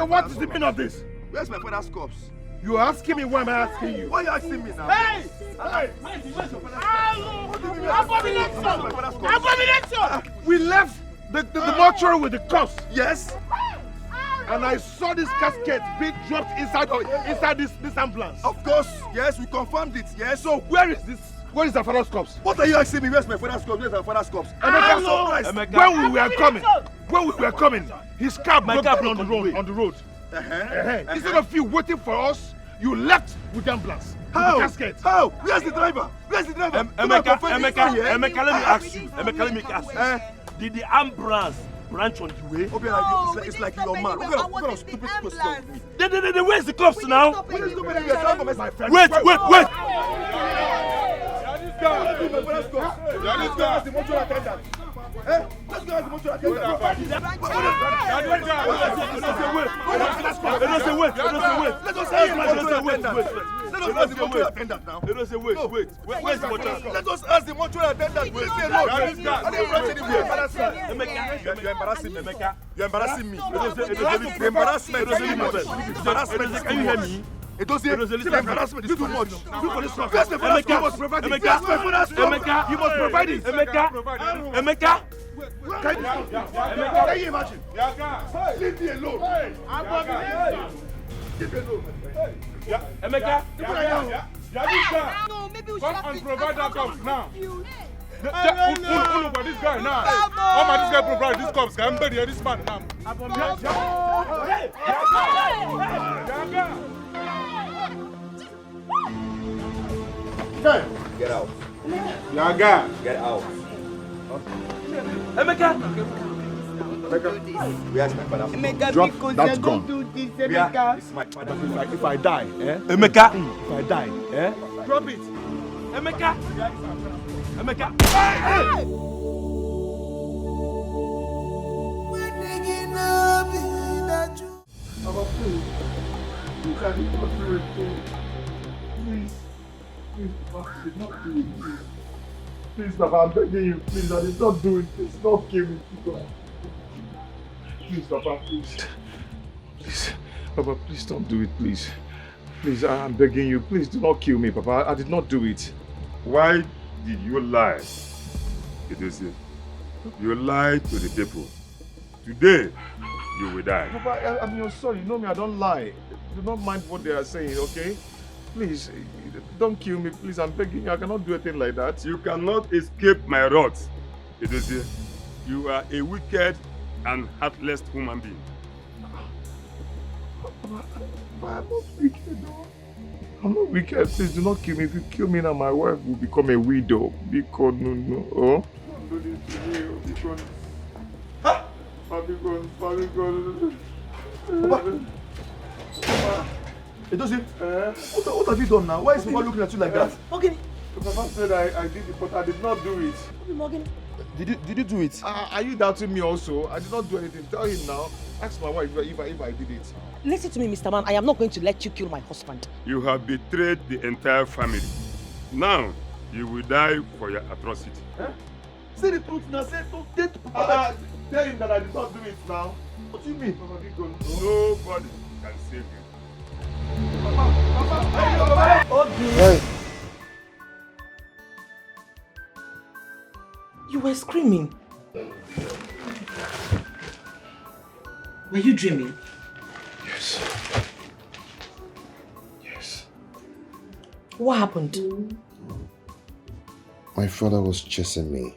Emeka, what is the meaning of this? Where's my father's corpse? You are asking me, why am I asking you? Why are you asking me now? Hey! Abomination! We left the mortuary with the corpse. Yes. And I saw this casket being dropped inside this ambulance. Of course, yes, we confirmed it, yes. So where is this? Where is the father's corpse? What are you asking me? Where's my father's corpse? Where's my father's corpse? Emeka, when we were coming, his car broke down on the road. Instead of you waiting for us, you left with the ambulance. How? With the casket. How? Where's the driver? Emeka, let me ask you. Did the ambulance branch on the way? Okay, it's like you're mad. What kind of stupid question? Where's the corpse now? Wait. Let's go as the mortuary attendant. Let us ask the mortuary attendant now. Where's the mortuary? Let us ask the mortuary attendant. Please say no. I didn't write anywhere. You're embarrassing me. You're embarrassing me. The embarrassment is too much. Embarrassment. Can you hear me? It does embarrassment is too much. Emeka, you must provide it. Emeka. Can you imagine? Leave me alone. Leave me alone. Emeka. No, maybe we should come and provide that cup now. No. For this guy now. How much this guy provide this cups? Can bury this man now? Get out. Yaga. Get out. Emeka. Where's my father? Drop that gun. Where is my father? If I die, Emeka. If I die, Drop it. Emeka. Please, Papa, I'm begging you, please, I did not do it. Please, don't kill me, please, Papa, please. Please, Papa, please don't do it, please. Please, I'm begging you, please do not kill me, Papa. I did not do it. Why did you lie? It is it. You lied to the people. Today, you will die. Papa, I mean, you're sorry. You know me, I don't lie. Do not mind what they are saying, okay? Please, don't kill me, please. I'm begging you. I cannot do anything like that. You cannot escape my wrath. It is it. You are a wicked and heartless human being. Papa, I'm not wicked, no. I'm not wicked. Please do not kill me. If you kill me now, my wife will become a widow. Because no. Oh? Don't do this to me. Because. Huh? Because. Papa. It does it. What have you done now? Why is Papa looking at you like that? Morgan. Papa said I did it, but I did not do it. Morgan. Did you do it? Are you doubting me also? I did not do anything. Tell him now. Ask my wife if I did it. Listen to me, Mr. Man. I am not going to let you kill my husband. You have betrayed the entire family. Now, you will die for your atrocity. Say the truth now. Say it. Papa. Tell him that I did not do it now. What do you mean? Papa, be gone. Nobody can save you. Hey. You were screaming. Were you dreaming? Yes. What happened? My father was chasing me.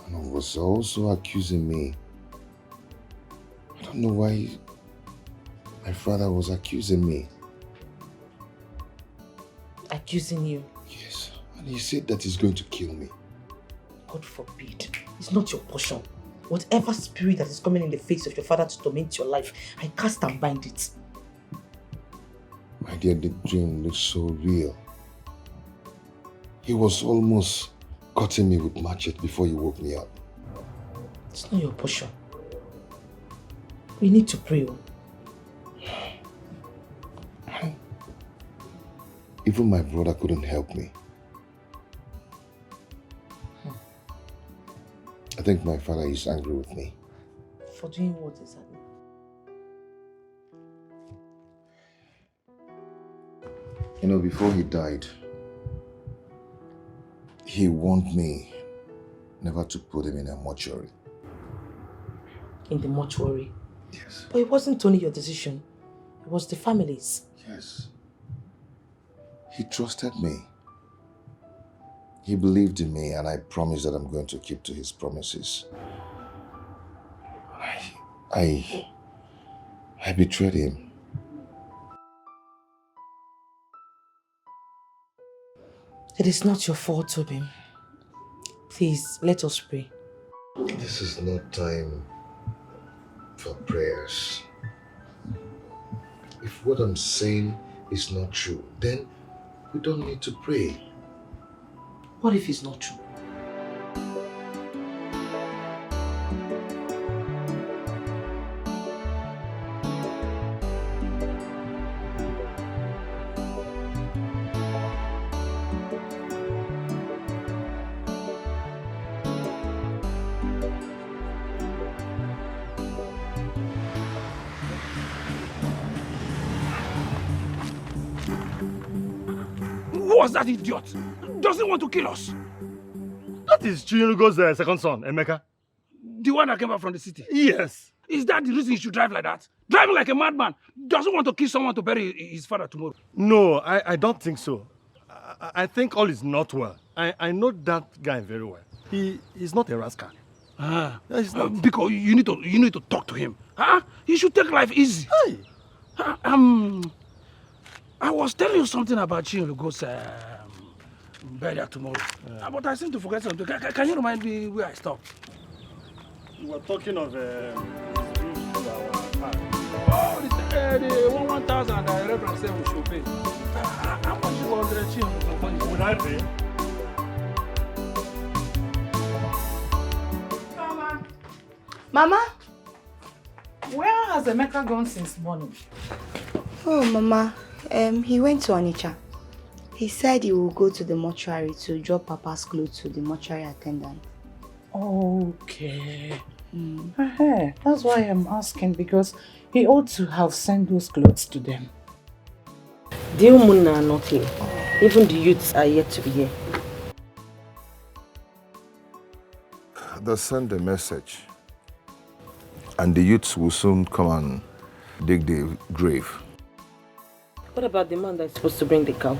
And was also accusing me. I don't know why my father was accusing me. Accusing you? Yes. And he said that he's going to kill me. God forbid. It's not your portion. Whatever spirit that is coming in the face of your father to torment your life, I cast and bind it. My dear, the dream looks so real. He was almost cutting me with machete before he woke me up. It's not your portion. We need to pray. Even my brother couldn't help me. I think my father is angry with me. For doing what exactly? You know, before he died, he warned me never to put him in a mortuary. In the mortuary? Yes. But it wasn't only your decision. It was the family's. Yes. He trusted me. He believed in me, and I promised that I'm going to keep to his promises. I betrayed him. It is not your fault, Tobin. Please, let us pray. This is not time for prayers. If what I'm saying is not true, then we don't need to pray. What if it's not true? Who was that idiot? Does he want to kill us? That is Chinugo's second son, Emeka. The one that came back from the city? Yes. Is that the reason he should drive like that? Driving like a madman. Doesn't want to kill someone to bury his father tomorrow. No, I don't think so. I think all is not well. I know that guy very well. He's not a rascal. He's not. Because you need to talk to him. Huh? He should take life easy. Hey. I was telling you something about Chinugo's burial tomorrow. But I seem to forget something. Can you remind me where I stopped? We were talking of the 1,000 Reverend said we should pay. How much was Chinugo? Would I pay? Mama, where has Emeka gone since morning? Oh, Mama, he went to Onitsha. He said he will go to the mortuary to drop Papa's clothes to the mortuary attendant. Okay. That's why I'm asking, because he ought to have sent those clothes to them. The women are not here. Even the youths are yet to be here. They'll send a message, and the youths will soon come and dig the grave. What about the man that's supposed to bring the cow?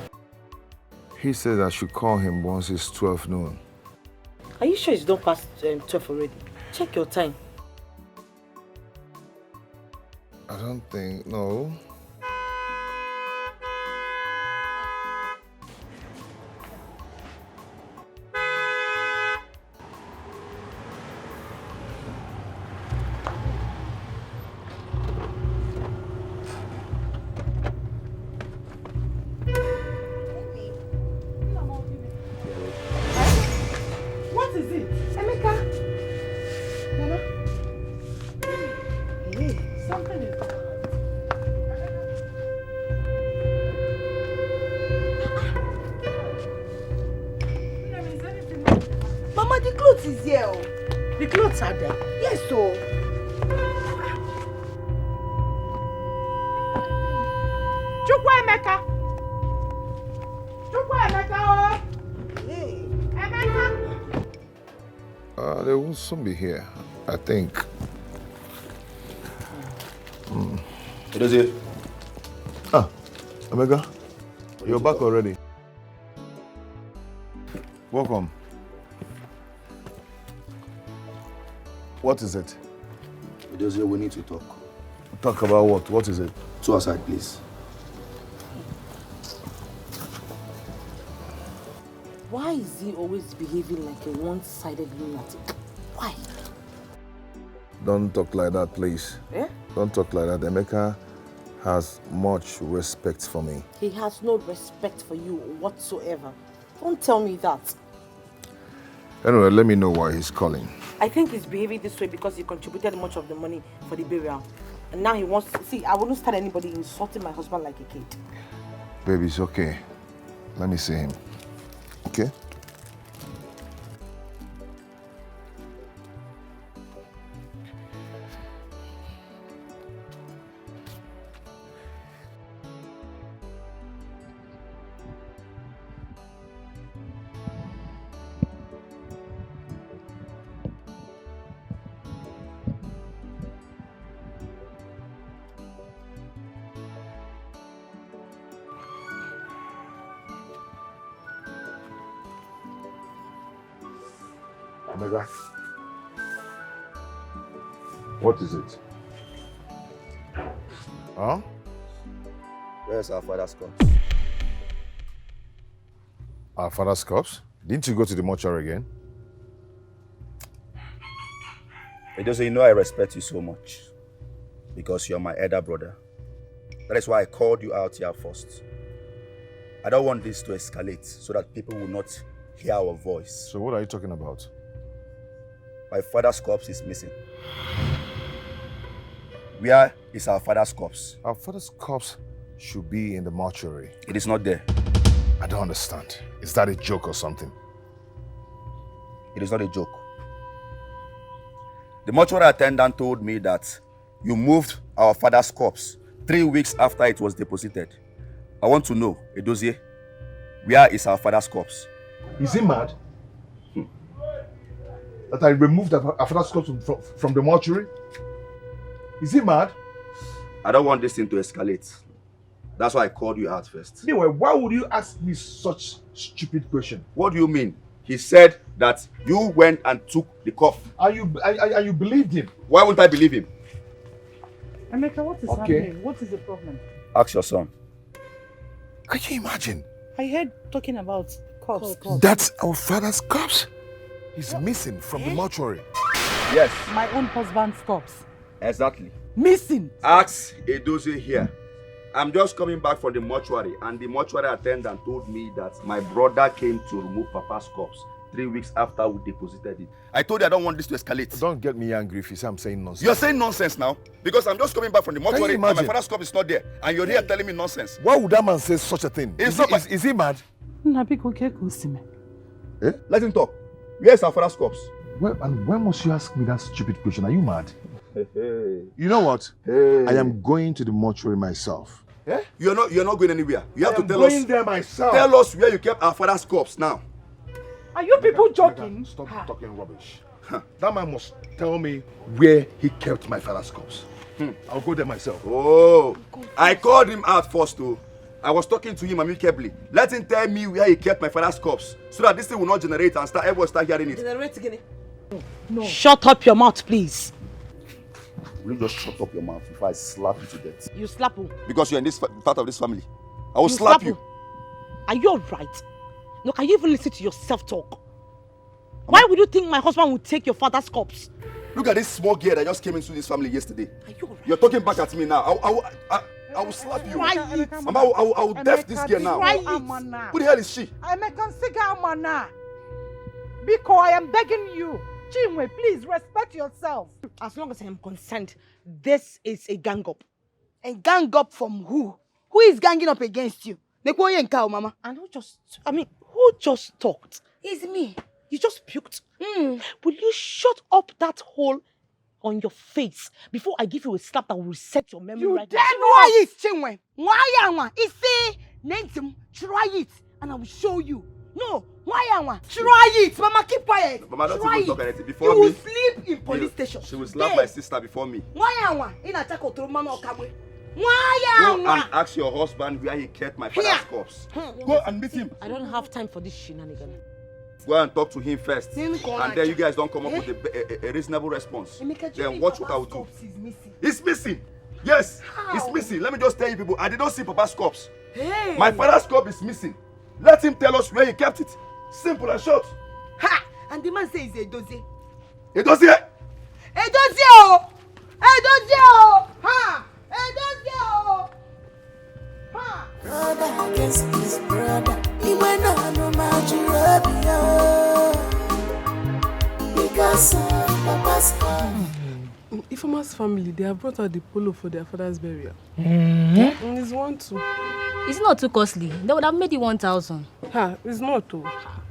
He said I should call him once it's 12 noon. Are you sure it's not past 12 already? Check your time. I don't think, no. What is it? Emeka! Mama? Something is going on. Mama, the clothes is here. Oh. The clothes are there. Yes, so. Chukwu Emeka! Chukwu Emeka, oh! Hey. Emeka! They will soon be here, I think. It is it. Ah, Omega, you're back already. Welcome. What is it? It is here. We need to talk. Talk about what? What is it? Two aside, please. Why is he always behaving like a one-sided lunatic? Why? Don't talk like that, please. Eh? Don't talk like that. Emeka has much respect for me. He has no respect for you whatsoever. Don't tell me that. Anyway, let me know why he's calling. I think he's behaving this way because he contributed much of the money for the burial. And now he wants to... See, I wouldn't stand anybody insulting my husband like a kid. Baby, it's okay. Let me see him. Okay? Omega, what is it? Huh? Where's our father's corpse? Our father's corpse? Didn't you go to the mortuary again? Edozie, you know I respect you so much because you're my elder brother. That is why I called you out here first. I don't want this to escalate so that people will not hear our voice. So what are you talking about? My father's corpse is missing. Where is our father's corpse? Our father's corpse should be in the mortuary. It is not there. I don't understand. Is that a joke or something? It is not a joke. The mortuary attendant told me that you moved our father's corpse 3 weeks after it was deposited. I want to know, Edozie, where is our father's corpse? Is he mad? That I removed our father's corpse from the mortuary? Is he mad? I don't want this thing to escalate. That's why I called you out first. Anyway, why would you ask me such stupid question? What do you mean? He said that you went and took the corpse. And you believed him? Why wouldn't I believe him? Emeka, what is happening? What is the problem? Ask your son. Can you imagine? I heard talking about corpse. That's our father's corpse. He's missing from the mortuary. Yes. My own husband's corpse. Exactly. Missing. Ask Edozie here. I'm just coming back from the mortuary and the mortuary attendant told me that my brother came to remove Papa's corpse 3 weeks after we deposited it. I told you I don't want this to escalate. Don't get me angry if you say I'm saying nonsense. You're saying nonsense now? Because I'm just coming back from the mortuary and my father's corpse is not there. And you're here telling me nonsense. Why would that man say such a thing? Is he mad? Eh? Let him talk. Where's our father's corpse? Well, and why must you ask me that stupid question? Are you mad? Hey. You know what? Hey. I am going to the mortuary myself. Eh? You're not going anywhere. You have to tell us. I'm going there myself. Tell us where you kept our father's corpse now. Are you people joking? Stop talking rubbish. That man must tell me where he kept my father's corpse. I'll go there myself. Oh, I called him out first too. I was talking to him amicably. Let him tell me where he kept my father's corpse so that this thing will not generate and everyone start hearing it. Generate again. No. Shut up your mouth, please. Will you just shut up your mouth if I slap you to death? You slap who? Because you're in this part of this family. I will slap you. Are you alright? No, can you even listen to yourself talk? Why would you think my husband would take your father's corpse? Look at this small girl that just came into this family yesterday. Are you alright? You're talking back at me now. I will slap you. Mama, I will death this girl now. Who the hell is she? Biko, I am begging you. Chinwe, please respect yourself. As long as I am concerned, this is a gang up. A gang up from who? Who is ganging up against you? Mama. And who just talked? It's me. You just puked. Will you shut up that hole on your face before I give you a slap that will reset your memory? You right dare now? try it, Chinwe. Why? It's Nentim. Try it, and I will show you. No, why? Try it, Mama. Keep quiet. Mama, don't try even talk it. anything before You me. will sleep in police station. She will slap my sister before me. Why? In a tackle to Mama Okabwe. Go Why? and ask your husband where he kept my father's corpse. Go and meet him. I don't have time for this shenanigan. Go and talk to him first. And then you guys don't come up with a reasonable response. Then watch what I will do. It's missing. Yes, it's missing. Let me just tell you people, I did not see Papa's corpse. Hey. My father's corpse is missing. Let him tell us where he kept it. Simple and short. Ha! And the man says Edozie. Edozie? Edozie! Edozie! Ha! Edozie! Ha! Brother against his brother. He went on no match because Papa's Ifeoma's family, they have brought out the polo for their father's burial. And it's 1-2. It's not too costly. They would have made it 1,000. It's not too.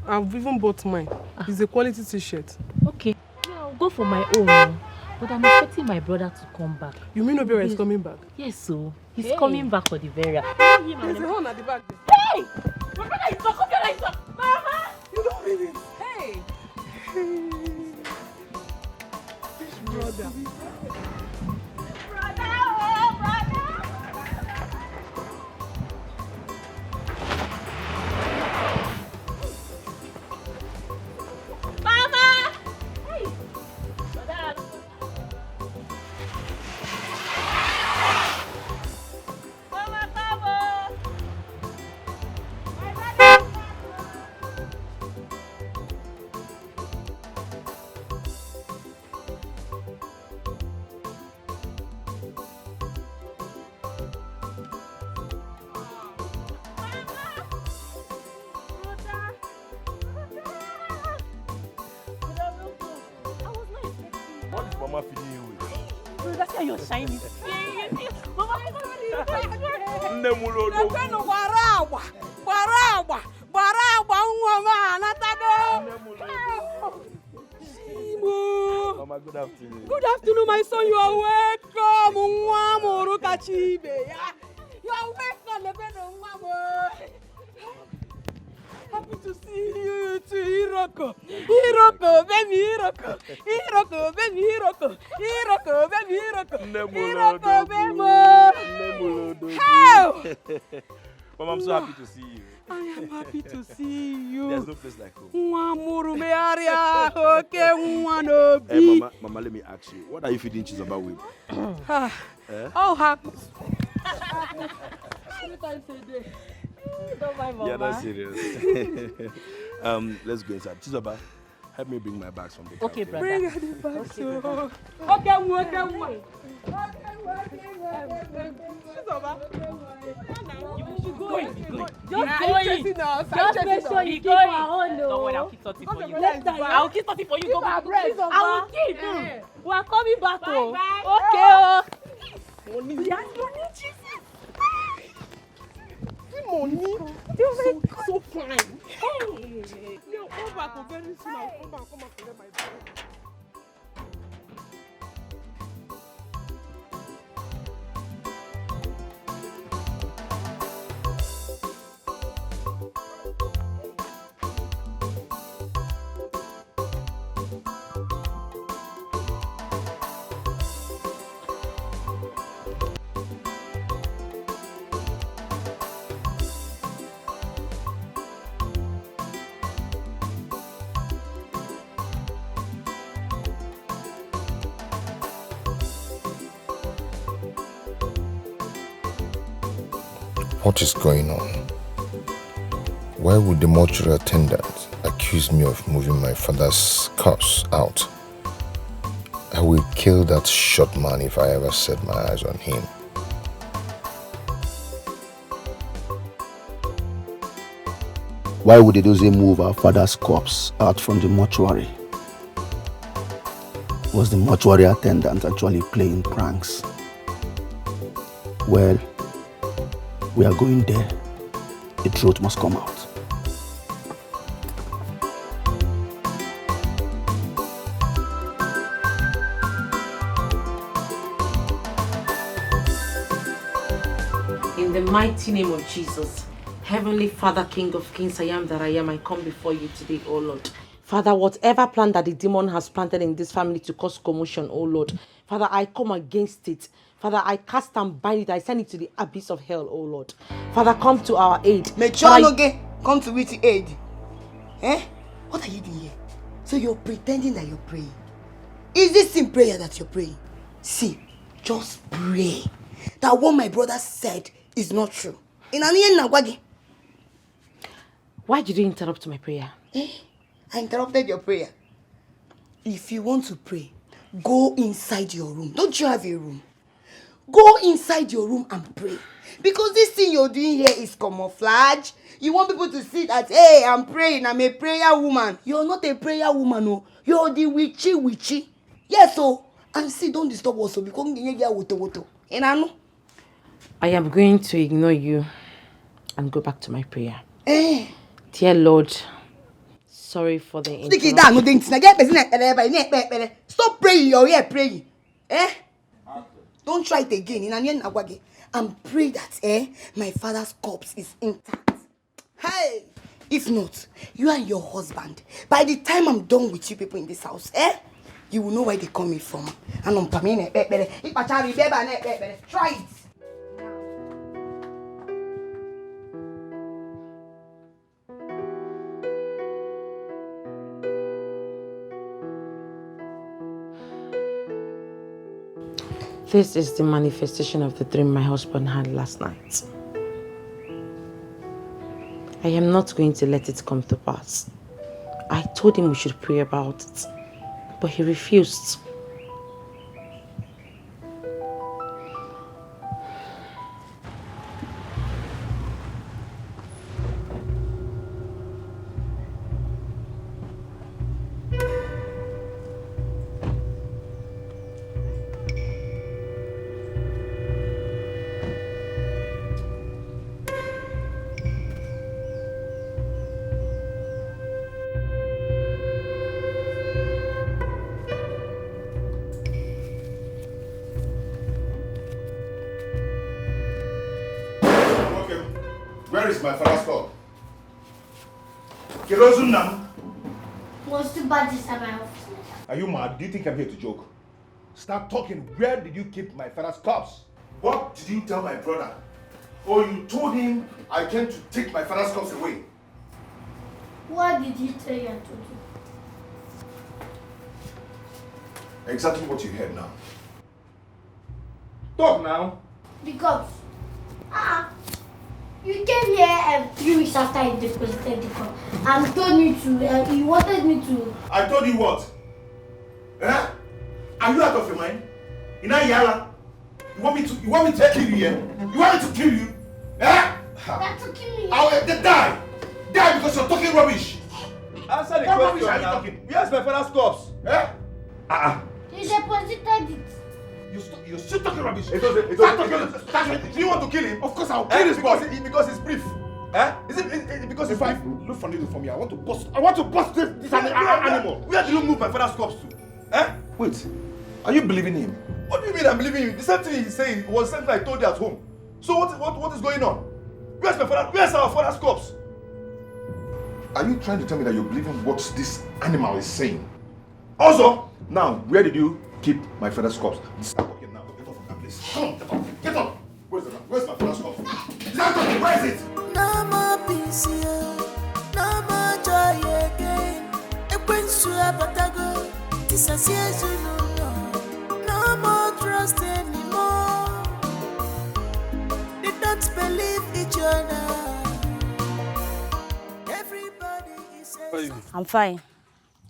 I've even bought mine. It's a quality t-shirt. Okay. Yeah, I'll go for my own. But I'm expecting my brother to come back. You mean Obiora is coming back? Yes, so he's coming back for the burial. There's a horn at the back. Hey! My brother is back! Obiora is back! Mama! You don't mean it. Hey! This brother. Mama feeding you with. That's how you're shiny. Mama, Mama, good afternoon. Good afternoon, my son. You are welcome. You are welcome. Happy to see you too, Iroko. Iroko, baby, Iroko. Iroko, baby, Iroko. Iroko, baby, Iroko. Iroko, baby. How? Mama, I'm so happy to see you. I am happy to see you. There's no place like home. Hey, Mama, let me ask you. What are you feeding Chizoba with? Oh, happy. 3 times a day. Don't mind Mama. Yeah, that's serious. Let's go inside. Chizoba, help me bring my bags from the car. Okay, brother. Bring the bags. Okay. Chizoba. You should go. Just make sure you keep her on. Don't worry, I'll keep something for you. I'll keep something for you. Go back. I will keep. We are coming back. Bye. Okay. Money. Yes, money, Jesus. Money. You're so fine. Hey. No, come back very soon. I'll come back and get my bag. What is going on? Why would the mortuary attendant accuse me of moving my father's corpse out? I will kill that short man if I ever set my eyes on him. Why would Edozie move our father's corpse out from the mortuary? Was the mortuary attendant actually playing pranks? Well, we are going there. The truth must come out. In the mighty name of Jesus, Heavenly Father, King of Kings, I am that I am. I come before you today, O Lord. Father, whatever plan that the demon has planted in this family to cause commotion, O Lord, Father, I come against it. Father, I cast and bind it. I send it to the abyss of hell, O Lord. Father, come to our aid. May Chonoge come to with aid. Eh? What are you doing here? So you're pretending that you're praying. Is this in prayer that you're praying? See, just pray that what my brother said is not true. Why did you interrupt my prayer? I interrupted your prayer. If you want to pray, go inside your room. Don't you have a room? Go inside your room and pray. Because this thing you're doing here is camouflage. You want people to see that, hey, I'm praying, I'm a prayer woman. You're not a prayer woman, no. You're the witchy. Yes, so. And see, don't disturb us, so because you get woto. And I know. I am going to ignore you and go back to my prayer. Dear Lord, sorry for the interruption. Stop praying, you're here praying. Don't try it again. And pray that my father's corpse is intact. Hey! If not, you and your husband, by the time I'm done with you people in this house, you will know where they're coming from. And I'm try it. This is the manifestation of the dream my husband had last night. I am not going to let it come to pass. I told him we should pray about it, but he refused. Where is my father's cup? Kerosene. Was too bad this time I office. Are you mad? Do you think I'm here to joke? Start talking. Where did you keep my father's cups? What did you tell my brother? Or you told him I came to take my father's cups away? What did he tell you and told you? Exactly what you heard now. Talk now. The cups. You came here 3 weeks after I deposited the cup and told me to, you wanted me to... I told you what? Eh? Are you out of your mind? Yala? You want me to kill you here? You want me to kill you? Eh? Not to kill me. I'll die. Die because you're talking rubbish. Answer the what question rubbish are you now. talking? Where's my father's cups? Eh? You deposited it. You're still talking rubbish. Do you want to kill him? Of course I'll kill this boy. Because it's brief. Eh? Is it because it's brief? Look for me. I want to bust this animal. Where do you move my father's cups to? Eh? Wait. Are you believing him? What do you mean I'm believing you? The same thing he's saying was the same thing I told you at home. So what is going on? Where's our father's cups? Are you trying to tell me that you're believing what this animal is saying? Also, now, where did you keep my father's cups? Start talking now. Get off from that place. Come on, get up. Where's my father's cups? Where is it? No more peace here, no more joy again. It brings to a batago. This is yes, you know. No more trust anymore. They don't believe each other. Everybody is. I'm fine.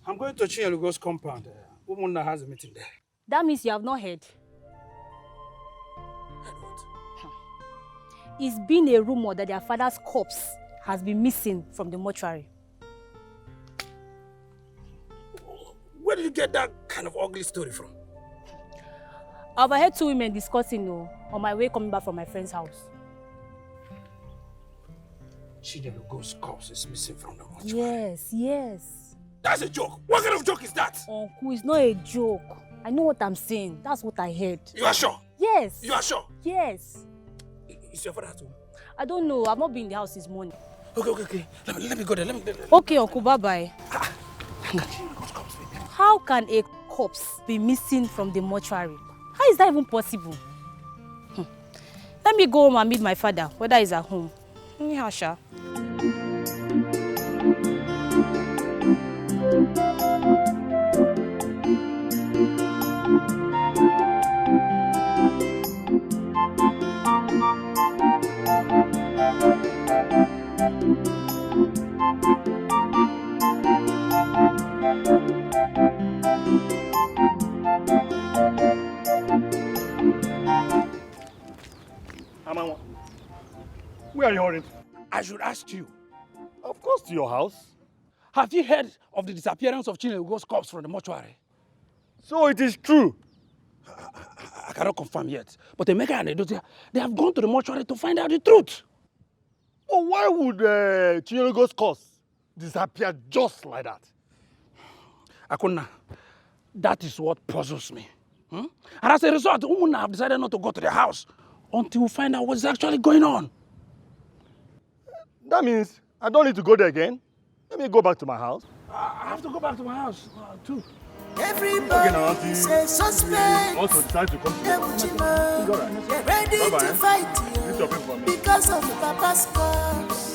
I'm going to Chinyelugo's compound. Woman has a meeting there. That means you have not heard. It's been a rumor that their father's corpse has been missing from the mortuary. Where did you get that kind of ugly story from? I overheard 2 women discussing on my way coming back from my friend's house. Chinyelugo's corpse is missing from the mortuary. Yes. That's a joke. What kind of joke is that? Uncle, it's not a joke. I know what I'm saying. That's what I heard. You are sure? Yes. You are sure? Yes. Is your father at home? I don't know. I've not been in the house since morning. Okay. Let me go there. Okay, Uncle, bye-bye. How can a corpse be missing from the mortuary? How is that even possible? Let me go home and meet my father, whether he's at home. Yeah, sure. Amawa, where are you hurrying? I should ask you. Of course, to your house. Have you heard of the disappearance of Chinyelugo's corpse from the mortuary? So it is true. I cannot confirm yet, but Emeka and Edotia, they have gone to the mortuary to find out the truth. But why would Chinyelugo's corpse disappear just like that? Akuna, that is what puzzles me. And as a result, Umuna have decided not to go to the house until we find out what's actually going on. That means I don't need to go there again. Let me go back to my house. I have to go back to my house too. Everybody is a suspect. Also decide to come to They're ready to fight you because of Papa's corpse.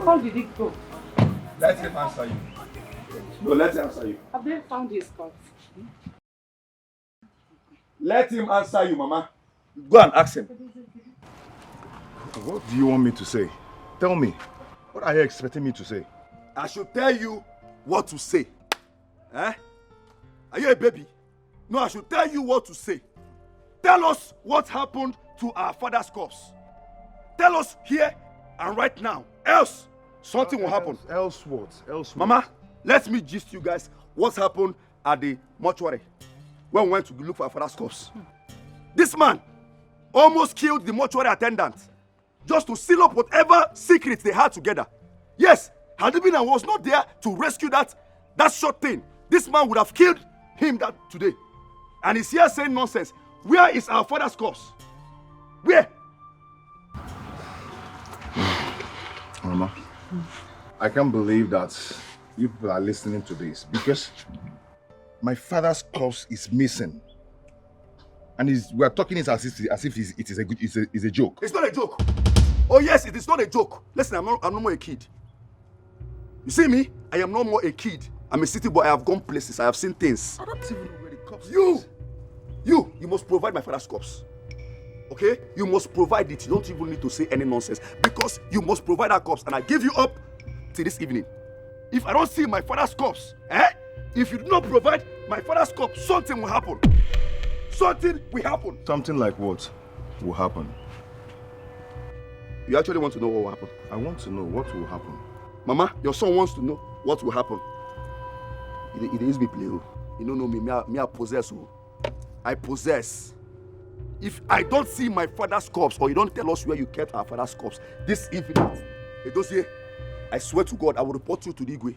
How did it go? Let him answer you. No, let him answer you. Have they found his corpse? Let him answer you, Mama. Go and ask him. What do you want me to say? Tell me. What are you expecting me to say? I should tell you what to say. Eh? Are you a baby? No, I should tell you what to say. Tell us what happened to our father's corpse. Tell us here and right now, else something will happen. Else what? Else what? Mama, let me gist you guys what's happened at the mortuary when we went to look for our father's corpse. This man almost killed the mortuary attendant just to seal up whatever secrets they had together. Yes, had it been I was not there to rescue that short thing, this man would have killed him that today. And he's here saying nonsense. Where is our father's corpse? Where? Mama, I can't believe that you people are listening to this because my father's corpse is missing. And we are talking it as if it is a joke. It's not a joke. Oh yes, it is not a joke. Listen, I'm no more a kid. You see me? I am no more a kid. I'm a city boy. I have gone places. I have seen things. I don't even know where the corpse is. You must provide my father's corpse. Okay? You must provide it. You don't even need to say any nonsense because you must provide that corpse, and I give you up till this evening. If I don't see my father's corpse, if you do not provide my father's corpse, something will happen. Something will happen. Something like what will happen? You actually want to know what will happen? I want to know what will happen. Mama, your son wants to know what will happen. It is me play. You don't know me. Me I possess. I possess. If I don't see my father's corpse or you don't tell us where you kept our father's corpse this evening, I swear to God, I will report you to the Igwe.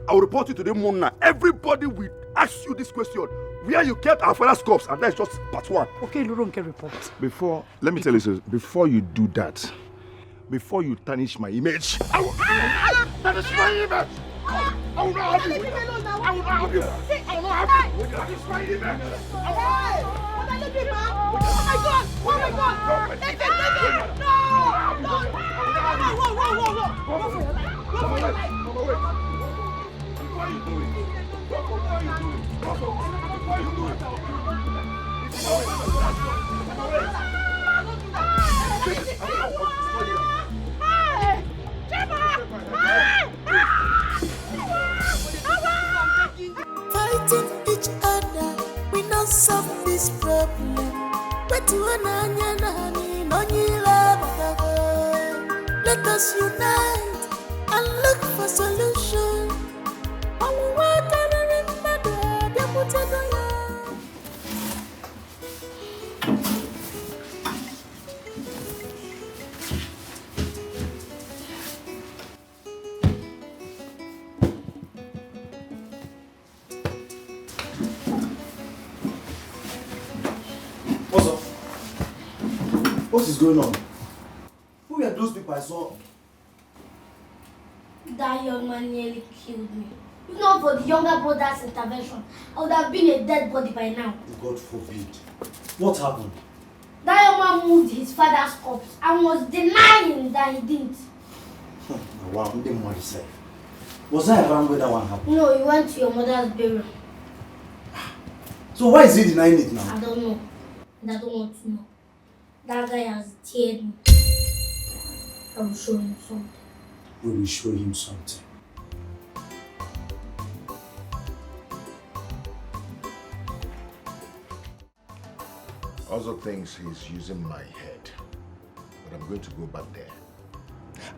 I will report you to the Mona. Everybody will ask you this question. Where you kept our father's corpse, and that's just part one. Okay, Luronke report. Let me tell you something. Before you do that, before you tarnish my image, I will tarnish my image. I will not have you. I will not have you. I will not have you. Tarnish my image. Oh my God! Oh my God! No! Go for your life. Go for your life. What are you doing? What are you doing? What are you doing? Fighting each other, we not solve this problem. Let us unite and look for solution. What's up? What is going on? Who were those people I saw? That young man nearly killed me. If not for the younger brother's intervention, I would have been a dead body by now. God forbid. What happened? That young man moved his father's corpse and was denying that he didn't. Wow, I'm the money said. Was I around where that one happened? No, he went to your mother's burial. So why is he denying it now? I don't know. And I don't want to know. That guy has teared me. I will show him something. We will show him something. Also thinks he's using my head. But I'm going to go back there.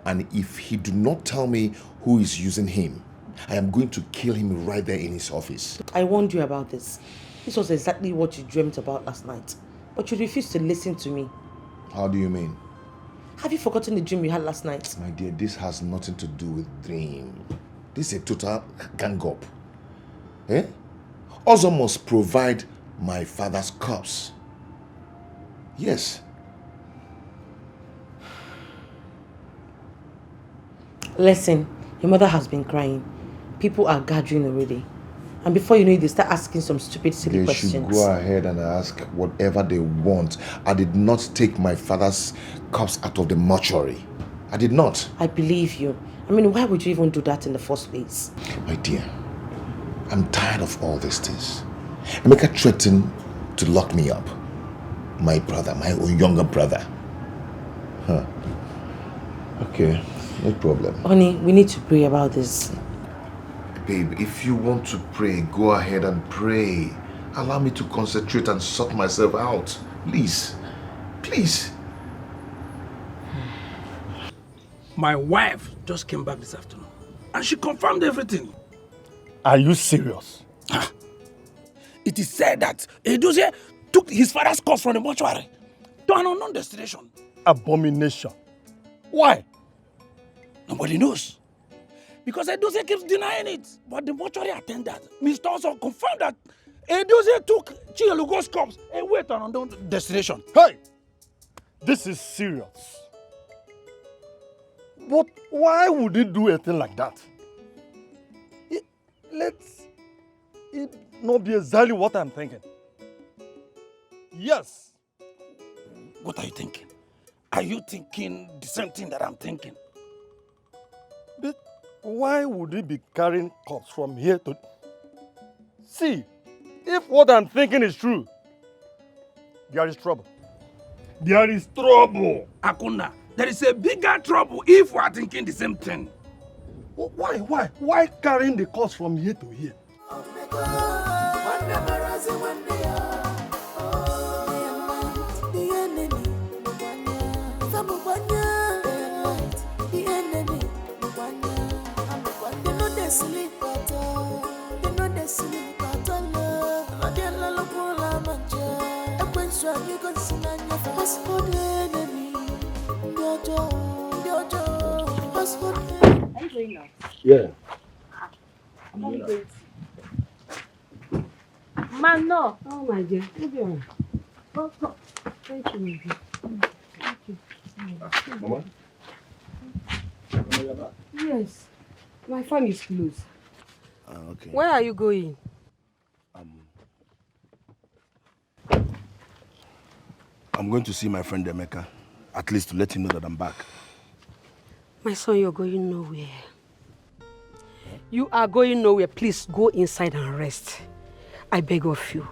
And if he do not tell me who is using him, I am going to kill him right there in his office. I warned you about this. This was exactly what you dreamt about last night. But you refused to listen to me. How do you mean? Have you forgotten the dream you had last night? My dear, this has nothing to do with dream. This is a total gang up. Eh? Also must provide my father's corpse. Yes. Listen, your mother has been crying. People are gathering already. And before you know it, they start asking some stupid, silly questions. They should go ahead and ask whatever they want. I did not take my father's corpse out of the mortuary. I did not. I believe you. I mean, why would you even do that in the first place? My dear, I'm tired of all these things. Emeka threatened to lock me up. My brother, my own younger brother. Huh. Okay, no problem. Honey, we need to pray about this. Babe, if you want to pray, go ahead and pray. Allow me to concentrate and sort myself out. Please. Please. My wife just came back this afternoon and she confirmed everything. Are you serious? It is said that Edozie took his father's corpse from the mortuary to an unknown destination. Abomination. Why? Nobody knows. Because Edozie keeps denying it. But the mortuary attendant, Mr. Also confirmed that Edozie took Chielugo's corpse away to an unknown destination. Hey! This is serious. But why would he do a thing like that? Let it not be exactly what I'm thinking. Yes. What are you thinking? Are you thinking the same thing that I'm thinking? But why would he be carrying corpse from here to... See, if what I'm thinking is true, there is trouble. There is trouble. Akuna, there is a bigger trouble if we are thinking the same thing. Why carrying the corpse from here to here? Are you going now? Yeah. I'm not going to. Man, no. Oh my dear. Go. Thank you, my dear. Thank you. Mama? Yes. My phone is closed. Okay. Where are you going? I'm going to see my friend Emeka, at least to let him know that I'm back. My son, you're going nowhere. You are going nowhere. Please go inside and rest. I beg of you.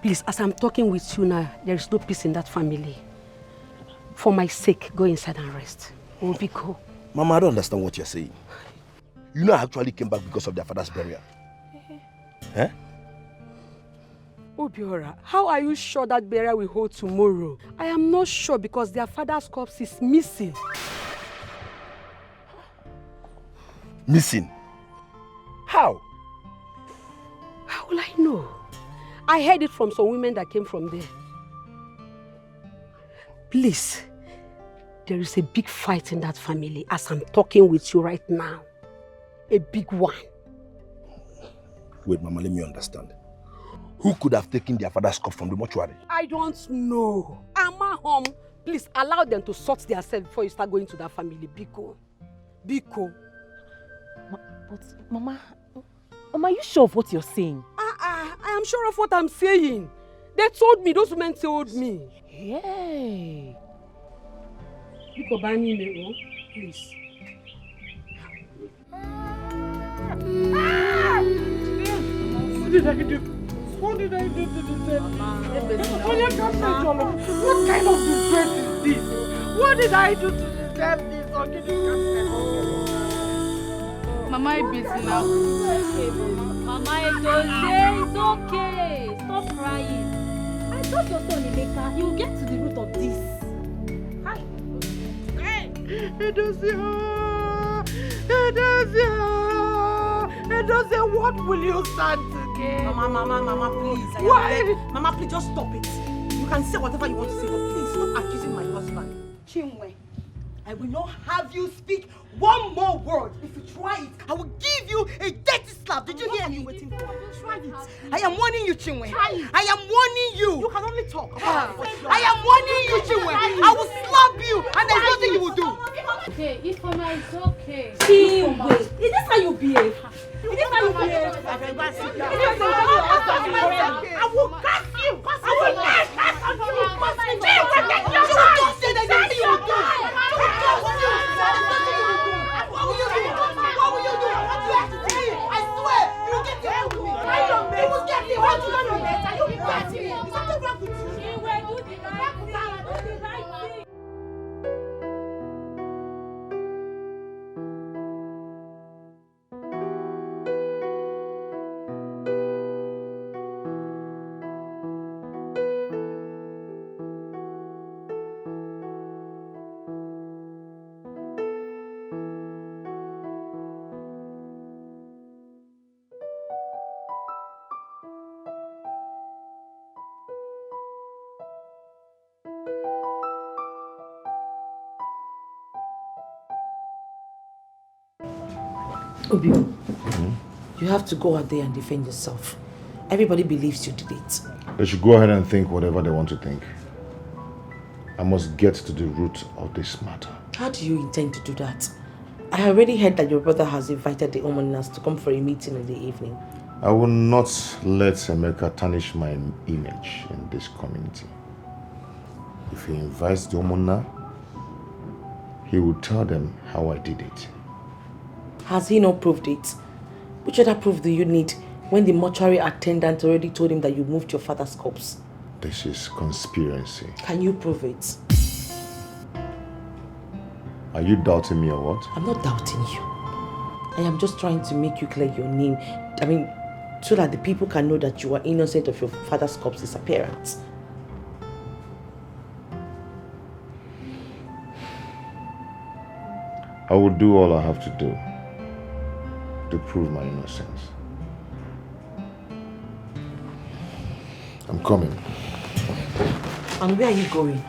Please, as I'm talking with you now, there is no peace in that family. For my sake, go inside and rest. Obiko. Mama, I don't understand what you're saying. You know I actually came back because of their father's burial. Eh? Obiora, how are you sure that burial will hold tomorrow? I am not sure because their father's corpse is missing. Missing? How? How will I know? I heard it from some women that came from there. Please, there is a big fight in that family as I'm talking with you right now. A big one. Wait, Mama, let me understand. Who could have taken their father's corpse from the mortuary? I don't know. Ama home, please allow them to sort themselves before you start going to that family. Biko. Biko. But Mama, are you sure of what you're saying? I am sure of what I'm saying. They told me, those women told me. Hey. Biko, bani me, please. What did I do? What did I do to deserve this? What kind of disgrace is this? What did I do to deserve this? Mama, I'm busy now. Mama, it's okay. Stop crying. I thought your son Emeka, he will get to the root of this. Hi. Hey. Edozie, what will you stand to gain? Mama, please. Why? Mama, please, just stop it. You can say whatever you want to say, but please stop accusing my husband. Chinwe, I will not have you speak one more word. If you try it, I will give you a dirty slap. Did you hear me? Waiting for? Try it. I am warning you, Chinwe. I am warning you. You can only talk. I am warning you, Chinwe. I will slap you, and there's nothing you will do. Okay, Ifeoma, it's okay. Chinwe, is this how you behave? Is this how you behave? I will curse you. I will not curse on you. Chinwe, get your mind. Don't say there's nothing you will do. What will you do? What will you do? What do you have to tell me? I swear, you will get the hell with me. You will get the hell with me. You will get me. Is something wrong with you? Chinwe, do the right thing. Obi, you have to go out there and defend yourself. Everybody believes you did it. They should go ahead and think whatever they want to think. I must get to the root of this matter. How do you intend to do that? I already heard that your brother has invited the Omonas to come for a meeting in the evening. I will not let Emeka tarnish my image in this community. If he invites the Omona, he will tell them how I did it. Has he not proved it? Which other proof do you need when the mortuary attendant already told him that you moved your father's corpse? This is conspiracy. Can you prove it? Are you doubting me or what? I'm not doubting you. I am just trying to make you clear your name. So that the people can know that you are innocent of your father's corpse disappearance. I will do all I have to do to prove my innocence. I'm coming. And where are you going?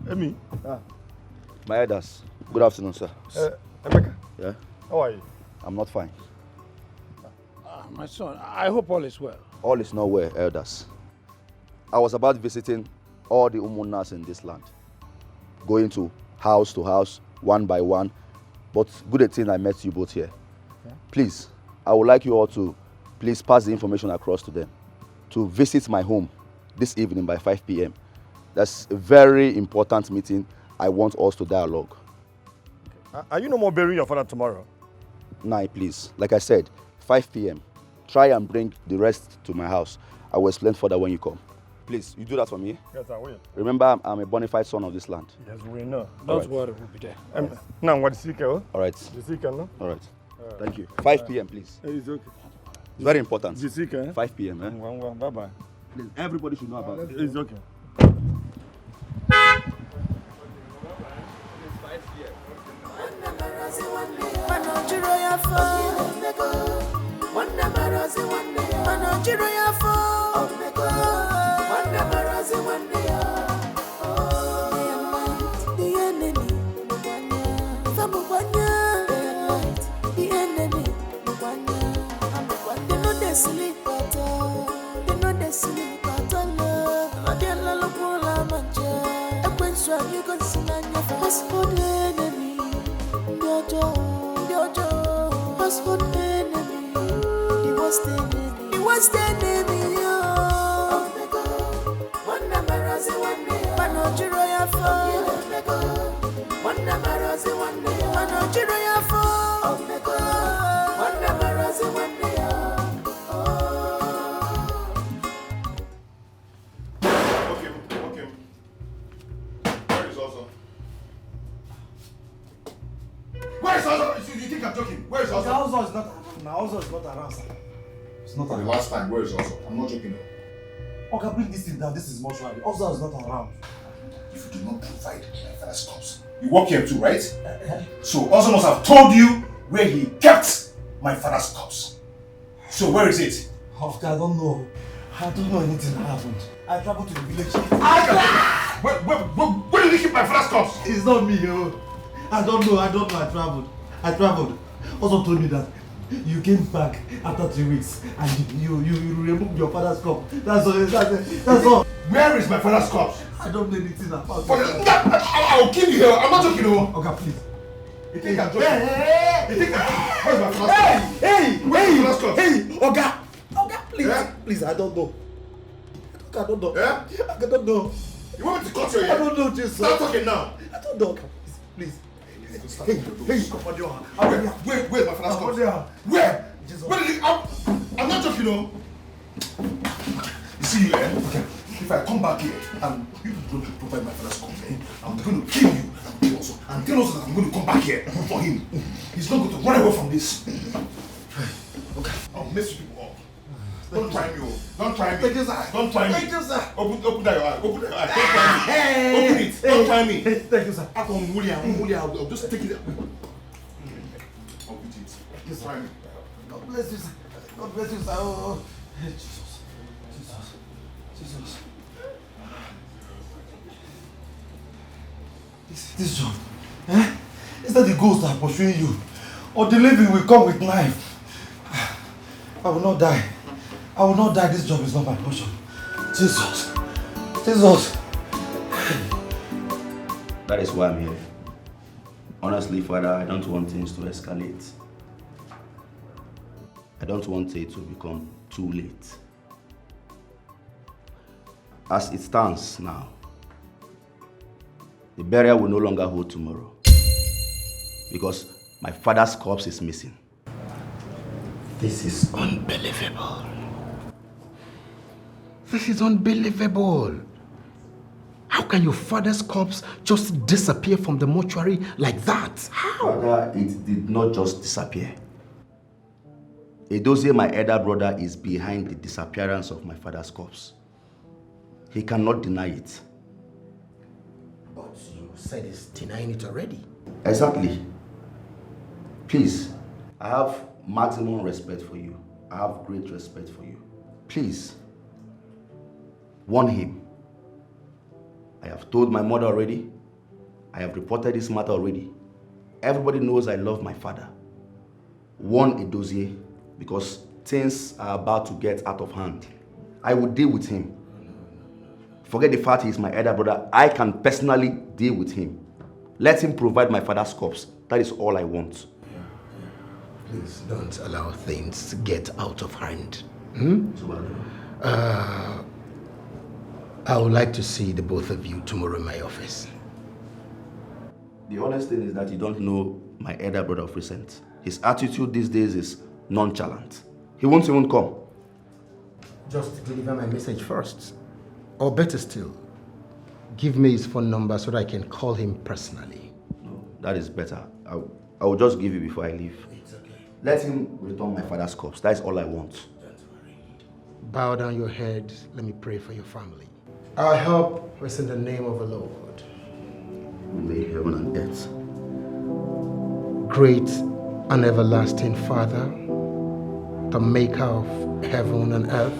Emi. My elders. Good afternoon, sir. Emeka. Yeah? How are you? I'm not fine. My son, I hope all is well. All is not well, elders. I was about visiting all the Umunas in this land. Going to house, one by one. But good a thing I met you both here. Okay. Please, I would like you all to please pass the information across to them. To visit my home this evening by 5 p.m. That's a very important meeting. I want us to dialogue. Are you no more burying your father tomorrow? Nah, please. Like I said, 5 p.m. Try and bring the rest to my house. I will explain further when you come. Please, you do that for me? Yes, I will. Remember, I'm a bona fide son of this land. Yes, we know. Don't worry, we'll be there. Now, what is it? All right. No? All right. Thank you. 5 p.m., please. It's okay. It's very important. 5 p.m. Eh? Bye-bye. Please, everybody should know about it. It's okay. For the last time, where is Ozo? I'm not joking. Okay, bring this thing down. This is mortuary. Ozo is not around. If you do not provide my father's corpse, you work here too, right? So Ozo must have told you where he kept my father's corpse. So where is it? Okay, I don't know. I don't know anything that happened. I traveled to the village. Where did he keep my father's corpse? It's not me, yo. I don't know. I traveled. Also told me that you came back after 3 weeks and you removed your father's corpse. That's all. Where is my father's corpse? I don't know anything about it. I'll kill you here. I'm not joking. Okay, please. You think I'm joking? Where's my father's corpse? Hey, Oga, please. Yeah? Please, I don't know. I don't know. Yeah? I don't know. You want me to cut your ear? I don't know, Jesus. Stop talking now. I don't know. Please. Hey, come on, Where's my father's corpse? Where? Where did he? I'm not joking, You see you, Okay. If I come back here and you don't provide my father's corpse, I'm going to kill you and tell us that I'm going to come back here for him. He's not going to run away from this. I'll mess you people up. Don't try me, don't try me. Thank you, sir. Don't try me. Thank you, sir. Open that your eye. Open that your eye. Don't try me. Open it. Don't try me. Thank you, sir. I'll just take it out. I'll beat it. Just try me. God bless you, sir. God bless you, sir. Oh, Jesus. This job, eh? Is that the ghost that are pursuing you? Or the living will come with knife? I will not die. I will not die. This job is not my portion. Jesus. That is why I'm here. Honestly, Father, I don't want things to escalate. I don't want it to become too late. As it stands now, the burial will no longer hold tomorrow because my father's corpse is missing. This is unbelievable. This is unbelievable. How can your father's corpse just disappear from the mortuary like that? How? Father, it did not just disappear. Edozie, my elder brother, is behind the disappearance of my father's corpse. He cannot deny it. But you said he's denying it already. Exactly. Please, I have maximum respect for you. I have great respect for you. Please, warn him. I have told my mother already. I have reported this matter already. Everybody knows I love my father. Warn Edozie because things are about to get out of hand. I will deal with him. Forget the fact he is my elder brother. I can personally deal with him. Let him provide my father's corpse. That is all I want. Please don't allow things to get out of hand. I would like to see the both of you tomorrow in my office. The honest thing is that you don't know my elder brother of recent. His attitude these days is nonchalant. He won't even come. Just deliver my message first. Or better still, give me his phone number so that I can call him personally. No, that is better. I will just give you before I leave. It's okay. Let him return my father's corpse. That is all I want. Don't worry. Bow down your head. Let me pray for your family. Our help is in the name of the Lord. Who made heaven and earth. Great and everlasting Father, the maker of heaven and earth,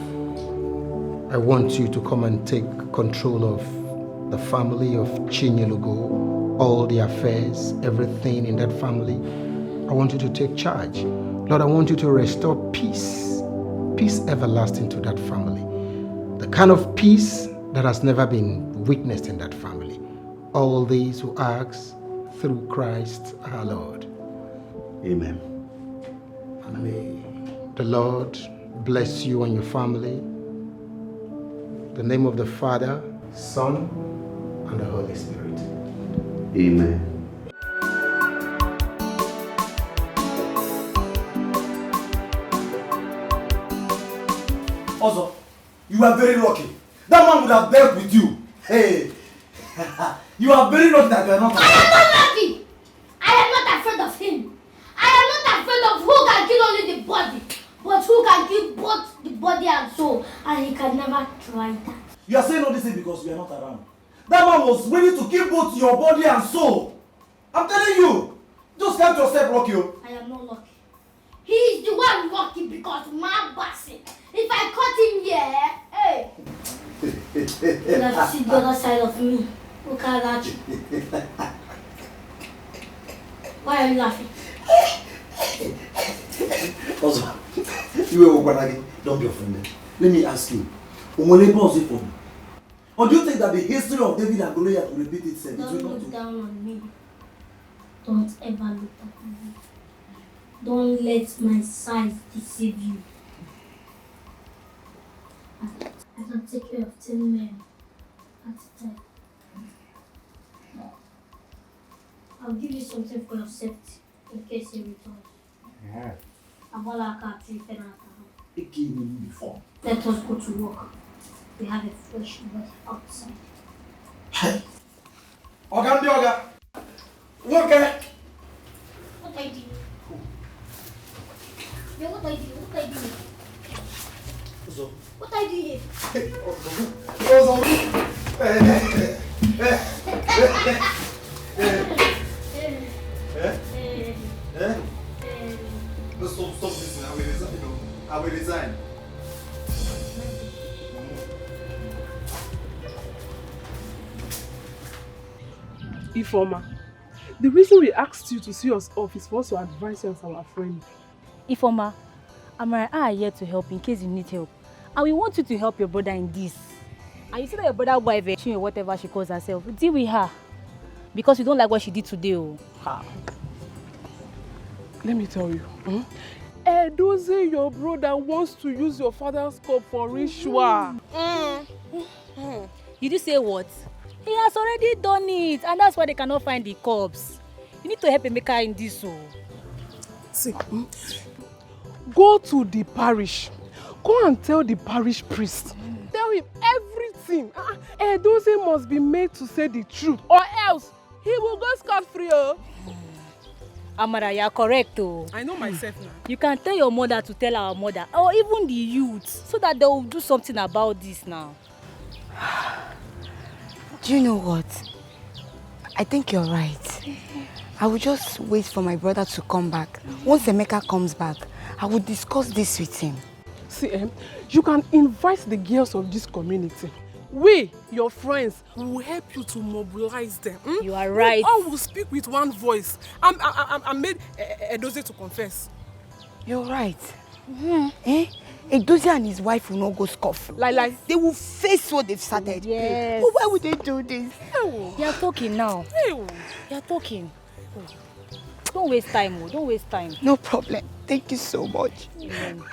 I want you to come and take control of the family of Chinyelugo, all the affairs, everything in that family. I want you to take charge. Lord, I want you to restore peace, peace everlasting to that family. The kind of peace that has never been witnessed in that family. All these who ask through Christ our Lord. Amen. And may the Lord bless you and your family. In the name of the Father, Son, and the Holy Spirit. Amen. Also, you are very lucky. That man would have dealt with you. Hey, you are very lucky that you are not. I am not lucky. I am not afraid of him. I am not afraid of who can kill only the body, but who can kill both the body and soul, and he can never try that. You are saying all this thing because we are not around. That man was ready to kill both your body and soul. I'm telling you. Just count yourself lucky. I am not lucky. He is the one lucky because my bossy. If I cut him here, hey. You have to see the other side of me. Look at that. Why are you laughing? Also, you will don't be offended. Let me ask you. Pause it for me. Or do you think that the history of David and Goliath will repeat itself? Don't look down on me. Don't ever look at me. Don't let my size deceive you. I can take care of 10 men at a time. I'll give you something for your safety in case he returns. Yeah. Let us go to work. We have a fresh breath outside. Hey! Oga! Okay. What I do? Yeah, what I do? are you doing? What are you doing here? Stop this. I will resign. Ifeoma, the reason we asked you to see us off is for us to advise you as our friend. Ifeoma, Amara are here to help in case you need help. And we want you to help your brother in this. And you see that your brother wife, or whatever she calls herself, deal with her. Because you don't like what she did today. Oh. Let me tell you. Edozie, your brother, wants to use your father's cup for ritual. Did you say what? He has already done it, and that's why they cannot find the cups. You need to help Emeka in this. Oh. See, go to the parish. Go and tell the parish priest. Tell him everything. Edozie must be made to say the truth, or else he will go scot-free. Amara, you are correct. Oh. I know myself now. You can tell your mother to tell our mother, or even the youth, so that they will do something about this now. Do you know what? I think you're right. I will just wait for my brother to come back. Once Emeka comes back, I will discuss this with him. See, you can invite the girls of this community. We, your friends, will help you to mobilize them. You are right. We all will speak with one voice. I made Edozie to confess. You're right. Edozie and his wife will not go scoff. Like they will face what they've started. Yes. But why would they do this? You are talking now. You are talking. Don't waste time. Don't waste time. No problem. Thank you so much.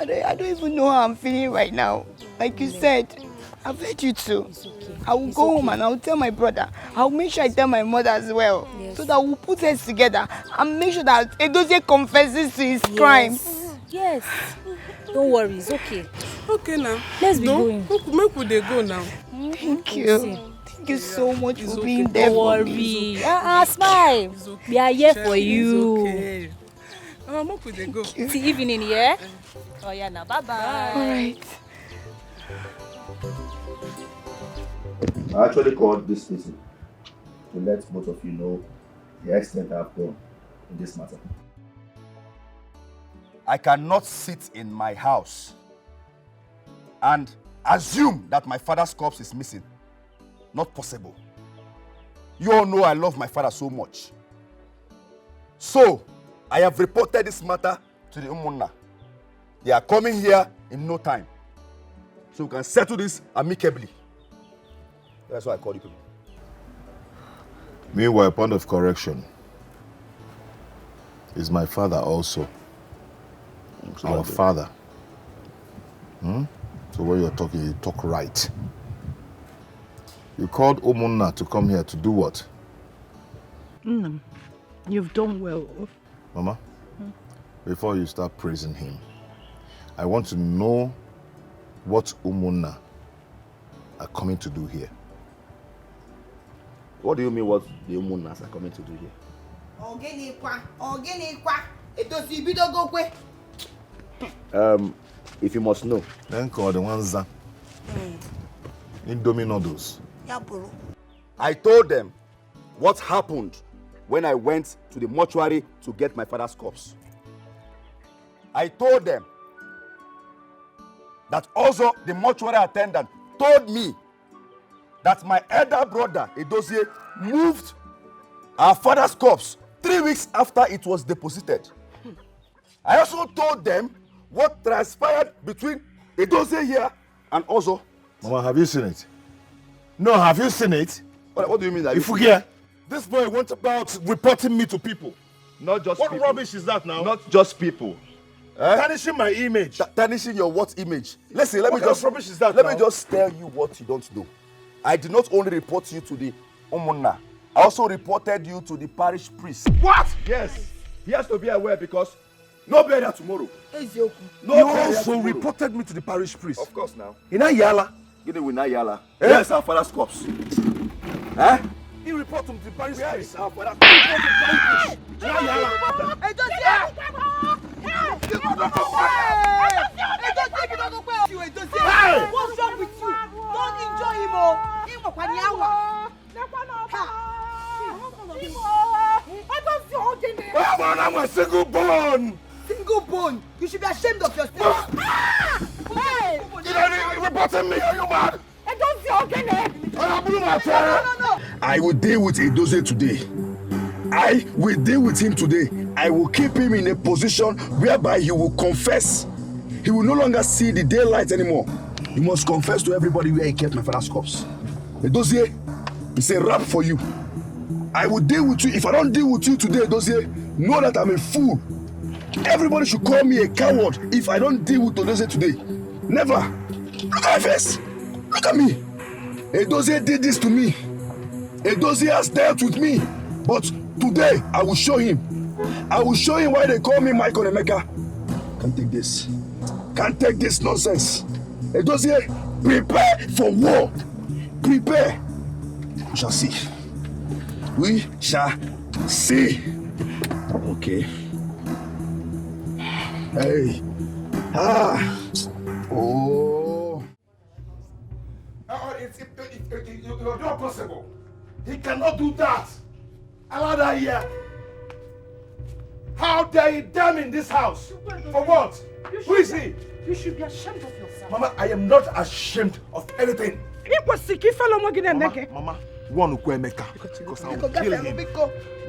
I don't even know how I'm feeling right now. Like you said, I've heard you too. Okay. I will go home and I'll tell my brother. I'll make sure I tell my mother as well. Yes. So that we'll put heads together and make sure that Edozie confesses to his crimes. Yes. Don't worry, it's okay. Okay now. Let's be going. Make we go now. Thank you. Thank you so much for being there for me. Smile. Okay. We are here for you. Okay. Make we go. See evening, yeah? Oh yeah, now bye-bye. All right. I actually called this meeting to let both of you know the extent I've gone in this matter. I cannot sit in my house and assume that my father's corpse is missing. Not possible. You all know I love my father so much. So, I have reported this matter to the Umunna. They are coming here in no time. So we can settle this amicably. That's why I called you people. Meanwhile, point of correction. Is my father also. Our father. So when you're talking, you talk right. You called Umunna to come here to do what? You've done well. Mama, before you start praising him, I want to know what Umunna are coming to do here. What do you mean what the Umunnas are coming to do here? If you must know. Then call the ones that Indomie noodles. I told them what happened when I went to the mortuary to get my father's corpse. I told them that also the mortuary attendant told me that my elder brother, Edozie, moved our father's corpse 3 weeks after it was deposited. I also told them what transpired between Edozie here and Ozo. Mama, have you seen it? No, have you seen it? What do you mean? That if you hear, this boy went about reporting me to people. Not just what people. Rubbish is that now? Not just people. Tarnishing my image. Tarnishing your what image? Listen, let me just rubbish is that let now? me just tell you what you don't know. I did not only report you to the Umunna, I also reported you to the parish priest. What? Yes. He has to be aware because no burial tomorrow. You also reported me to the parish priest. Of course now. In Ayala. You know, in Ayala. Yes, our father's corpse. He reported to the parish priest. Yes, our father's In Ayala. woman, I'm a single born. Single bone. You should be ashamed of yourself. Hey! You're reporting me. Are you mad? I don't see organic. No. I will deal with Edozie today. I will deal with him today. I will keep him in a position whereby he will confess. He will no longer see the daylight anymore. He must confess to everybody where he kept my father's corpse. Edozie, it's a wrap for you. I will deal with you. If I don't deal with you today, Edozie, know that I'm a fool. Everybody should call me a coward if I don't deal with Edozie today. Never. Look at my face. Look at me. Edozie did this to me. Edozie has dealt with me. But today, I will show him. I will show him why they call me Michael Emeka. Can't take this. Can't take this nonsense. Edozie, prepare for war. Prepare. We shall see. We shall see. Okay. Hey. Oh. It's not possible. He cannot do that. Allow that here. How dare he damn in this house? For what? Who is he? You should be ashamed of yourself. Mama, I am not ashamed of anything. Mama, one who Emeka because I will kill him.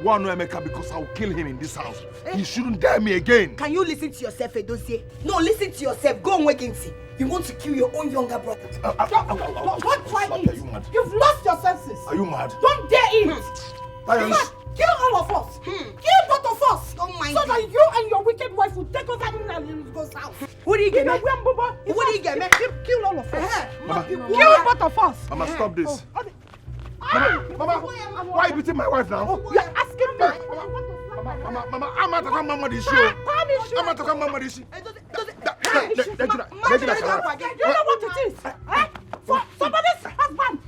One who Emeka because I will kill him in this house. He shouldn't dare me again. Can you listen to yourself, Edozie? No, listen to yourself. Go and wake him. You want to kill your own younger brother. Don't try it. You've lost your senses. Are you mad? Don't dare it. Kill all of us. Kill both of us. Don't mind so me. that you and your wicked wife will take over and go south. Who do you get me? Who do you get me? Kill all of us. Mama, Kill both of us. Mama, stop this. Mama, why are you beating my wife now? You're asking me. Mama, I'm not talking about this show. I'm not talking about this. You know what it is? For somebody's husband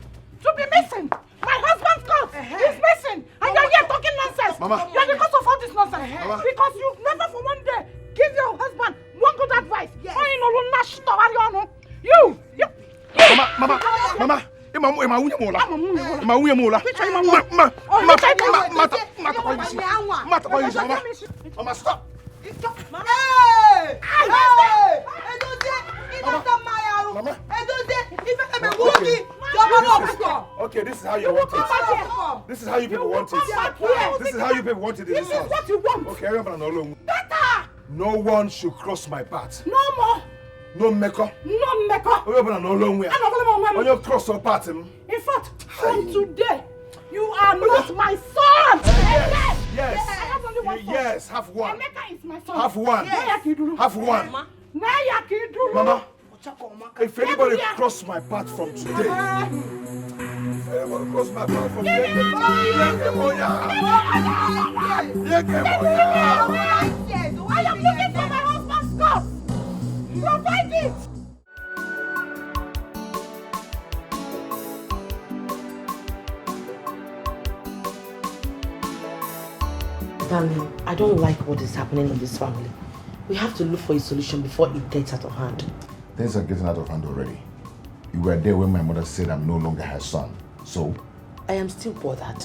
to be missing. My husband's corpse is missing. And you're here talking nonsense. Mama. You're because of all this nonsense. Mama. Because you've never for one day give your husband one good advice. Yes. Mama. Mama, stop. Okay, this is how you want it. This is how you people want it. This is how you people want it in this house. What you want? Okay, everyone alone. Better. No one should cross my path. No more. No meko. No meko. Everyone alone. When you cross your path, in fact, from today, you are not my son. Yes. I have only one son. Yes, have one. Emeka is my son. Have one. Yes. Have one. Mama, if anybody cross my path from today, if anybody cross my path from today, I am looking for my husband's corpse. Provide it. Darling, I don't like what is happening in this family. We have to look for a solution before it gets out of hand. Things are getting out of hand already. You were there when my mother said I'm no longer her son. So? I am still bothered.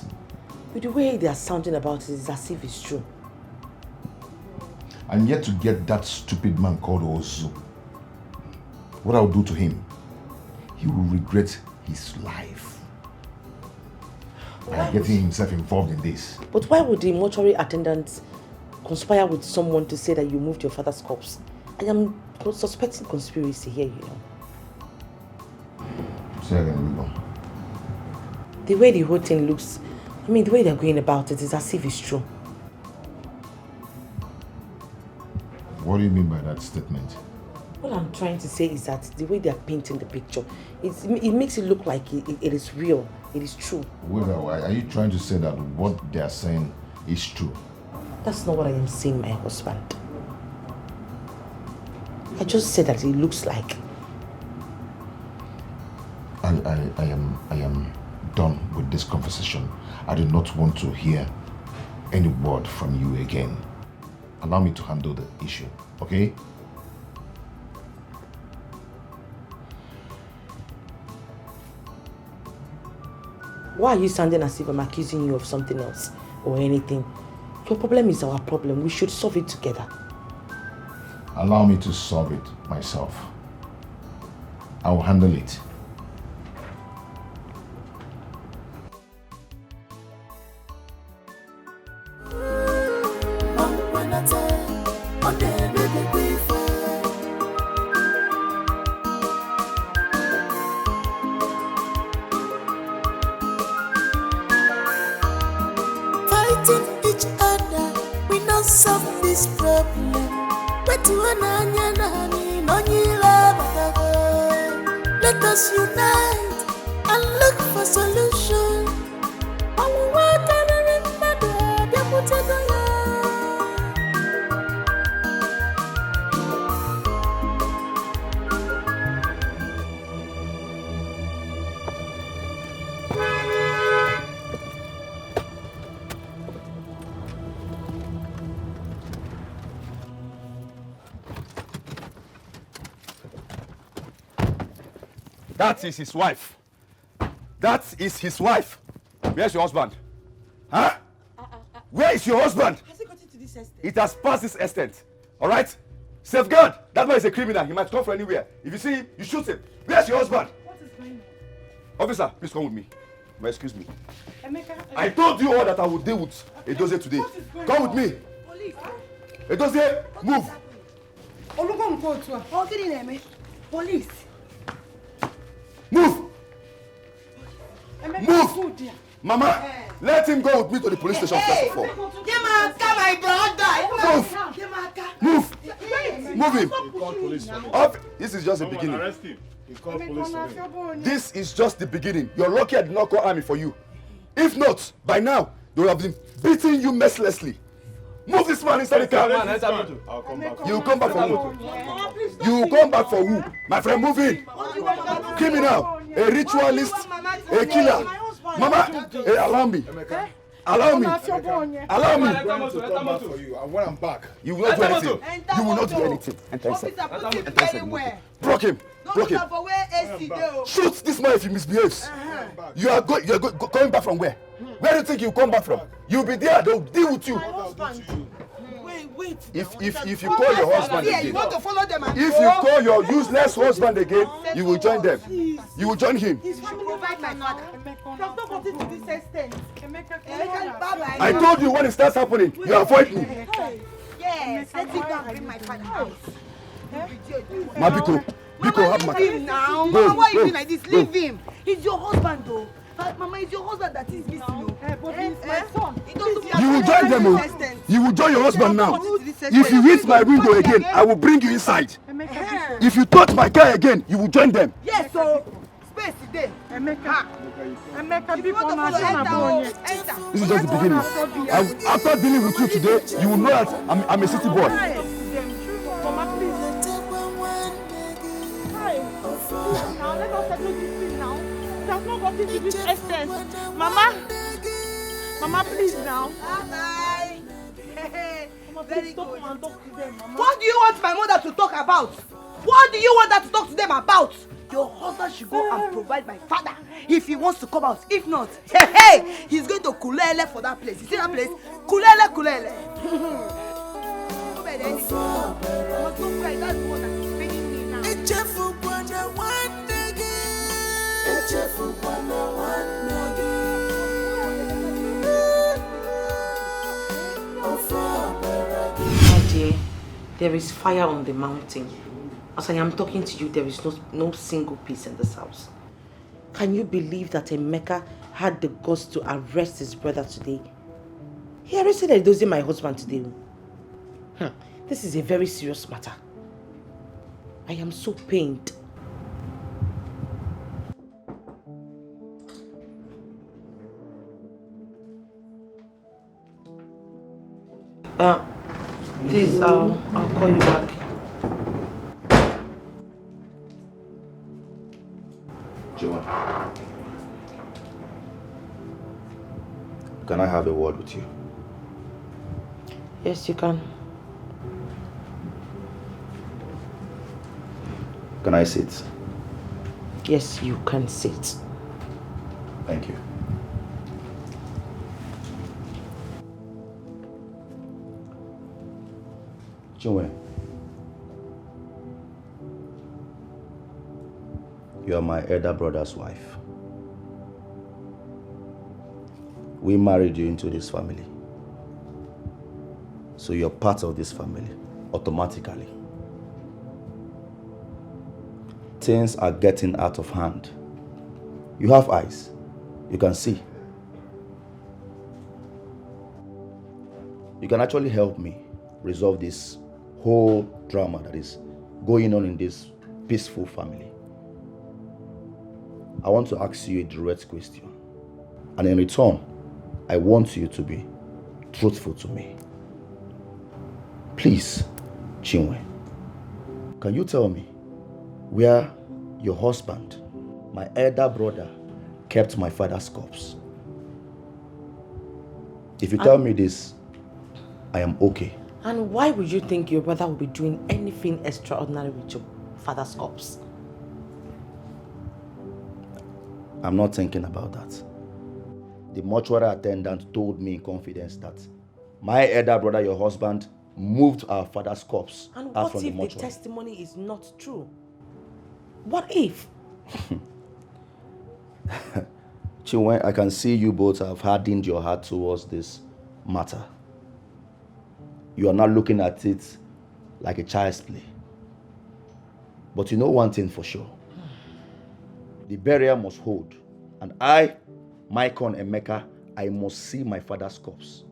With the way they are sounding about it, it's as if it's true. And yet to get that stupid man called Ozu. What I'll do to him, he will regret his life. By getting himself involved in this. But why would the mortuary attendant conspire with someone to say that you moved your father's corpse? I am suspecting conspiracy here, you know. Say again, Lilo. The way the whole thing looks, the way they're going about it is as if it's true. What do you mean by that statement? What I'm trying to say is that the way they're painting the picture, it makes it look like it is real, it is true. Wait, are you trying to say that what they're saying is true? That's not what I am saying, my husband. I just said that it looks like. I am done with this conversation. I do not want to hear any word from you again. Allow me to handle the issue, okay? Why are you sounding as if I'm accusing you of something else or anything? Your problem is our problem. We should solve it together. Allow me to solve it myself. I will handle it. Fighting each other, we not solve this problem. Let us unite and look for solution. That is his wife. That is his wife. Where's your husband? Huh? Where is your husband? Has it gotten to this extent? It has passed this extent. All right? Safeguard. That man is a criminal. He might come from anywhere. If you see him, you shoot him. Where's your husband? What is going Officer, please come with me. Excuse me. Emeka, I told you all that I would deal with Edozie today. Come with me. Police. Edozie, move. Police. Move. Move. Mama, let him go with me to the police station first of all. Yemaka, my brother. Move. Move him. Call police. This is just the beginning. Arrest him. You call police for him. This is just the beginning. You're lucky I did not call army for you. If not, by now, they would have been beating you mercilessly. Move this man inside the car. I'll come back. You will come back for who? You will come back for who? My friend, move in. Criminal, a ritualist, a killer. Mama, allow me. Allow me. Allow me. And when I'm back, You will not do anything. You will not do anything. Enter inside. Block him. Block him. Shoot this man if he misbehaves. You are going back from where? Where do you think you come back from? You'll be there. They'll deal with you. Wait. If you call your husband again, You want to follow them and if you call your useless husband again, you will join them. You will join him. He's trying to provide my father. I've not gotten to this extent. Emeka, I told you when it starts happening, you avoid me. yes, let him go and bring my father out. Biko, have my. Leave him now. Go, Mama, why you go, doing like this? go. Leave him. He's your husband though. Mama, it's your husband that is missing. But he's my son. You will join them. Oh. You will join your husband now. If you hit my window again, I will bring you inside. If you touch my car again, you will join them. Yes, so space today. Emeka, if you want to follow, enter. This is just the beginning. After dealing with you today, you will know that I'm a city boy. Mama, please. Now let us settle this thing now. It has not gotten to this extent. Mama, please now. Bye. Mama, please stop and talk to them, Mama. What do you want my mother to talk about? What do you want her to talk to them about? Your husband should go and provide my father if he wants to come out. If not, he's going to kulele for that place. You see that place? Kulele. That's the one that is paying me now. My dear, there is fire on the mountain. As I am talking to you, there is no single peace in this house. Can you believe that Emeka had the guts to arrest his brother today? He arrested Edozie, my husband, today. This is a very serious matter. I am so pained. Please, I'll call you back. Joan, can I have a word with you? Yes, you can. Can I sit? Yes, you can sit. Thank you. Chinwe, you are my elder brother's wife. We married you into this family. So you're part of this family, automatically. Things are getting out of hand. You have eyes. You can see. You can actually help me resolve this whole drama that is going on in this peaceful family. I want to ask you a direct question. And in return, I want you to be truthful to me. Please, Chinwe, can you tell me where your husband, my elder brother, kept my father's corpse? If you tell me this, I am okay. And why would you think your brother would be doing anything extraordinary with your father's corpse? I'm not thinking about that. The mortuary attendant told me in confidence that my elder brother, your husband, moved our father's corpse out from the mortuary. And what if the testimony is not true? What if? Chinwe, I can see you both have hardened your heart towards this matter. You are not looking at it like a child's play. But you know one thing for sure. The burial must hold. And I, Maikon Emeka, I must see my father's corpse.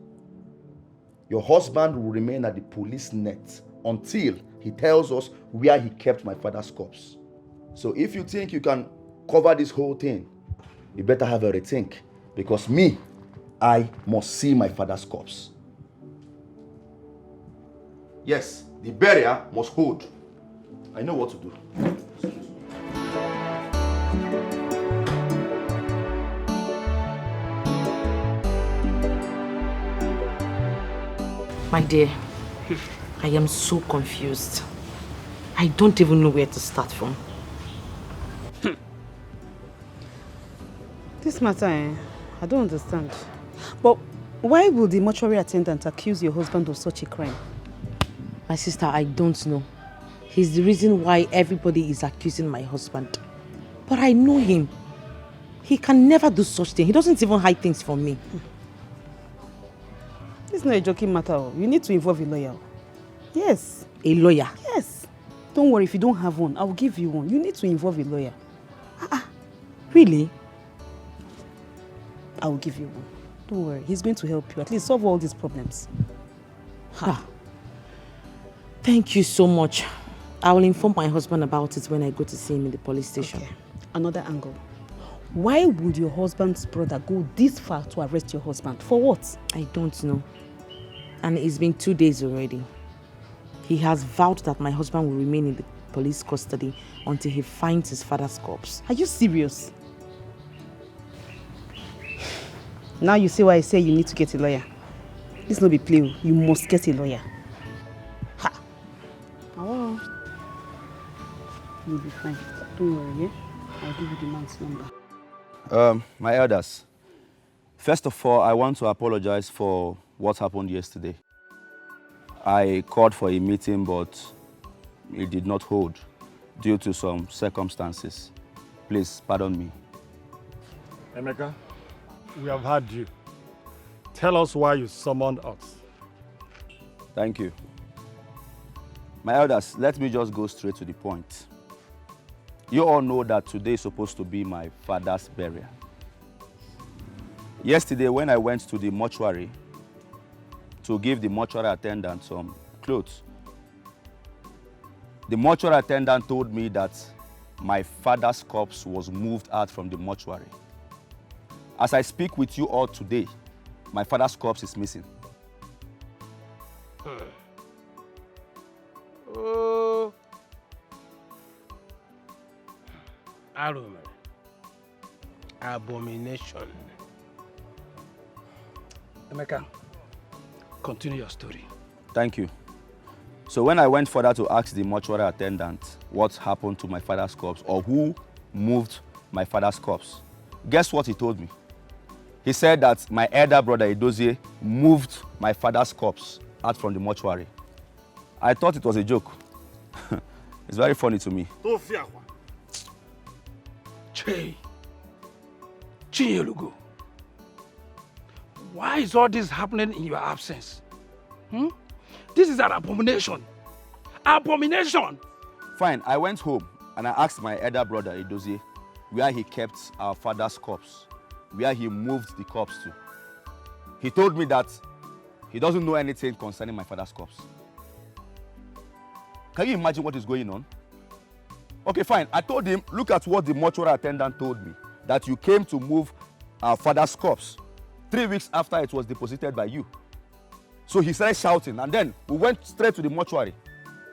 Your husband will remain at the police net until he tells us where he kept my father's corpse. So if you think you can cover this whole thing, you better have a rethink. Because me, I must see my father's corpse. Yes, the burial must hold. I know what to do. My dear, I am so confused. I don't even know where to start from. This matter, I don't understand. But why would the mortuary attendant accuse your husband of such a crime? My sister, I don't know. He's the reason why everybody is accusing my husband. But I know him. He can never do such thing. He doesn't even hide things from me. It's not a joking matter. You need to involve a lawyer. Yes. A lawyer? Yes. Don't worry, if you don't have one, I will give you one. You need to involve a lawyer. Really? I will give you one. Don't worry, he's going to help you. At least solve all these problems. Thank you so much. I will inform my husband about it when I go to see him in the police station. Okay. Another angle. Why would your husband's brother go this far to arrest your husband? For what? I don't know. And it's been 2 days already. He has vowed that my husband will remain in the police custody until he finds his father's corpse. Are you serious? Now you see why I say you need to get a lawyer. This no be play. You must get a lawyer. Ha! Oh. You'll be fine. Don't worry, yeah? I'll give you the man's number. My elders, first of all, I want to apologize for what happened yesterday. I called for a meeting, but it did not hold due to some circumstances. Please, pardon me. Emeka, we have heard you. Tell us why you summoned us. Thank you. My elders, let me just go straight to the point. You all know that today is supposed to be my father's burial. Yesterday, when I went to the mortuary to give the mortuary attendant some clothes, the mortuary attendant told me that my father's corpse was moved out from the mortuary. As I speak with you all today, my father's corpse is missing. Oh. Aroma. Abomination. Emeka, continue your story. Thank you. So when I went further to ask the mortuary attendant what happened to my father's corpse or who moved my father's corpse, guess what he told me? He said that my elder brother Edozie moved my father's corpse out from the mortuary. I thought it was a joke. It's very funny to me. Che. Chinyelugo. Why is all this happening in your absence? This is an abomination. Abomination! Fine, I went home and I asked my elder brother, Edozie, where he kept our father's corpse, where he moved the corpse to. He told me that he doesn't know anything concerning my father's corpse. Can you imagine what is going on? Okay, fine. I told him, look at what the mortuary attendant told me, that you came to move our father's corpse 3 weeks after it was deposited by you. So he started shouting, and then we went straight to the mortuary,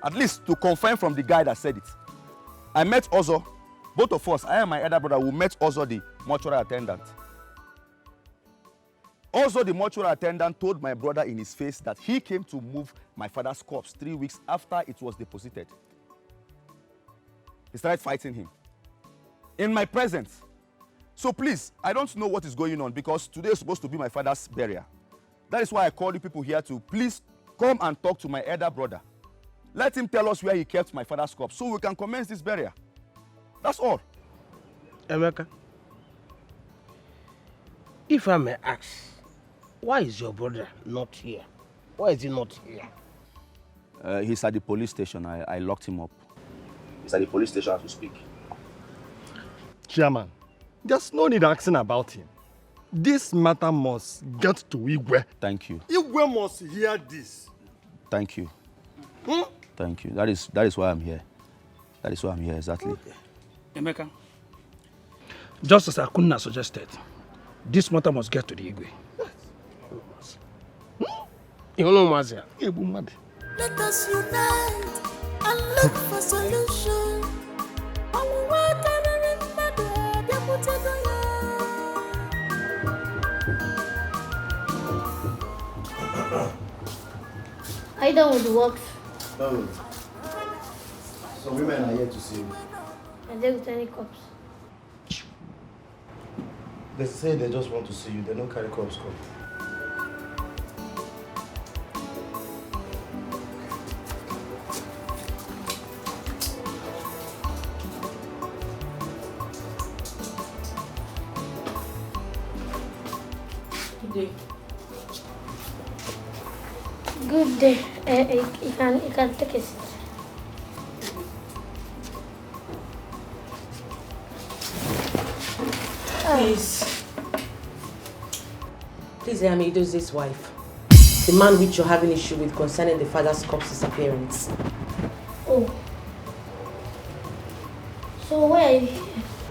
at least to confirm from the guy that said it. I met Ozo, both of us, I and my elder brother, we met Ozo, the mortuary attendant. Also, the mortuary attendant told my brother in his face that he came to move my father's corpse 3 weeks after it was deposited. He started fighting him in my presence. So please, I don't know what is going on because today is supposed to be my father's burial. That is why I called you people here to please come and talk to my elder brother. Let him tell us where he kept my father's corpse so we can commence this burial. That's all. Emeka, if I may ask, why is your brother not here? Why is he not here? He's at the police station. I locked him up. He's at the police station as we speak. Chairman, there's no need asking about him. This matter must get to Igwe. Thank you. Igwe must hear this. Thank you. Thank you. That is why I'm here. That is why I'm here, exactly. Okay. Emeka, just as Akunna suggested, this matter must get to the Igwe. Let us unite and look for solution. Are you done with the works? No. Some women are here to see you. Are they with any cups? They say they just want to see you. They don't carry cups come. Good day. You can take a seat. Please, I am Idozi's wife. The man which you're having issue with concerning the father's corpse disappearance. Oh. So where are you?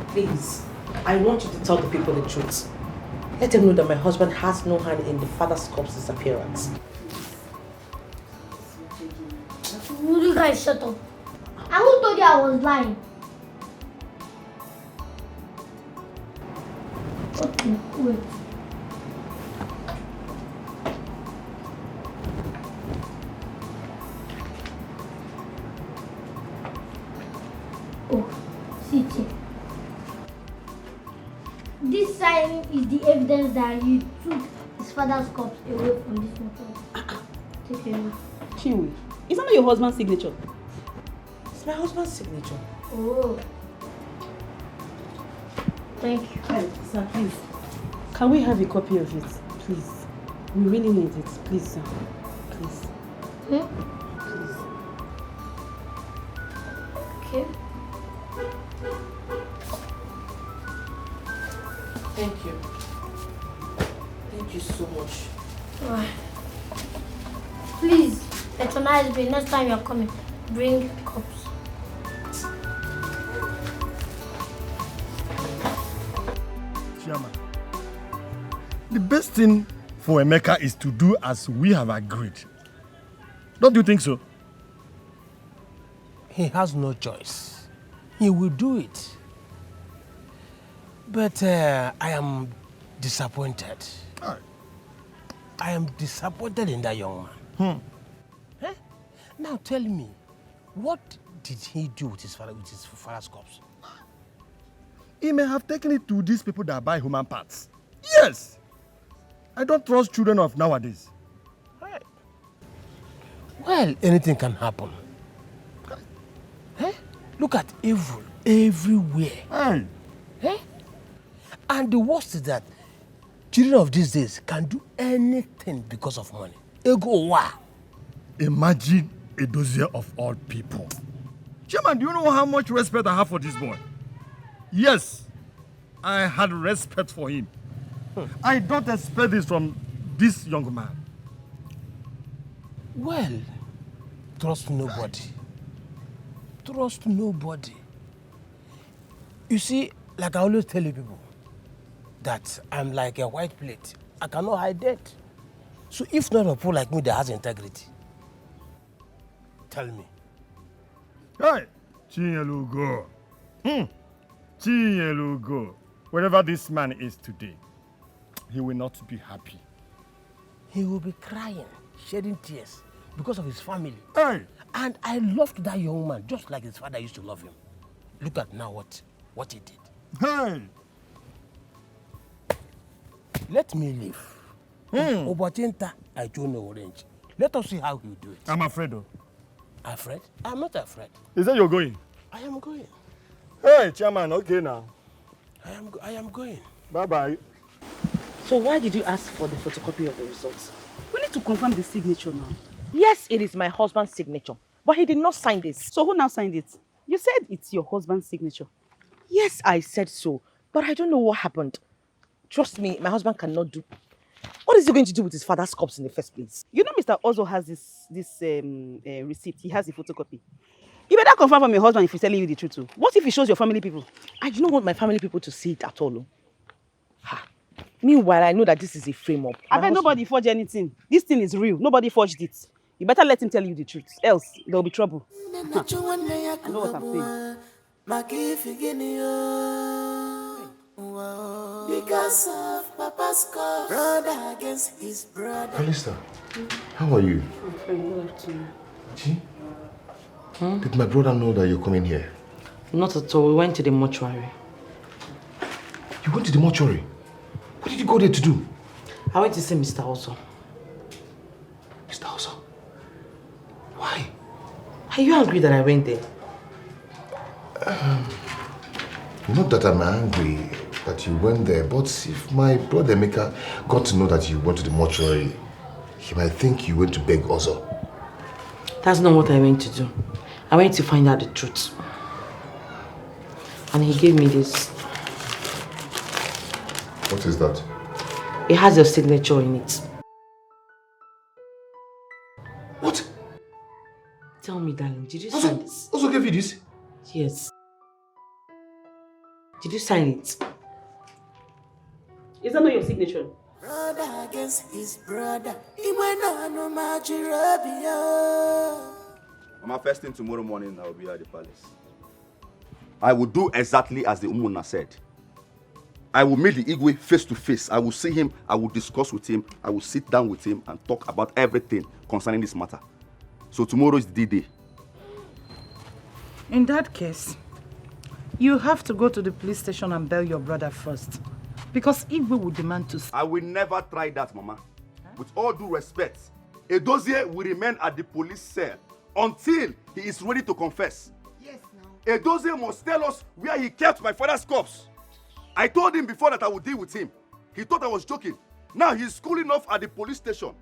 Please, I want you to tell the people the truth. Let them know that my husband has no hand in the father's corpse disappearance. Will you guys shut up? I who told you I was lying? Okay, wait. Oh, see it here. This sign is the evidence that you took his father's corpse away from this motor. Take care of it. Chinwe, is that not your husband's signature? It's my husband's signature. Oh. Thank you. Sir, please. Can we have a copy of it? Please. We really need it. Please, sir. Please. Please. Okay. Thank you. Thank you so much. Alright. Please, patronize me. Next time you're coming, bring cups. Chairman, the best thing for Emeka is to do as we have agreed. Don't you think so? He has no choice. He will do it. But I am disappointed. I am disappointed in that young man. Eh? Now tell me, what did he do with his father's corpse? He may have taken it to these people that buy human parts. Yes! I don't trust children of nowadays. Well, anything can happen. Eh? Look at evil everywhere. Eh? And the worst is that children of these days can do anything because of money. Ego wa. Imagine a dozier of all people. Chairman, do you know how much respect I have for this boy? Yes, I had respect for him. I don't expect this from this young man. Well, trust nobody. Trust nobody. You see, like I always tell you people, that I'm like a white plate. I cannot hide that. So if not a fool like me that has integrity, tell me. Hey, Chinyelugo. Chinyelugo. Wherever this man is today, he will not be happy. He will be crying, shedding tears because of his family. Hey. And I loved that young man just like his father used to love him. Look at now what he did. Hey. Let me live. Obatinta, I don't know orange. Let us see how he'll do it. I'm afraid though. Afraid? I'm not afraid. Is that you're going? I am going. Hey, Chairman, okay now. I am going. Bye-bye. So why did you ask for the photocopy of the results? We need to confirm the signature now. Yes, it is my husband's signature, but he did not sign this. So who now signed it? You said it's your husband's signature. Yes, I said so, but I don't know what happened. Trust me, my husband cannot do. What is he going to do with his father's corpse in the first place? You know Mr. Ozo has this receipt. He has the photocopy. You better confirm from your husband if he's telling you the truth too. What if he shows your family people? I do not want my family people to see it at all. Meanwhile, I know that this is a frame-up. I bet nobody forged anything. This thing is real. Nobody forged it. You better let him tell you the truth. Else, there will be trouble. I know what I'm saying. Because of Papa's cause, brother against his brother. Calista, how are you? I'm fine. Good afternoon. Chi? Did my brother know that you're coming here? Not at all. We went to the mortuary. You went to the mortuary? What did you go there to do? I went to see Mr. Ozo. Mr. Ozo? Why? Are you angry that I went there? Not that I'm angry that you went there, but if my brother Emeka got to know that you went to the mortuary, he might think you went to beg Ozo. That's not what I went to do. I went to find out the truth. And he gave me this. What is that? It has your signature in it. What? Tell me, darling, did you sign this? Ozo gave you this? Yes. Did you sign it? Is that not your signature? Brother against his brother. Mama, first thing tomorrow morning, I will be at the palace. I will do exactly as the Umuna said. I will meet the Igwe face to face. I will see him, I will discuss with him, I will sit down with him and talk about everything concerning this matter. So tomorrow is the D-Day. In that case, you have to go to the police station and bail your brother first. Because Igwe would demand to... I will never try that, Mama. With all due respect, Edozie will remain at the police cell until he is ready to confess. Yes, now. Edozie must tell us where he kept my father's corpse. I told him before that I would deal with him. He thought I was joking. Now he's cooling off at the police station.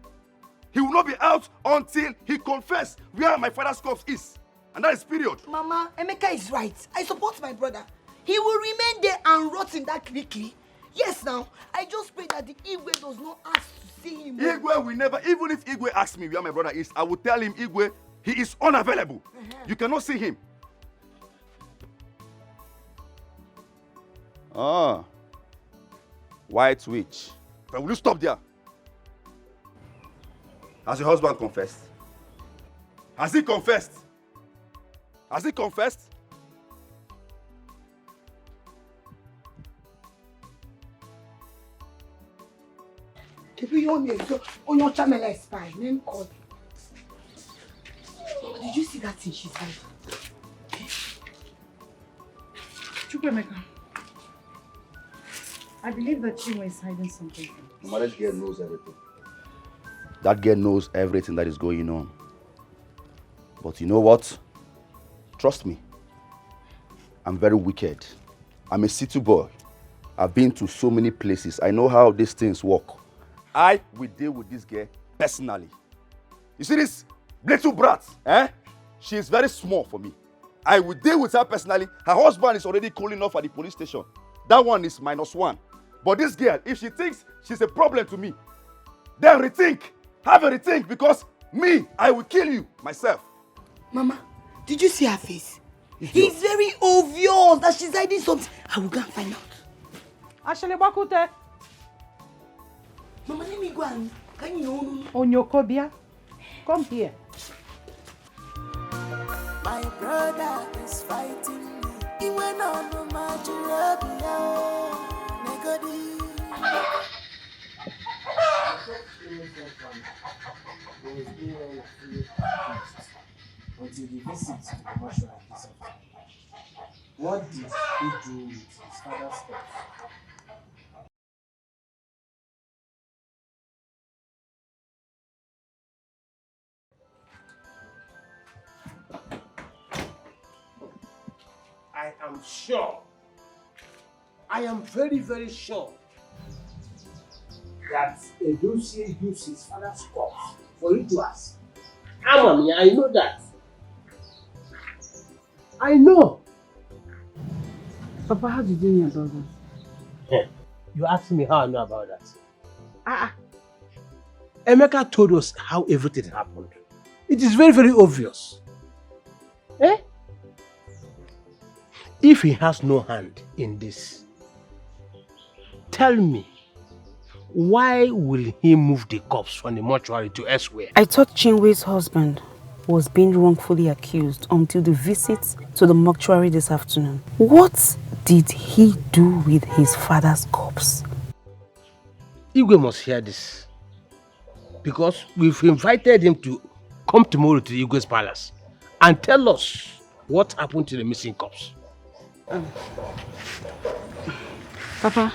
He will not be out until he confesses where my father's corpse is. And that is period. Mama, Emeka is right. I support my brother. He will remain there and rot in that creaky. Yes, now. I just pray that the Igwe does not ask to see him. Igwe will never, even if Igwe asks me where my brother is, I will tell him, Igwe, he is unavailable. You cannot see him. Ah. White witch. But will you stop there? Has your husband confessed? Has he confessed? Has he confessed? Did you see that thing she said? Chukwemeka, I believe that Chinwe is hiding something from us. Mama, that girl knows everything. That girl knows everything that is going on. But you know what? Trust me. I'm very wicked. I'm a city boy. I've been to so many places. I know how these things work. I will deal with this girl personally. You see this little brat? She is very small for me. I will deal with her personally. Her husband is already calling off at the police station. That one is -1. But this girl, if she thinks she's a problem to me, then rethink. Have a rethink, because me, I will kill you myself. Mama, did you see her face? It's very obvious that she's hiding something. I will go and find out. Ashele Bakute. Mama, let me go and... Can you know? Onyokobia, come here. My brother is fighting me. He went on to my until the visit to the mortuary this afternoon. What did he do with his father's stuff? I am sure, I am very, very sure that Edosie used his father's corpse for rituals. Amami, I know that. I know. Papa, how did you know about that? You asked me how I know about that. Emeka told us how everything happened. It is very, very obvious. If he has no hand in this, tell me, why will he move the corpse from the mortuary to elsewhere? I thought Chinwe's husband was being wrongfully accused until the visit to the mortuary this afternoon. What did he do with his father's corpse? Igwe must hear this, because we've invited him to come tomorrow to Igwe's palace and tell us what happened to the missing corpse. Papa,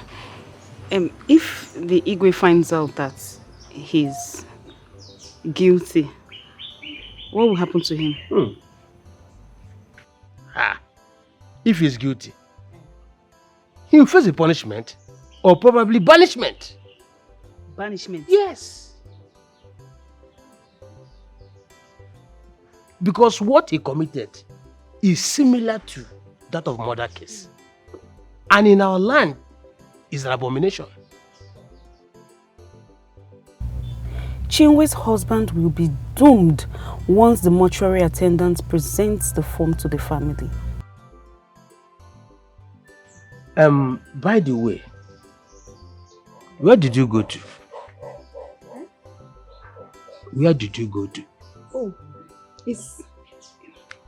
if the Igwe finds out that he's guilty, what will happen to him? If he's guilty, he will face a punishment or probably banishment. Banishment? Yes. Because what he committed is similar to that of murder case. And in our land is an abomination. Chinwe's husband will be doomed once the mortuary attendant presents the form to the family. By the way, where did you go to? Where did you go to? Oh, it's...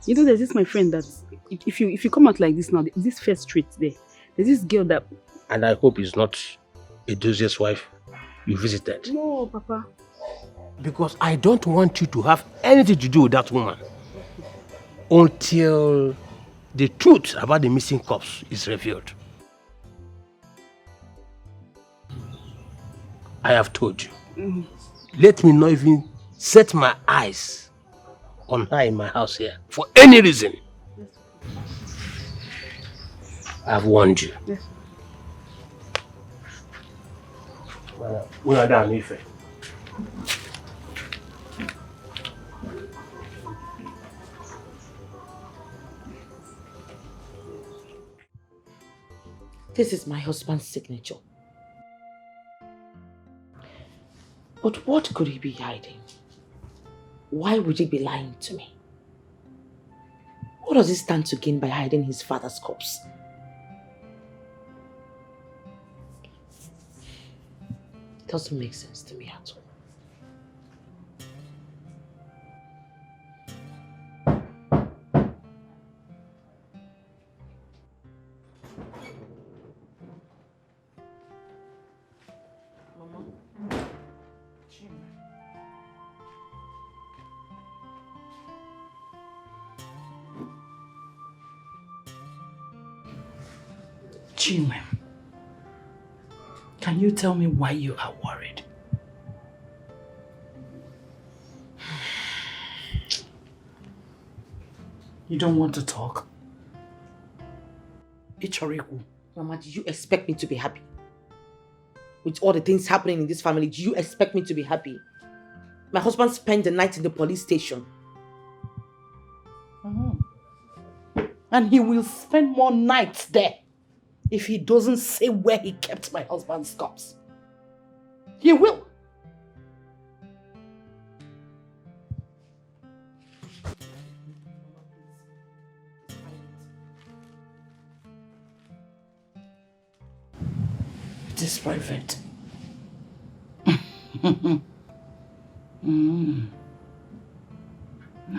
You know, there's this my friend that if you come out like this now, this first street there's this girl that... And I hope it's not Edosie's wife you visited. No, Papa. Because I don't want you to have anything to do with that woman until the truth about the missing corpse is revealed. I have told you. Let me not even set my eyes on her in my house here for any reason. I've warned you. Yes. We are down, Ife. This is my husband's signature. But what could he be hiding? Why would he be lying to me? What does he stand to gain by hiding his father's corpse? It doesn't make sense to me at all. Chinwe, can you tell me why you are worried? You don't want to talk? Ichoriku. Mama, did you expect me to be happy? With all the things happening in this family, do you expect me to be happy? My husband spent the night in the police station. And he will spend more nights there if he doesn't say where he kept my husband's corpse. He will. It is private.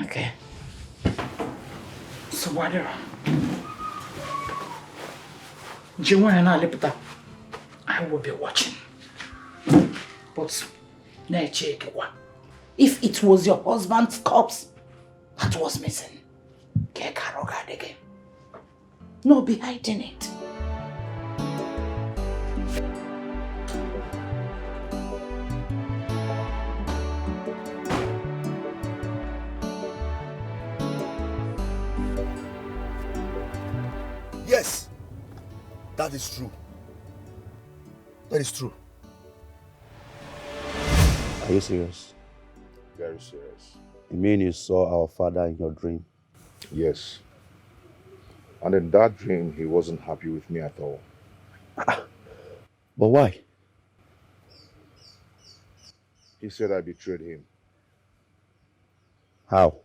Okay. So what do you want to know? I will be watching. But if it was your husband's corpse that was missing, no be hiding it. Yes, that is true. That is true. Are you serious? Very serious. You mean you saw our father in your dream? Yes. And in that dream, he wasn't happy with me at all. But why? He said I betrayed him. How?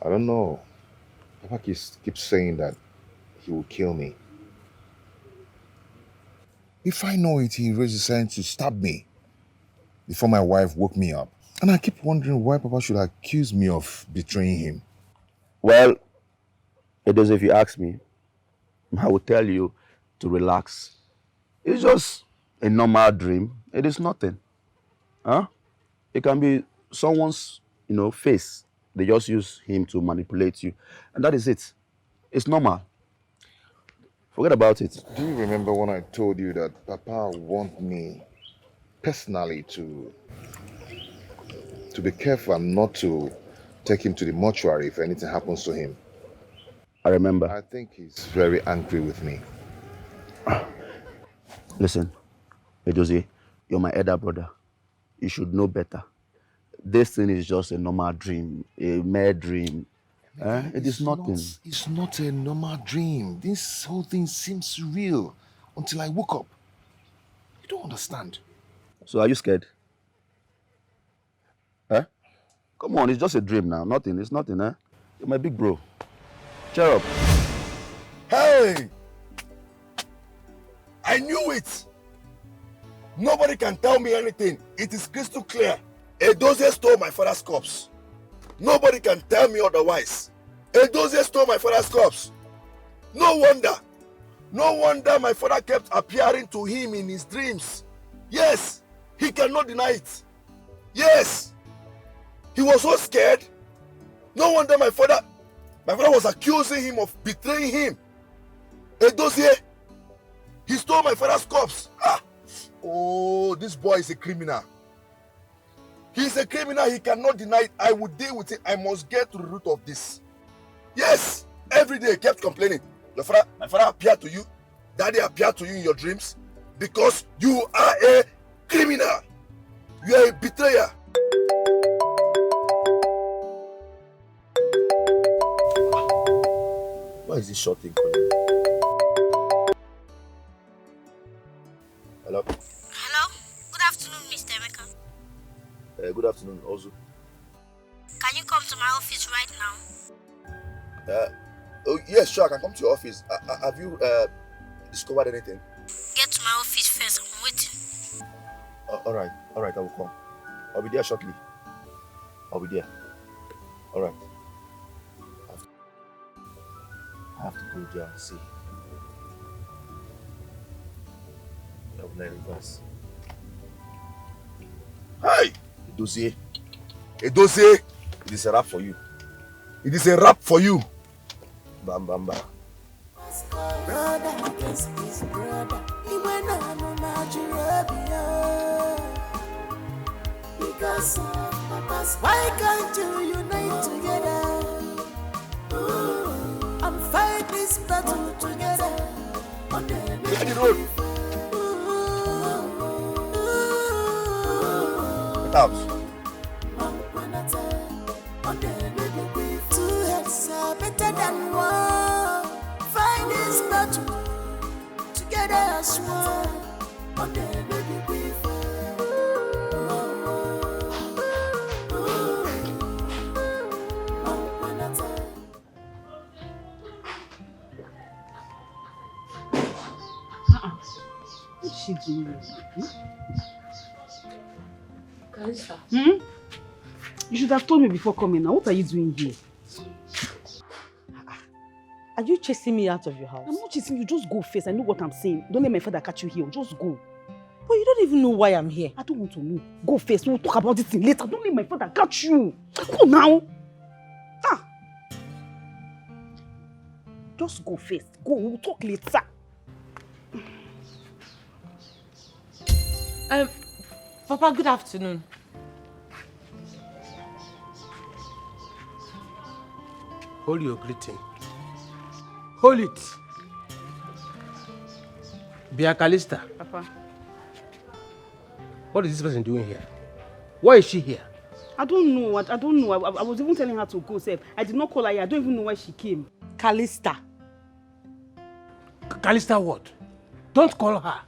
I don't know. Papa keeps saying that he will kill me. If I know it, he raised his hand to stab me before my wife woke me up. And I keep wondering why Papa should accuse me of betraying him. Well, it is if you ask me, I will tell you to relax. It's just a normal dream. It is nothing. Huh? It can be someone's, face. They just use him to manipulate you. And that is it. It's normal. Forget about it. Do you remember when I told you that Papa wants me personally to be careful and not to take him to the mortuary if anything happens to him? I remember. I think he's very angry with me. Listen, Edozie, you're my elder brother. You should know better. This thing is just a normal dream, a mere dream. It is nothing. It's not a normal dream. This whole thing seems real until I woke up. You don't understand. So are you scared? Come on, it's just a dream now. Nothing, it's nothing, You're my big bro. Cheer up. Hey! I knew it! Nobody can tell me anything. It is crystal clear. Edozie stole my father's corpse. Nobody can tell me otherwise. Edozie stole my father's corpse. No wonder my father kept appearing to him in his dreams. Yes, he cannot deny it. Yes, he was so scared. No wonder my father was accusing him of betraying him. Edozie, he stole my father's corpse. Oh, this boy is a criminal. He's a criminal, he cannot deny it. I will deal with it. I must get to the root of this. Yes, every day he kept complaining. My father appeared to you. Daddy appeared to you in your dreams because you are a criminal. You are a betrayer. Why is this short thing calling? Hello? Hello? Good afternoon, Mr. Emeka. Good afternoon, Ozu. Can you come to my office right now? Oh, yes, sure, I can come to your office. Have you discovered anything? Get to my office first, I'm waiting. Alright, I will come. I'll be there shortly. I'll be there. Alright. I have to go there and see. I will not reverse. Hey! Edozie! Edozie! It is a rap for you. It is a rap for you. Bam, bam, bam. Brother against his brother. Because why can't you unite together? the road. Get out. Two heads are better than one. Fight this battle together as one. What's she doing? Kalista. You should have told me before coming now. What are you doing here? Are you chasing me out of your house? I'm not chasing you. Just go first. I know what I'm saying. Don't let my father catch you here. Just go. But you don't even know why I'm here. I don't want to know. Go first. We'll talk about this thing later. Don't let my father catch you. Go now. Just go first. Go. We'll talk later. Papa, good afternoon. Hold your greeting. Hold it. Bia Kalista. Papa. What is this person doing here? Why is she here? I don't know. I don't know. I was even telling her to go, Seb. I did not call her here. I don't even know why she came. Kalista. Kalista what? Don't call her.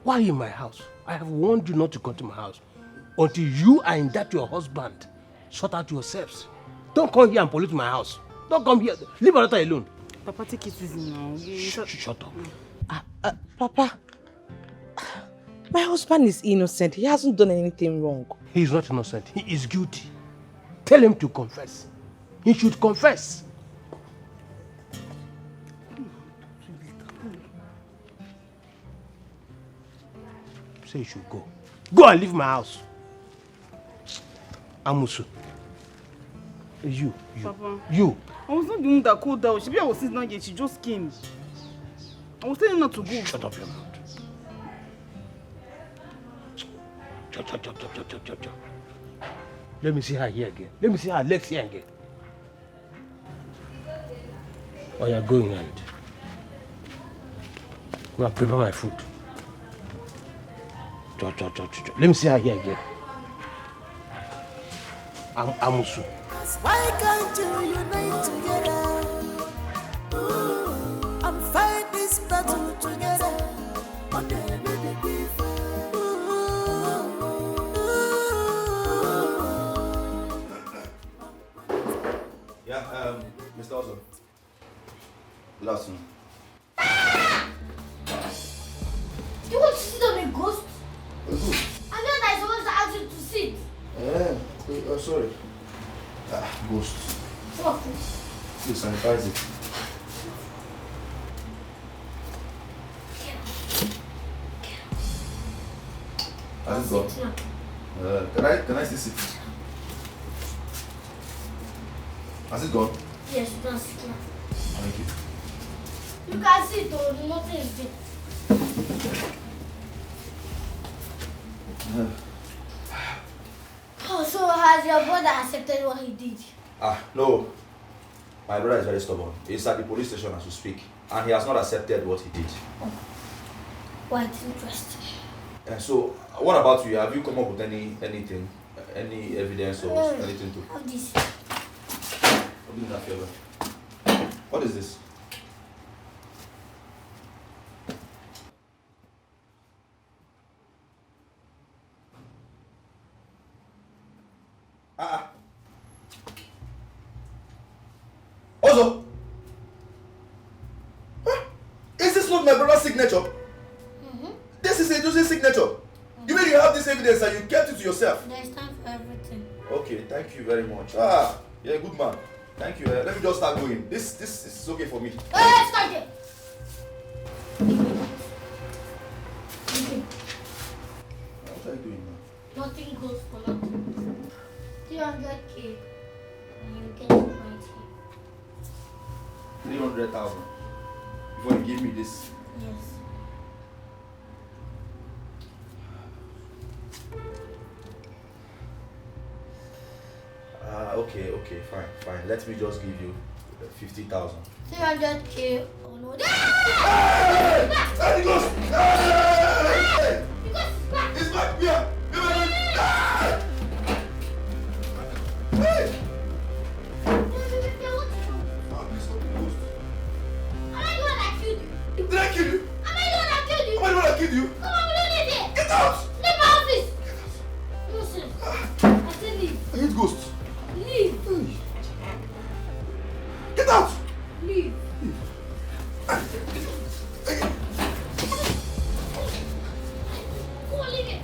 Why are you in my house? I have warned you not to come to my house until you and that your husband sort out yourselves. Don't come here and pollute my house. Don't come here. Leave my daughter alone. Papa, take it easy now. Shut up. Papa, my husband is innocent. He hasn't done anything wrong. He is not innocent. He is guilty. Tell him to confess. He should confess. Say he should go. Go and leave my house. Amusu. You. Papa. You. I was not the one that called her. She was sitting down yet. She just came. I was telling her to go. Shut up your mouth. Chop. Let me see her here again. Let me see her legs here again. Oh, you're going and go and prepare my food. Chop. Let me see her here again. Amusu. Why can't you unite together? And fight this battle together. Yeah, Mr. Ozo. Good afternoon. You want to sit on a ghost? I thought I was supposed to ask you to sit. Sorry. Ghost. What? Please sanitize it. Has it gone? Can I still sit? Has it gone? Yes, you can sit now. Thank you. You can sit or nothing is there. Oh, so has your brother accepted what he did? No. My brother is very stubborn. He's at the police station as we speak, and he has not accepted what he did. Well, it's interesting. And so, what about you? Have you come up with anything, any evidence or anything to? Have this. Open that favor. What is this? Also, is this not my brother's signature? This is Edu's signature. You mean you have this evidence and you kept it to yourself? There's time for everything. Okay, thank you very much. You're a good man. Thank you. Let me just start going. This is okay for me. Hey, stop it! What are you doing now? Nothing goes for nothing. 300K and you get 90. 300,000 before you give me this. Yes. Okay, fine. Let me just give you 50,000. 300K or no? Hey, Ghost! Hey! It's back here! Hey! Did I kill you? Am I the one that killed you? Am I the one that killed you? Come on, we don't need it. Get out! Leave my office. Nonsense. I said leave. I hate ghosts. Leave. Get out! Leave. Come on, leave it.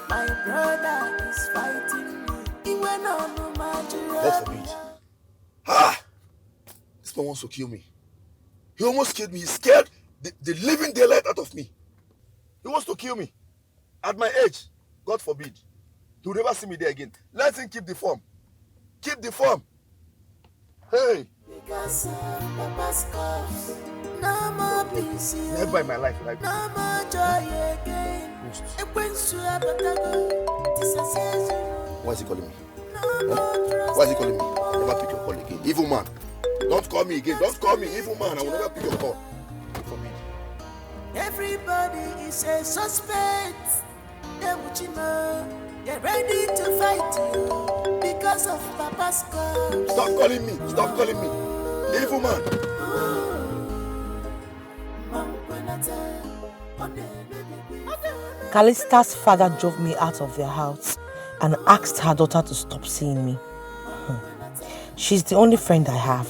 My brother is fighting me. He went on to God forbid. Ah! This man wants to kill me. He almost killed me. He scared the living daylight out of me. He wants to kill me. At my age, God forbid. He will never see me there again. Let him keep the form. Keep the form. Hey! Because Papa's comes. No more peace. Never in my life. Like No more joy again. Why is he calling me? Huh? Why is he calling me? I'll never pick your call again. Evil man. Don't call me again. Don't call me evil man. I will never pick your call. Forbid. Everybody is a suspect. They're ready to fight you because of Papa's comes. Stop calling me. Stop calling me. Evil man. Callista's father drove me out of their house and asked her daughter to stop seeing me. She's the only friend I have,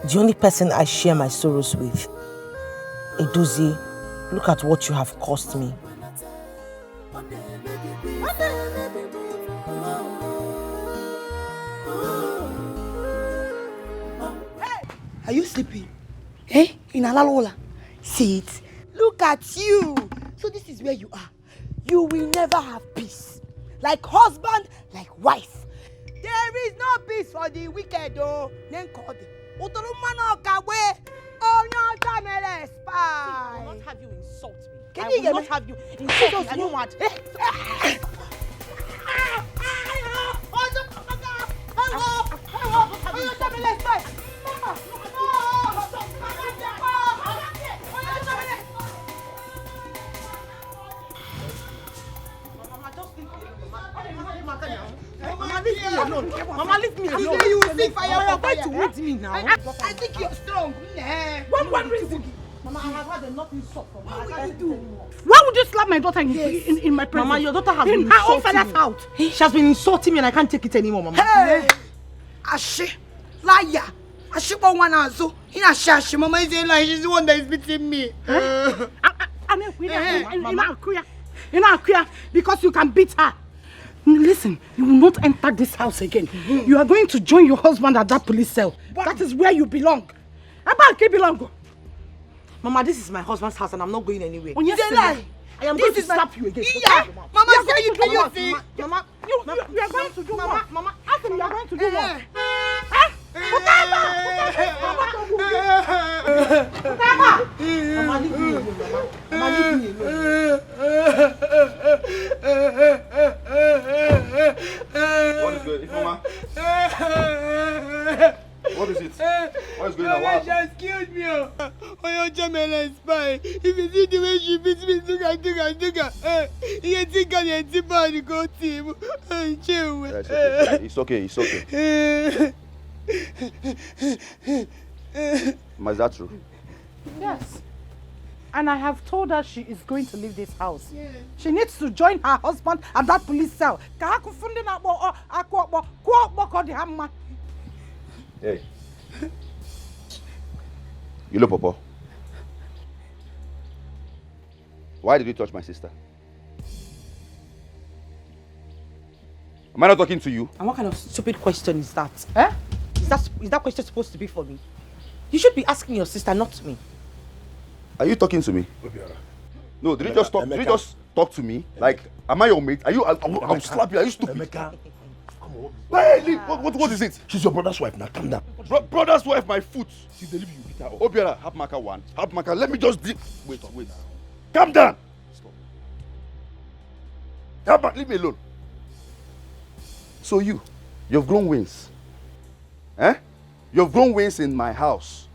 the only person I share my sorrows with. Edozie, look at what you have cost me. Are you sleeping? Eh? In Alalola? See it? Look at you. So this is where you are. You will never have peace. Like husband, like wife. There is no peace for the wicked, oh. Then called Utolumano Kawe. Oh no, Jamele spy. I will not have you insult me. Can I you will get not me? have you insult me. I don't want. Mama, leave me alone. You will see fire. You're going to wound me now. I think you're strong. One reason. Mama, I have had enough insult from her. I can't do anymore. Why would you slap my daughter in my presence? Mama, your daughter has been in her own insulting father's me. house. She has been insulting me and I can't take it anymore, Mama. Hey! Ashe, liar. Ashe, one answer. In Ashe, Mama is saying like she's the one that is beating me. In Akuya, because you can beat her. Listen, you will not enter this house again. You are going to join your husband at that police cell. That is where you belong. Abba, belong. Mama, this is my husband's house and I'm not going anywhere. Oh, yes, They lie. I am This going to is my- slap you again. Yeah. Mama, say you can you see? Mama, you are going to do what? Mama, Ask him, you are going to do what? Mama, leave me alone, Mama. Mama, leave me alone. What is going on? What is it? What is going on? Mama just killed me. Oh, your Jamela spy. If you see the way she beats me, duga. You think I'm a tipper and you go team. It's okay. It's okay. Is that true? Yes. And I have told her she is going to leave this house. Yeah. She needs to join her husband at that police cell. Hey. You look, Papa. Why did you touch my sister? Am I not talking to you? And what kind of stupid question is that? Eh? Is that question supposed to be for me? You should be asking your sister, not me. Are you talking to me? No, did you just talk? Did you just talk to me? Like, am I your mate? Are you? I'll slap you. Are you stupid? Emeka, come on. Hey, leave. What is it? She's your brother's wife now. Calm down. Brother's wife, my foot. She deliver you beat her up. Obiara, have marker 1. Have marker. Let me just wait. Calm down. Stop. Leave me alone. So you've grown wings. Eh? You've grown wings in my house.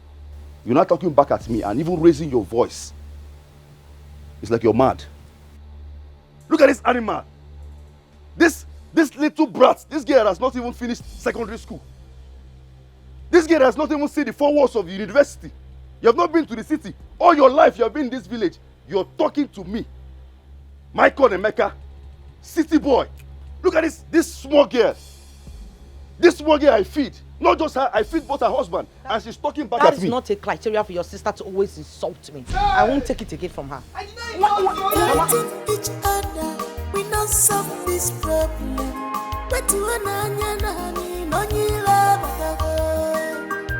You're not talking back at me and even raising your voice. It's like you're mad. Look at this animal. This little brat. This girl has not even finished secondary school. This girl has not even seen the 4 walls of the university. You have not been to the city. All your life you have been in this village. You're talking to me. Michael Emeka, city boy. Look at this small girl. This small girl I feed. Not just her, I feed both her husband. And she's talking back at me. That is not a criteria for your sister to always insult me. I won't take it again from her. Fighting each other, we not solve this problem.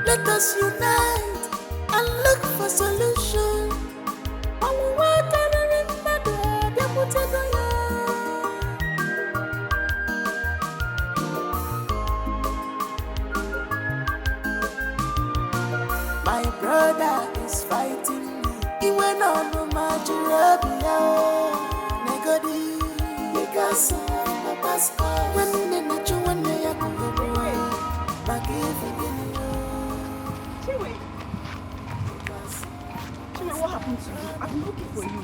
Let us unite and look for solution. My brother is fighting me. He went on to Majorabia. Negodi, because Papa's when the natural one may have to go away. Chinwe, what happened to you? I've been looking for you.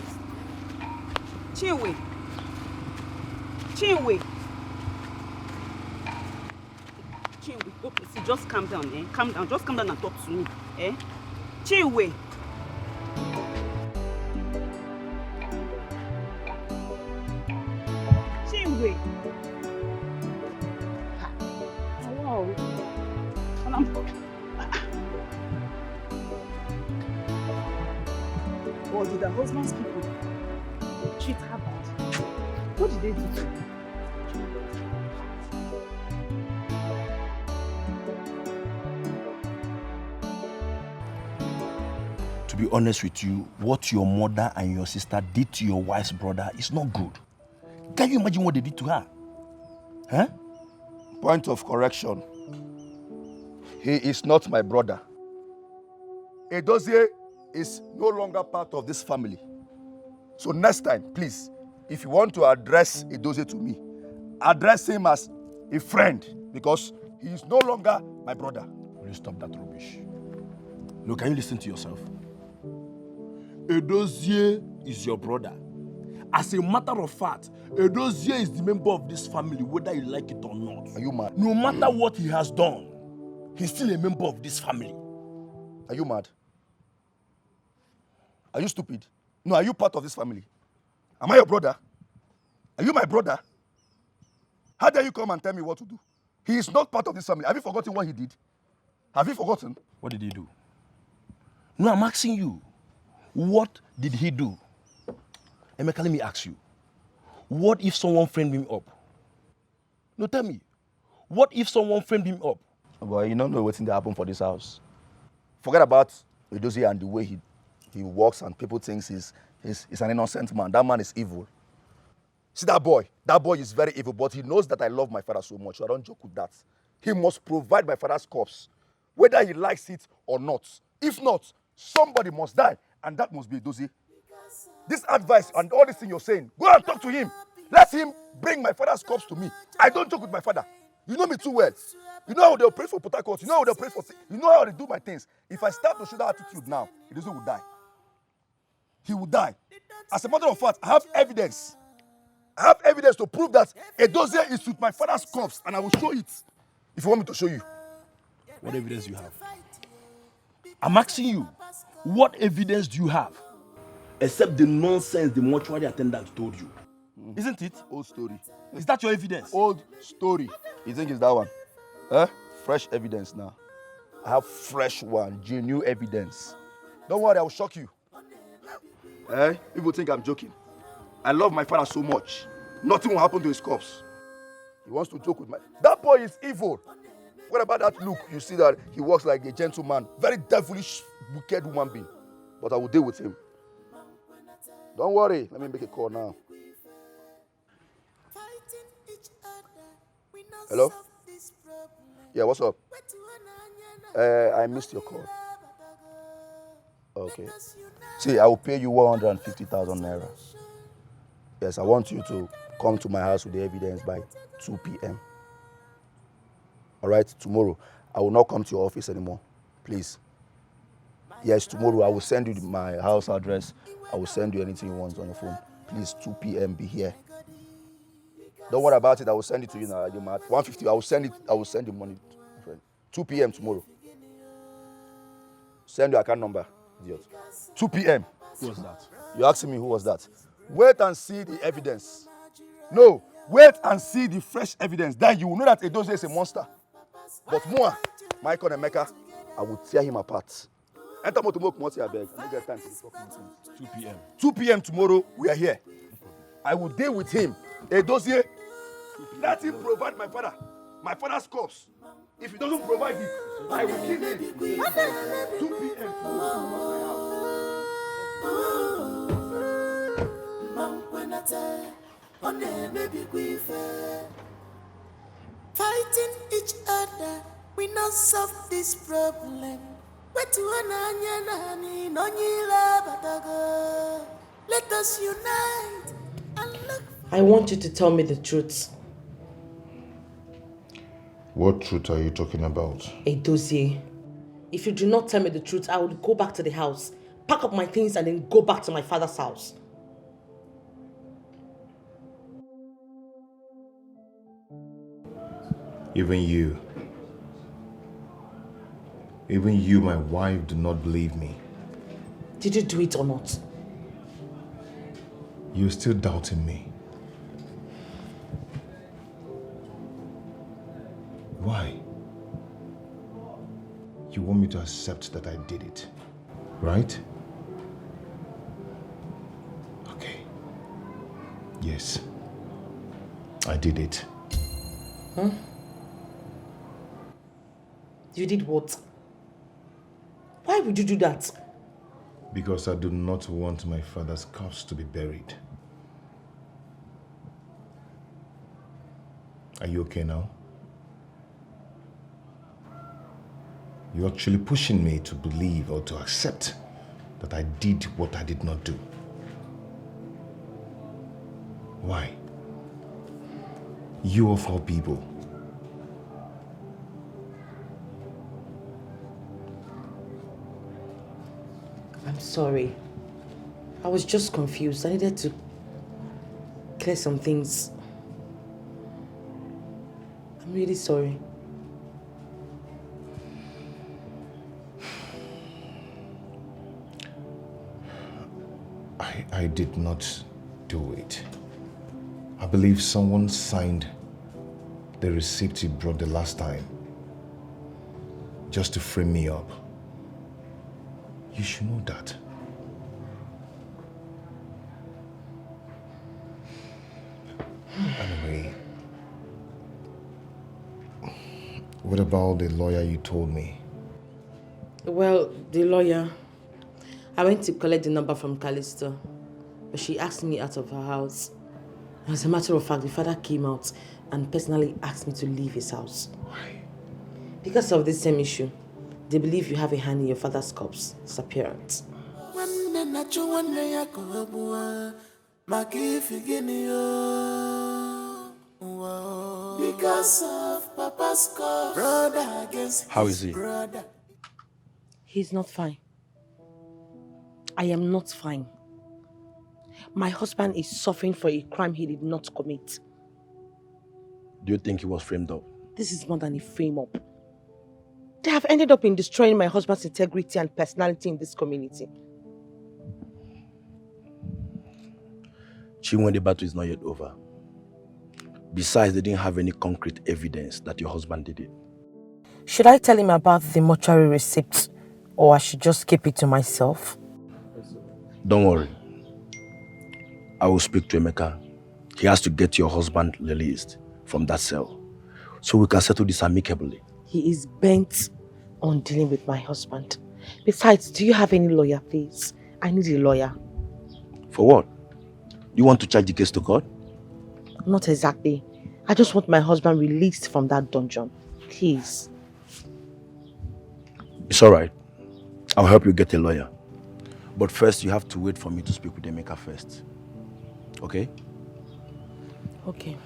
Chinwe. Okay, see, just calm down, eh? Calm down. Just calm down and talk to me, eh? Chinwe. Wow. Or did the husband's people treat her bad? What did they do to her? To be honest with you, what your mother and your sister did to your wife's brother is not good. Can you imagine what they did to her? Huh? Point of correction. He is not my brother. Edozie is no longer part of this family. So next time, please, if you want to address Edozie to me, address him as a friend because he is no longer my brother. Will you stop that rubbish? Look, can you listen to yourself? Edozie is your brother. As a matter of fact, Edozie is the member of this family, whether you like it or not. Are you mad? No matter what he has done, he's still a member of this family. Are you mad? Are you stupid? No, are you part of this family? Am I your brother? Are you my brother? How dare you come and tell me what to do? He is not part of this family. Have you forgotten what he did? Have you forgotten? What did he do? No, I'm asking you. What did he do? Emeka, let me ask you. What if someone framed him up? No, tell me. What if someone framed him up? Boy, you don't know what's in the happen for this house. Forget about Edozie and the way he walks and people think he's an innocent man. That man is evil. See that boy? That boy is very evil, but he knows that I love my father so much, so I don't joke with that. He must provide my father's corpse, whether he likes it or not. If not, somebody must die, and that must be Edozie. This advice and all this thing you're saying, go and talk to him. Let him bring my father's corpse to me. I don't joke with my father. You know me too well. You know how they'll pray for Port Harcourt. You know how they'll pray for... You know how they do my things. If I start to show that attitude now, Edozie will die. He will die. As a matter of fact, I have evidence. I have evidence to prove that Edozie is with my father's corpse, and I will show it. If you want me to show you. What evidence do you have? I'm asking you, what evidence do you have? Except the nonsense the mortuary attendant told you. Isn't it? Old story. Is that your evidence? Old story. You think it's that one? Huh? Fresh evidence now. I have fresh one, genuine evidence. Don't worry, I will shock you. Eh? People think I'm joking. I love my father so much. Nothing will happen to his corpse. He wants to joke with my... That boy is evil. What about that look? You see that he walks like a gentleman. Very devilish, wicked human being. But I will deal with him. Don't worry. Let me make a call now. Hello? Yeah, what's up? I missed your call. Okay. See, I will pay you 150,000 naira. Yes, I want you to come to my house with the evidence by 2 p.m. All right, tomorrow. I will not come to your office anymore. Please. Yes, tomorrow I will send you my house address. I will send you anything you want on your phone. Please, 2 p.m. be here. Don't worry about it. I will send it to you now. You're mad. 150. I will send it. I will send you money, my friend. 2 p.m. tomorrow. Send your account number, idiot. 2 p.m. Who was that? You're asking me who was that? Wait and see the evidence. No, wait and see the fresh evidence. Then you will know that Edozie is a monster. But more, Michael and Emeka, I will tear him apart. Enter motor smoke, I beg. I don't get time to talk nonsense. 2 p.m. 2 p.m. tomorrow, we are here. I will deal with him. Edozie, let him provide my father's corpse. If he doesn't provide it, I will kill him. 2 p.m. tomorrow. Fighting each other, we not solve this problem. Let us unite and look. I want you to tell me the truth. What truth are you talking about? Edozie, if you do not tell me the truth, I will go back to the house, pack up my things, and then go back to my father's house. Even you, my wife, do not believe me. Did you do it or not? You're still doubting me. Why? You want me to accept that I did it, right? Okay. Yes, I did it. Huh? You did what? Why would you do that? Because I do not want my father's corpse to be buried. Are you okay now? You're actually pushing me to believe or to accept that I did what I did not do. Why? You of all people. I'm sorry. I was just confused. I needed to clear some things. I'm really sorry. I did not do it. I believe someone signed the receipt you brought the last time just to frame me up. You should know that. Anyway, what about the lawyer you told me? Well, the lawyer, I went to collect the number from Callisto, but she asked me out of her house. As a matter of fact, the father came out and personally asked me to leave his house. Why? Because of this same issue. They believe you have a hand in your father's corpse disappearance. Because of Papa's corpse, brother against How is he? brother. He's not fine. I am not fine. My husband is suffering for a crime he did not commit. Do you think he was framed up? This is more than a frame-up. They have ended up in destroying my husband's integrity and personality in this community. Chinwe, the battle is not yet over. Besides, they didn't have any concrete evidence that your husband did it. Should I tell him about the mortuary receipt, or I should just keep it to myself? Don't worry. I will speak to Emeka. He has to get your husband released from that cell, so we can settle this amicably. He is bent on dealing with my husband. Besides, do you have any lawyer, please? I need a lawyer. For what? You want to charge the case to court? Not exactly. I just want my husband released from that dungeon. Please. It's all right. I'll help you get a lawyer. But first, you have to wait for me to speak with Emeka first. Okay? Okay.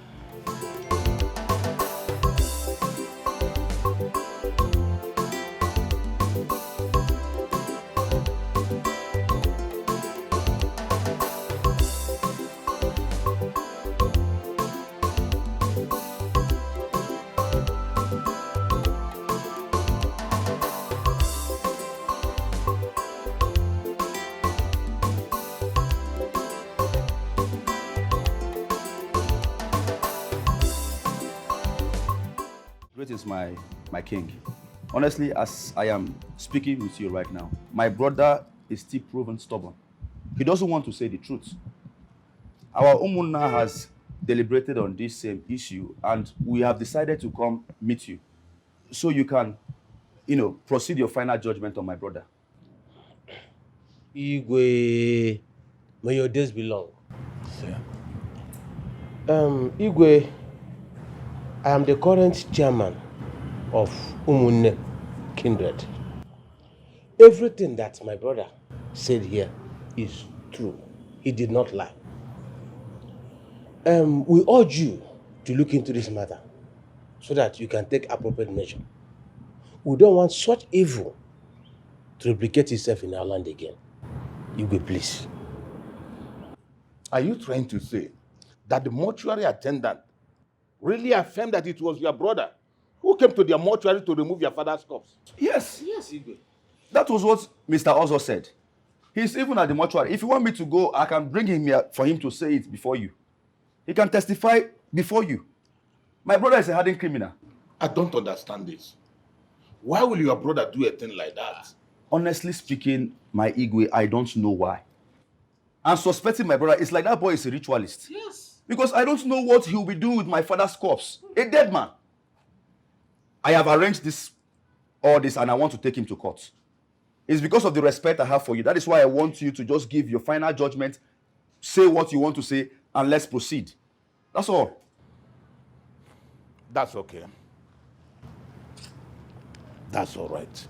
Greetings, my king. Honestly, as I am speaking with you right now, my brother is still proven stubborn. He doesn't want to say the truth. Our Umunna has deliberated on this same issue and we have decided to come meet you so you can, proceed your final judgment on my brother. Igwe, may your days be long. Igwe, I am the current chairman of Umunne Kindred. Everything that my brother said here is true. He did not lie. We urge you to look into this matter so that you can take appropriate measure. We don't want such evil to replicate itself in our land again. Igwe, please. Are you trying to say that the mortuary attendant really affirmed that it was your brother who came to the mortuary to remove your father's corpse? Yes. Yes, Igwe. That was what Mr. Ozo said. He's even at the mortuary. If you want me to go, I can bring him here for him to say it before you. He can testify before you. My brother is a hardened criminal. I don't understand this. Why will your brother do a thing like that? Honestly speaking, my Igwe, I don't know why. And suspecting my brother is like that boy is a ritualist. Yes. Because I don't know what he'll be doing with my father's corpse. A dead man. I have arranged all this and I want to take him to court. It's because of the respect I have for you. That is why I want you to just give your final judgment, say what you want to say, and let's proceed. That's all. That's okay. That's all right.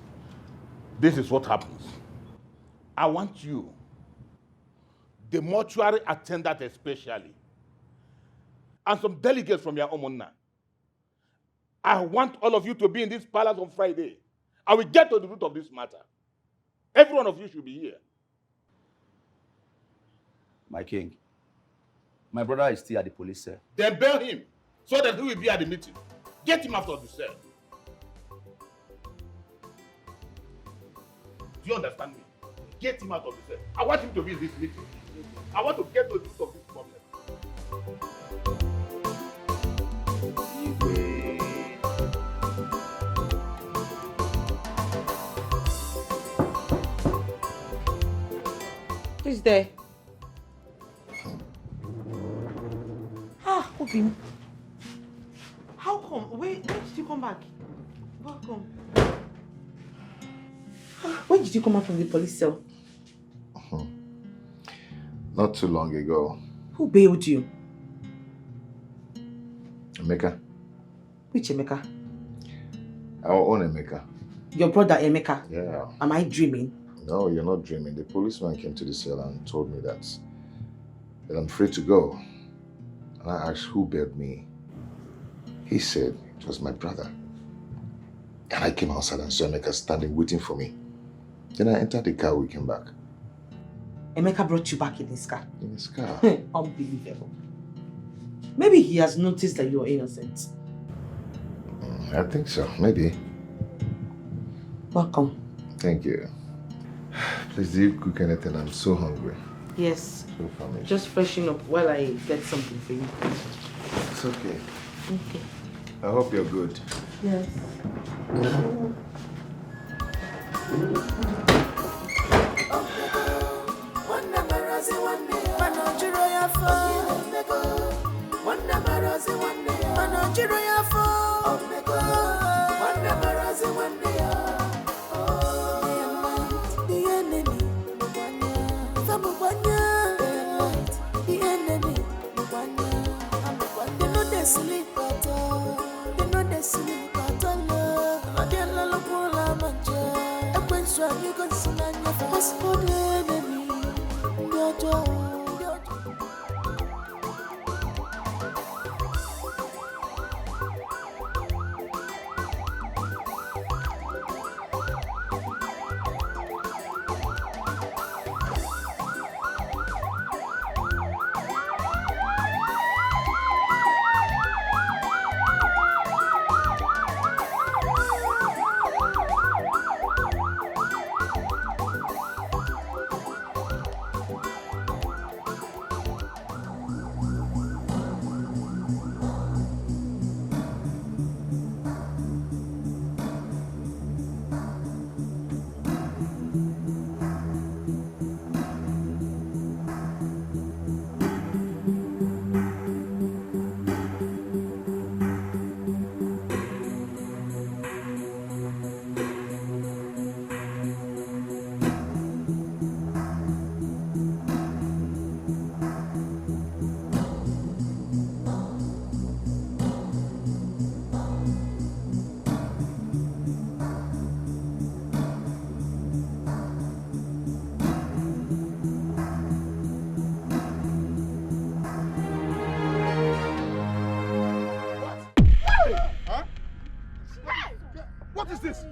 This is what happens. I want you, the mortuary attendant especially, and some delegates from your Umunna. I want all of you to be in this palace on Friday. I will get to the root of this matter. Every one of you should be here. My king, my brother is still at the police cell. Then bail him so that he will be at the meeting. Get him out of the cell. Do you understand me? Get him out of the cell. I want him to be in this meeting. I want to get to the root of this problem. Who's there? Obim. How come? When did you come back? Welcome. When did you come out from the police cell? Not too long ago. Who bailed you? Emeka. Which Emeka? Our own Emeka. Your brother Emeka? Yeah. Am I dreaming? No, you're not dreaming. The policeman came to the cell and told me that I'm free to go. And I asked who bailed me. He said it was my brother. And I came outside and saw Emeka standing waiting for me. Then I entered the car, we came back. Emeka brought you back in his car? In his car. Unbelievable. Maybe he has noticed that you are innocent. I think so, maybe. Welcome. Thank you. Please, do you cook anything? I'm so hungry. Yes. So famished. Just freshen up while I get something for you. It's okay. Okay. I hope you're good. Yes. sleep at all. They know they sleep at all. I didn't love Pola Mancha. I went to a big consignment for us for the enemy. What is this?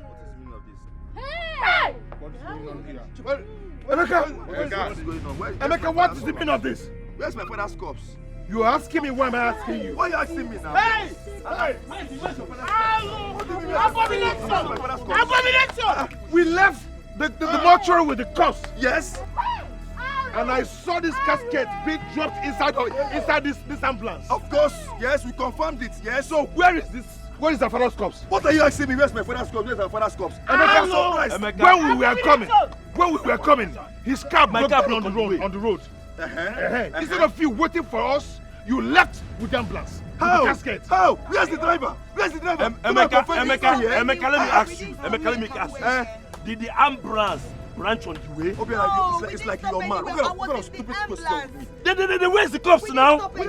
Hey! What is going on here? Emeka, what is the meaning of this? Where's my father's corpse? You are asking me, why am I asking you? Why are you asking me now? Hey! Hey! Abomination! We left the mortuary with the corpse. Yes. And I saw this casket being dropped inside this ambulance. Of course, yes, we confirmed it, yes. So where is this? Where is our father's corpse? What are you asking me? Where's my father's corpse? Where's our father's corpse? Emeka, when we were coming, his car broke down on the road. Instead of you waiting for us, you left with the ambulance. How? With the casket. How? Where's the driver? Where's the driver? Emeka, let me ask you. Did the ambulance branch on the way? It's like you're mad. What kind of stupid question? Where's the cops now? Wait.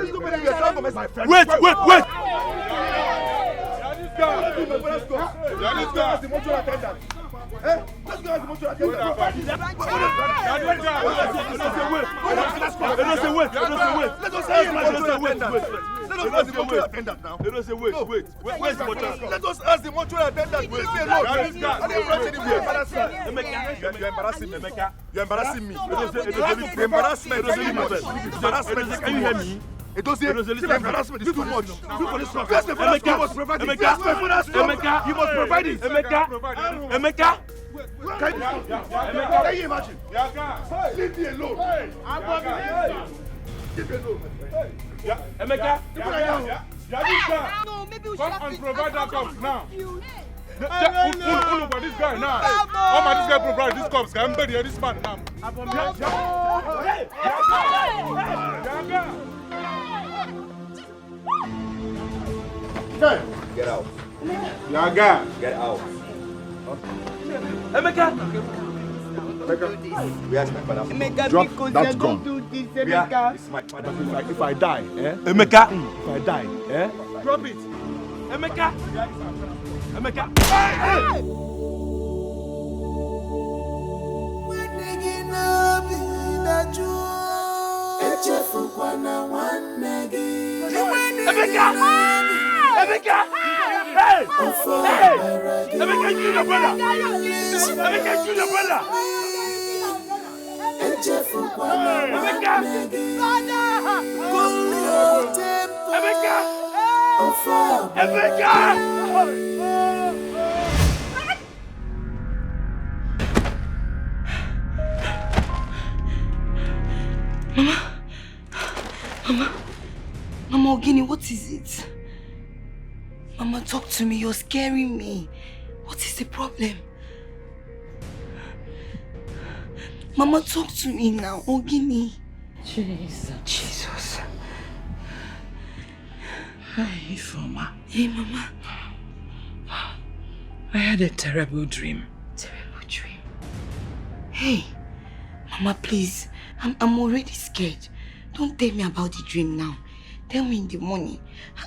Let's go as the mortuary attendant. Let us ask the mortuary attendant now. Where's the mortuary? Let us ask the mortuary attendant. Leave me alone. I didn't rush anywhere. You're embarrassing me, Emeka. You're embarrassing me. Embarrassment. Can you hear me? It doesn't embarrassment. It's too much. Emeka, you must provide it. Emeka. Can you imagine? Leave me alone. Leave me alone. Emeka. No, maybe we should Come have and to provide that come cups now. you. Look for this guy now. How much this guy provide this cups? Can bury this man now. Get out. Yaga. Get out. Emeka. Where's my father? Drop that gun. It's my father. If I die, Emeka. If I die, Drop it. Emeka. Emeka! Hey! Emeka, you the brother! Emeka, you the brother! Emeka! Emeka! Mama Ogini, what is it? Mama, talk to me. You're scaring me. What is the problem? Mama, talk to me now. Ogini. Jesus. Hi, Ifeoma. Hey, Mama. I had a terrible dream. Terrible dream. Hey, Mama, please. I'm already scared. Don't tell me about the dream now. Tell me in the morning.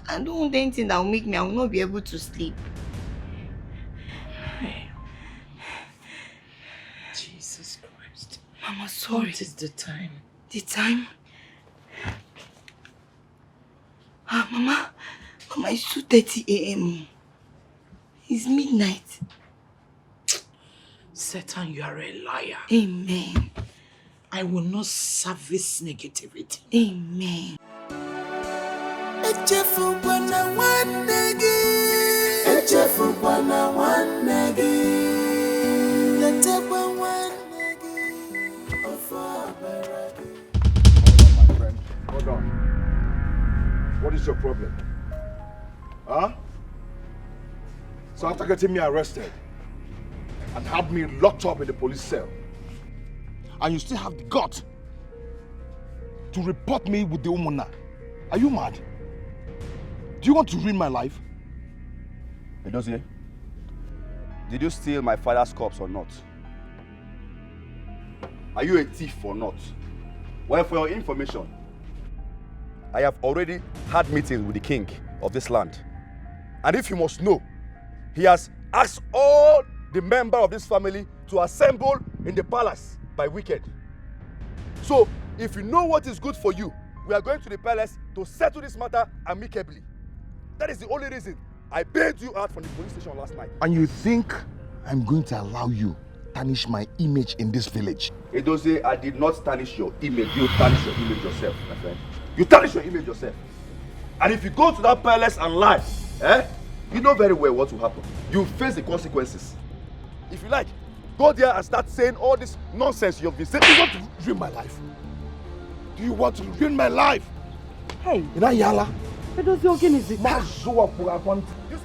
I don't want anything that will make me, I will not be able to sleep. Jesus Christ. Mama, sorry. What is the time? The time? Mama, it's 2:30 a.m. It's midnight. Satan, you are a liar. Amen. I will not service negativity. Amen. My friend, hold on. What is your problem? Huh? So after getting me arrested and had me locked up in the police cell, and you still have the gut to report me with the Umuna. Are you mad? Do you want to ruin my life? Edozie, did you steal my father's corpse or not? Are you a thief or not? Well, for your information, I have already had meetings with the king of this land. And if you must know, he has asked all the members of this family to assemble in the palace by weekend. So, if you know what is good for you, we are going to the palace to settle this matter amicably. That is the only reason I bailed you out from the police station last night. And you think I'm going to allow you tarnish my image in this village? Edozie, I did not tarnish your image. You tarnish your image yourself, my friend. You tarnish your image yourself. And if you go to that palace and lie, you know very well what will happen. You face the consequences. If you like, go there and start saying all this nonsense you've been saying. You want to ruin my life? Do you want to ruin my life? Hey. Yala. You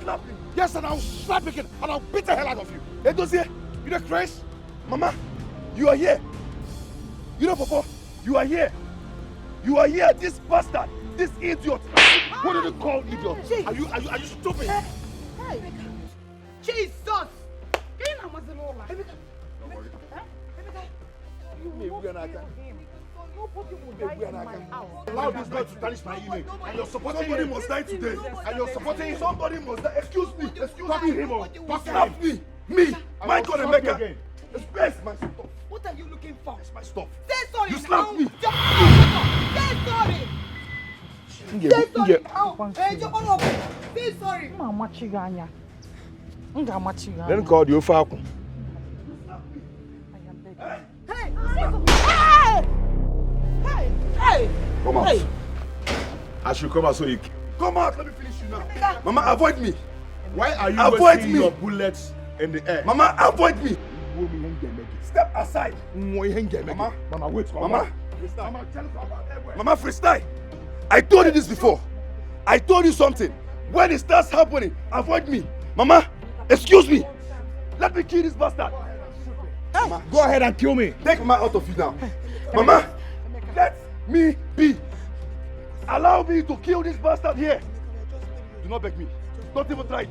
slap me. Yes, and I'll slap you again, and I'll beat the hell out of you. Edozie, you know Chris? Mama, you are here. You know, Papa, you are here. You are here, this bastard, this idiot. What do you call idiot? Are you stupid? Hey. Jesus! Allow this guy to tarnish my image, and you're supporting somebody must die today. And you're supporting somebody must die. Excuse me, slap me. Me, my God, Emeka. It's my stuff. What are you looking for? It's my stuff. Say sorry. You slapped me. Say sorry. Say sorry. Say sorry. Then call the Ofaku. Hey! Come out. I should come out so you come out. Let me finish you now. Mama, avoid me. Why are you wasting your bullets in the air? Mama, avoid me. Step aside. Mama, wait. Mama, Mama, freestyle. I told you this before. I told you something. When it starts happening, avoid me. Mama, excuse me. Let me kill this bastard. Mama, go ahead and kill me. Take Mama out of you now. Mama, let me be. Allow me to kill this bastard here. Do not beg me. Don't even try it.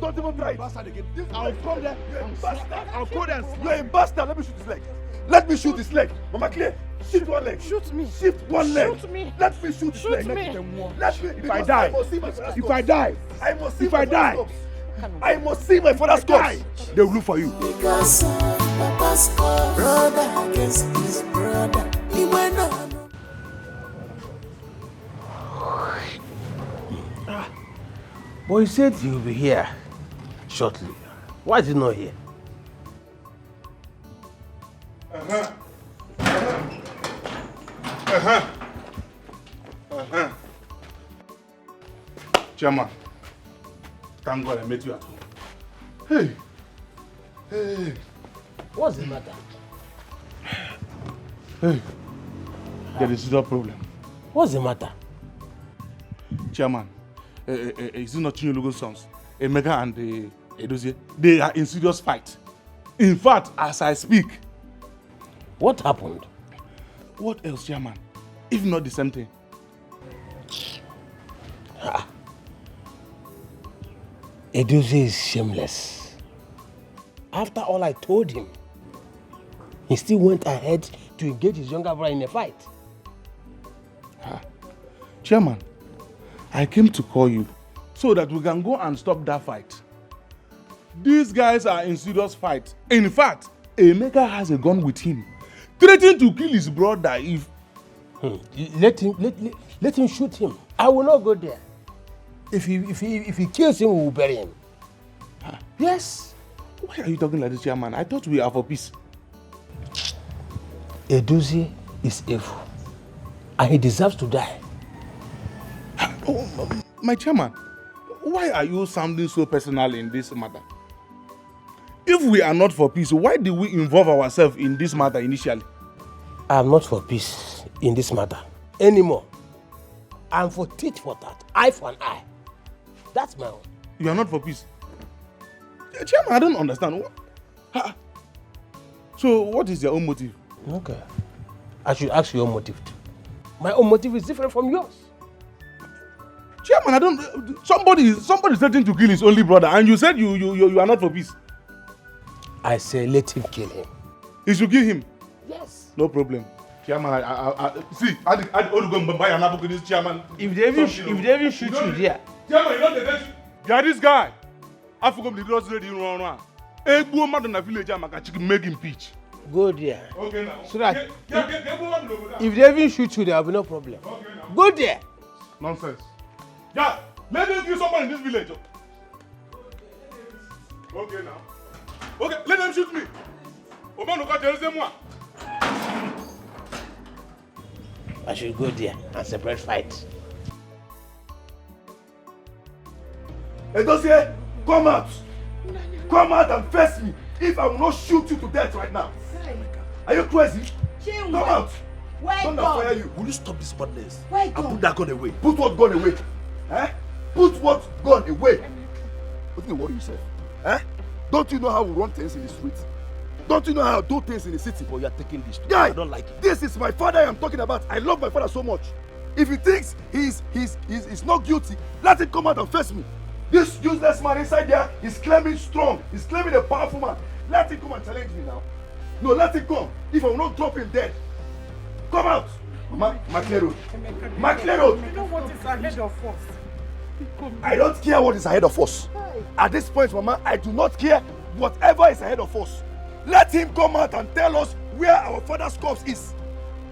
Don't even try it. I'll come there. You're a bastard. I'll go there. You're a bastard. Let me shoot his leg. Let me shoot his leg. Mama, clear. Shift one leg. Shoot me. Shift one leg. Shoot me. Let me shoot his leg. Let me. If I die. If I die. I must see my father's corpse. I must see my father's corpse. They will look for you. Because Papa's brother against his brother. He went on. But he said he will be here shortly. Why is he not here? Chairman, thank God I met you at home. Hey. What's the matter? Hey. There is no problem. What's the matter? Chairman, is it not Chinyologo's sons? Emeka and Edozie, they are in serious fight. In fact, as I speak. What happened? What else, Chairman? If not the same thing. Edozie is shameless. After all I told him, he still went ahead to engage his younger brother in a fight. Chairman, I came to call you so that we can go and stop that fight. These guys are in serious fight. In fact, Emeka has a gun with him, threatening to kill his brother if... Let him shoot him. I will not go there. If he kills him, we will bury him. Huh? Yes. Why are you talking like this, Chairman? I thought we are for peace. Edozie is evil, and he deserves to die. Oh, my Chairman, why are you sounding so personal in this matter? If we are not for peace, why did we involve ourselves in this matter initially? I am not for peace in this matter anymore. I am for tit for tat, eye for an eye. That's my own. You are not for peace? Chairman, I don't understand. So, what is your own motive? Okay. I should ask your own motive too. My own motive is different from yours. Chairman, I don't... Somebody threatening to kill his only brother, and you said you are not for peace. I say let him kill him. He should kill him? Yes. No problem. Chairman, see, I go buy an apple to this chairman. If they even shoot you there. Chairman, you know the best. You are this guy. I forgot the girls ready run. Egbo man in the village, I'm going to make him pitch. Go there. Okay now. So that if they even shoot you, there will be no problem. Okay now. Go there. Nonsense. Yeah, let them kill someone in this village. Okay now. Okay, let them shoot me. I should go there and separate fight. Edozie, come out. Come out and face me if I will not shoot you to death right now. Are you crazy? Come out. Don't fire you. Will you stop this madness? And put that gun away. Put what gun away? Eh? Put what gun away? What do you worry yourself? Eh? Don't you know how we run things in the street? Don't you know how to do things in the city? But you are taking this. Guy, I don't like it. This is my father I am talking about. I love my father so much. If he thinks he's not guilty, let him come out and face me. This useless man inside there is claiming strong. He's claiming a powerful man. Let him come and challenge me now. No, let him come. If I will not drop him dead. Come out. Maclero. Maclero. You know what is ahead of us. I don't care what is ahead of us. At this point, Mama, I do not care whatever is ahead of us. Let him come out and tell us where our father's corpse is.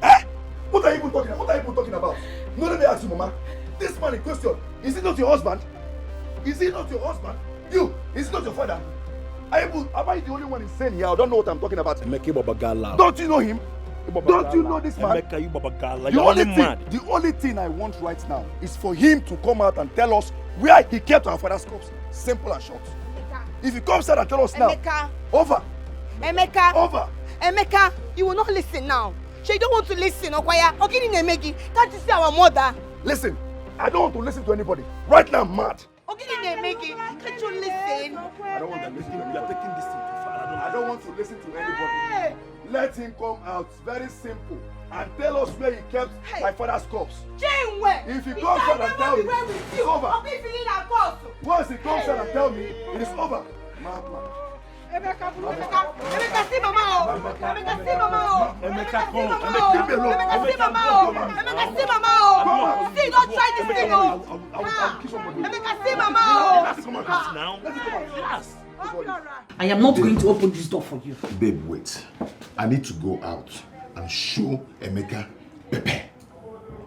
Eh? What are you even talking about? What are you even talking about? No, let me ask you, Mama. This man in question, is he not your husband? Is he not your husband? You, is he not your father? Am I the only one insane here? I don't know what I'm talking about. Don't you know him? Don't you know this man? The only thing I want right now is for him to come out and tell us where he kept our father's corpse. Simple and short. If he comes out and tell us now, over. Emeka. Over. Emeka, you will not listen now. She don't want to listen, Okwaya. Ogini Nemegi, can't you see our mother? Listen, I don't want to listen to anybody. Right now, I'm mad. Ogini Nemegi, can't you listen? I don't want to listen. You are taking this thing too far. I don't want to listen to anybody. Let him come out, very simple, and tell us where he kept my father's corpse. If he comes out and tell me, it's over. Once he comes out and tell me, it is over. Emeka, see Mama. Emeka, see Mama. Emeka, come. Emeka, see Mama. Emeka, see Mama. See, don't try this thing. Emeka, see Mama. I am not going to open this door for you. Babe, wait. I need to go out and show Emeka Pepe.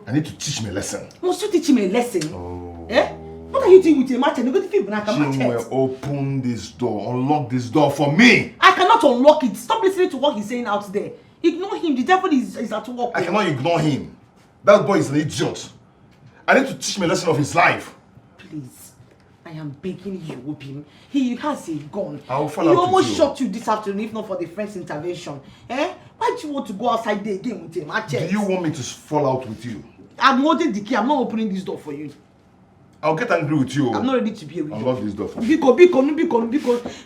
I need to teach him a lesson. Must you teach him a lesson? Oh. Eh? What are you doing with a match? You're going to feel like a match. Open this door. Unlock this door for me. I cannot unlock it. Stop listening to what he's saying out there. Ignore him. The devil is at work. I cannot ignore him. That boy is an idiot. I need to teach him a lesson of his life. Please. I am begging you, Obim. He has a gun. I'll follow up. He almost shot you this afternoon, if not for the friend's intervention. Eh? Why do you want to go outside there again with him? Do you want me to fall out with you? I'm holding the key. I'm not opening this door for you. I'll get angry with you. I'm not ready to be with you. Unlock this door for me. Because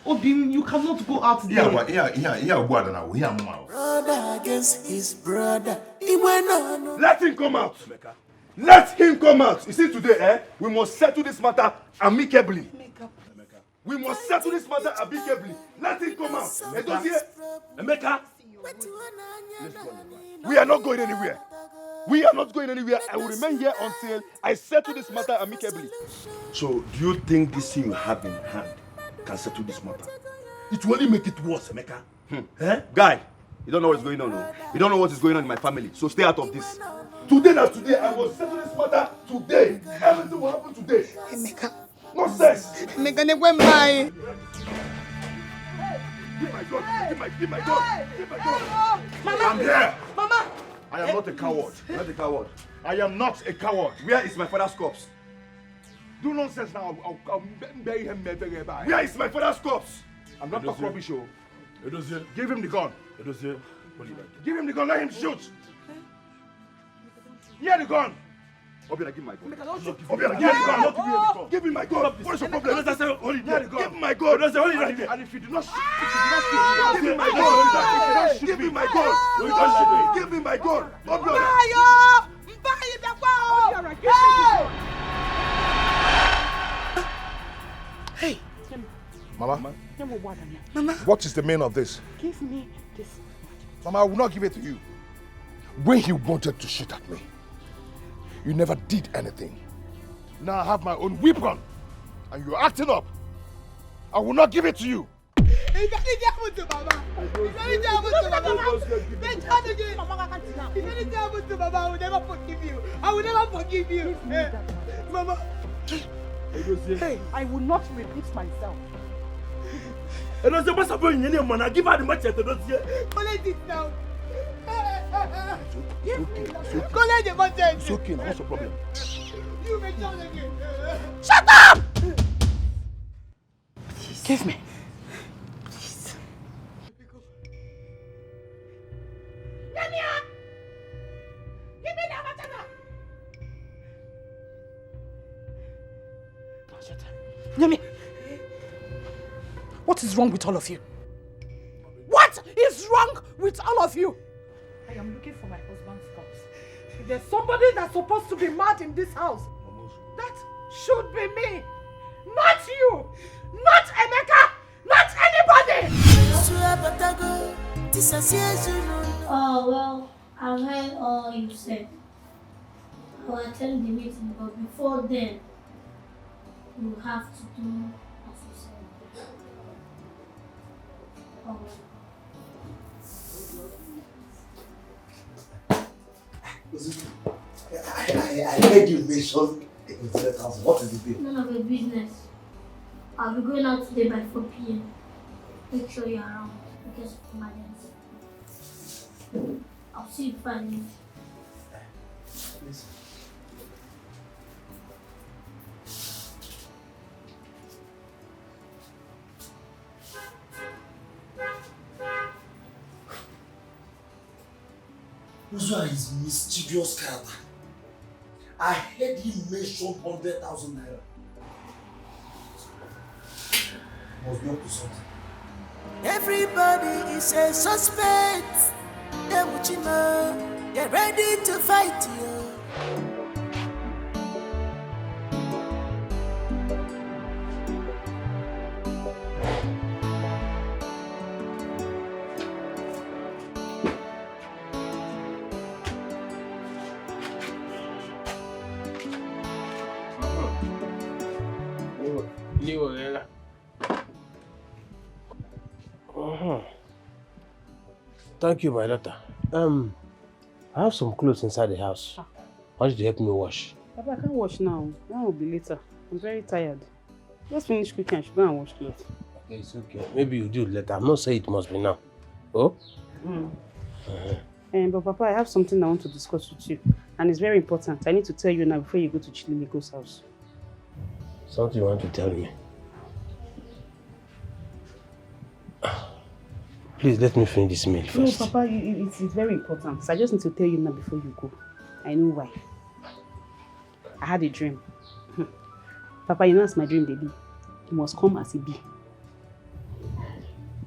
Obim, you cannot go out there. Brother against his brother. Let him come out. Let him come out. You see today, we must settle this matter amicably. We must settle this matter amicably. Let him come out. Emeka. We are not going anywhere. We are not going anywhere. I will remain here until I settle this matter amicably. So, do you think this thing you have in hand can settle this matter? It will only make it worse, Emeka. Eh? Guy, you don't know what's going on, no? You don't know what is going on in my family, so stay out of this. Today, that's today. I will settle this matter today. Everything will happen today. Emeka. Nonsense. Emeka, never mind. Give my gun. Give my gun. Give my gun. Mama. I'm here. Mama. I am not a coward. Not a coward. I am not a coward. Where is my father's corpse? Do nonsense now. I'll bury him. Where is my father's corpse? I'm not talking rubbish, oh. Give him the gun. Give him the gun. Let him shoot. Here the gun. Obiora, give my gun. Obiora, give me the gun. Give me my gun. What is your problem? Give me my gun. And if you do not shoot, give me my gun. Give me my gun. Give me my gun. Obiora. Hey. Mama. Mama. What is the meaning of this? Give me this. Mama, I will not give it to you. When he wanted to shoot at me, you never did anything. Now I have my own weapon, and you're acting up. I will not give it to you. I will never forgive you. Mama. Hey, I will not repeat myself. And I was about to give her the machete. Collect it now. Collect the machete. It's okay. What's the problem? You may tell again. Shut up! Give me. Please. Give me that machete. Yemi, what is wrong with all of you? What is wrong with all of you? I am looking for my husband's corpse. If there's somebody that's supposed to be mad in this house, that should be me, not you, not Emeka, not anybody! Oh, well, I've heard all you said. I will attend the meeting, but before then, you have to do as you said. Oh. I heard you mention 100,000. What is the deal? None of your business. I'll be going out today by 4 p.m. Make sure you're around because of emergency. I'll see you finally. Listen. Uzua is mischievous character. I heard him mention 100,000 naira. Must be up to something. Everybody is a suspect. They're ready to fight you. Thank you, my daughter. I have some clothes inside the house. Why did you help me wash? Papa, I can't wash now. That will be later. I'm very tired. Just finish cooking. I should go and wash clothes. Okay, it's okay. Maybe you do it later. I'm not saying it must be now. Oh? But Papa, I have something I want to discuss with you. And it's very important. I need to tell you now before you go to Chilimigo's house. Something you want to tell me? Please let me finish this meal first. No, Papa, it's very important. So I just need to tell you now before you go. I know why. I had a dream. Papa, you know as my dream, baby. It must come as it be.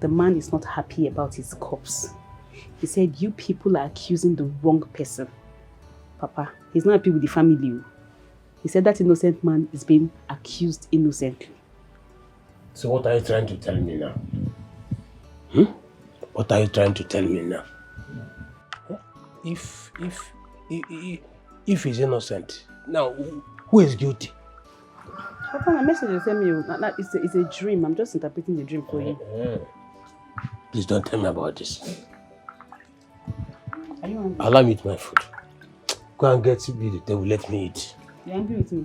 The man is not happy about his corpse. He said, you people are accusing the wrong person. Papa, he's not happy with the family. He said that innocent man is being accused innocently. So what are you trying to tell me now? What are you trying to tell me now? If if he's innocent, now who is guilty? Papa, my message is send me. It's a dream. I'm just interpreting the dream for you. Please don't tell me about this. Are you hungry? Allow me to eat my food. Go and get me the table. Let me eat. You angry with me?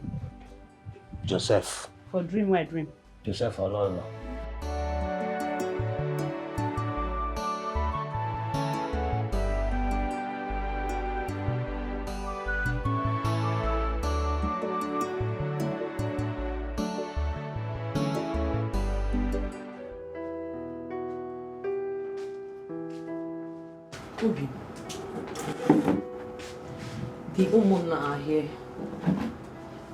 Joseph. For dream, why dream? Joseph alone. Obi, the Umunna are here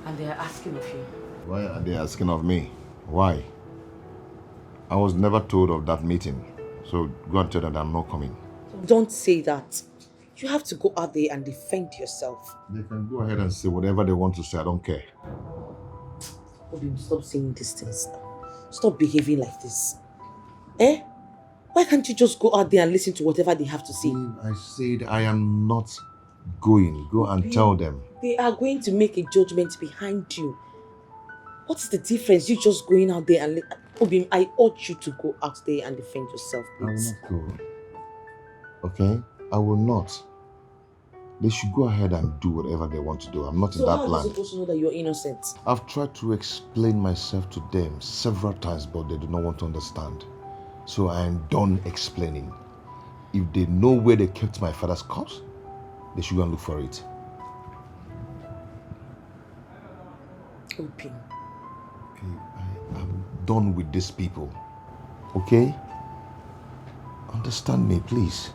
and they are asking of you. Why are they asking of me? Why? I was never told of that meeting. So go and tell them that I'm not coming. Don't say that. You have to go out there and defend yourself. They can go ahead and say whatever they want to say. I don't care. Obi, stop saying these things. Stop behaving like this. Eh? Why can't you just go out there and listen to whatever they have to say? I said I am not going. Go and tell them. They are going to make a judgment behind you. What's the difference? You just going out there and... Obi, I urge you to go out there and defend yourself, please. I will not go. Okay? I will not. They should go ahead and do whatever they want to do. I'm not in that So how are plan. you supposed to know that you're innocent? I've tried to explain myself to them several times, but they do not want to understand. So I am done explaining. If they know where they kept my father's corpse, they should go and look for it. Open. Okay, I am done with these people. Okay? Understand me, please.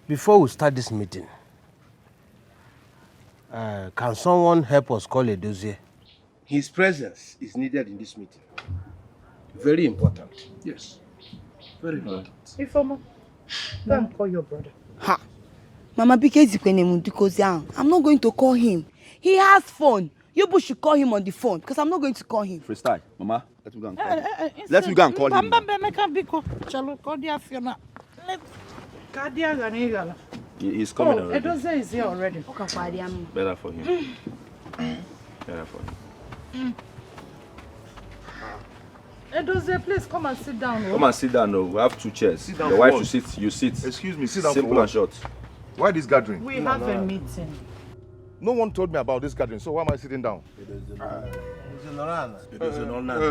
Before we start this meeting, can someone help us call a dossier? His presence is needed in this meeting. Very important. Yes. Very important. Ifeoma, go and call your brother. Ha! Mama I'm not going to call him. He has phone. You both should call him on the phone because I'm not going to call him. Freestyle, Mama. Let me go and call him. Let me go and call him. He's coming already. Edoze is here already. Better for him. Better for him. Edoze, please come and sit down. Come and sit down. No, we have two chairs. Sit down Your for wife what? should sit. You sit. Excuse me, sit down Simple for what? and short. Why this gathering? We have a meeting. No one told me about this gathering, so why am I sitting down?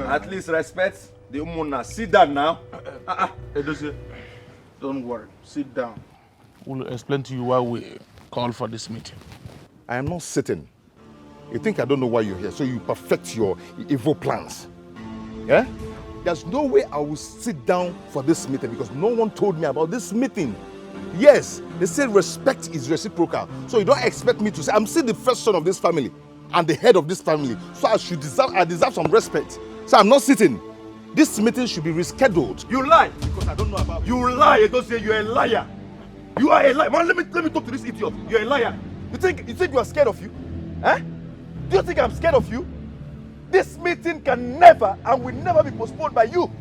At least respect the Umunna. Sit down now. Edozie, don't worry. Sit down. We'll explain to you why we called for this meeting. I am not sitting. You think I don't know why you're here, so you perfect your evil plans. Yeah? There's no way I will sit down for this meeting because no one told me about this meeting. Yes, they say respect is reciprocal. So you don't expect me to say, I'm still the first son of this family and the head of this family. So I deserve some respect. So I'm not sitting. This meeting should be rescheduled. You lie! Because I don't know about You lie, Edozie, you're a liar. You are a liar. Man, let me talk to this idiot. You're a liar. You think you are scared of you? Eh? Do you think I'm scared of you? This meeting can never and will never be postponed by you.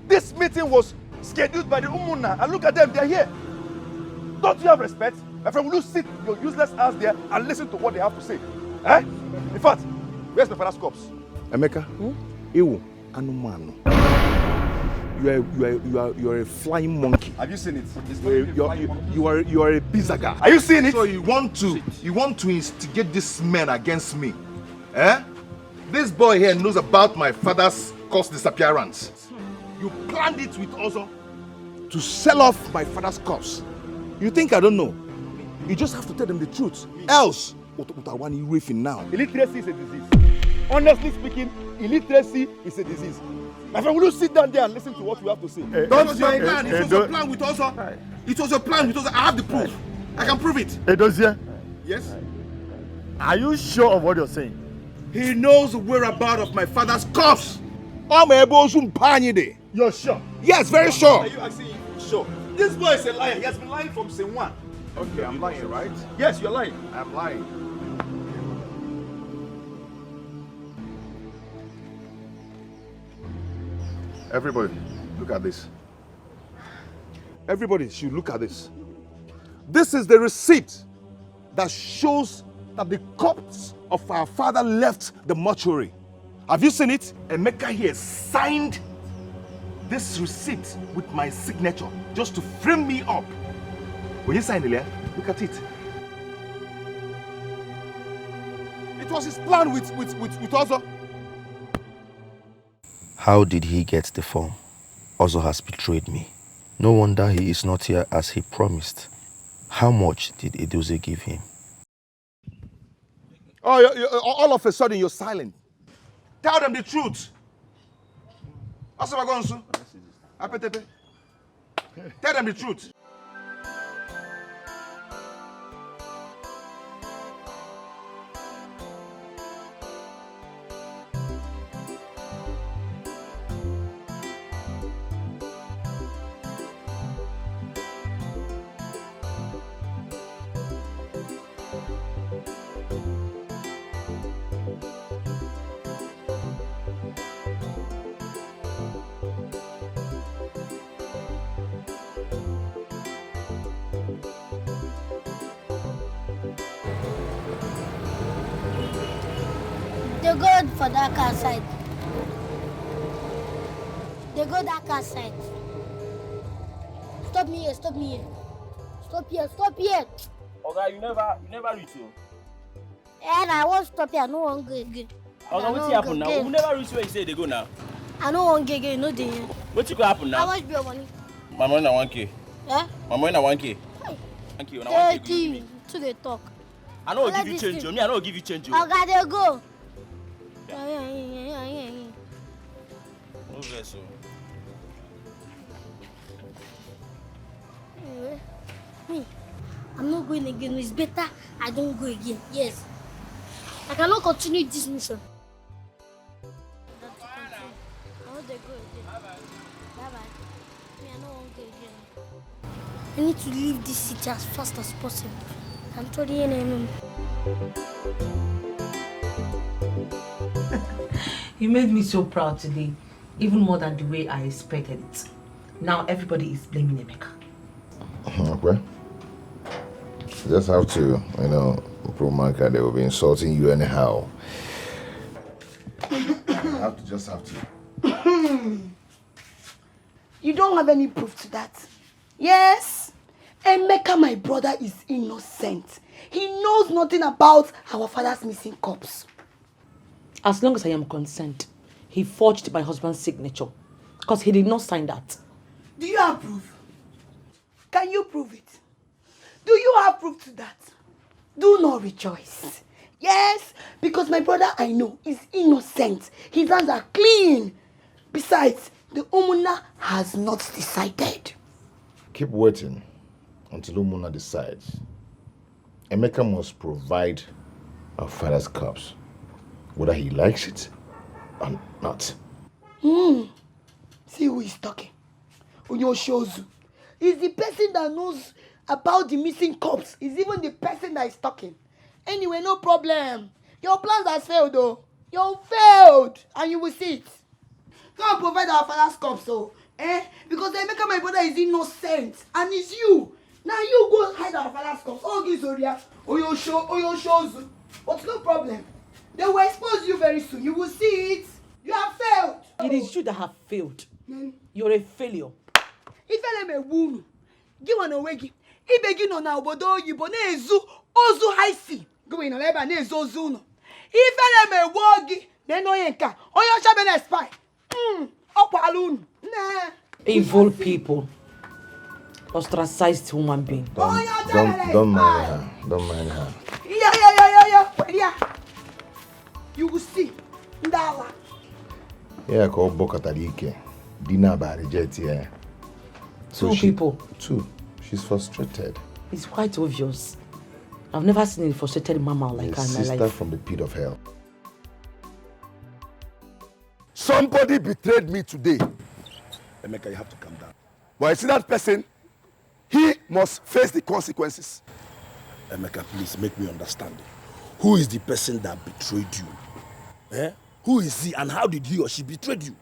This meeting was scheduled by the Umunna, and look at them, they're here. Don't you have respect? My friend, will you sit your useless ass there and listen to what they have to say? Eh? In fact, where's my father's corpse? Emeka, Ewu, Anumano. You are a flying monkey. Have you seen it? You are a bizaga. Are you seeing it? So you want to instigate this man against me? Eh? This boy here knows about my father's corpse disappearance. You planned it with Ozo to sell off my father's corpse. You think I don't know? You just have to tell them the truth. Else, now. Illiteracy is a disease. Honestly speaking, illiteracy is a disease. My friend, will you sit down there and listen to what we have to say? It was your plan. It was a plan with Ozo. It was a plan with Ozo. I have the proof. I can prove it. Edozie, Yes? are you sure of what you're saying? He knows the whereabouts of my father's corpse. You're sure? Yes, very sure. Are you asking sure? This boy is a liar. He has been lying from day one. Okay, I'm lying, right? Yes, you're lying. I'm lying. Everybody, look at this. Everybody should look at this. This is the receipt that shows that the corpse of our father left the mortuary. Have you seen it? Emeka here signed this receipt with my signature just to frame me up. When you signed it, look at it. It was his plan with Ozo. How did he get the form? Ozo has betrayed me. No wonder he is not here as he promised. How much did Edoze give him? Oh, all of a sudden you're silent. Tell them the truth. Tell them the truth. They go for that car side. They go that car side. Stop me here, stop me here. Stop here, stop here. Okay, you never reach you. And I won't stop here, no one go again. Okay, what's happen now? You never reach where you say they go now. I don't want to get again, no day. What's going to happen now? How much be your money? My money na 1K. Eh? My money na 1K. Thank you. Na 1K. Hey, Kim, to the talk. I know give you change. Me, I know give you change. Okay, they go. No vessel. Me, I'm not going again. It's better I don't go again. Yes. I cannot continue this mission. I want to go again. Bye-bye. Me, I don't want to go again. I need to leave this city as fast as possible. I'm totally in. You made me so proud today, even more than the way I expected it. Now everybody is blaming Emeka. Okay. You just have to, prove Manka they will be insulting you anyhow. Just have to. You don't have any proof to that. Yes, Emeka, my brother, is innocent. He knows nothing about our father's missing corpse. As long as I am concerned, he forged my husband's signature because he did not sign that. Do you have proof? Can you prove it? Do you have proof to that? Do not rejoice. Yes, because my brother I know is innocent. His hands are clean. Besides, the Umuna has not decided. Keep waiting until Umuna decides. Emeka must provide our father's corpse, whether he likes it or not. See who is talking. Onyoshozu is the person that knows about the missing corpse. Is even the person that is talking. Anyway, no problem. Your plans has failed though. You failed and you will see it. Go and provide our father's corpse so. Because Emeka, my brother, is innocent and it's you. Now you go hide our father's corpse. Oh, Gizoria. Oyoshozu. But no problem. They will expose you very soon. You will see it. You have failed. It is you that have failed. You're a failure. If I am a wound, give one away. If begin on our bodo, you bonezu, ozu high sea. Go in a leba nezo zuno. If I am a wogi, then no yanka. Or your shaman spy. Opalun. Nah. Evil people. Ostracized human being. Don't mind her. Don't mind her. Yeah. You will see. Ndala. Yeah, call Bokatarike. Dina ba reject here. Two people. Two. She's frustrated. It's quite obvious. I've never seen a frustrated mama like her in my sister life. from the pit of hell. Somebody betrayed me today. Emeka, you have to calm down. But I see that person must face the consequences. Emeka, please make me understand. Who is the person that betrayed you? Eh? Who is he and how did he or she betrayed you?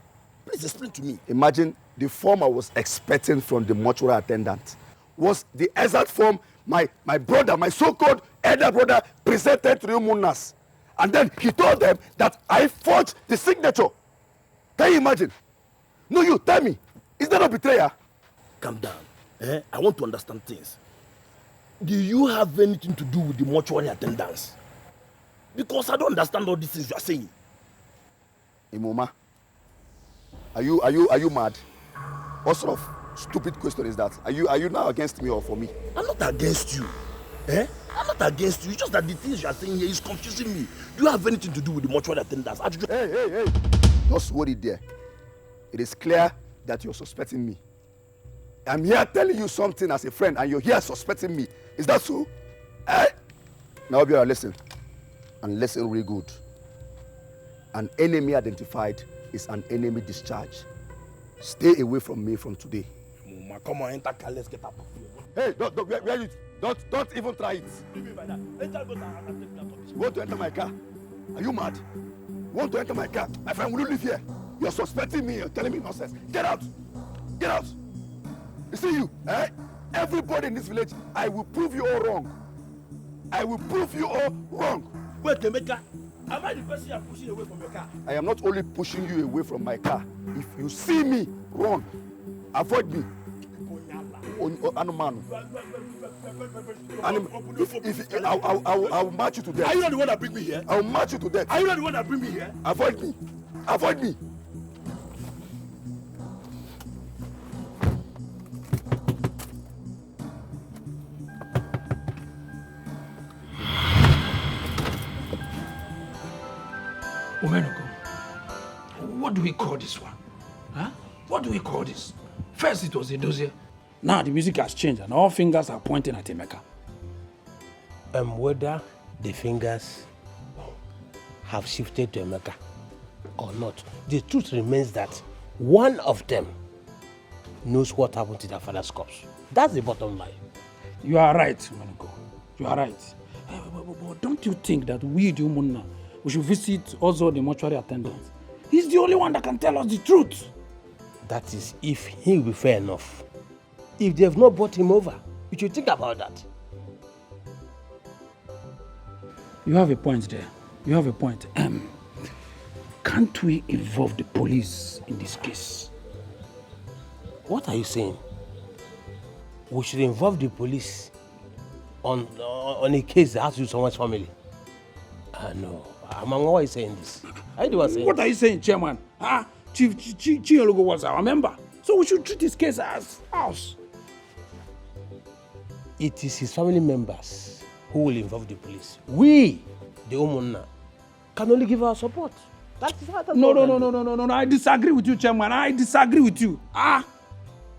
Please explain to me. Imagine the form I was expecting from the mortuary attendant was the exact form my brother, my so-called elder brother, presented to the Umunas. And then he told them that I forged the signature. Can you imagine? No, you tell me. Is that a betrayal? Calm down. Eh? I want to understand things. Do you have anything to do with the mortuary attendants? Because I don't understand all these things you are saying. Imoma, are you mad? What sort of stupid question is that? Are you now against me or for me? I'm not against you. Eh? I'm not against you. It's just that the things you are saying here is confusing me. Do you have anything to do with the mortuary attendants? Hey. Just hold it there. It is clear that you're suspecting me. I'm here telling you something as a friend and you're here suspecting me. Is that so? Eh? Now be listen. And listen really good. An enemy identified is an enemy discharged. Stay away from me from today. Mama, come on, enter car, let's get up. Hey, don't even try it. You want to enter my car? Are you mad? You want to enter my car? My friend, will you live here? You're suspecting me, you're telling me nonsense. Get out! Get out! You see you, eh? Everybody in this village, I will prove you all wrong. I will prove you all wrong. Wait, Emeka, am I the person you are pushing away from your car? I am not only pushing you away from my car. If you see me, run. Avoid me. Anumanu. I will march you to death. Are you not the one that bring me here? I will march you to death. Are you not the one that bring me here? Avoid me. Avoid me. Omenoko, what do we call this one? Huh? What do we call this? First it was a dossier. Now the music has changed and all fingers are pointing at Emeka. Whether the fingers have shifted to Emeka or not, the truth remains that one of them knows what happened to their father's corpse. That's the bottom line. You are right, Omenoko. You are right. But don't you think that we, the Umunna, we should visit also the mortuary attendant? He's the only one that can tell us the truth. That is if he will be fair enough. If they have not brought him over, you should think about that. You have a point there. You have a point. Can't we involve the police in this case? What are you saying? We should involve the police on a case that has to do with someone's family. No. Amang, why are you saying this? What are you saying, Chairman? Chief Chiologo was our member. So we should treat his case as ours. It is his family members who will involve the police. We, the Umunna, can only give our support. No. I disagree with you, Chairman. I disagree with you.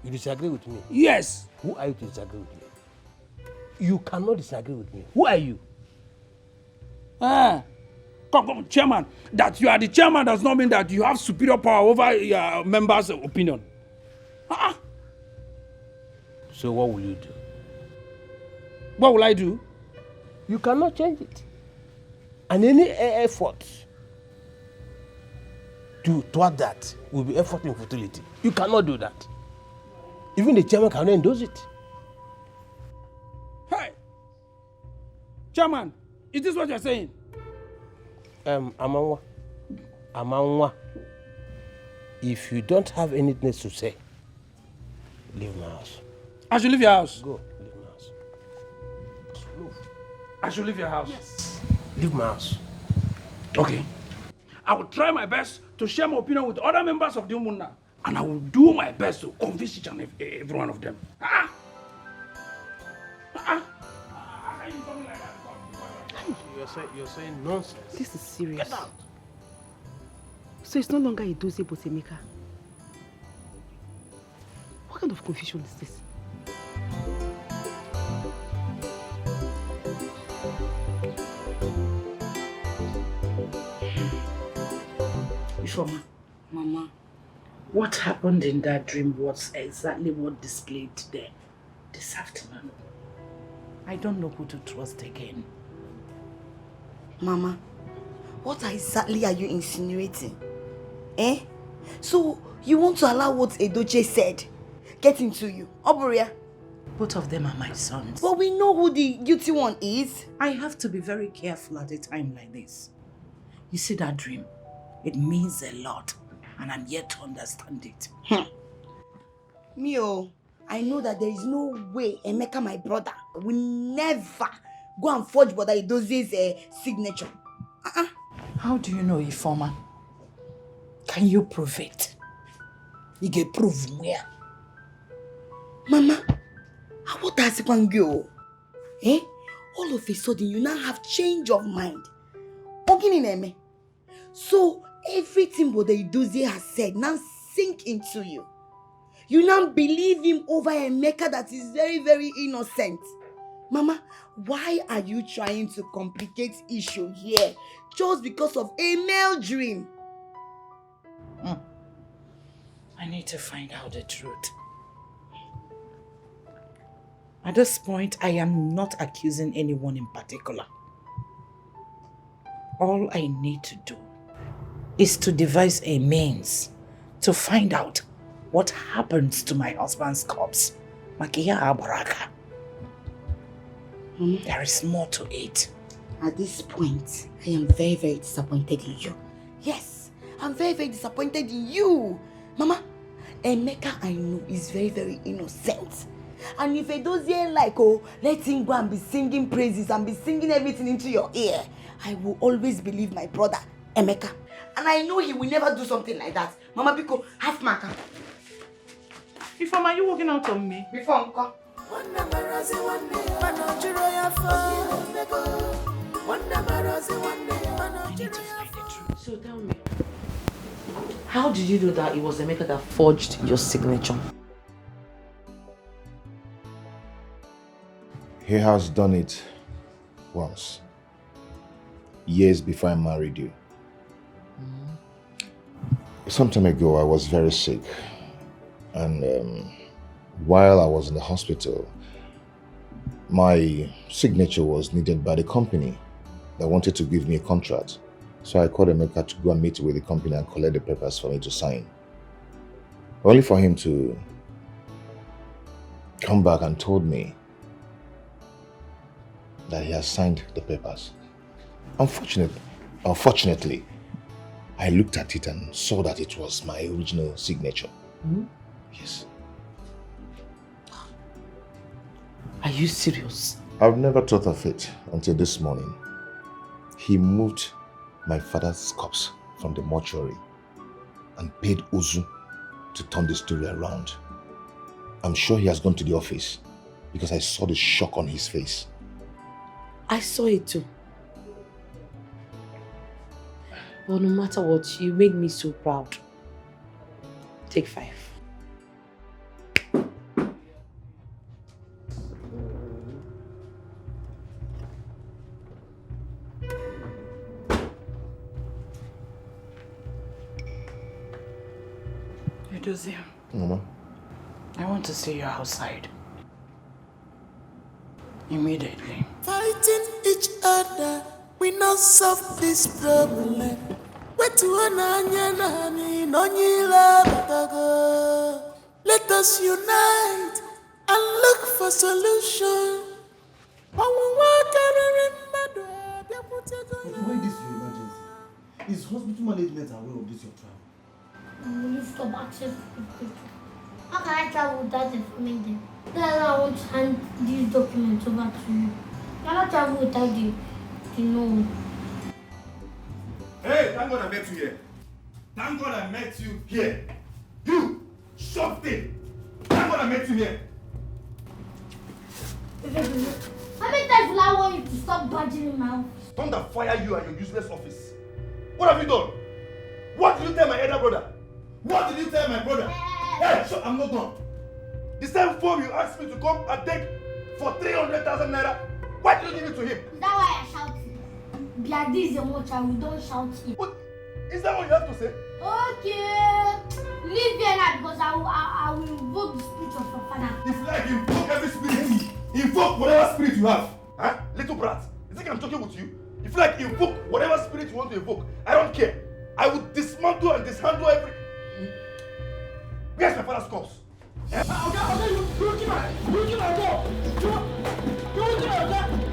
You disagree with me? Yes. Who are you to disagree with me? You cannot disagree with me. Who are you? Come, Chairman. That you are the chairman does not mean that you have superior power over your members' opinion. So what will you do? What will I do? You cannot change it. And any effort toward that will be effort in futility. You cannot do that. Even the chairman cannot endorse it. Hey! Chairman, is this what you're saying? Amangwa, if you don't have anything to say, leave my house. I should leave your house? Go, leave my house. Move. I should leave your house? Yes. Leave my house. Okay. I will try my best to share my opinion with other members of the Umunna. And I will do my best to convince each and every one of them. You're saying nonsense. This is serious. Get out. So it's no longer a dossier but Emeka. What kind of confusion is this? Ifeoma, Mama, what happened in that dream was exactly what displayed there. this afternoon. I don't know who to trust again. Mama, what exactly are you insinuating? Eh? So, you want to allow what Edoche said get into you? Oburia? Both of them are my sons. But we know who the guilty one is. I have to be very careful at a time like this. You see that dream? It means a lot, and I'm yet to understand it. Mio, I know that there is no way Emeka, my brother, will never go and forge Brother Edoze's signature. How do you know, Ifoma? Can you prove it? You can prove where? Mama, what has it go? Eh? All of a sudden, you now have change of mind. So, everything Brother Edoze has said now sink into you. You now believe him over Emeka that is very, very innocent. Mama, why are you trying to complicate issue here just because of a male dream? I need to find out the truth. At this point, I am not accusing anyone in particular. All I need to do is to devise a means to find out what happens to my husband's corpse. Makia Abaraka. There is more to it. At this point, I am very, very disappointed in you. Yes, I'm very, very disappointed in you. Mama, Emeka, I know, is very, very innocent. And if Edozie like, let him go and be singing praises and be singing everything into your ear, I will always believe my brother, Emeka. And I know he will never do something like that. Mama Biko, half marker. Before, are you walking out on me? Before, Uncle. I need to find the truth. So tell me, how did you know that it was Emeka that forged your signature? He has done it once. Years before I married you. Some time ago, I was very sick. And while I was in the hospital, my signature was needed by the company that wanted to give me a contract. So I called Emeka to go and meet with the company and collect the papers for me to sign. Only for him to come back and told me that he has signed the papers. Unfortunately, I looked at it and saw that it was my original signature. Yes. Are you serious? I've never thought of it until this morning. He moved my father's corpse from the mortuary and paid Ozu to turn the story around. I'm sure he has gone to the office because I saw the shock on his face. I saw it too. But no matter what, you made me so proud. Take 5. Edozie, Mama? I want to see you outside. Immediately. Fighting each other, we not solve this problem. Let us unite and look for solution. Why this your emergency? Is hospital management aware of this your travel? Will you stop access to people? How can I travel without informing them? That's why I want to hand these documents over to you. I cannot travel without the know. Hey, thank God I met you here. Thank God I met you here. You, something. Thank God I met you here. How many times will I want you to stop badgering in my office? Thunder fire you and your useless office. What have you done? What did you tell my elder brother? What did you tell my brother? Hey, shut, I'm not done. The same form you asked me to come and take for 300,000 naira. Why did you give it to him? Is that why I shout? This is a mocha, we don't shout here. What? Is that what you have to say? Okay. Leave here now because I will invoke the spirit of your father. If you like, invoke every spirit. Invoke whatever spirit you have. Huh? Little brat. You think I'm talking with you? If you like, invoke whatever spirit you want to invoke. I don't care. I will dismantle and dishandle every... Where's my father's corpse? Eh? Okay, you kill my dog. You kill my dog.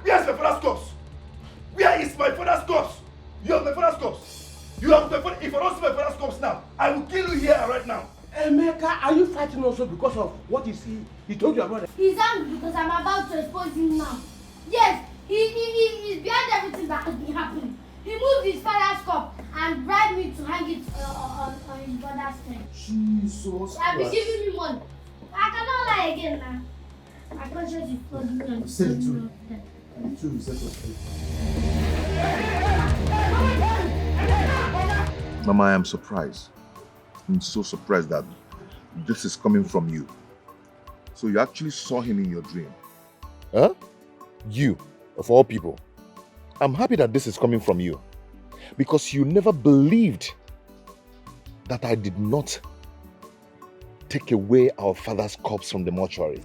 Where's my father's corpse? Where is my father's corpse? You have my father's corpse. You have my father. If I don't see my father's corpse now, I will kill you here right now. Emeka, are you fighting also because of what he told your brother? He's angry because I'm about to expose him now. Yes, he's behind everything that has been happening. He moved his father's cup and bribed me to hang it on his brother's head. Jesus I've been giving me money. I cannot lie again now. My conscience is flooding me and Say the truth. The truth is set us free. Mama, I am surprised. I'm so surprised that this is coming from you. So you actually saw him in your dream. Huh? You, of all people. I'm happy that this is coming from you. Because you never believed that I did not take away our father's corpse from the mortuary.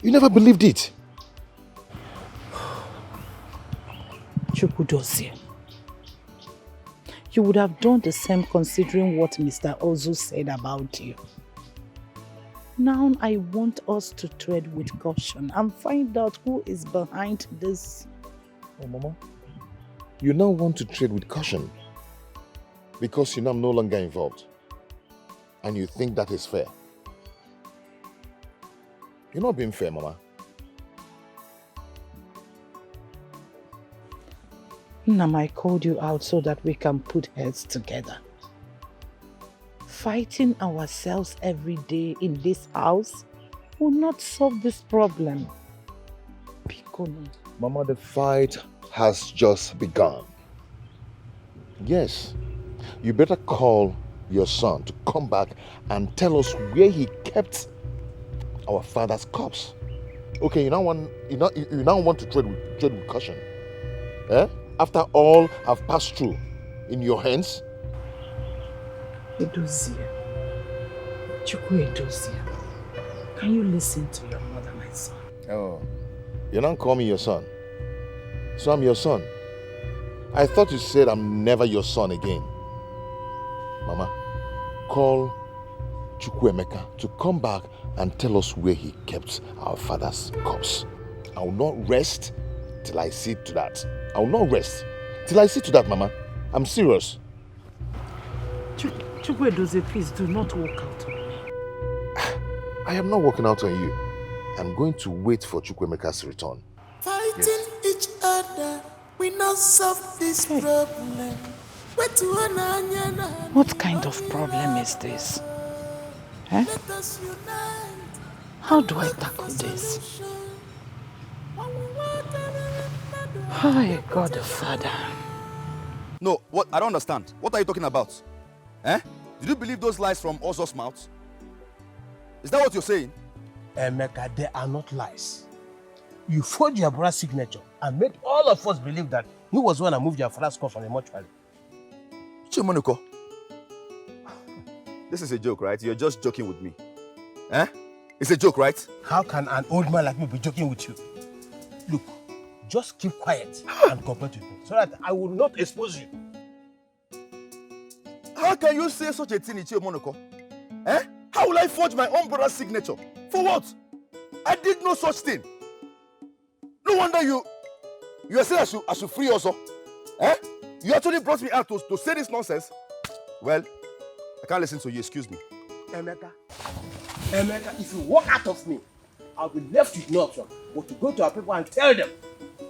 You never believed it. Chukwudozie, you would have done the same considering what Mr. Ozu said about you. Now I want us to tread with caution and find out who is behind this. Oh, Mama, you now want to tread with caution because you know I'm no longer involved and you think that is fair. You're not being fair, Mama. Nam, I called you out so that we can put heads together. Fighting ourselves every day in this house will not solve this problem. Piccolo. Mama, the fight has just begun. Yes, you better call your son to come back and tell us where he kept our father's corpse. Okay, you now want to tread with caution. Eh? After all I've passed through in your hands. Edozie, Chukwu Edozie, can you listen to your mother, my son? Oh, you don't call me your son. So I'm your son. I thought you said I'm never your son again. Mama, call Chukwuemeka to come back and tell us where he kept our father's corpse. I will not rest till I see to that. I will not rest till I see to that, Mama. I'm serious. Chukwu Edozie, please do not walk out on me. I am not walking out on you. I'm going to wait for Chukwuemeka's return. Fighting each other, we not solve this problem. What kind of problem is this? Eh? How do I tackle this? Hi, God the Father. No, what? I don't understand. What are you talking about? Eh? Did you believe those lies from Ozo's mouth? Is that what you're saying? Emeka, they are not lies. You forged your brother's signature and made all of us believe that he was the one who moved your father's corpse from the mortuary. Chimoniko, this is a joke, right? You're just joking with me. Eh? It's a joke, right? How can an old man like me be joking with you? Look, just keep quiet and cooperate with me so that I will not expose you. How can you say such a thing, Ichie Monoko? Eh? How will I forge my own brother's signature? For what? I did no such thing. No wonder you are saying I should free also. Eh? You actually brought me out to say this nonsense? Well, I can't listen to you, excuse me. Emeka, if you walk out of me, I'll be left with no option but to go to our people and tell them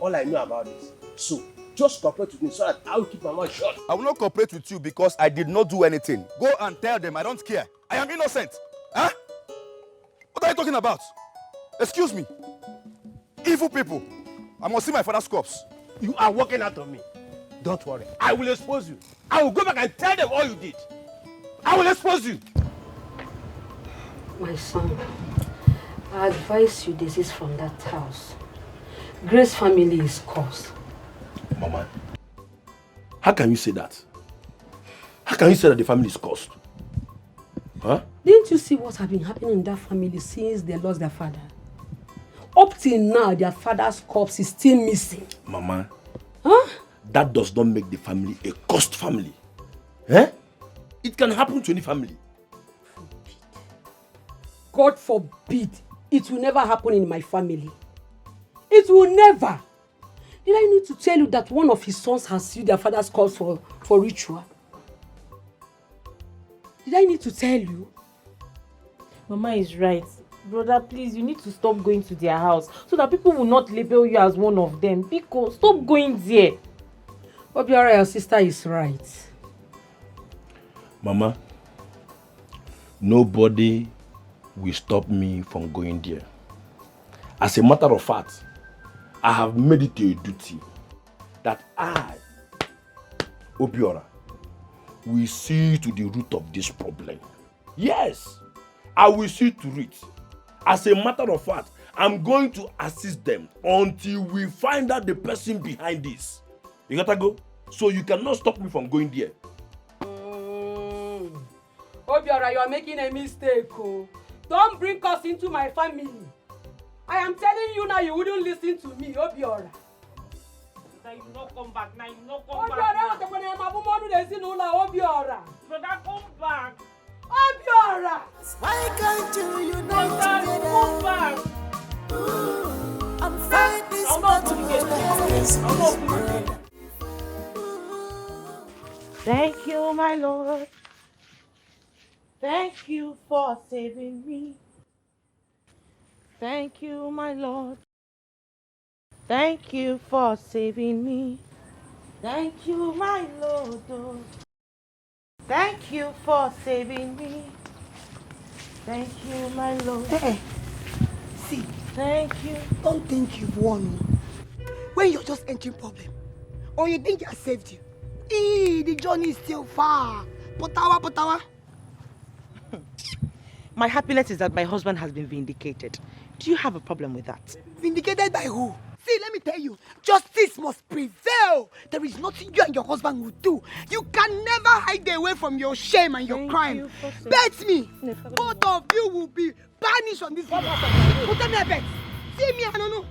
all I know about this. So, just cooperate with me so that I will keep my mouth shut. I will not cooperate with you because I did not do anything. Go and tell them I don't care. I am innocent. Huh? What are you talking about? Excuse me. Evil people. I must see my father's corpse. You are walking out on me. Don't worry. I will expose you. I will go back and tell them all you did. I will expose you. My son, I advise you desist from that house. Grace family is cursed. Mama, how can you say that? How can you say that the family is cursed? Huh? Didn't you see what has been happening in that family since they lost their father? Up till now, their father's corpse is still missing. Mama, huh? That does not make the family a cursed family. Eh? It can happen to any family. God forbid, it will never happen in my family. It will never. Did I need to tell you that one of his sons has used their father's corpse for ritual? Did I need to tell you? Mama is right. Brother, please, you need to stop going to their house so that people will not label you as one of them. Because stop going there. Obiora, your sister is right. Mama, nobody will stop me from going there. As a matter of fact, I have made it a duty that I, Obiora, will see to the root of this problem. Yes, I will see to it. As a matter of fact, I'm going to assist them until we find out the person behind this. You gotta go? So you cannot stop me from going there. Obiora, you are making a mistake. Oh. Don't bring us into my family. I am telling you now, you wouldn't listen to me, Obiora. Now you not come back. Now you not come Obiora, back. Brother, come back. Obiora! Why can't you unite together? Come back. And fight this battle. Thank you, my Lord. Thank you for saving me. Thank you, my Lord. Thank you for saving me. Thank you, my Lord. Oh. Thank you for saving me. Thank you, my Lord. Hey, see. Thank you. Don't think you've won. When you're just entering problem, or you think I saved you, the journey is still far. Potawa. My happiness is that my husband has been vindicated. Do you have a problem with that? Vindicated by who? See, let me tell you, justice must prevail. There is nothing you and your husband will do. You can never hide away from your shame and your crime. Bet me, both of you will be banished on this house. Put me a bet. See me, I don't know.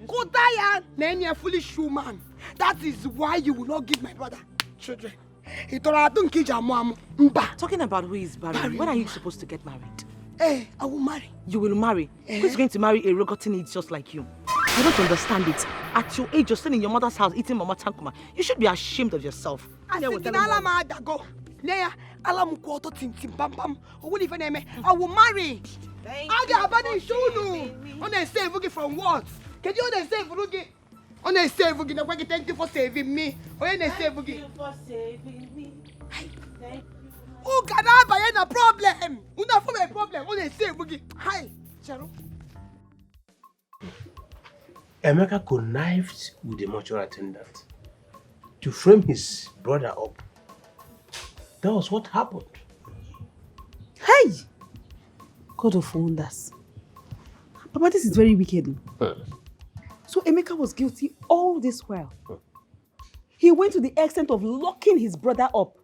Kutaya, name a foolish woman. That is why you will not give my brother children. Talking about who is married, when are you supposed to get married? Hey, I will marry. You will marry? Who's going to marry a rotten idiot just like you? You don't understand it. At your age, you're still in your mother's house eating mama tankuma. You should be ashamed of yourself. I will marry. From what? Can you save Rugi? Thank you for saving me. Thank you for saving me. Thank you. Who can I buy a problem? Who not for a problem? Who they say Rugi? Hi, Charo. Emeka connived with the mortuary attendant to frame his brother up. That was what happened. Hey! God of wonders. Papa, this is very wicked. So Emeka was guilty all this while. He went to the extent of locking his brother up.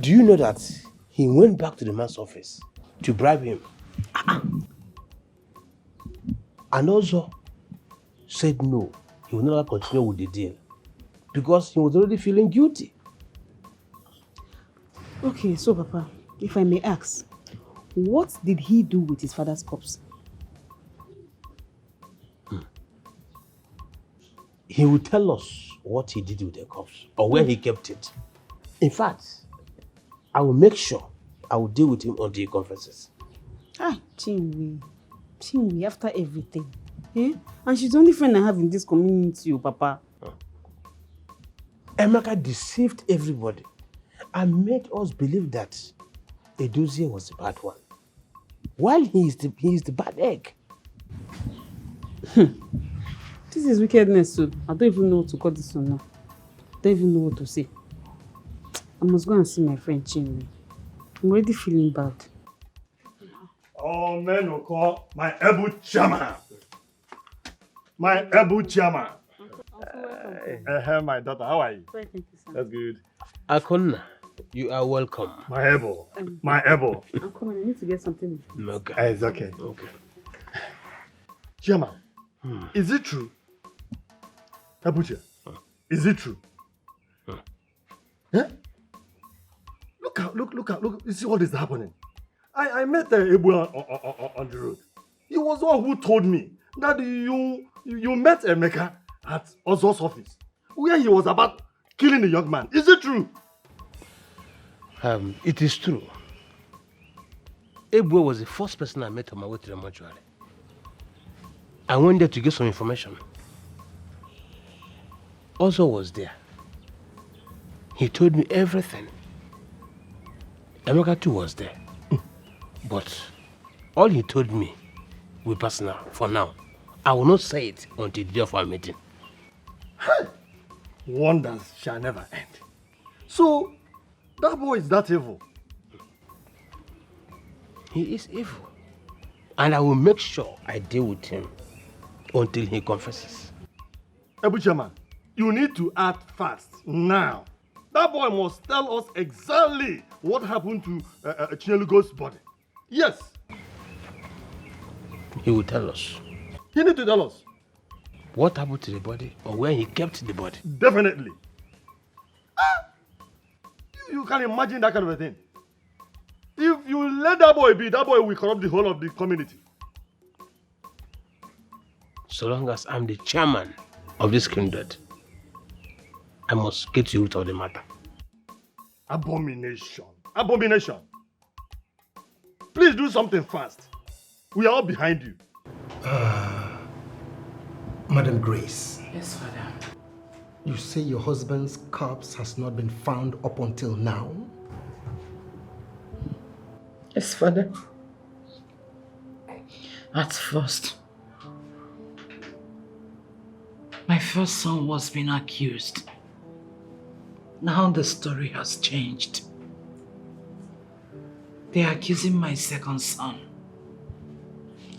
Do you know that he went back to the man's office to bribe him? And also said no, he will never continue with the deal because he was already feeling guilty. Okay, so Papa, if I may ask, what did he do with his father's corpse? He will tell us what he did with the corpse or where he kept it. In fact, I will make sure I will deal with him until he confesses. Chinwe, after everything. And she's the only friend I have in this community, Papa. Emeka deceived everybody and made us believe that Edozie was the bad one, while he is the bad egg. This is wickedness, so I don't even know what to call this one now. don't even know what to say. I must go and see my friend Chinwe. I'm already feeling bad. Oh, men will call my able chairman. My able chairman. My daughter, how are you? That's good. Akonna, you are welcome. My able. My able. I'm coming. I need to get something. Okay. It's okay. Okay. Chairman, is it true? Abuja, is it true? Yeah? Look, you see what is happening. I met Ebu on the road. He was the one who told me that you met Emeka at Ozo's office, where he was about killing the young man. Is it true? It is true. Ebu was the first person I met on my way to the mortuary. I went there to get some information. Ozo was there. He told me everything. Emeka too was there. But all he told me will pass now, for now. I will not say it until the day of our meeting. Wonders shall never end. So, that boy is that evil? He is evil. And I will make sure I deal with him until he confesses. Ebu Chairman, you need to act fast, now. That boy must tell us exactly what happened to Chinelugo's body. Yes. He will tell us. He need to tell us. What happened to the body or where he kept the body? Definitely. You can imagine that kind of a thing. If you let that boy be, that boy will corrupt the whole of the community. So long as I'm the chairman of this kindred, I must get to the root of the matter. Abomination. Abomination. Please do something fast. We are all behind you. Madam Grace. Yes, Father. You say your husband's corpse has not been found up until now? Yes, Father. At first, my first son was being accused. Now the story has changed. They are accusing my second son.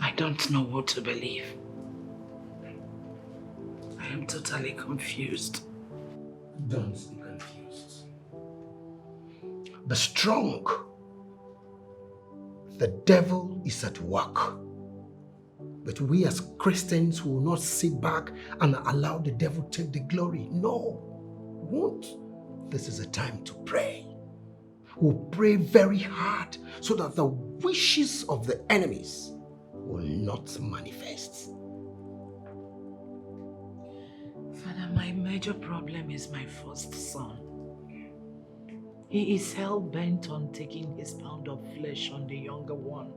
I don't know what to believe. I am totally confused. Don't be confused. Be strong. The devil is at work. But we as Christians will not sit back and allow the devil to take the glory. No, we won't. This is a time to pray. We'll pray very hard so that the wishes of the enemies will not manifest. Father, my major problem is my first son. He is hell-bent on taking his pound of flesh on the younger one.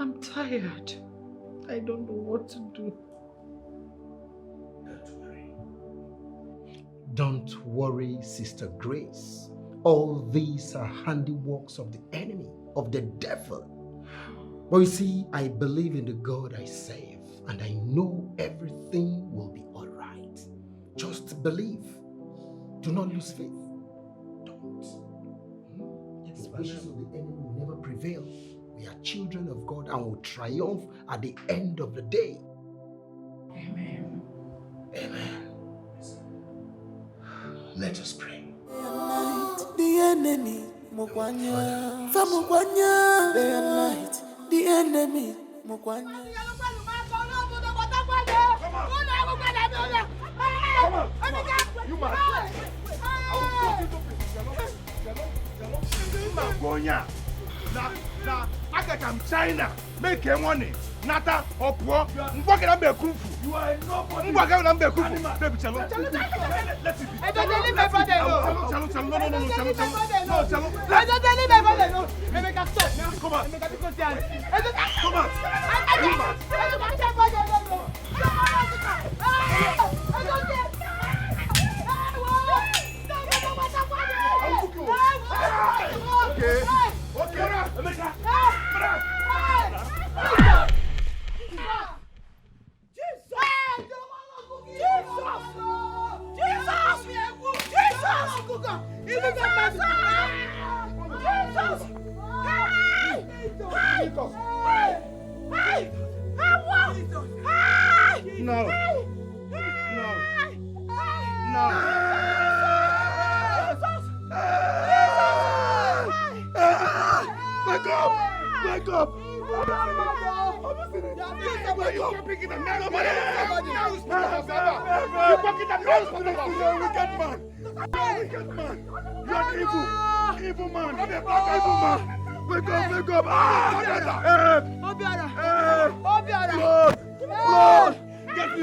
I'm tired. I don't know what to do. Don't worry, Sister Grace. All these are handiworks of the enemy, of the devil. But you see, I believe in the God I serve, and I know everything will be all right. Just believe. Do not lose faith. Don't. Yes, the wishes of the enemy will never prevail. We are children of God and will triumph at the end of the day. Amen. Amen. Let us pray. The enemy, Mukwanya. For Mukwanya. Day and night. The enemy, Mukwanya. You must. I got China. Make money. Nata or poor. What can I be a kufu? You are nobody. What can I be a kufu? Baby, chalo. Let's see. I don't leave my brother alone. Chalo. No. I don't leave my brother alone. Make a stop. Come on. Make a because come on. I Okay. Wake up! Evil man! Wake up! Obiara! Lord! Get me!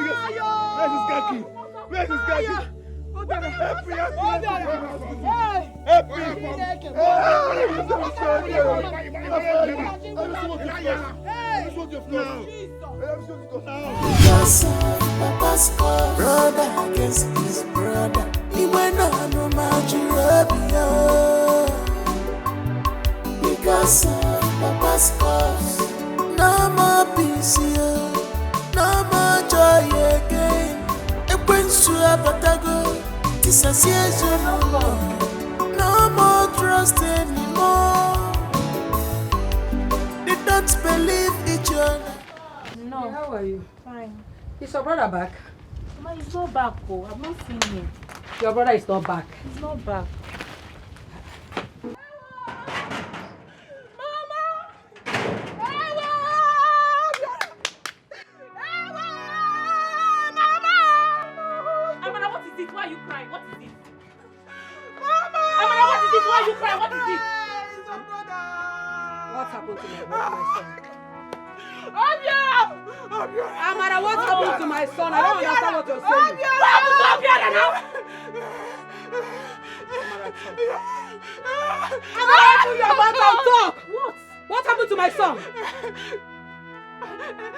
Where's his khaki? Help me! Because Papa's brother against his brother. He went on no magic. Because Papa's cause, no more peace, no more joy again. And when you are Patago, this is no more trust anymore. They don't believe each other. No. Hey, how are you? Fine. Is your brother back? Mama, he's not back. Oh, I've not seen him. Your brother is not back. He's not back. What happened to my son? Amara, what happened to my son? I don't understand what you're saying. Amara, open your mouth and talk. What happened to my son?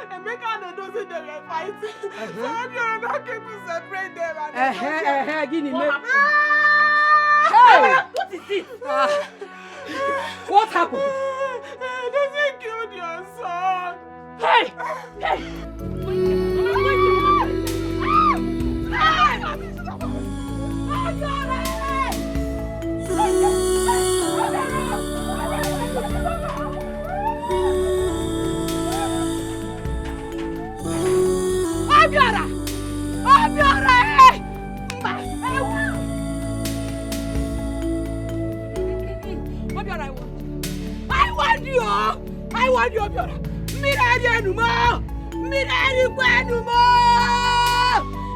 Emeka and Edozie, they were fighting. So Obiora now came to separate them. Guinea, What happened? Hey! What is it? What happened? Edozie killed your son. Hey! Obiora! I want you, Obiora. Mirari enumo.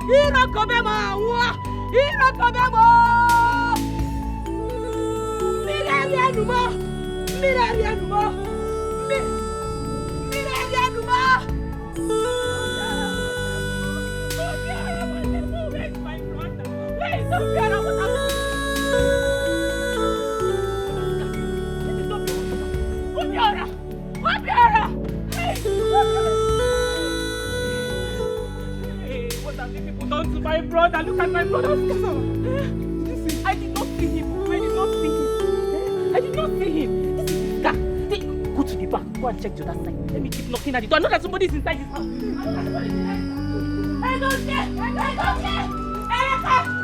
Iro kobemo. Mirari enumo. Obiora! Hey, what have these people done to my brother? Look at my brother. I did not see him. This is his car. Go to the back. Go and check to that side. Let me keep knocking at the door. I know that somebody is inside this house. I don't care.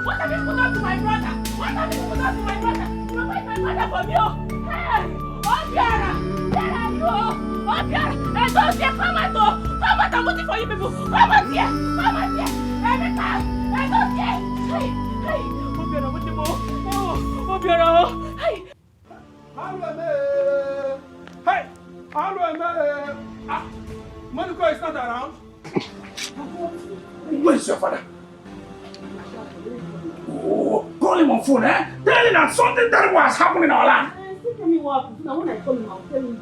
What have you put on to my brother? Provide my brother for me. Hey, Obiora! Where are you? Obiora! I don't care. Come out. I'm waiting for you people. Come out here. Emeka! I don't care. Hey. Obiora, what the more? Obiora! Hey. Monica is not around. Where is your father? Oh, call him on phone, eh? Tell him that something terrible has happened in our land. Tell me what happened. Now when I call him, I'll tell him.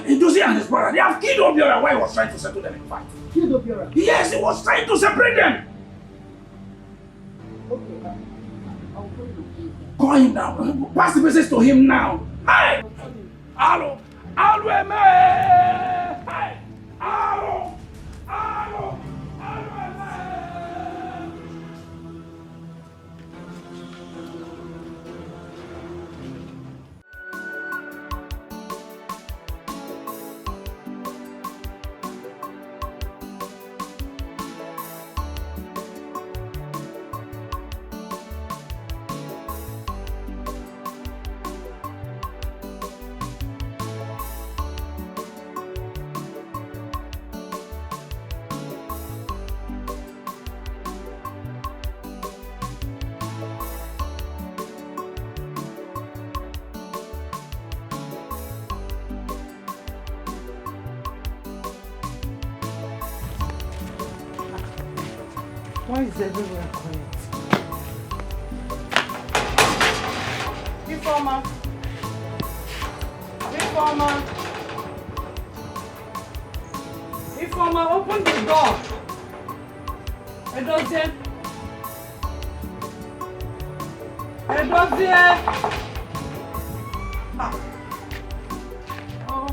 Edozie and his brother, they have killed Obiora while he was trying to settle them in fight. Killed Obiora? Yes, he was trying to separate them. Okay, I'll call him. Call him now. Pass the message to him now. Hey! Hello! Hey! Hello! Why is everywhere quiet? Informer. Informer. Informer, open the door. Edozie. Edozie. Oh.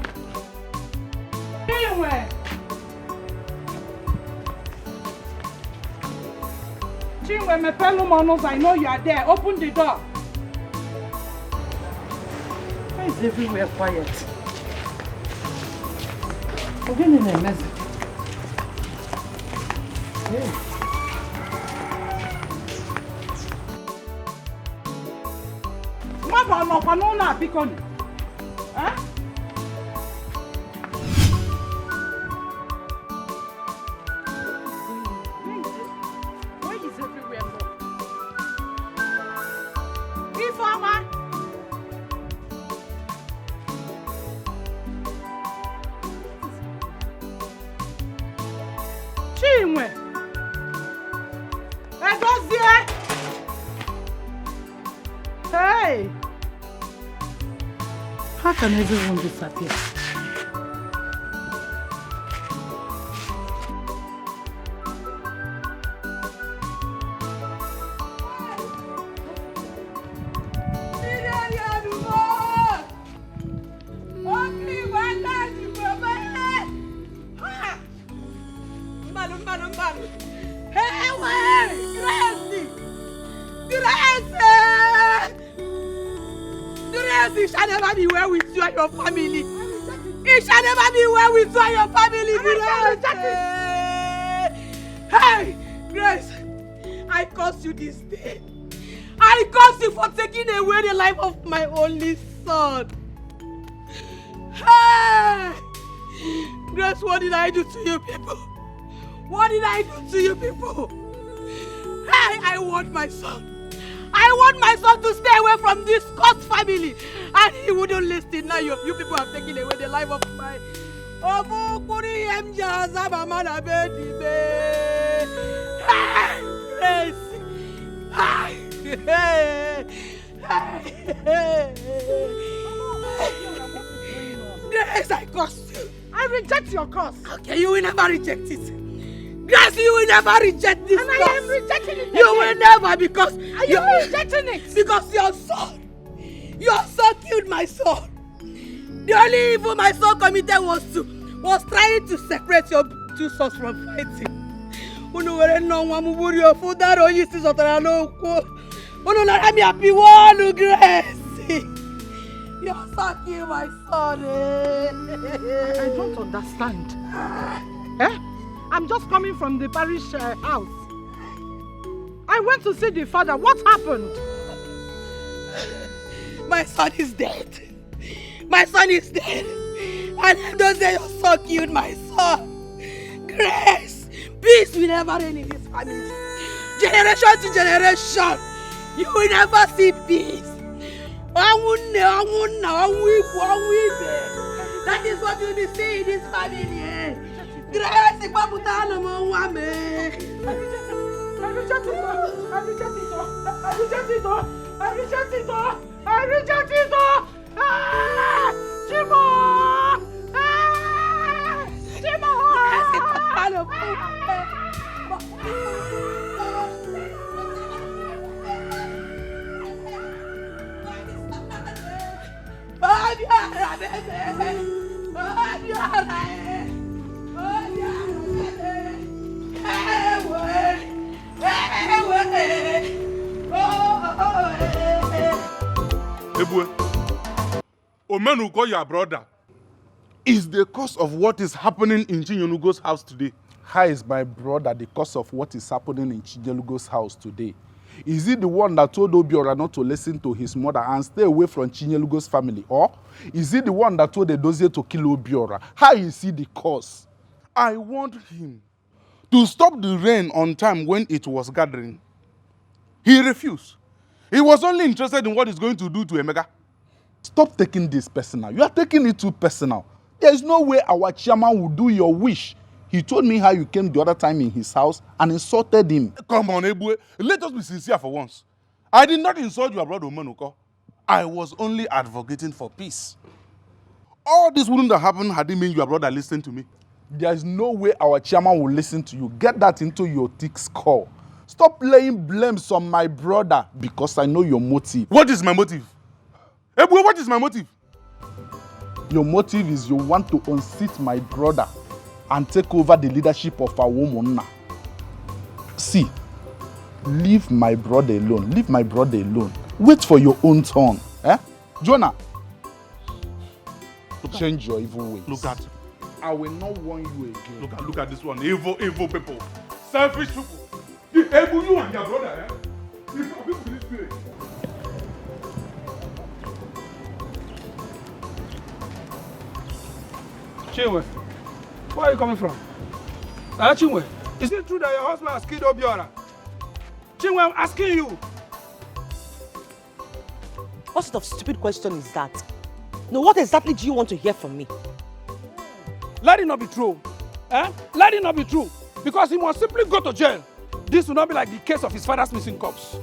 Chinwe. Chinwe, my fellow monos, I know you are there. Open the door. Why is everywhere quiet? Again in a mess. Mother, no, Panona, Picon. Huh? Why is everywhere more? Informer. Chinwe. Edozie. Hey. How can everyone disappear? It shall never be well with you and your family. It shall never be well with you and your family. Hey, Grace, I curse you this day. I curse you for taking away the life of my only son. Hey, Grace, what did I do to you people? What did I do to you people? Hey, I want my son. I want my son to stay away from this cursed family. And he wouldn't listen. Now you people have taken away the life of my... Grace, I curse you. I reject your curse. Okay, you will never reject it. Grace, you will never reject this. And I am rejecting it. You will never, because you are rejecting it. Because your son killed my son. The only evil my son committed was trying to separate your two sons from fighting. Grace. Your son killed my son. I don't understand. Eh? I'm just coming from the parish house. I went to see the father. What happened? My son is dead. My son is dead. And don't say your son killed my son. Grace, peace will never reign in this family. Generation to generation, you will never see peace. That is what you will see in this family. Grace, I reject it. Chimo! Omenuko, your brother, is the cause of what is happening in Chinyelugo's house today. How is my brother the cause of what is happening in Chinyelugo's house today? Is he the one that told Obiora not to listen to his mother and stay away from Chinyelugo's family? Or is he the one that told Edozie to kill Obiora? How is he the cause? I want him to stop the rain on time when it was gathering. He refused. He was only interested in what he's going to do to Emeka. Stop taking this personal. You are taking it too personal. There is no way our chairman will do your wish. He told me how you came the other time in his house and insulted him. Come on, Ebue. Let us be sincere for once. I did not insult your brother Omenuko. I was only advocating for peace. All this wouldn't have happened had it meant your brother listened to me. There is no way our chairman will listen to you. Get that into your thick skull. Stop laying blames on my brother because I know your motive. What is my motive? Ebue, what is my motive? Your motive is you want to unseat my brother and take over the leadership of our woman. See, leave my brother alone. Leave my brother alone. Wait for your own turn. Eh? Jonah, change your evil ways. Look at. I will not warn you again. Look at this one. Evil people. Selfish people. Ebue, you and your brother, eh? You people in this spirit. Chinwe, where are you coming from? Chinwe, is it true that your husband has killed Obiora? Chinwe, I'm asking you. What sort of stupid question is that? No, what exactly do you want to hear from me? Let it not be true. Let it not be true. Because he must simply go to jail. This will not be like the case of his father's missing corpse.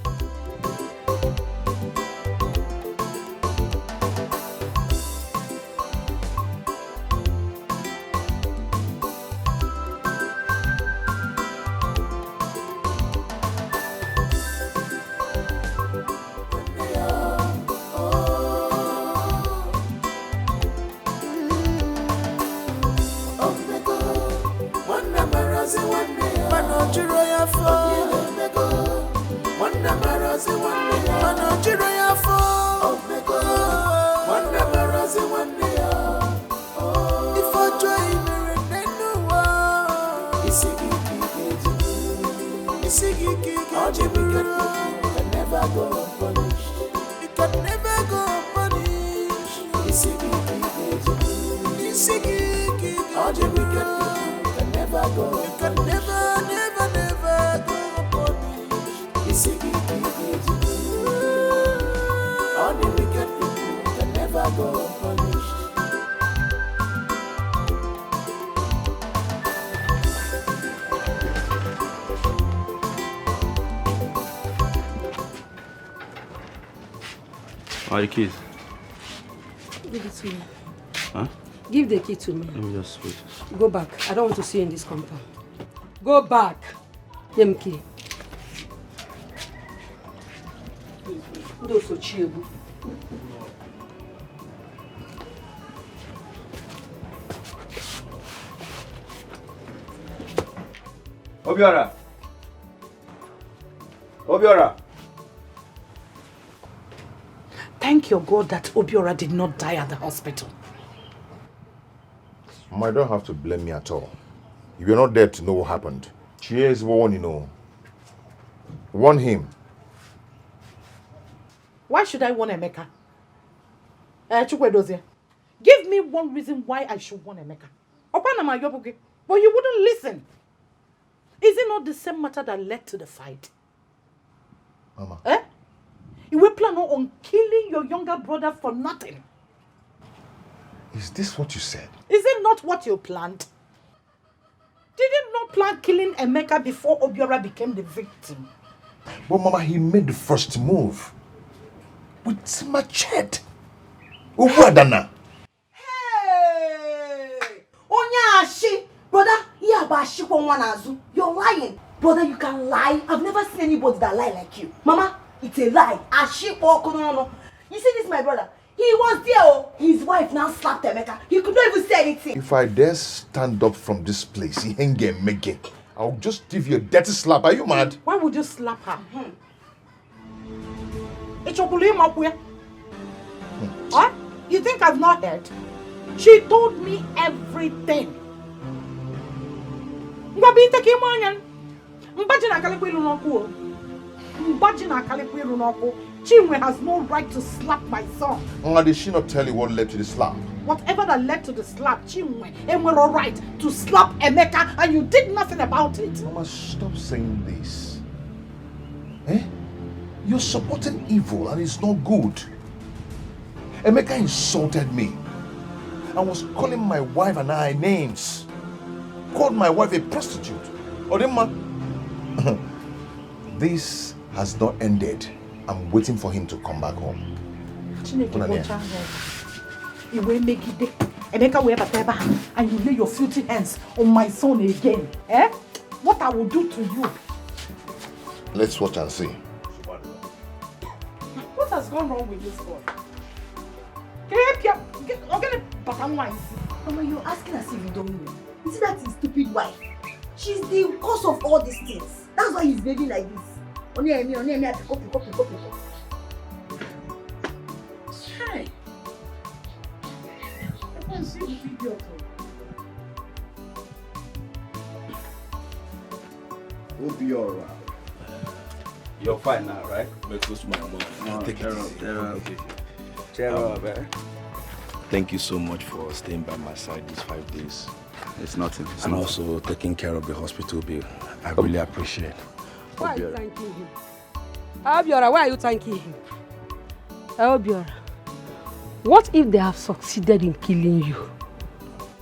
Are the keys? Give it to me. Huh? Give the key to me. Let me just wait. Go back. I don't want to see you in this compound. Go back. Give me key. Those are chill. Obiora. Obiora. Thank your God that Obiora did not die at the hospital. Mama, you don't have to blame me at all. You were not there to know what happened. Cheers, one, you know. Warn him. Why should I warn Emeka? Chukwedozie, give me one reason why I should warn Emeka. But you wouldn't listen. Is it not the same matter that led to the fight? Mama. You were planning on killing your younger brother for nothing. Is this what you said? Is it not what you planned? Did you not plan killing Emeka before Obiora became the victim? But Mama, he made the first move. With machete. Uwadana. Hey! Onyashi! Brother, you're lying. Brother, you can lie. I've never seen anybody that lie like you. Mama, it's a lie. No. You see this, my brother? He was there. Oh. His wife now slapped Emeka. He could not even say anything. If I dare stand up from this place, he ain't get making. I'll just give you a dirty slap. Are you mad? Why would you slap her? What? You think I've not heard? She told me everything. Chinwe has no right to slap my son. Did she not tell you what led to the slap? Whatever that led to the slap, Chinwe, and we're all right to slap Emeka, and you did nothing about it. Mama, stop saying this. You're supporting evil, and it's not good. Emeka insulted me and was calling my wife and I names. called my wife a prostitute. Odema, this has not ended. I'm waiting for him to come back home. You will make it. Emeka will ever and you lay your filthy hands on my son again. Eh? What I will do to you? Let's watch and see. What has gone wrong with this boy? Mama, you're asking as if you don't know. You see that his stupid wife? She's the cause of all these things. That's why he's behaving like this. Only I have to copy. Hi. I can see the video. We'll be alright. You're fine now, right? Make us my mom. Take it easy. Cheer up, man. Thank you so much for staying by my side these 5 days. It's nothing. And also taking care of the hospital bill. I really appreciate it. Why are you thanking him? Obiora, why are you thanking him? Obiora, what if they have succeeded in killing you?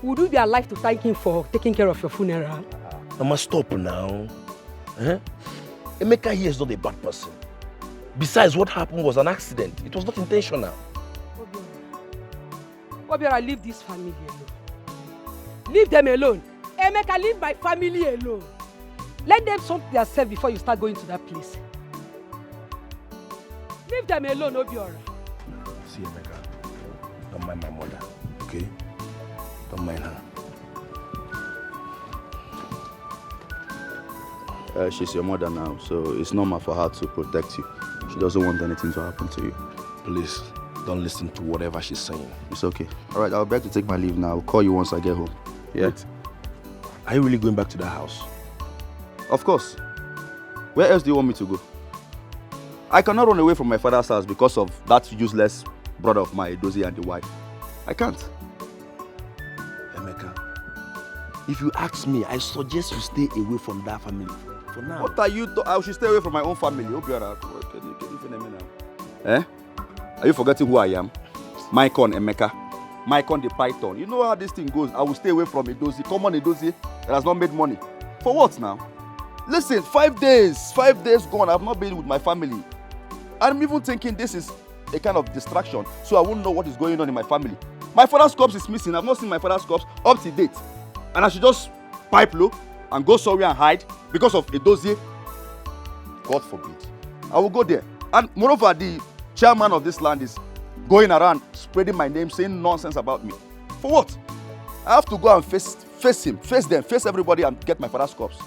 Would you be alive to thank him for taking care of your funeral? Mama, stop now. Emeka here is not a bad person. Besides, what happened was an accident. It was not intentional. Obiora, leave this family alone. Leave them alone. Emeka, leave my family alone. Let them sort themselves before you start going to that place. Leave them alone, Obiora. See, Emeka, don't mind my mother, okay? Don't mind her. She's your mother now, so it's normal for her to protect you. She doesn't want anything to happen to you. Please, don't listen to whatever she's saying. It's okay. All right, I'll beg to take my leave now. I'll call you once I get home. Yeah? Wait. Are you really going back to the house? Of course. Where else do you want me to go? I cannot run away from my father's house because of that useless brother of mine, Edozie, and the wife. I can't. Emeka, if you ask me, I suggest you stay away from that family for now. What are you I should stay away from my own family. Eh? Are you forgetting who I am? Maikon Emeka. Maikon the Python. You know how this thing goes. I will stay away from Edozie, common Edozie that has not made money. For what now? Listen, 5 days gone. I've not been with my family. I'm even thinking this is a kind of distraction, so I won't know what is going on in my family. My father's corpse is missing. I've not seen my father's corpse up to date. And I should just pipe low and go somewhere and hide because of Edozie. God forbid. I will go there. And moreover, the chairman of this land is going around spreading my name, saying nonsense about me. For what? I have to go and face him, face them, face everybody and get my father's corpse.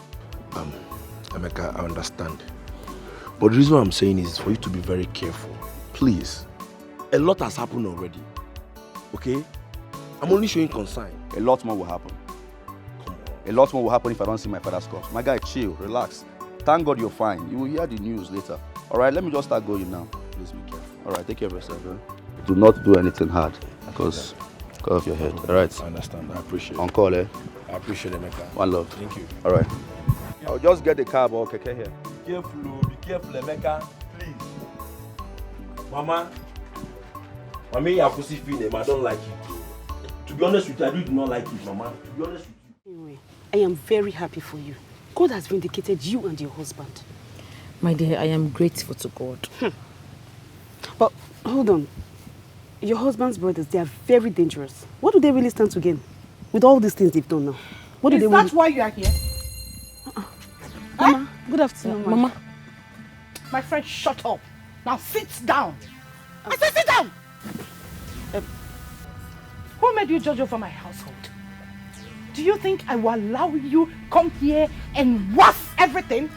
Emeka, I understand. But the reason I'm saying is for you to be very careful. Please. A lot has happened already. Okay? I'm only showing concern. A lot more will happen. A lot more will happen if I don't see my father's corpse. My guy, chill, relax. Thank God you're fine. You will hear the news later. All right, let me just start going now. Please be careful. All right, take care of yourself. Bro. Do not do anything hard because of your head. All right. I understand. I appreciate it. On call, eh? I appreciate it, Emeka. One love. Thank you. All right. I'll just get the cab or keke here. Be careful, Emeka. Please. Mama, you're feeling I don't like it. To be honest with you, I do not like it, Mama. To be honest with you. Anyway, I am very happy for you. God has vindicated you and your husband. My dear, I am grateful to God. But hold on. Your husband's brothers, they are very dangerous. What do they really stand to gain with all these things they've done now? What do they Is that why you are here? Mama, good afternoon, Mama. My friend, shut up. Now sit down. I said sit down. Who made you judge over my household? Do you think I will allow you come here and wash everything?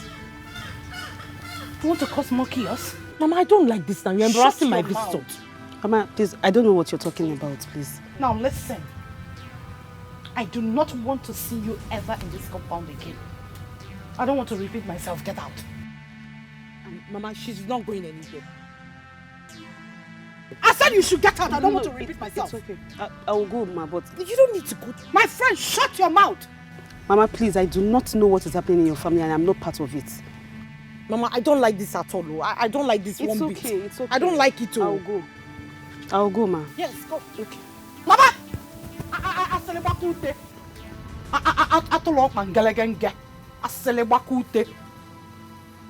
You want to cause more chaos? Mama, I don't like this now. You're embarrassing my visitor. Mama, please, I don't know what you're talking about, please. Now listen. I do not want to see you ever in this compound again. I don't want to repeat myself. Get out. Mama, she's not going anywhere. I said you should get out. I don't want to repeat myself. It's okay. I will go, Ma, but... You don't need to go. My friend, shut your mouth. Mama, please, I do not know what is happening in your family and I'm not part of it. Mama, I don't like this at all. I don't like this one bit. It's okay. I don't like it all. I'll go, Ma. Yes, go. Okay. Mama! Atulok and Galegenge. Aselebakute.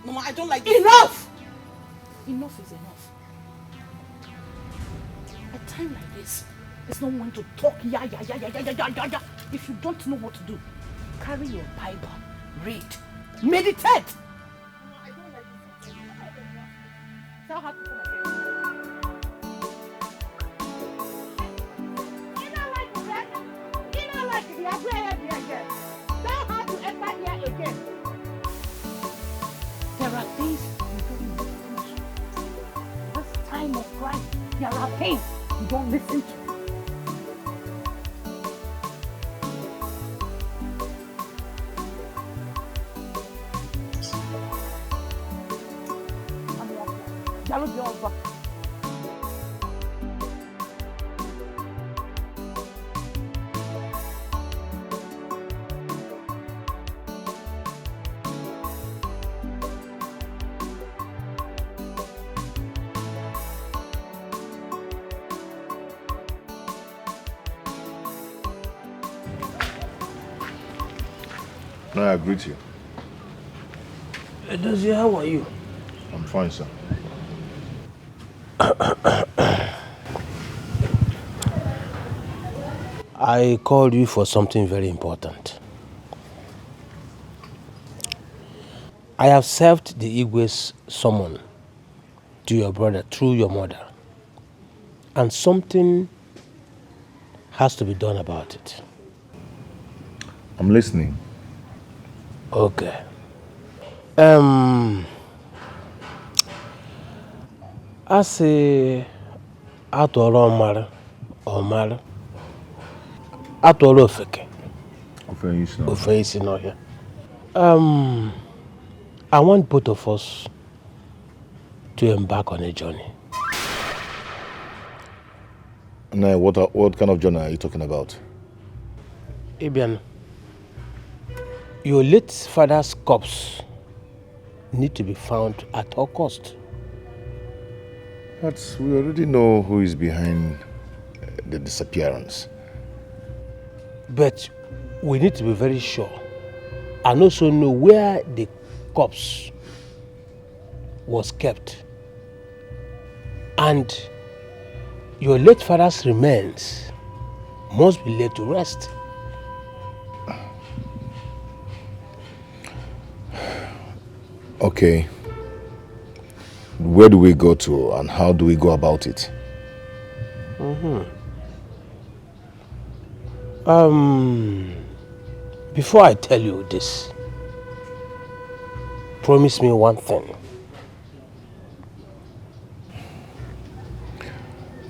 Mama, I don't like this. Enough! Enough is enough. A time like this, there's no one to talk ya. If you don't know what to do, carry your Bible, read, meditate. I don't like this. Tell her to come again. You don't like that? You don't like it? Tell her to enter here again. There are things you don't listen to. This time of Christ, there are things you don't listen to. Yàrá bí ọba. No, I greet you. Edozie, how are you? I'm fine, sir. I called you for something very important. I have served the Igwe's summon to your brother through your mother. And something has to be done about it. I'm listening. Okay. I say atụọrọ mmadụ ọmara atụọrọ ofeke ofe isi n'ọhịa. I want both of us to embark on a journey. Now, what kind of journey are you talking about? Ibian, your late father's corpse need to be found at all cost. But we already know who is behind the disappearance. But we need to be very sure and also know where the corpse was kept. And your late father's remains must be laid to rest. Okay. Where do we go to and how do we go about it? Before I tell you this, promise me one thing.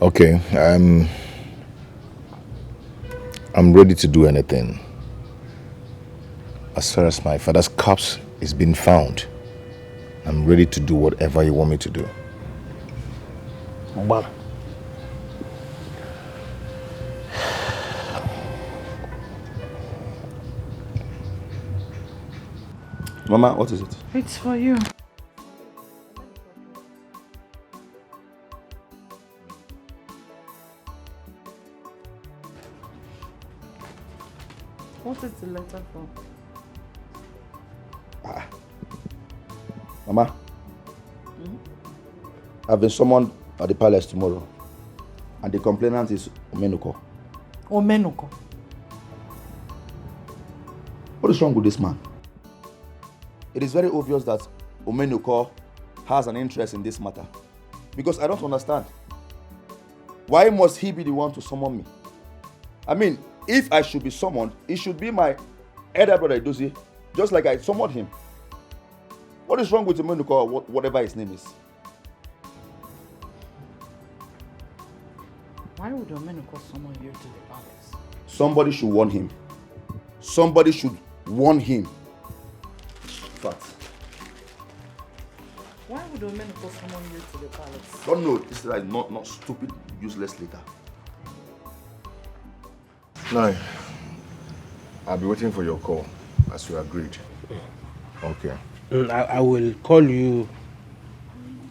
Okay, I'm ready to do anything. As far as my father's corpse is being found, I'm ready to do whatever you want me to do. Bam. Mama, what is it? It's for you. What is the letter for? Mama, I've been summoned at the palace tomorrow, and the complainant is Omenuko. Omenuko? What is wrong with this man? It is very obvious that Omenuko has an interest in this matter, because I don't understand. Why must he be the one to summon me? I mean, if I should be summoned, it should be my elder brother Edozie, just like I summoned him. What is wrong with Omenuko or whatever his name is? Why would Omenuko summon you to the palace? Somebody should warn him. Somebody should warn him. Fact. Why would Omenuko summon you to the palace? Don't know. This is like not stupid, useless later. No, I'll be waiting for your call, as we agreed. Okay. I will call you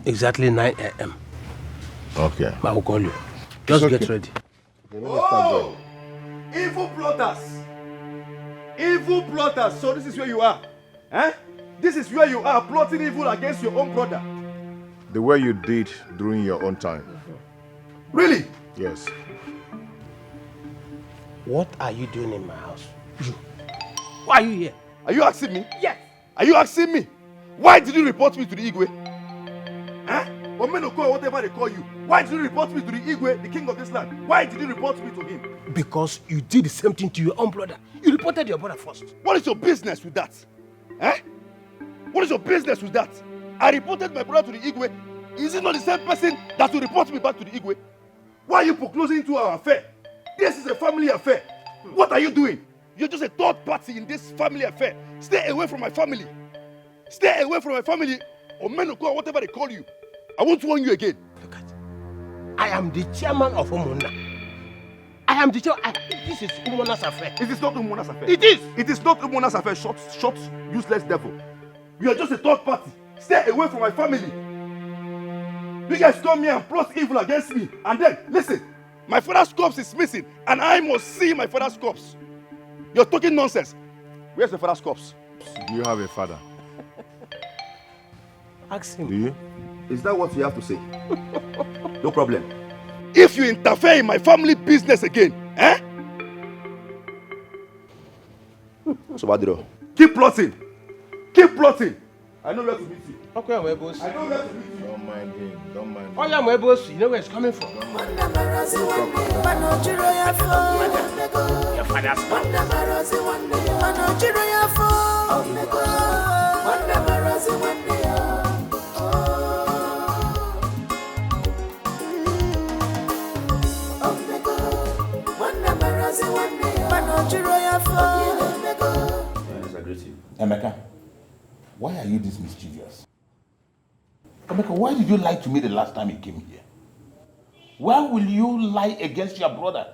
exactly 9 a.m. Okay. I will call you. Just get ready. Oh! Evil plotters! Evil plotters, so this is where you are. Eh? This is where you are, plotting evil against your own brother. The way you did during your own time. Really? Yes. What are you doing in my house? You. Why are you here? Are you asking me? Yes. Are you asking me? Why did you report me to the Igwe? Huh? Or Menoko, whatever they call you. Why did you report me to the Igwe, the king of this land? Why did you report me to him? Because you did the same thing to your own brother. You reported your brother first. What is your business with that? Eh? What is your business with that? I reported my brother to the Igwe. Is it not the same person that will report me back to the Igwe? Why are you foreclosing into our affair? This is a family affair. What are you doing? You're just a third party in this family affair. Stay away from my family. Stay away from my family. Or Menoko, or whatever they call you. I won't warn you again. Look at it. I am the chairman of Umuna. I am the chairman. This is Umuna's affair. It is not Umuna's affair. It is. It is not Umuna's affair. Short, useless devil. You are just a third party. Stay away from my family. You guys come here and plot evil against me. And then, listen, my father's corpse is missing. And I must see my father's corpse. You're talking nonsense. Where's the father's corpse? Do you have a father? Ask him. Do you? Is that what you have to say? No problem. If you interfere in my family business again, eh? So, Badro. Keep plotting. Keep plotting. I know where to meet you. Okay, my boss. I know where to meet you. Don't mind him. Don't mind him. Oh, yeah, my boss. You know where it's coming from. Your father's Emeka, why are you this mischievous? Emeka, why did you lie to me the last time you came here? Why will you lie against your brother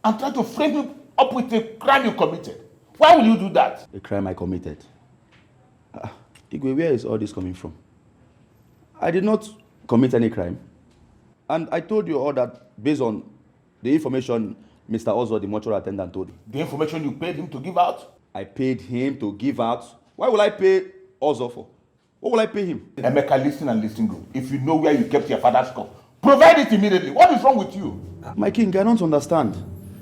and try to frame him up with a crime you committed? Why will you do that? A crime I committed. Igwe, where is all this coming from? I did not commit any crime. And I told you all that based on the information Mr. Ozo, the mortuary attendant, told you. The information you paid him to give out? I paid him to give out. Why will I pay Ozo for? What will I pay him? Emeka, listen and listen good. If you know where you kept your father's cup, provide it immediately. What is wrong with you? My king, I don't understand.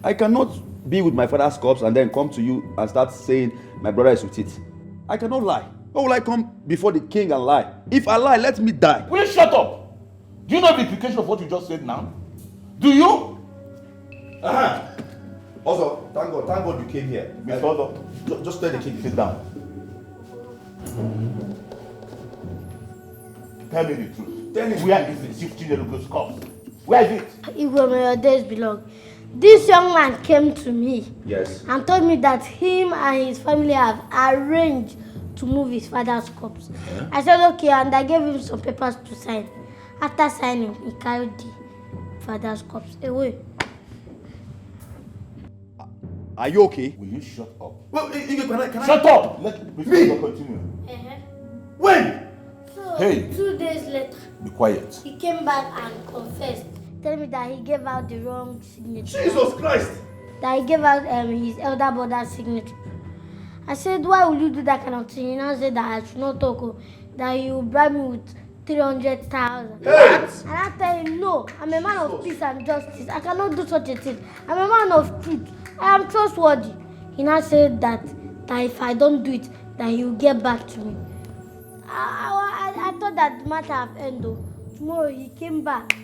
I cannot be with my father's corpse and then come to you and start saying my brother is with it. I cannot lie. Why will I come before the king and lie? If I lie, let me die. Will you shut up? Do you know the implication of what you just said now? Do you? Also, thank God you came here. Mr. Ozo, just tell the king. Sit down. Tell me the truth. Tell me where is the 15-year-old corpse? Where is it? Igwe, may your days belong. This young man came to me and told me that him and his family have arranged to move his father's corpse. I said okay, and I gave him some papers to sign. After signing, he carried the father's corpse away. Are you okay? Will you shut up? Well, can I? Shut up! Let me continue. When? So, Hey. 2 days later, Be quiet. he came back and confessed, telling me that he gave out the wrong signature. Jesus Christ! That he gave out his elder brother's signature. I said, why will you do that kind of thing? He now said that I should not talk, that he will bribe me with 300,000. Hey! And I tell him, no, I'm a man of peace and justice. I cannot do such a thing. I'm a man of truth. I am trustworthy. He now said that if I don't do it, that he will get back to me. I thought that the matter have ended. Tomorrow he came back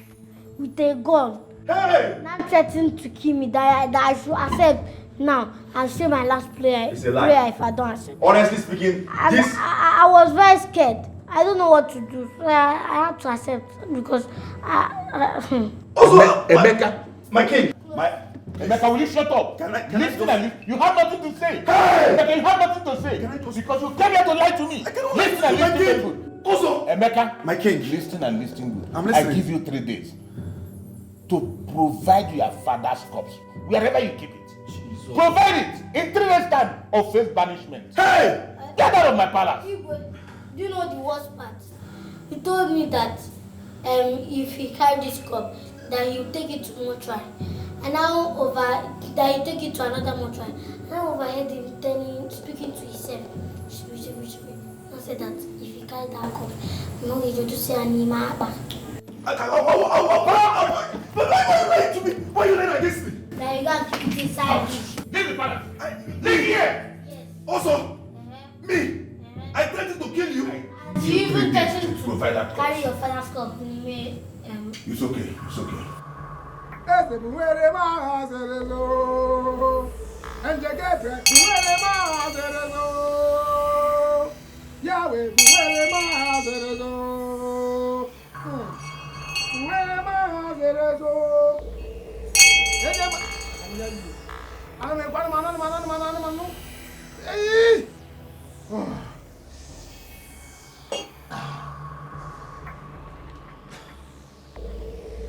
with a gun. Hey! Now threatening to kill me, that I should accept now and say my last prayer It's a lie. if I don't accept. Honestly speaking, this... I was very scared. I don't know what to do. So I had to accept because Also, Emeka, my king. Emeka, will you shut up? Listen and listen. You have nothing to say. Hey! Emeka, you have nothing to say. Because you came here to lie to me. Listen and listen good. Also, Emeka, my king. Listen and listen good. I'm listening. I give you 3 days to provide your father's corpse wherever you keep it. Jesus. Provide it in 3 days' time or face banishment. Hey! Get out of my palace. Igwe, do you know the worst part? He told me that if he carried this cup, that he would take it to mortuary. And now over that he take it to another mortuary. And I overheard him speaking to himself. I said that if he carry that cup, you know, he just say anima back. But why are you lying to me? Why are you lying against me? Now you got to keep it inside. Leave the father. Leave here. Yes. Also, me. I threatened to kill you. You even threatened to provide that carry your father's cup. It's okay. It's okay.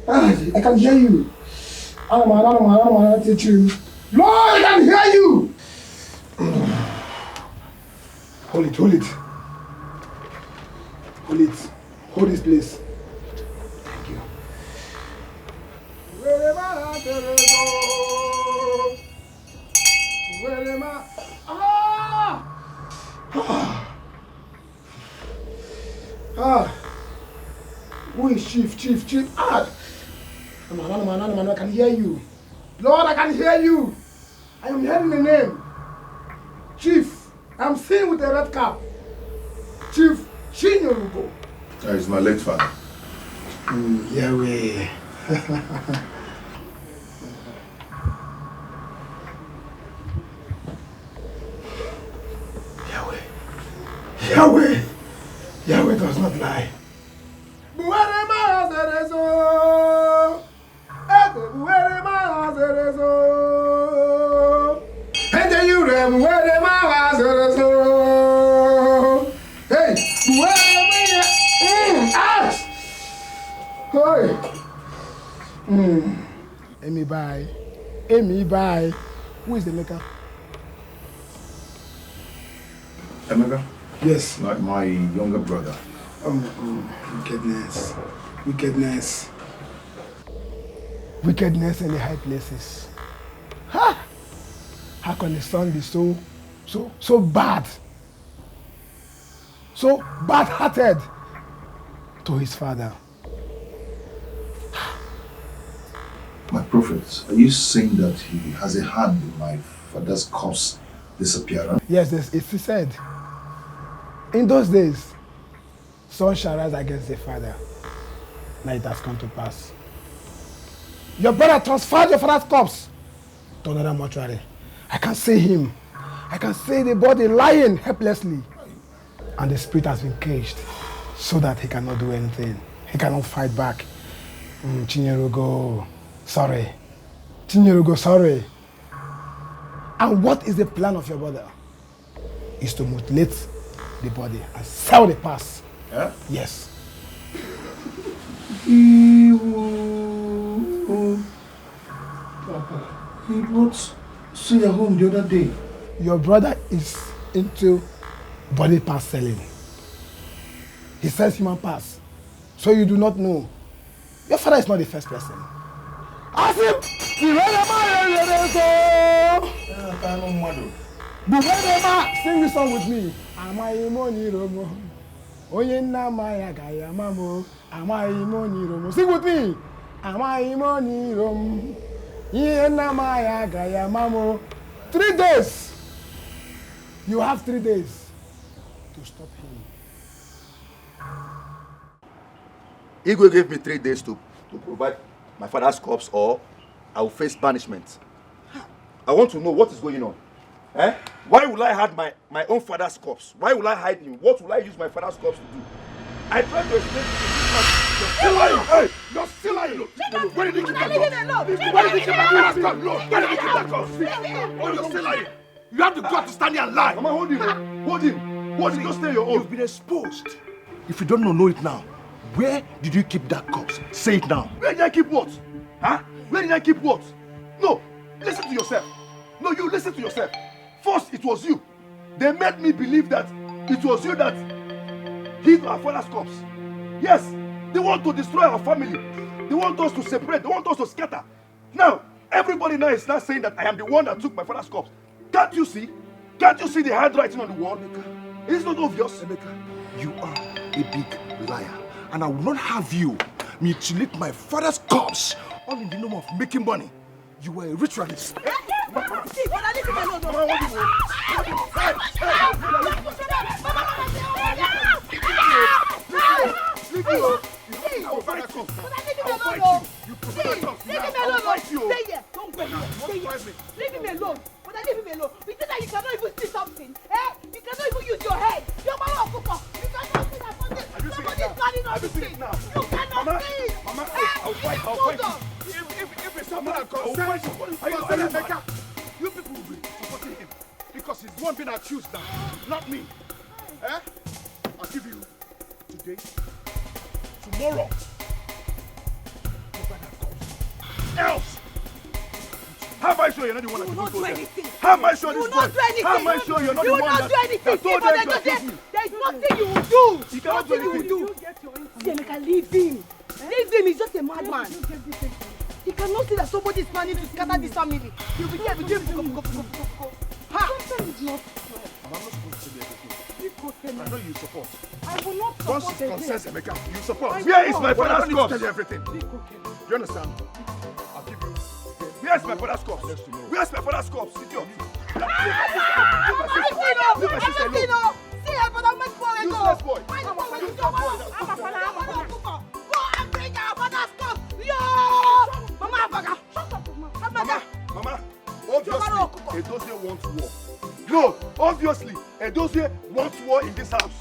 I can hear you. I don't teach you. Lord, I can hear you. Hold it. Hold it. Hold this place. Thank you. Who is Chief? I can hear you. Lord, I can hear you. I am hearing the name. Chief, I'm seeing with a red cap. Chief Chinyorugo. That is my late father. Yahweh. Yahweh does not lie. Amy, bye. Who is the maker? Emeka? Yes. Like my younger brother. Wickedness in the high places. Ha! How can the son be so bad? So bad-hearted to his father. My prophet, are you saying that he has a hand in my father's corpse disappearance? Yes, it's said. In those days, son shall rise against the father. Now it has come to pass. Your brother transferred your father's corpse to another mortuary. I can see him. I can see the body lying helplessly. And the spirit has been caged so that he cannot do anything. He cannot fight back. Chinyerugo, sorry. And what is the plan of your brother? Is to mutilate the body and sell the parts. Yeah? Yes. He brought Suya home the other day. Your brother is into body parts selling. He sells human parts. So you do not know. Your father is not the first person. Ask him! Sing this song with me. Sing with me. 3 days. You have 3 days to stop him. Igwe gave me 3 days to provide my father's corpse, or I will face banishment. I want to know what is going on. Eh? Why will I hide my own father's corpse? Why will I hide him? What will I use my father's corpse to do? I tried to explain to you. You're still lying. Hey, you're still lying. Where did you keep that corpse? Where did you keep my father's corpse? Where did you keep that corpse? Oh, you're still lying. You have the guts to stand here and lie. Mama, hold him. Hold him. Don't stay your own. You've been exposed. If you don't know it now, where did you keep that corpse? Say it now. Where did I keep what? Huh? Where did I keep what? No, listen to yourself. No, you listen to yourself. First, it was you. They made me believe that it was you that hid our father's corpse. Yes, they want to destroy our family. They want us to separate. They want us to scatter. Now, Everybody now is not saying that I am the one that took my father's corpse. Can't you see? Can't you see the handwriting on the wall? It's not obvious. Emeka, you are a big liar. And I will not have you mutilate my father's corpse all in the name of making money. You are a ritualist. Leave me alone. I will fight you. I will fight you. You prefer to I will fight you. Stay here. Don't go. Stay here. Leave him alone. But I leave him alone. You think that you cannot even see something? Eh? You cannot even use your head. Your mama will cook. You cannot see that somebody is planning on this thing. You cannot see it. Mama, I'll fight you. If it's someone I'm concerned, Emeka, you people will be supporting him. Because he's the one being accused now, not me. Eh? I'll give you today, tomorrow. Else! How am I sure you're not the one that will not do anything. How am I sure you this will not do anything. How am I sure you're not you the will one not do anything. that told them to accuse me? There's nothing you will do. You cannot do anything. You will do. Emeka, leave him. Leave him. He's just a madman. He cannot see that somebody is planning to scatter this family. He'll be there between go. Ha! Sometimes it's not fair. I'm not supposed to say everything. I know you support. I will not Once support it concerns him. Emeka, you support. I Where is will my not. father's I don't need to corpse? tell you everything. Do you understand? I'll give you. Where is my father's corpse? Where's my father's corpse? Idiot. Useless boy. Mama, obviously, Edozie wants war. No, obviously, Edozie wants war in this house.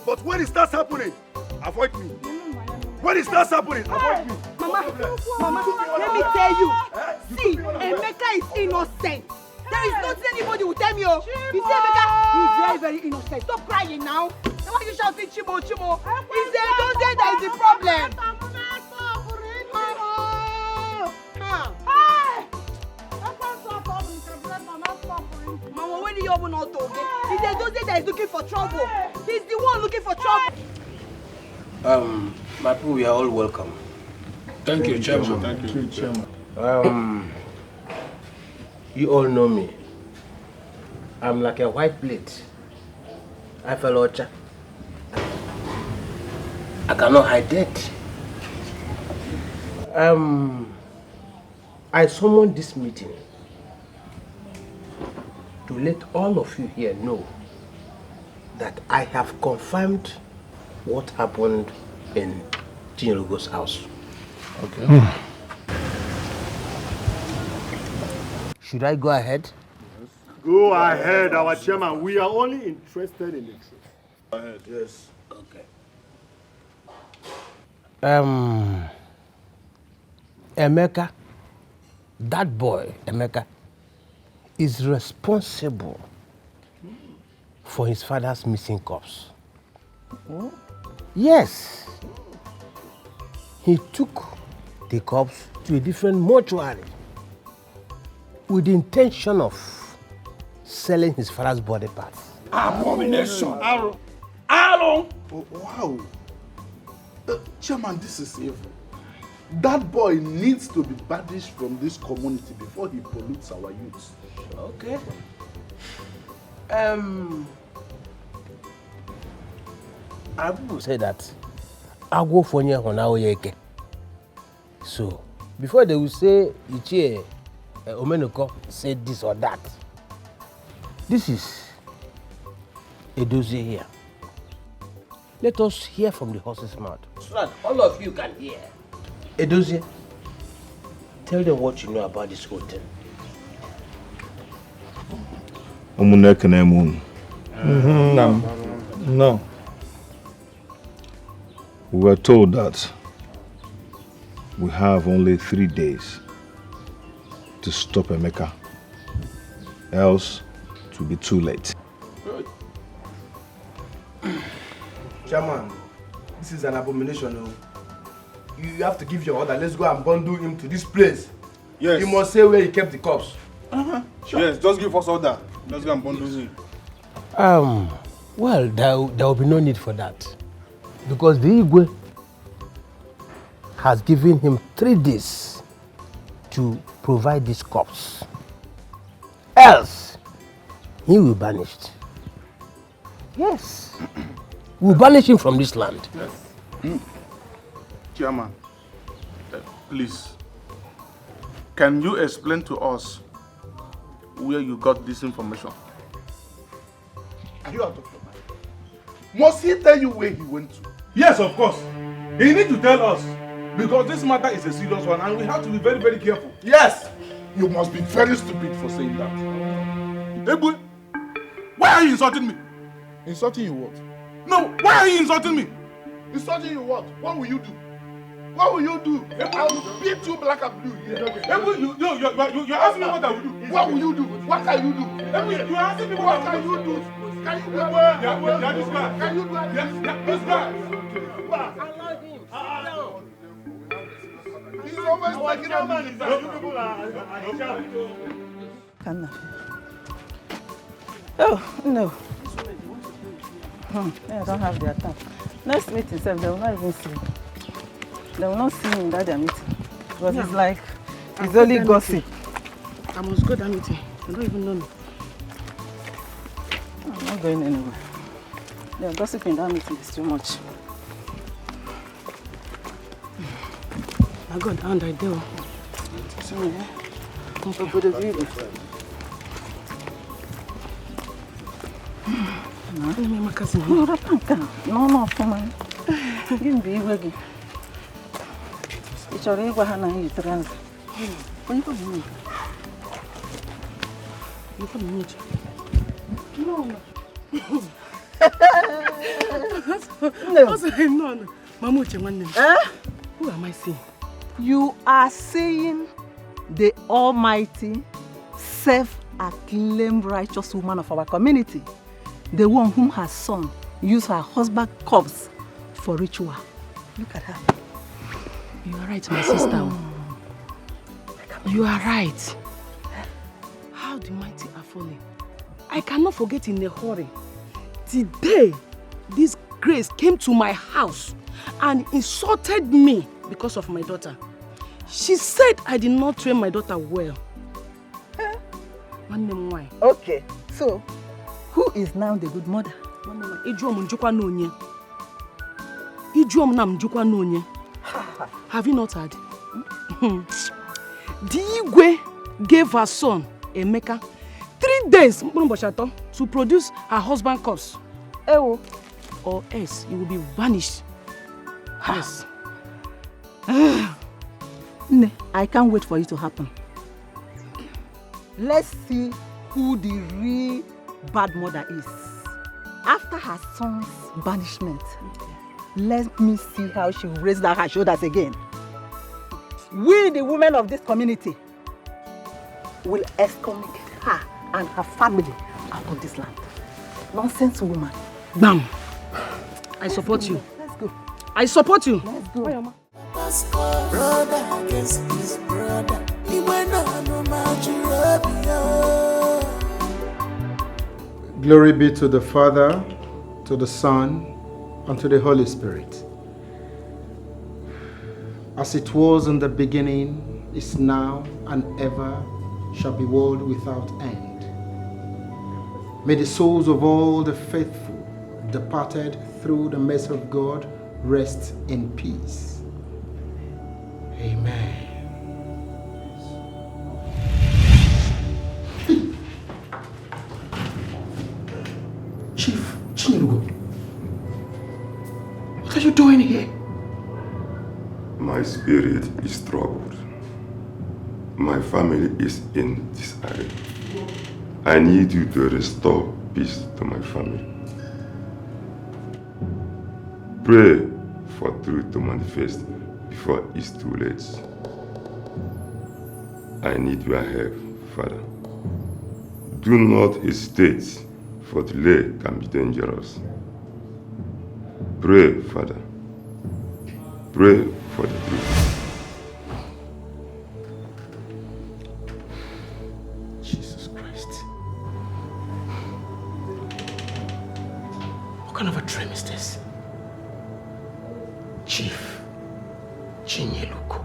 But when it starts happening, avoid me. When it starts happening, avoid me. Mama, let me tell you. See, Emeka is innocent. There is nothing anybody will tell me. You see, Emeka, he's very, very innocent. Stop crying now. Why are you shouting Chimo? It's Edozie that is the problem. Mama, when you open out again, it's Edozie that is looking for trouble. He's the one looking for trouble. My people, we are all welcome. Thank you, Chairman. Thank you, Chairman. You all know me. I'm like a white plate. I fell ocha. I cannot hide it. I summoned this meeting to let all of you here know that I have confirmed what happened in Chinyelugo's house. Okay. Should I go ahead? Go ahead, our chairman. We are only interested in the truth. Go ahead. Yes. Okay. Emeka, that boy, Emeka, is responsible for his father's missing corpse. Oh. Yes. He took the corpse to a different mortuary with the intention of selling his father's body parts. Abomination. Aaron. Oh, wow. Chairman, this is evil. That boy needs to be banished from this community before he pollutes our youth. Okay. I will say that I'll go for you. So, before they will say, Ichie Omenoko said this or that, this is Edozie here. Let us hear from the horse's mouth so that all of you can hear. Edozie, tell them what you know about this whole thing. No. We were told that we have only 3 days to stop Emeka, else it will be too late. Chairman, this is an abomination. You have to give your order. Let's go and bundle him to this place. Yes. You must say where he kept the corpse. Sure. Yes, just give us order. Let's go and bundle him. Well, there will be no need for that. Because the Igwe has given him 3 days to provide this corpse. Else, he will be banished. Yes. We'll banish him from this land. Yes. Chairman, please, can you explain to us where you got this information? Are you out of your mind? Must he tell you where he went to? Yes, of course. He needs to tell us, because this matter is a serious one and we have to be very, very careful. Yes! You must be very stupid for saying that. Hey boy, why are you insulting me? Insulting you what? No, why are you insulting me? Insulting you what? What will you do? What will you do? I will beat you black and blue. You're asking me what I will do. What will you do? What can you do? You're asking me what can you do? Can you do this guy? Can you do this guy? Allow him. Sit down. He's always taking a man. Can Oh, no. I don't have their time. Next meeting, they will not even see me. They will not see me in that their meeting. Because it's like, it's only gossip. I must go to that meeting. They don't even know me. I'm not going anywhere. The gossip in that meeting is too much. My God, and I do. So, I'm for the video. No, for me. Give me a big. It's already what I trans. When you come in, you come in. No. Who am I saying? You are saying the almighty, self-acclaimed righteous woman of our community, the one whom her son used her husband's corpse for ritual. Look at her. You are right, my sister. You are right. How the mighty are falling. I cannot forget in a hurry. The day this grace came to my house and insulted me because of my daughter. She said I did not train my daughter well. Why? Okay, so who is now the good mother? Have you not heard? Digwe gave her son, Emeka, 3 days to produce her husband's corpse. Or else he will be vanished. Yes. I can't wait for it to happen. Let's see who the real bad mother is. After her son's banishment, let me see how she will raise down her shoulders again. We, the women of this community, will excommunicate her and her family out of this land. Nonsense woman. Bam! I support you. Let's go. I support you. Let's go. Brother against his brother. Glory be to the Father, to the Son, and to the Holy Spirit. As it was in the beginning, is now, and ever shall be, world without end. May the souls of all the faithful departed through the mercy of God rest in peace. Amen. Chief Chinerugo, what are you doing here? My spirit is troubled. My family is in disarray. I need you to restore peace to my family. Pray for truth to manifest before it's too late. I need your help, Father. Do not hesitate, for delay can be dangerous. Pray, Father. Pray for the truth. Jesus Christ. What kind of a dream is this? Chief Chinyeluko.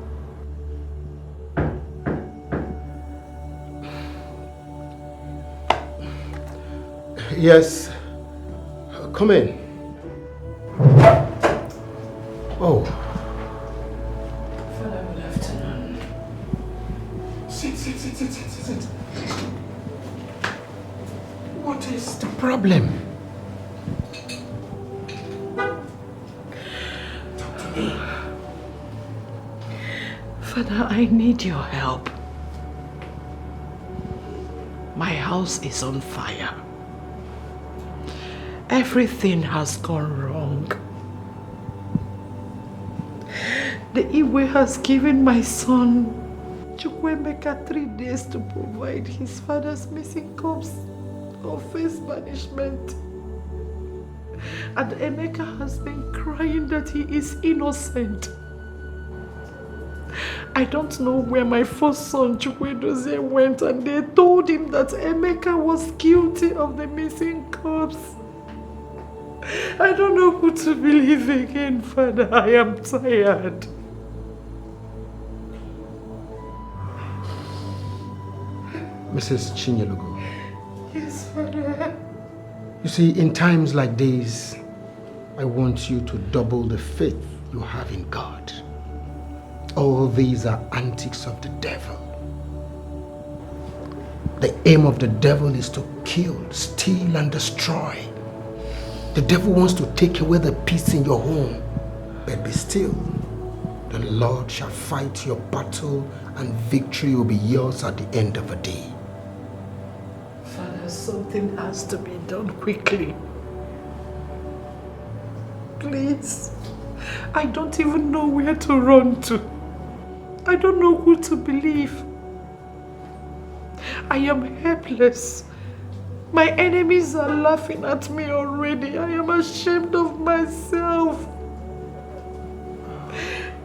Yes. Come in. Oh. Father, good afternoon. Sit. What is the problem? Father, I need your help. My house is on fire. Everything has gone wrong. The Igwe has given my son Chukwemeka 3 days to provide his father's missing corpse of face banishment. And Emeka has been crying that he is innocent. I don't know where my first son Chukwedozie went, and they told him that Emeka was guilty of the missing corpse. I don't know who to believe again, Father. I am tired. Mrs. Chinyelugo. Yes, Father. You see, in times like these, I want you to double the faith you have in God. All these are antics of the devil. The aim of the devil is to kill, steal, and destroy. The devil wants to take away the peace in your home. But be still. The Lord shall fight your battle, and victory will be yours at the end of the day. Father, something has to be done quickly. Please. I don't even know where to run to. I don't know who to believe. I am helpless. My enemies are laughing at me already. I am ashamed of myself.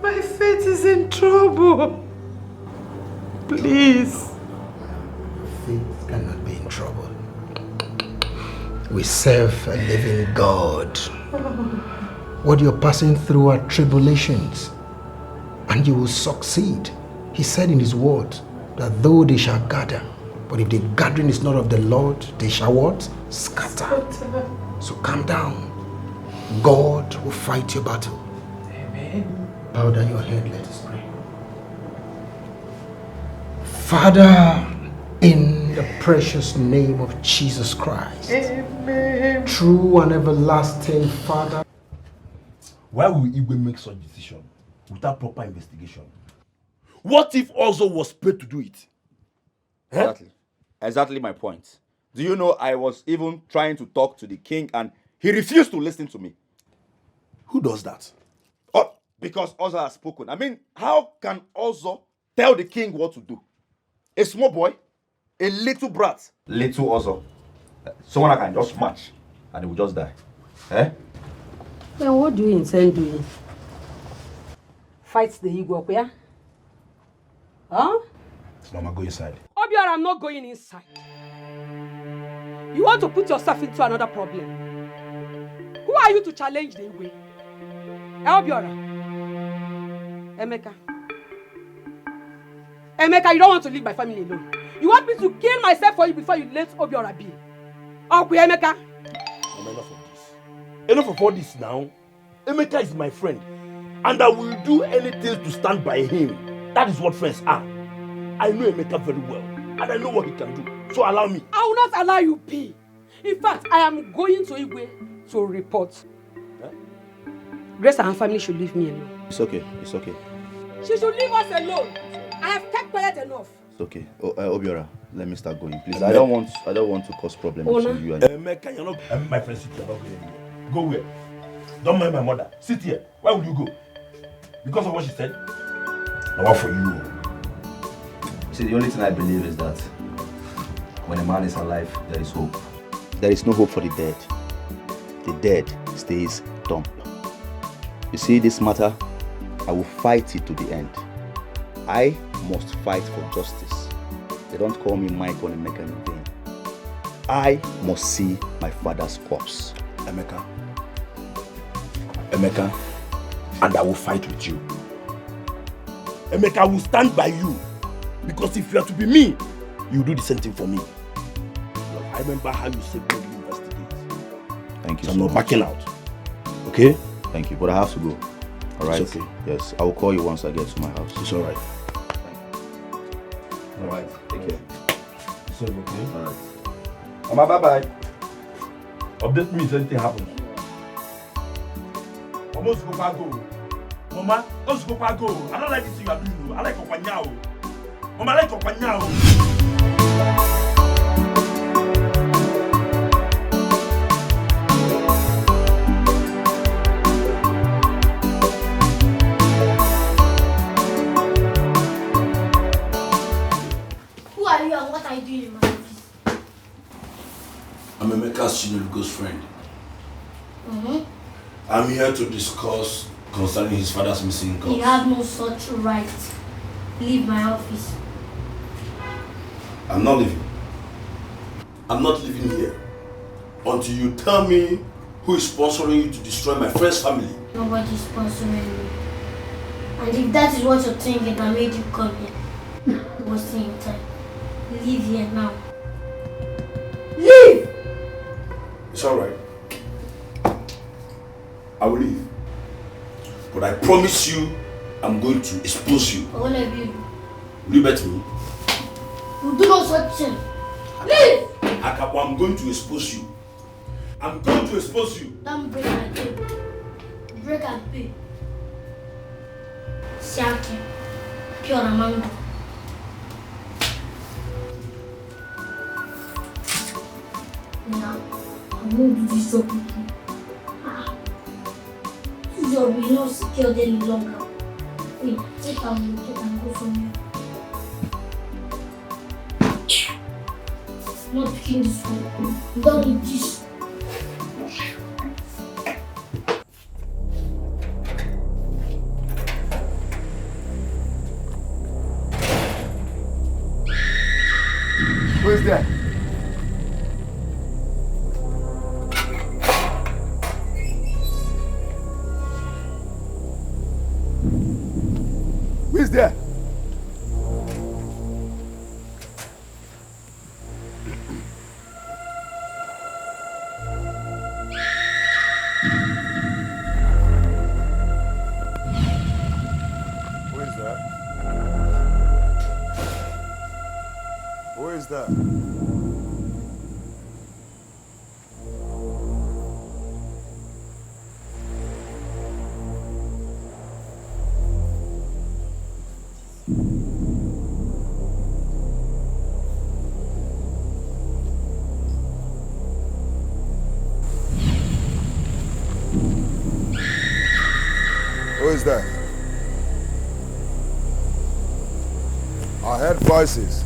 My faith is in trouble. Please. Faith cannot be in trouble. We serve a living God. What you're passing through are tribulations, and you will succeed. He said in his word that though they shall gather, but if the gathering is not of the Lord, they shall what? Scatter. So calm down. God will fight your battle. Amen. Bow down your head, let us pray. Father, in the precious name of Jesus Christ, Amen. True and everlasting Father. Why will Igwe make such decision without proper investigation? What if Ozo was paid to do it? Exactly my point. Do you know I was even trying to talk to the king and he refused to listen to me? Who does that? Oh, because Ozo has spoken. I mean, how can Ozo tell the king what to do? A small boy? A little brat? Little Ozo. Someone I can just match and he will just die. Eh? Then what do you intend doing? Fight the Igwe, yeah? Huh? Mama, go inside. Obiora, I'm not going inside. You want to put yourself into another problem. Who are you to challenge the Igwe? Obiora. Emeka. Emeka, you don't want to leave my family alone. You want me to kill myself for you before you let Obiora be? Okay, Emeka. Mama, enough of this. Enough of all this now. Emeka is my friend. And I will do anything to stand by him. That is what friends are. I know Emeka very well. And I know what he can do. So allow me. I will not allow you be. In fact, I am going to Igwe to report. Huh? Grace and her family should leave me alone. It's okay. It's okay. She should leave us alone. I have kept quiet enough. It's okay. Obiora, let me start going, please. I don't want to cause problems between you and Emeka, you're not. My friend, sit here. Not going anywhere. Go where? Don't mind my mother. Sit here. Why would you go? Because of what she said? Now what for you? See, the only thing I believe is that when a man is alive, there is hope. There is no hope for the dead. The dead stays dumb. You see, this matter, I will fight it to the end. I must fight for justice. They don't call me Mike or Emeka in vain. I must see my father's corpse. Emeka, and I will fight with you. Emeka, I will stand by you. Because if you are to be me, you do the same thing for me. Look, I remember how you saved me in the university. Thank you I'm so not much. backing out. Okay? Thank you, but I have to go. All right? It's okay. Yes, I will call you once I get to my house. It's all right. All right, take care. It's okay. All right. Mama, bye-bye. Update me if anything happens. Mama, let's go. Mama, let's go. I don't like this thing you are doing. I like Opanyao. Mama, I like Opanyao. Who are you and what are you doing in my office? I'm Emeka's Chinelugo's friend. Mm-hmm. I'm here to discuss concerning his father's missing calls. You have no such right. Leave my office. I'm not leaving. I'm not leaving here until you tell me who is sponsoring you to destroy my friend's family. Nobody is sponsoring me. And if that is what you're thinking that made you come here, wasting your time. Leave here now. Leave! It's alright. I will leave. But I promise you, I'm going to expose you. All of you. Will you bet me? You do not such thing. Leave! Akapo, I'm going to expose you. I'm going to expose you. Don't break my table. Break and pay. Siaki. Pure Amando. Now, I'm going to do this job with you. This job is not secure any longer. Wait, take out your check and go somewhere. I'm not picking this one. I'm done with this. Who is there? Who is there? Who is that? Who is that? Who is that? I heard voices.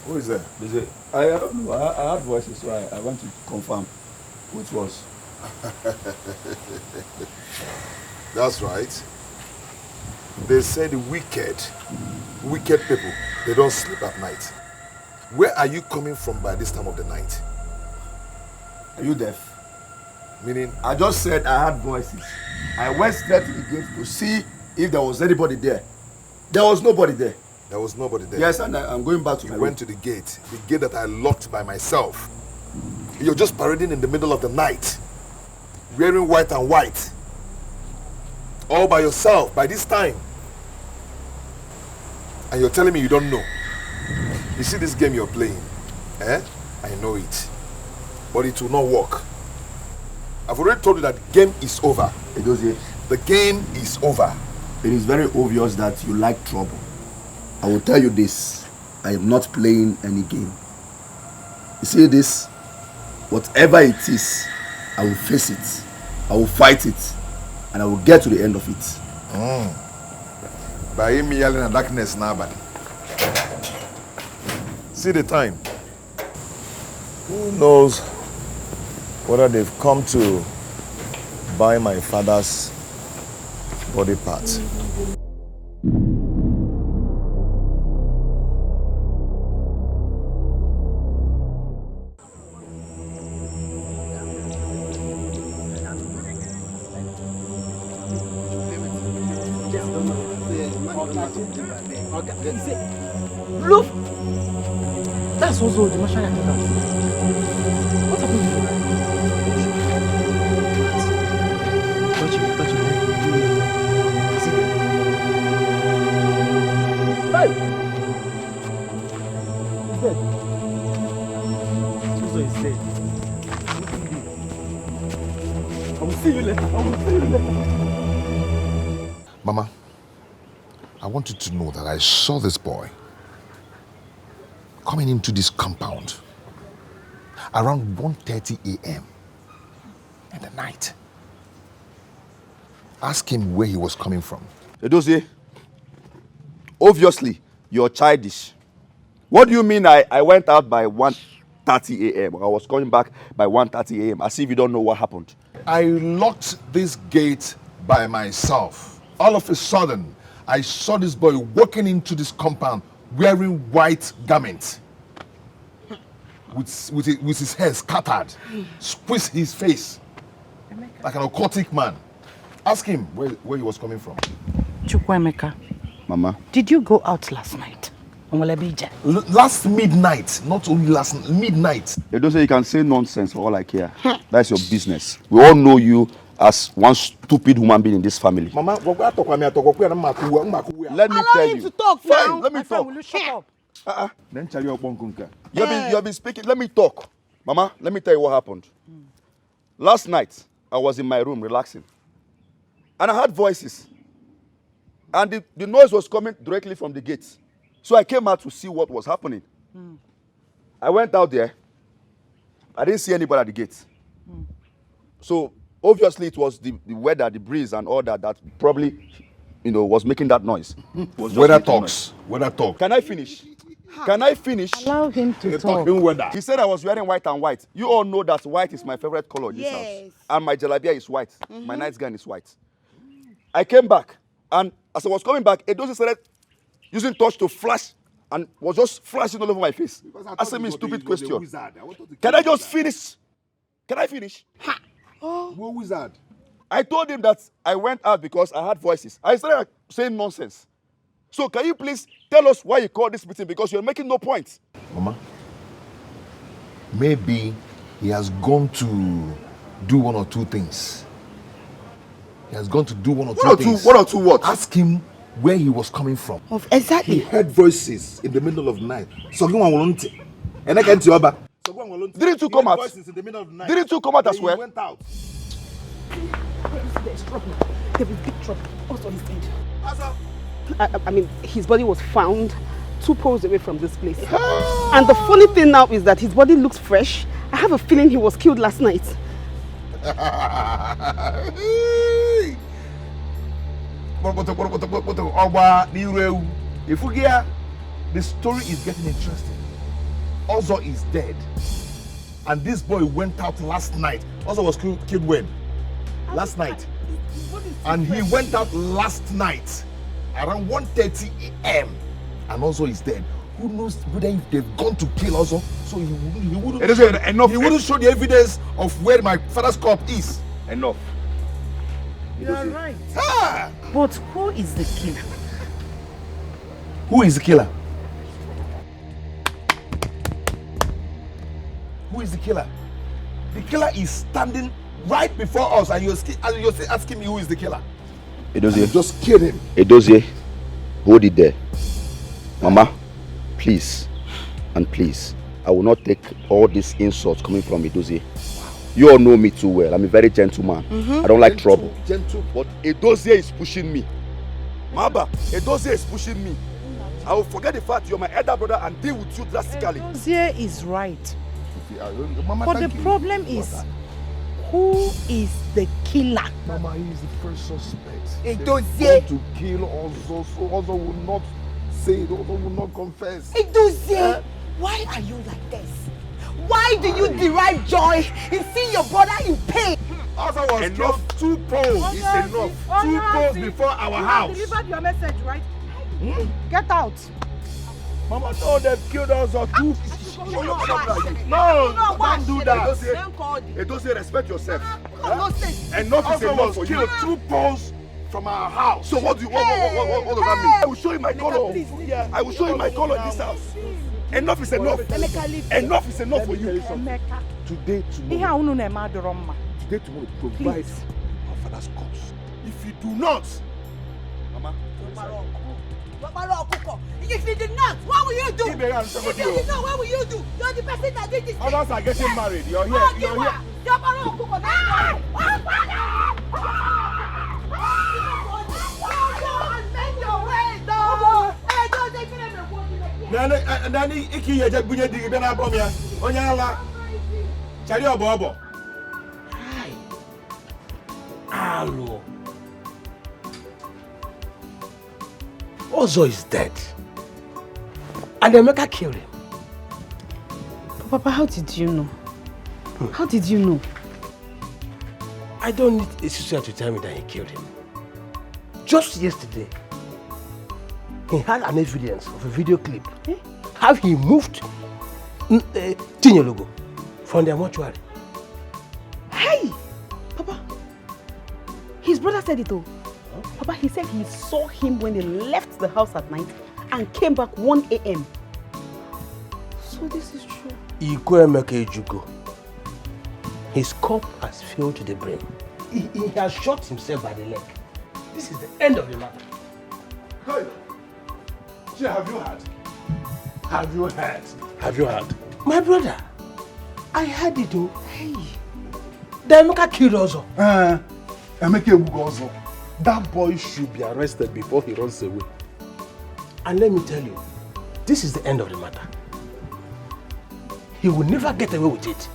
Who is that? I don't know. I heard voices, so I want to confirm who it was. That's right. They say the wicked people, they don't sleep at night. Where are you coming from by this time of the night? Are you deaf? Meaning? I just said I heard voices. I went straight to the gate to see if there was anybody there. There was nobody there. There was nobody there? Yes, and I'm going back to my room. You went to the gate that I locked by myself. You're just parading in the middle of the night, wearing white and white, all by yourself by this time. And you're telling me you don't know. You see this game you're playing? Eh? I know it. But it will not work. I've already told you that the game is over. The game is over. It is very obvious that you like trouble. I will tell you this. I am not playing any game. You see this? Whatever it is, I will face it. I will fight it. And I will get to the end of it. By him yelling at darkness now, buddy. See the time. Who knows whether they've come to buy my father's body parts. Okay. He said, Roof. That's also the marshal attendant. What happened to you? Touch him. Is he dead? Hey! He's dead. Suso is dead. I will see you later. Mama, I want you to know that I saw this boy coming into this compound around 1:30 a.m. in the night. Ask him where he was coming from. Edozie, obviously, you're childish. What do you mean I went out by 1:30 a.m. I was coming back by 1:30 a.m. as if you don't know what happened? I locked this gate by myself. All of a sudden, I saw this boy walking into this compound wearing white garments with his hair scattered, squeeze his face like an occultic man. Ask him where he was coming from. Chukwemeka, Mama, did you go out last night? Last midnight, not only last midnight. You don't say you can say nonsense for all I care. That's your business. We all know you as one stupid human being in this family. Mama, let me tell you. To talk Fine, now. let me My friend, talk. will you shut up? You have been speaking. Let me talk. Mama, let me tell you what happened. Last night, I was in my room relaxing. And I heard voices. And the noise was coming directly from the gate. So I came out to see what was happening. I went out there. I didn't see anybody at the gate. So obviously it was the weather, the breeze and all that probably, was making that noise. Weather talks. Weather talk. Can I finish? Can I finish? Allow him to talk. He said I was wearing white and white. You all know that white is my favorite color in this house. And my jalabia is white. My nightgown is white. I came back, and as I was coming back, Edozie started using torch to flash and was just flashing all over my face. Asking me a stupid question. Can I just finish? Can I finish? What wizard? I told him that I went out because I heard voices. I started saying nonsense. So can you please tell us why you called this meeting? Because you're making no point. Mama, maybe he has gone to do one or two things. He has gone to do one or two things. One or two what? Ask him where he was coming from. Exactly. He heard voices in the middle of the night. Didn't you come out? Didn't you come out as well? He went out. There's trouble. There will be big trouble. Also, he's dead. I mean, his body was found 2 poles away from this place. And the funny thing now is that his body looks fresh. I have a feeling he was killed last night. The story is getting interesting. Ozo is dead. And this boy went out last night. Ozo was killed when? Last night. And he went out last night around 1:30 a.m. And Ozo is dead. Who knows whether if they've gone to kill Ozo? So he wouldn't show the evidence of where my father's corpse is. Enough. You're right. Ah! But who is the killer? Who is the killer? Who is the killer? The killer is standing right before us, and you're asking me who is the killer. Edozie, just kill him. Edozie, hold it there. Mama, please, and please, I will not take all these insults coming from Edozie. You all know me too well. I'm a very gentle man. I don't like trouble. Gentle. But Edozie is pushing me. Maba, Edozie is pushing me. I will forget the fact you're my elder brother and deal with you drastically. Edozie is right. Mama, but the problem is, who is the killer? Mama, he is the first suspect. Edozie. To kill Ozo, so Ozo will not say it, Ozo will not confess. Edozie, why are you like this? Why do you derive joy in seeing your brother in pain? Ozo was killed 2 poles. It's enough. 2 poles before our house. You delivered your message, right? Get out. Mama told them killed Ozo 2. No, don't do that. Edozie, respect yourself. Enough is enough for you. 2 poles from our house. So what does that mean? I will show you my color. I will show you my color in this house. Enough is enough. Enough is enough for you. Today, tomorrow, provide our father's corpse. If you do not, Mama. If you did not, what will you do? If you did not, what will you do? You're the person that did this. Others are getting married. You're here. You're here. Nani iki ya bunye digi bena bom ya. Onya ala. Chari obo. Hello. Ozo is dead. And Emeka killed him. Papa, how did you know? How did you know? I don't need a sister to tell me that he killed him. Just yesterday, he had an evidence of a video clip. How he moved Tinyelugo from their mortuary. Hey! Papa, his brother said it though. Papa, he said he saw him when they left the house at night and came back 1 a.m. So this is true. Emeka Ejugo. His cup has filled to the brim. He has shot himself by the leg. This is the end of the matter. Hey! Have you heard? Have you heard? Have you heard? My brother, I heard it too. Hey. The Emeka killed Ozo. Emeka Ebugo Ozo. That boy should be arrested before he runs away. And let me tell you, this is the end of the matter. He will never get away with it.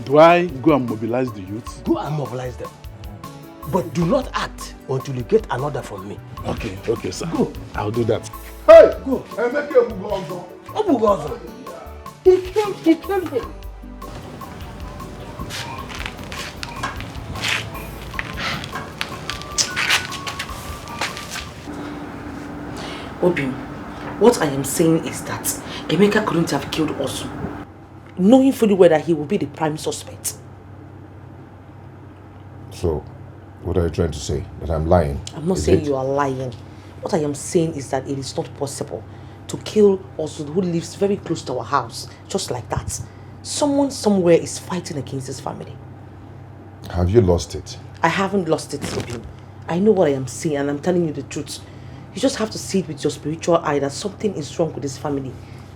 Do I go and mobilize the youth? Go and mobilize them. But do not act until you get an order from me. Okay, sir. Go. I'll do that. Hey! Go. Emeka Ebugo Ozo. He killed him. Obi, what I am saying is that Emeka couldn't have killed Ozu, knowing fully well that he will be the prime suspect. So, what are you trying to say? That I'm lying? I'm not saying you are lying. What I am saying is that it is not possible to kill Ozu, who lives very close to our house, just like that. Someone somewhere is fighting against his family. Have you lost it? I haven't lost it, Obi. I know what I am saying and I'm telling you the truth. You just have to see it with your spiritual eye that something is wrong with this family.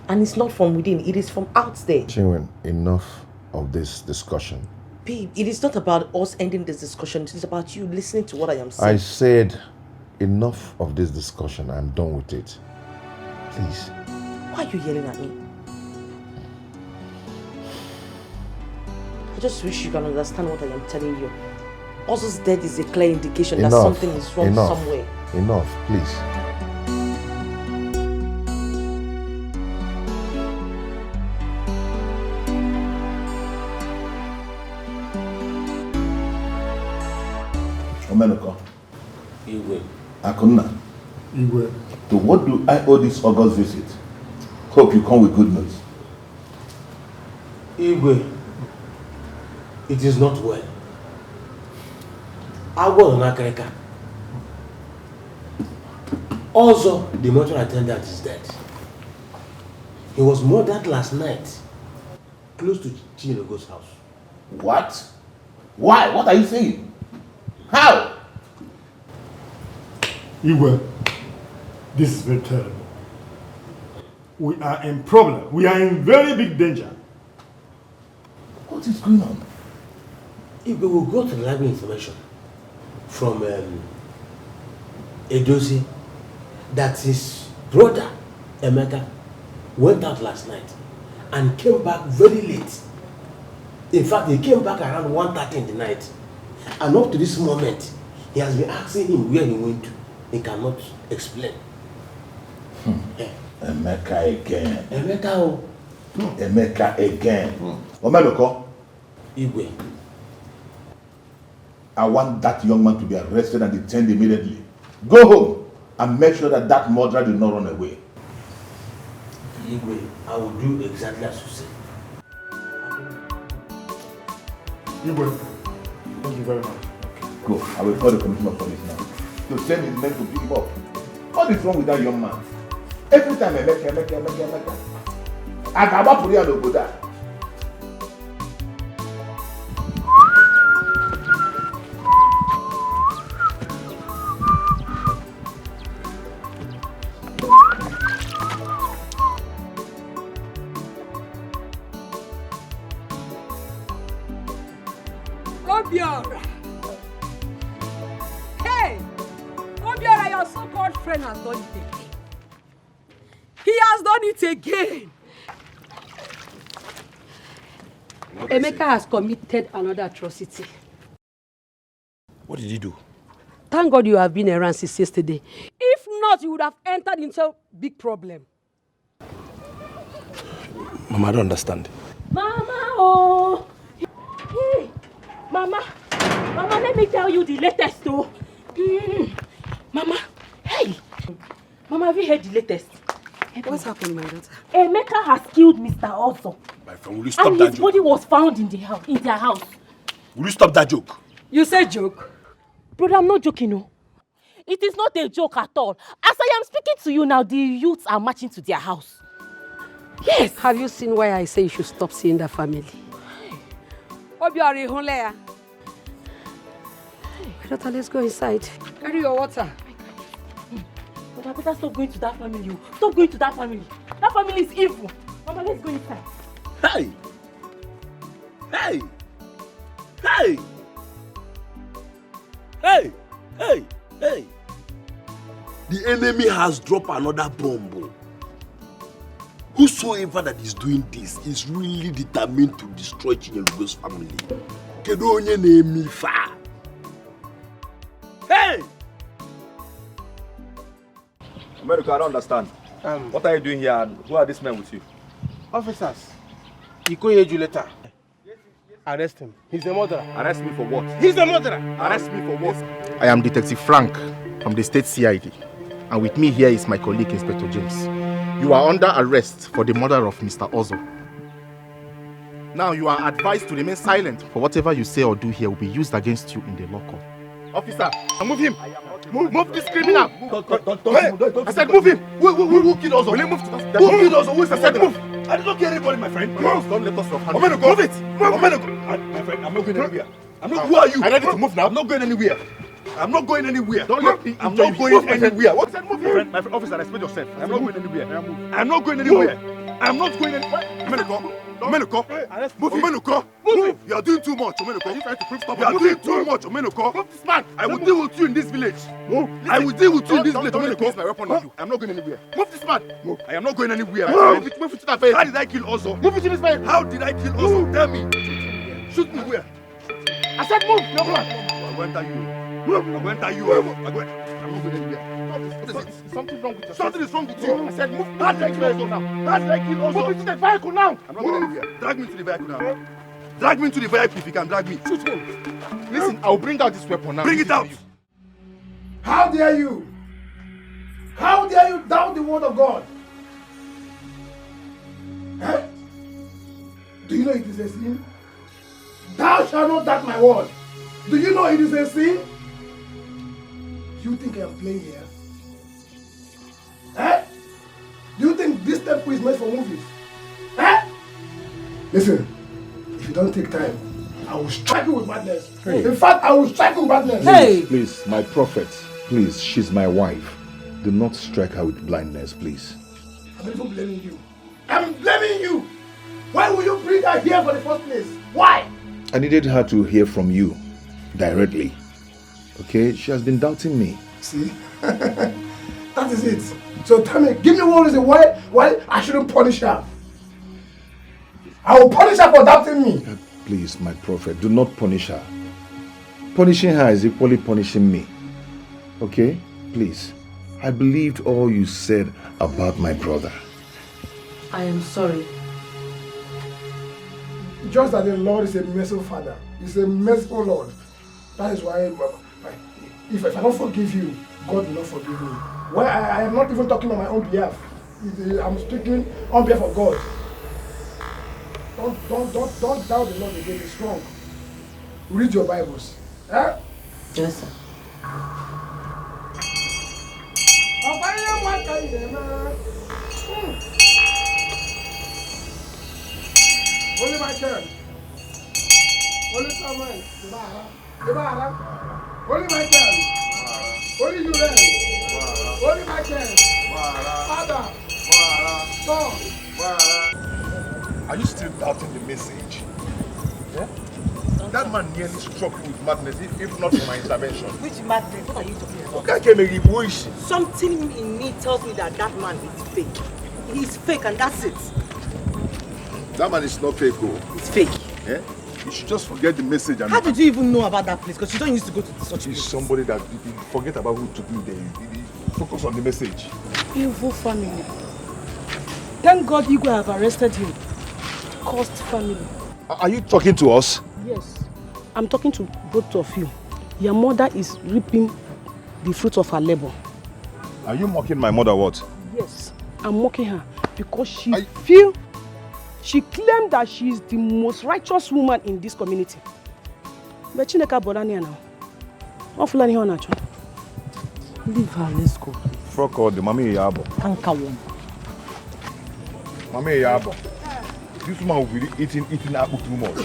And it's not from within, it is from out there. Chinwen, enough of this discussion. Babe, it is not about us ending this discussion. It is about you listening to what I am saying. I said enough of this discussion. I'm done with it. Please. Why are you yelling at me? I just wish you can understand what I am telling you. Ozo's death is a clear indication that something is wrong somewhere. Enough, please. Omenoko. Igwe. Akuna. Igwe. To what do I owe this August visit? Hope you come with good news. Igwe, it is not well. Agwo Nakareka. Also, the mortuary attendant is dead. He was murdered last night, close to Chinelogo's house. What? Why? What are you saying? How? Igwe, this is very terrible. We are in problem. We are in very big danger. What is going on? Igwe will go to the library information from Edozi that his brother Emeka went out last night and came back very late. In fact, he came back around 1:30 in the night. And up to this moment, he has been asking him where he went to. He cannot explain. Emeka again. Emeka, Emeka again. Omenoko. Igwe. I want that young man to be arrested and detained immediately. Go home and make sure that that murderer did not run away. Igwe, I will do exactly as you say. Igwe, thank you very much. Go. I will call the commissioner of police now. to send his men to pick him up. What is wrong with that young man? Every time Emeka. Agaba Puri and Oboda. Obiora! Hey! Obiora, your so-called friend has done it again. He has done it again. Emeka has committed another atrocity. What did he do? Thank God you have been around since yesterday. If not, you would have entered into a big problem. Mama, I don't understand. Mama, oh! Hey, Mama, let me tell you the latest, though. Mama, hey! Mama, have you heard the latest? What's happened, my daughter? Emeka has killed Mr. Ozo. My friend, will you stop and that his joke? body was found in their house. Will you stop that joke? You said joke? Brother, I'm not joking, no. It is not a joke at all. As I am speaking to you now, the youths are marching to their house. Yes. Have you seen why I say you should stop seeing that family? Obiora, Hunleya. My daughter, let's go inside. Carry your water. But I better stop going to that family. Stop going to that family. That family is evil. Mama, let's go inside. Hey! Hey! Hey! Hey! Hey! Hey! The enemy has dropped another bomb. Whosoever that is doing this is really determined to destroy Chinyelugo's family. Kedu onye na-eme ife a? Hey! America, I don't understand. What are you doing here and who are these men with you? Officers, Ikoye Juleta. Arrest him. He's a murderer. Arrest me for what? He's a murderer. Arrest me for what? I am Detective Frank from the State CID, and with me here is my colleague, Inspector James. You are under arrest for the murder of Mr. Ozo. Now you are advised to remain silent, for whatever you say or do here will be used against you in the law court. Officer, move him! Move this criminal! Don't, I said move him! Who killed Ozo? Will you move to that? Who killed Ozo? Who is I said move! I did not kill anybody, my friend. Move! Don't let us roughhandle. Move it! Move! My friend, I'm not going anywhere. Who are you? I'm ready to move now. I'm not going anywhere. I'm not going anywhere. Don't let me. I'm not going anywhere. What said move here? My friend, officer, respect yourself. I'm not going anywhere. I'm not going anywhere. I'm not going anywhere. Omenoko. Move. You are doing too much, Omenoko. You are doing too much, Omenoko. Move this man. I will deal with you in this village. I will deal with you in this village, Omenoko. My weapon on you. I'm not going anywhere. Move this man. I am not going anywhere. Move it to that face. How did I kill Ozo? Move it to this man. How did I kill Ozo? Tell me. Shoot me where? I said move. No man. I went at you. I'm not going anywhere. What is it? Something wrong with you. Something is wrong with you. I said move. How did I kill Ozo now? How did I kill Ozo? Move into the vehicle now. I'm not going anywhere. Drag me to the vehicle now. Drag me into the vehicle if you can drag me. Shoot him. Listen, I'll bring out this weapon now. Bring it out. How dare you? How dare you doubt the word of God? Eh? Do you know it is a sin? Thou shalt not doubt my word. Do you know it is a sin? You think I am playing here? Eh? Do you think this temple is made for movies? Eh? Listen, if you don't take time, I will strike you with madness. Hey. In fact, I will strike you with madness. Hey! Please, my prophet, please, she's my wife. Do not strike her with blindness, please. I'm even blaming you. I'm blaming you. Why will you bring her here for the first place? Why? I needed her to hear from you directly. Okay? She has been doubting me. See? That is it. So tell me, give me one reason why I shouldn't punish her. I will punish her for doubting me. Please, my prophet, do not punish her. Punishing her is equally punishing me. Okay? Please. I believed all you said about my brother. I am sorry. Just that the Lord is a merciful Father. He's a merciful Lord. That is why if I don't forgive you, God will not forgive me. Why I am not even talking on my own behalf. I'm speaking on behalf of God. Don't doubt the Lord again. It's wrong. Read your Bibles. Eh? Yes, sir. Only my turn. Only someone. Only my turn. Only you then. Only my turn. Father. Son. Are you still doubting the message? Yeah? That man nearly struck me with madness if not for my intervention. Which madness? What are you talking about? Okay, Something in me tells me that that man is fake. He's fake and that's it. that man is not fake, oh. It's fake. Yeah? You should just forget the message. And How did you even know about that place? Because you don't used to go to such He's places. somebody that you forget about who took me there. You focus on the message. Evil family. Thank God Igwe have arrested him. Cursed family. Are you talking to us? Yes. I'm talking to both of you. Your mother is reaping the fruit of her labor. Are you mocking my mother, what? Yes. I'm mocking her because she claimed that she is the most righteous woman in this community. But Chineka Bolania now. Ofulani Honacho. Leave her, let's go. Fuck all the Mami Yabo. Anka one. Mami Yabo. This woman will be eating apple too much.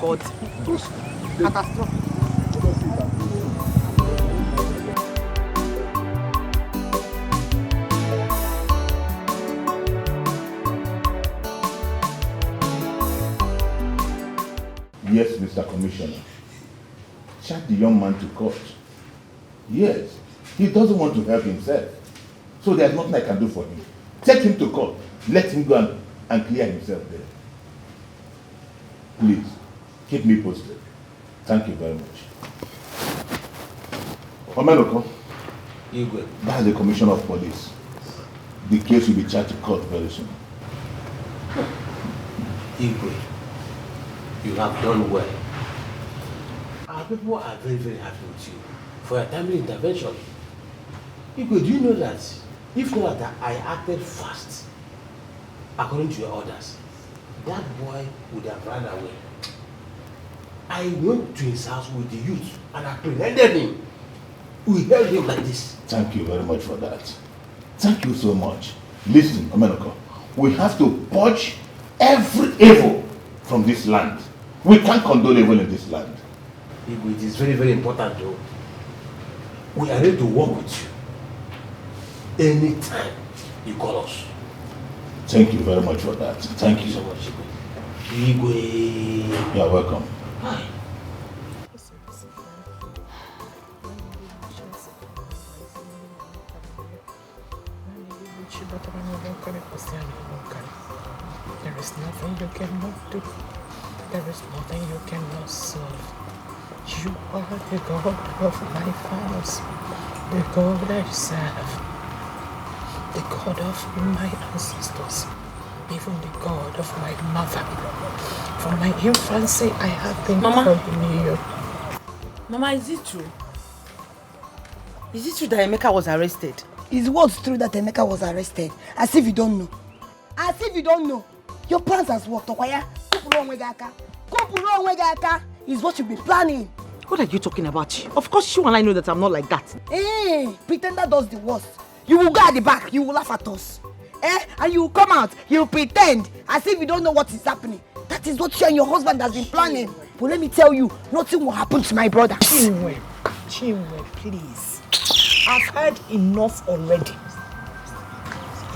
God. Catastrophe. Yes, Mr. Commissioner. Charge the young man to court. Yes, he doesn't want to help himself. So there's nothing I can do for him. Take him to court. Let him go and clear himself there. Please, keep me posted. Thank you very much. Omenoko, that's the Commissioner of Police. The case will be charged to court very soon. Igwe, you have done well. Our people are very, very happy with you for your timely intervention. Igwe, do you know that if not that I acted fast, according to your orders, that boy would have run away. I went to his house with the youth and apprehended him. We held him like this. Thank you very much for that. Thank you so much. Listen, Omenoko, we have to purge every evil from this land. We can't condone evil in this land. Igwe, it is very, very important though. We are ready to work with you. Anytime you call us. Thank you very much for that. Thank you so much. Igwe. You're welcome. Hi. There is nothing you cannot do. There is nothing you cannot solve. You are the God of my fathers, the God I serve, the God of my ancestors, even the God of my mother. From my infancy, I have been calling you. Mama, is it true? Is it true that Emeka was arrested? Is what's true that Emeka was arrested? As if you don't know. As if you don't know. Your plans has worked, Okwaya. Is what you've been planning. What are you talking about? Of course you and I know that I'm not like that. Pretender does the worst. You will go at the back, you will laugh at us. And you will come out, you will pretend as if you don't know what is happening. That is what you and your husband has been planning. But let me tell you, nothing will happen to my brother. Chinwe, please. I've heard enough already.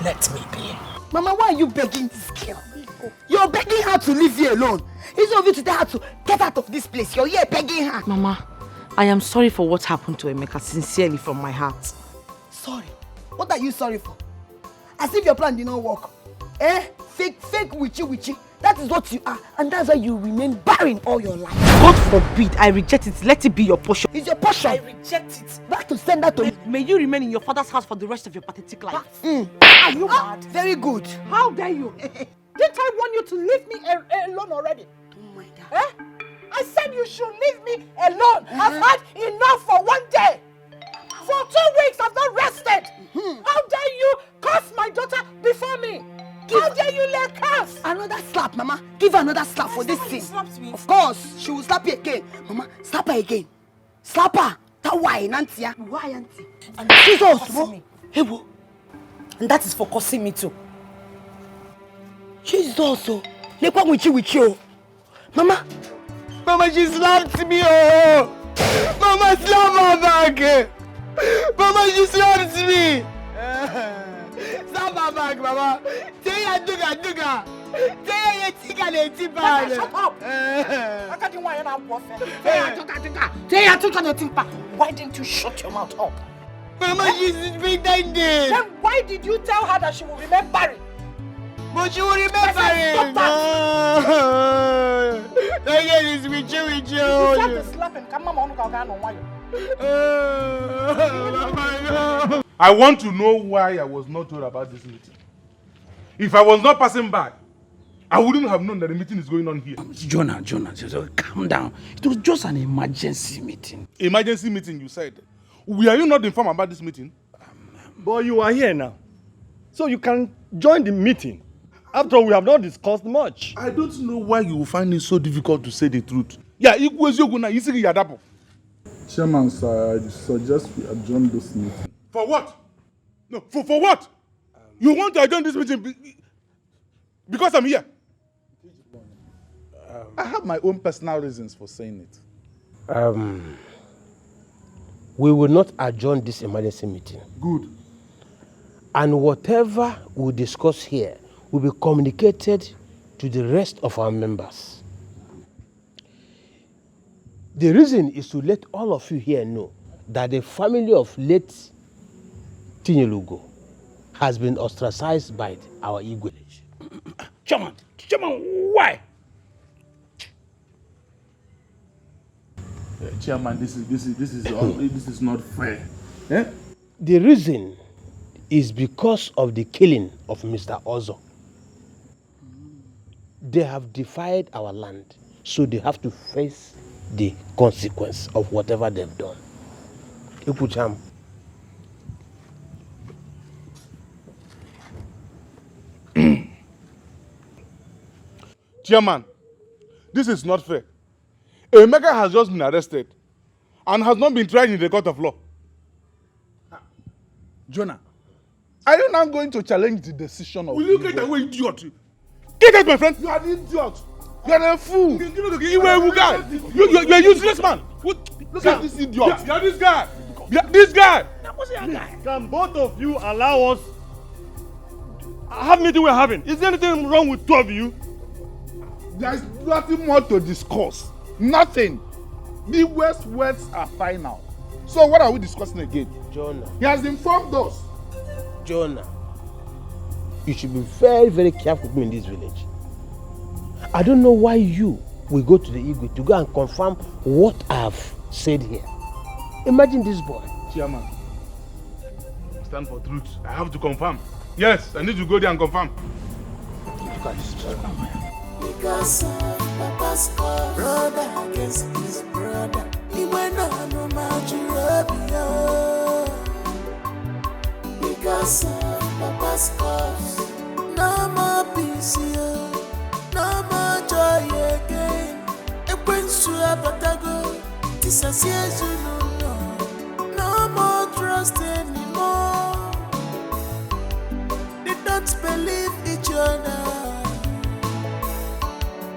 Let me be. Mama, why are you begging this girl? You're begging her to leave you alone. Instead of you to tell her to get out of this place, you're here begging her. Mama, I am sorry for what happened to Emeka, sincerely from my heart. Sorry? What are you sorry for? As if your plan did not work. Fake witchy. That is what you are, and that's why you remain barren all your life. God forbid, I reject it. Let it be your portion. It's your portion. I reject it. Back to send that to me. May you remain in your father's house for the rest of your pathetic life. Are you mad? Very good. How dare you? Didn't I want you to leave me alone already? Don't mind that. I said you should leave me alone. I've had enough for one day. For 2 weeks I've not rested. How dare you curse my daughter before me? How dare you let curse? Another slap, Mama. Give her another slap for this thing. Of course, she will slap you again. Mama, slap her again. Slap her. Why, Nancy? Why, Auntie? And Jesus, me. Hey, and that is for cursing me too. Jesus, oh. Look what with you. Mama. Mama, she slapped me, oh. Mama, slap my back. Mama, she slapped me. Slap my back, Mama. Say ya duga. Say ya tika le tipa. Shut up. I can't why you're not Why didn't you shut your mouth up? Mama, she's pretending. Then why did you tell her that she will remain barren? But she will remain barren. That girl is with you. You start to slap him. Come on, I want to know why I was not told about this meeting. If I was not passing by, I wouldn't have known that the meeting is going on here. Jonah, just calm down. It was just an emergency meeting. Emergency meeting, you said. Were you not informed about this meeting? But you are here now, so you can join the meeting. After all, we have not discussed much. I don't know why you find it so difficult to say the truth. Yeah, Chairman, sir, I suggest we adjourn this meeting. For what? No, for what? You want to adjourn this meeting because I'm here? I have my own personal reasons for saying it. We will not adjourn this emergency meeting. Good. And whatever we discuss here will be communicated to the rest of our members. The reason is to let all of you here know that the family of late Tinyelugo has been ostracized by our Igwe. Chairman, why? Chairman, this is not fair. Eh? The reason is because of the killing of Mr. Ozo. They have defied our land, so they have to face the consequence of whatever they've done. Ipucham. Chairman, this is not fair. Emeka has just been arrested and has not been tried in the court of law. Jonah, are you now going to challenge the decision of... Will you get away, idiot? Get out, my friend! You are an idiot! You are a fool! You are a guy! You're a useless man! Look at this idiot! You're this guy! This guy! Can both of you allow us have meeting we're having? Is there anything wrong with two of you? There's nothing more to discuss. Nothing. The worst words are final. So what are we discussing again? Jonah. He has informed us. Jonah, you should be very, very careful with me in this village. I don't know why you will go to the Igwe to go and confirm what I've said here. Imagine this boy. Chairman, stand for truth. I have to confirm. Yes, I need to go there and confirm. Look at this boy. Because Papa's cause, brother against his brother. He went on no Nigeria. Because Papa's cause, no more peace here, no more joy again. It brings to a batago, this is no more trust anymore. They don't believe each other.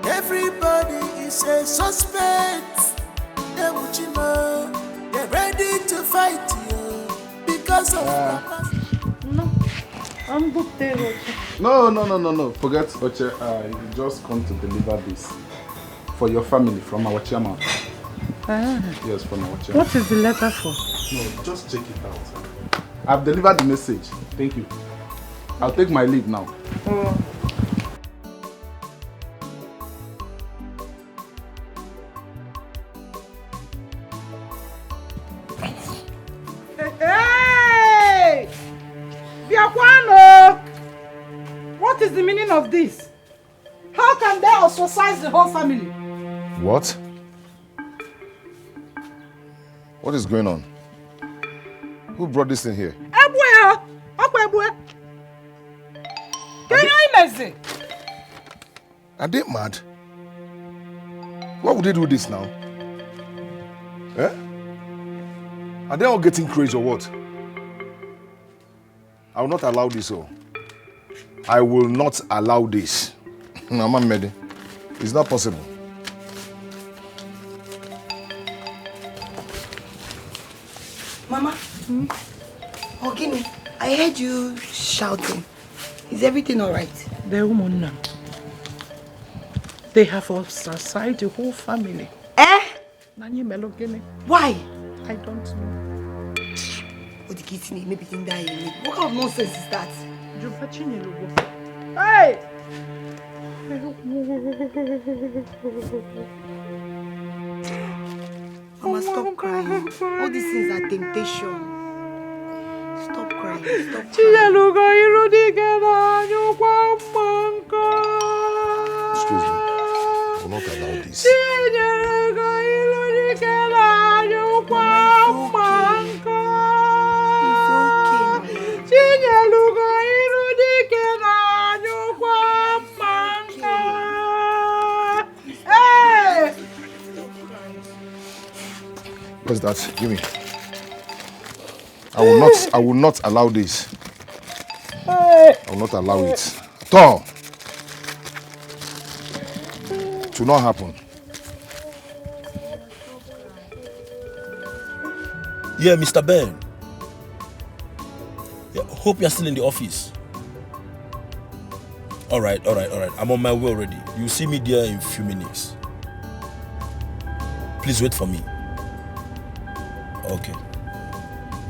Everybody is a suspect. They're ready to fight you because of Papa. No, I'm good there, Oche. No. Forget Oche. You just come to deliver this for your family from our chairman. Yes, from our chairman. What is the letter for? No, just check it out. I've delivered the message. Thank you. I'll take my leave now. Hey! Biakwano! What is the meaning of this? How can they ostracize the whole family? What? What is going on? Who brought this in here? Ebwe! Can you imagine? Are they mad? Why would they do this now? Eh? Are they all getting crazy or what? I will not allow this. Oh. I will not allow this. Mama Mede. It's not possible. Mama, Ogini, I heard you shouting. Is everything all right? The woman now. They have ostracized the whole family. Eh? Nani Melogene. Why? I don't know. What the kids need? Maybe can die. What kind of nonsense is that? Hey! Mama, stop crying. All these things are temptation. Stop crying. Stop crying. Excuse me. I will not allow this. What's that? Give me. I will not allow this. I will not allow it. At all. It will not happen. Yeah, Mr. Ben. Yeah, hope you're still in the office. All right. I'm on my way already. You'll see me there in a few minutes. Please wait for me. Okay.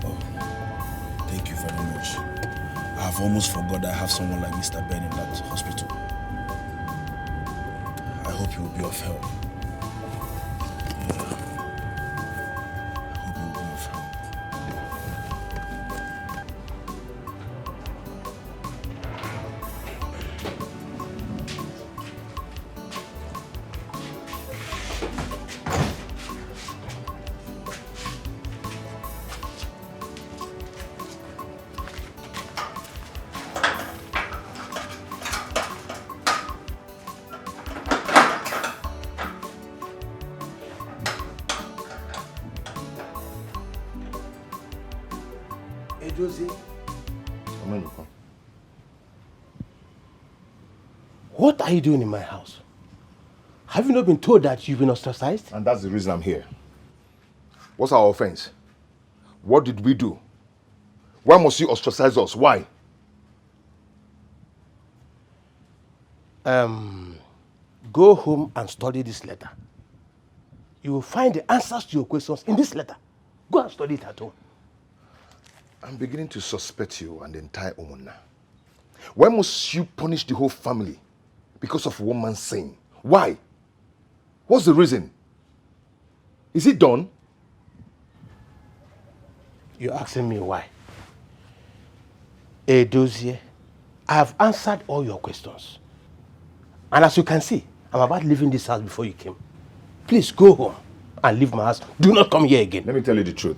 Oh, thank you very much. I have almost forgot I have someone like Mr. Ben in that hospital. I hope you will be of help. What are you doing in my house? Have you not been told that you've been ostracized? And that's the reason I'm here. What's our offense? What did we do? Why must you ostracize us? Why? Go home and study this letter. You will find the answers to your questions in this letter. Go and study it at home. I'm beginning to suspect you and the entire Omona. Why must you punish the whole family because of one man's sin? Why? What's the reason? Is it done? You're asking me why? Edozie, I have answered all your questions. And as you can see, I'm about leaving this house before you came. Please go home and leave my house. Do not come here again. Let me tell you the truth.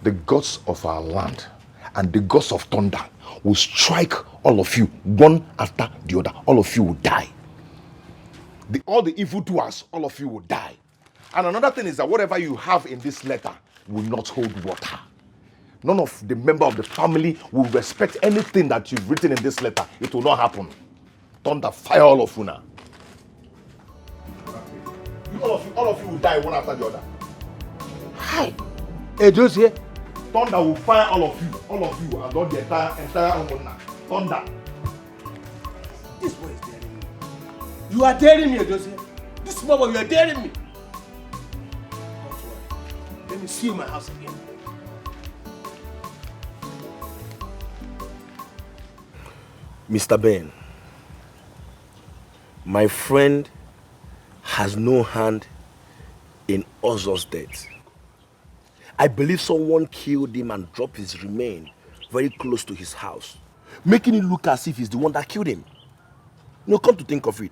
The gods of our land and the gods of thunder will strike all of you one after the other. All of you will die. All the evildoers, all of you will die. And another thing is that whatever you have in this letter will not hold water. None of the member of the family will respect anything that you've written in this letter. It will not happen. Thunder, fire all of you now. All of you will die one after the other. Hi. Edozie. Thunder will fire all of you, and not the entire Omona. Thunder. This boy is daring me. You are daring me, Edozie. This small boy, you are daring me. Don't worry. Let me see you in my house again. Mr. Ben, my friend has no hand in Ozo's death. I believe someone killed him and dropped his remains very close to his house, making it look as if he's the one that killed him. No, come to think of it,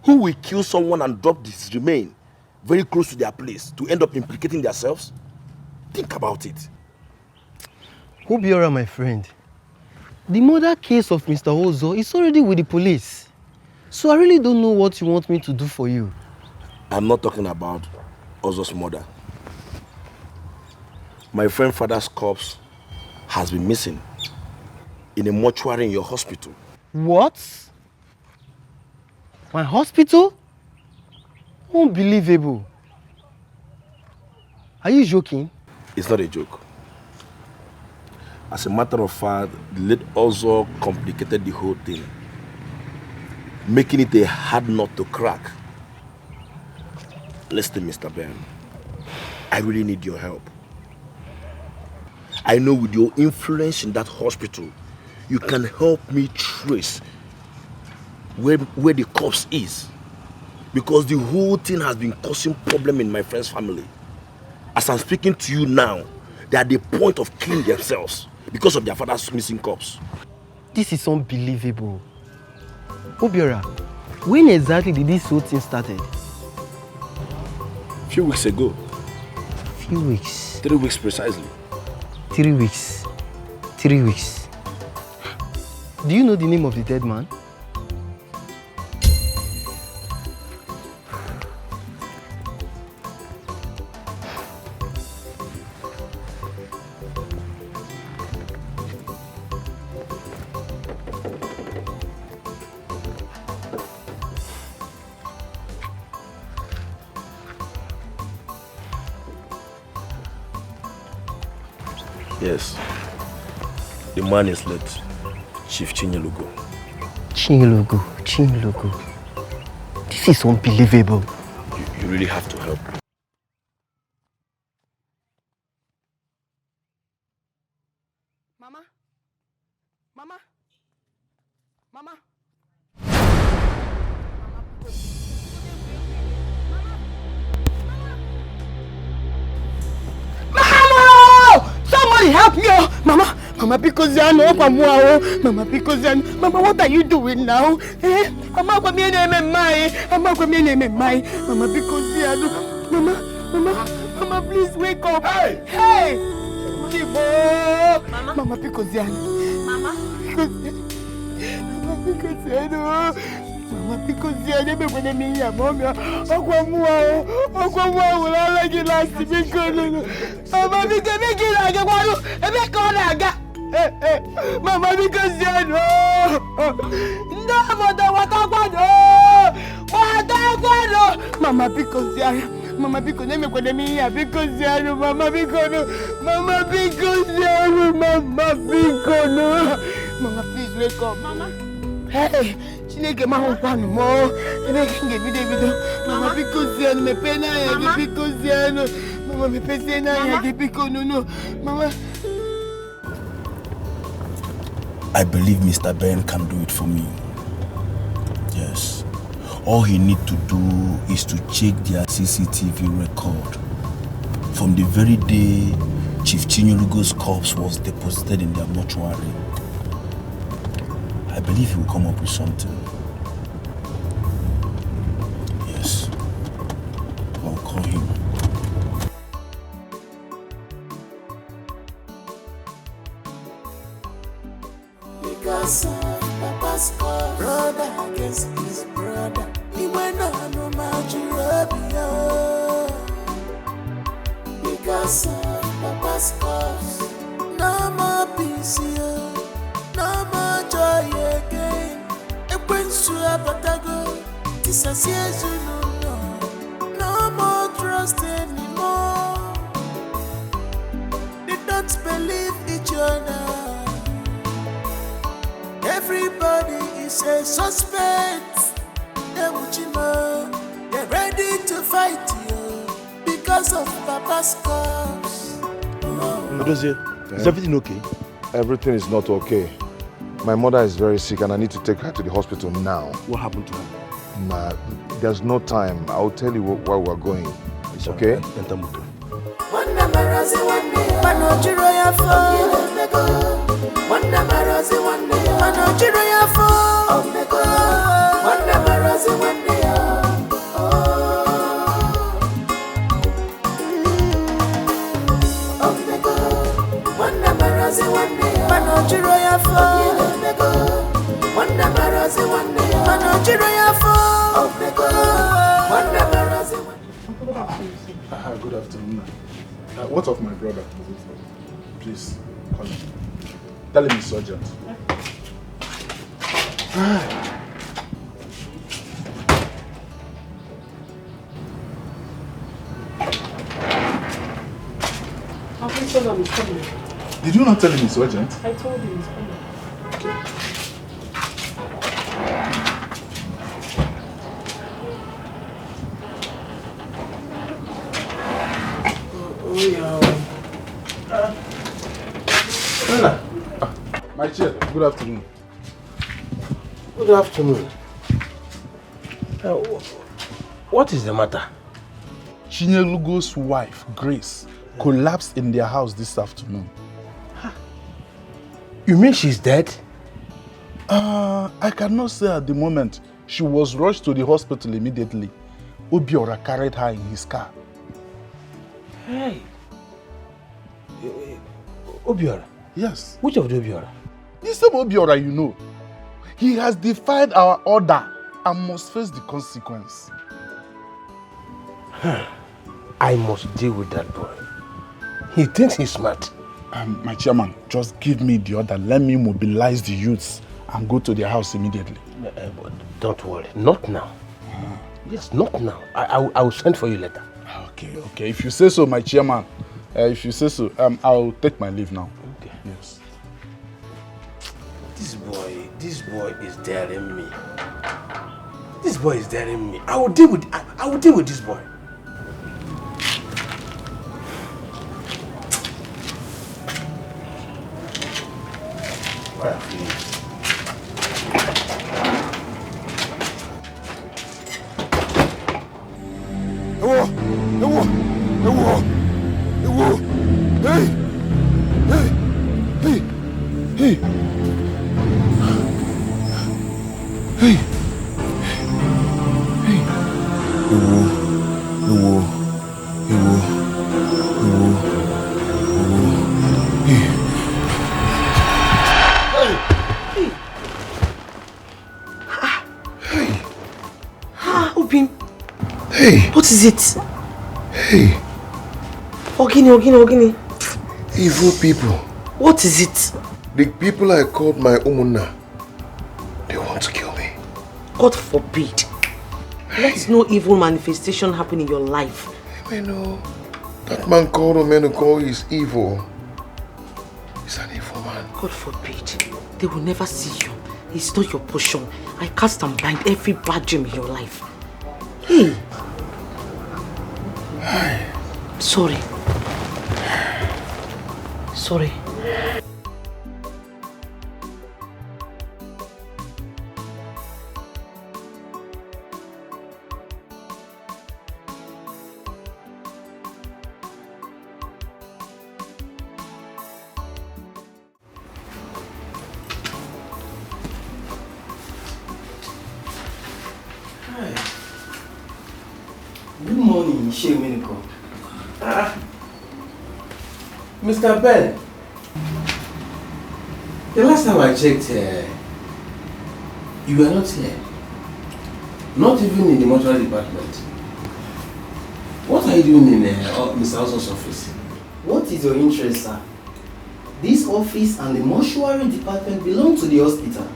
who will kill someone and drop his remains very close to their place to end up implicating themselves? Think about it. Obiora, my friend, the murder case of Mr. Ozo is already with the police. So I really don't know what you want me to do for you. I'm not talking about Ozo's murder. My friend's father's corpse has been missing in a mortuary in your hospital. What? My hospital? Unbelievable. Are you joking? It's not a joke. As a matter of fact, the late Ozo complicated the whole thing, making it a hard nut to crack. Listen, Mr. Ben, I really need your help. I know with your influence in that hospital, you can help me trace where the corpse is. Because the whole thing has been causing problem in my friend's family. As I'm speaking to you now, they are at the point of killing themselves because of their father's missing corpse. This is unbelievable. Obiora, when exactly did this whole thing started? A few weeks ago. Few weeks? 3 weeks precisely. 3 weeks. 3 weeks. Do you know the name of the dead man? Yes. The man is late. Chief Chinyelugo. Chinyelugo. This is unbelievable. You really have to help me. Somebody help me, oh! Mama, because I know Mama, because I know. Mama, what are you doing now? Mama, come here, Mama, because I know. Mama, please wake up. Hey! Mama, because I know. Mama, because I know. Mama, because I never want to meet your mom. Mama, because you know. No, Mama, because you Mama, because you because you Mama, Mama, please wake up. Mama. Hey. Chineke mahopano mo Chineke ngebidebido Mama because me pena ya because Mama me pena ya because no Mama. I believe Mr. Ben can do it for me. Yes. All he needs to do is to check their CCTV record from the very day Chief Chinyelugo's corpse was deposited in their mortuary. I believe he will come up with something. Yes. I'll call him. Because of Papa's cause, brother against his brother. He went on no Majirabia. Because of Papa's cause, no more peace here, no more joy again. It brings to a batago. This is yes, you know. No more trust anymore. They don't believe each other. Everybody is a suspect. They're ready to fight you because of Papa's cause. Is everything okay? Everything is not okay. My mother is very sick and I need to take her to the hospital now. What happened to her? Nah, there's no time. I'll tell you where we're going. It's okay? Enter motor. Good afternoon. What of my brother? Please, call him. Tell him it's urgent. Did you not tell him it's urgent? I told you it's coming. My chair, good afternoon. Good afternoon. What is the matter? Chinyelugo's wife, Grace, collapsed in their house this afternoon. You mean she's dead? I cannot say at the moment. She was rushed to the hospital immediately. Obiora carried her in his car. Hey. Obiora? Yes. Which of the Obiora? The same Obiora you know. He has defied our order and must face the consequence. I must deal with that boy. He thinks he's smart. My chairman, just give me the order. Let me mobilize the youths and go to their house immediately. But don't worry, not now. Yes, not now. I will send for you later. Okay. If you say so, my chairman. If you say so, I'll take my leave now. Okay. Yes. This boy is daring me. This boy is daring me. I will deal with this boy. What is it? Hey. Ogini. Evil people. What is it? The people I called my Umunna, they want to kill me. God forbid. Let no evil manifestation happen in your life. I know. That man called Omenuko is evil. He's an evil man. God forbid. They will never see you. It's not your portion. I cast and bind every bad dream in your life. Hey. Sorry. Good morning, Sheminiko. Mr. Ben, the last time I checked, you were not here. Not even in the mortuary department. What are you doing in Mr. Ozo's office? What is your interest, sir? This office and the mortuary department belong to the hospital.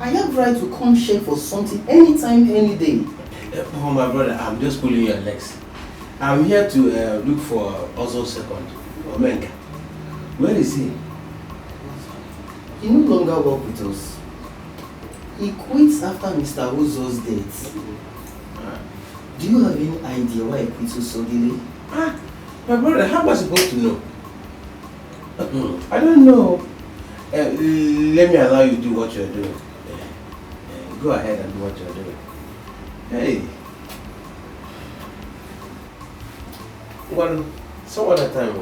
I have right to come check for something anytime, any day. Oh, my brother, I'm just pulling your legs. I'm here to look for Ozo's second, Omenka. Where is he? He no longer works with us. He quits after Mr. Ozo's death. Do you have any idea why he quit so suddenly? My brother, how am I supposed to know? I don't know. Let me allow you to do what you're doing. Go ahead and do what you're doing. Hey. Well, some other time.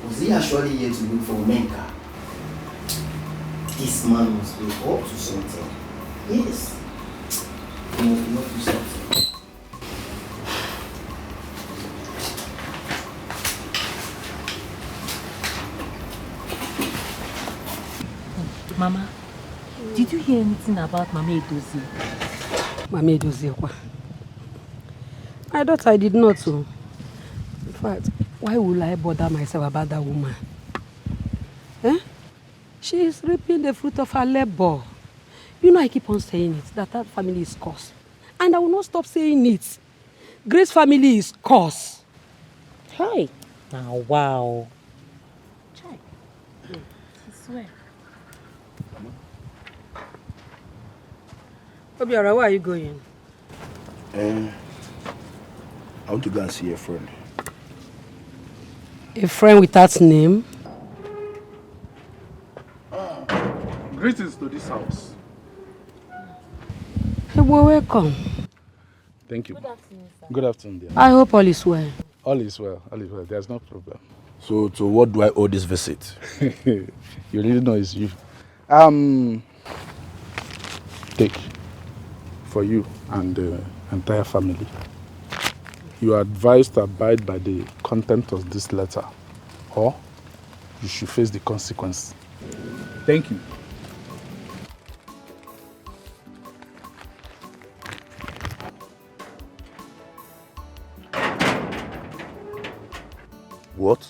Was he actually here to look for Menka? This man must be up to something. Yes. He must be up to something. Mama, did you hear anything about Mama Edozie? Mama Edozekwa. I thought I did not. In fact, why would I bother myself about that woman? Eh? She is reaping the fruit of her labor. You know I keep on saying it, that family is cursed. And I will not stop saying it. Grace's family is cursed. Hi. Now, wow. Chai. I swear. Obiora, where are you going? I want to go and see a friend. A friend without name? Greetings to this house. Hey, well, welcome. Thank you. Good afternoon, sir. Good afternoon, dear. I hope all is well. All is well. All is well. There's no problem. So what do I owe this visit? You really know it's you. Take for you and the entire family. You are advised to abide by the content of this letter, or you should face the consequence. Thank you. What?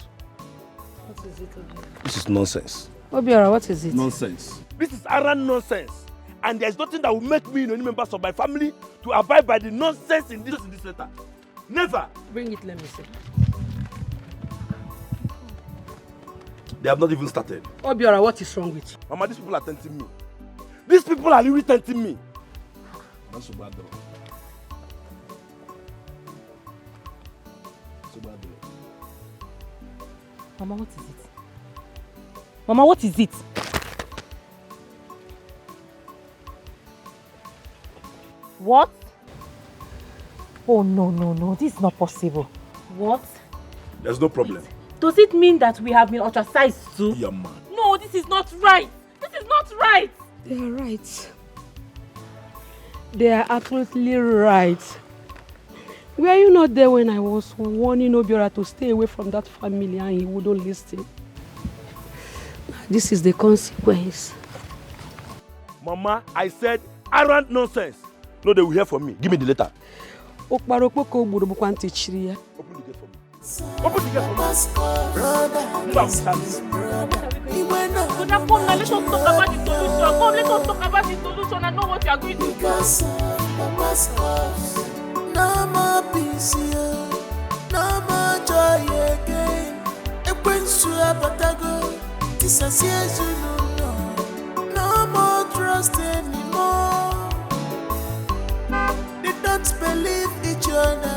What is it, Obiora? This is nonsense. Obiora, what is it? Nonsense. This is arrant nonsense. And there's nothing that will make me and any members of my family to abide by the nonsense in this letter. Never. Bring it, let me see. They have not even started. Obiora, what is wrong with you? Mama, these people are tempting me. These people are really tempting me. That's so bad, though. So bad, though. Mama, what is it? Mama, what is it? What? Oh, no. This is not possible. What? There's no problem. Does it mean that we have been ostracized too? Yeah, man. No, this is not right. This is not right. They are right. They are absolutely right. Were you not there when I was warning Obiora to stay away from that family and he wouldn't listen? This is the consequence. Mama, I said arrant nonsense. No, they will hear from me. Give me the letter. Open the gate for me. Open the gate Let us talk about the solution. Come, let us talk about the solution. I know what you are going to do. Because Papa's house, no more peace here, no more joy again. It brings to a batago, disassociation, no more trust anymore. They don't believe each other.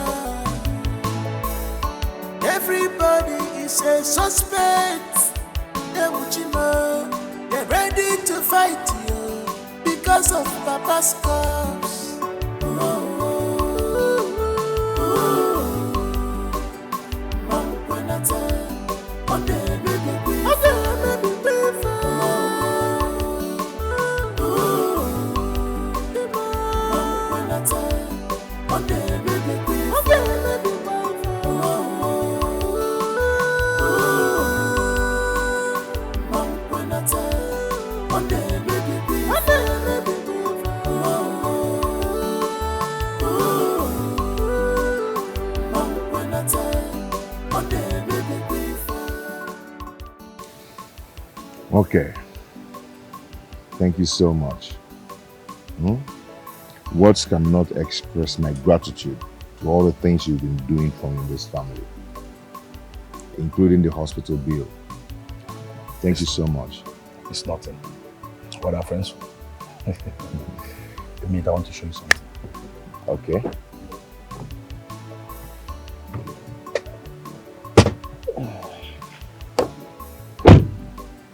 Everybody is a suspect. They're ready to fight you because of Papa's cause. Okay. Thank you so much. Words cannot express my gratitude to all the things you've been doing for me in this family, including the hospital bill. Thank you so much. It's nothing. What are friends? I want to show you something. Okay.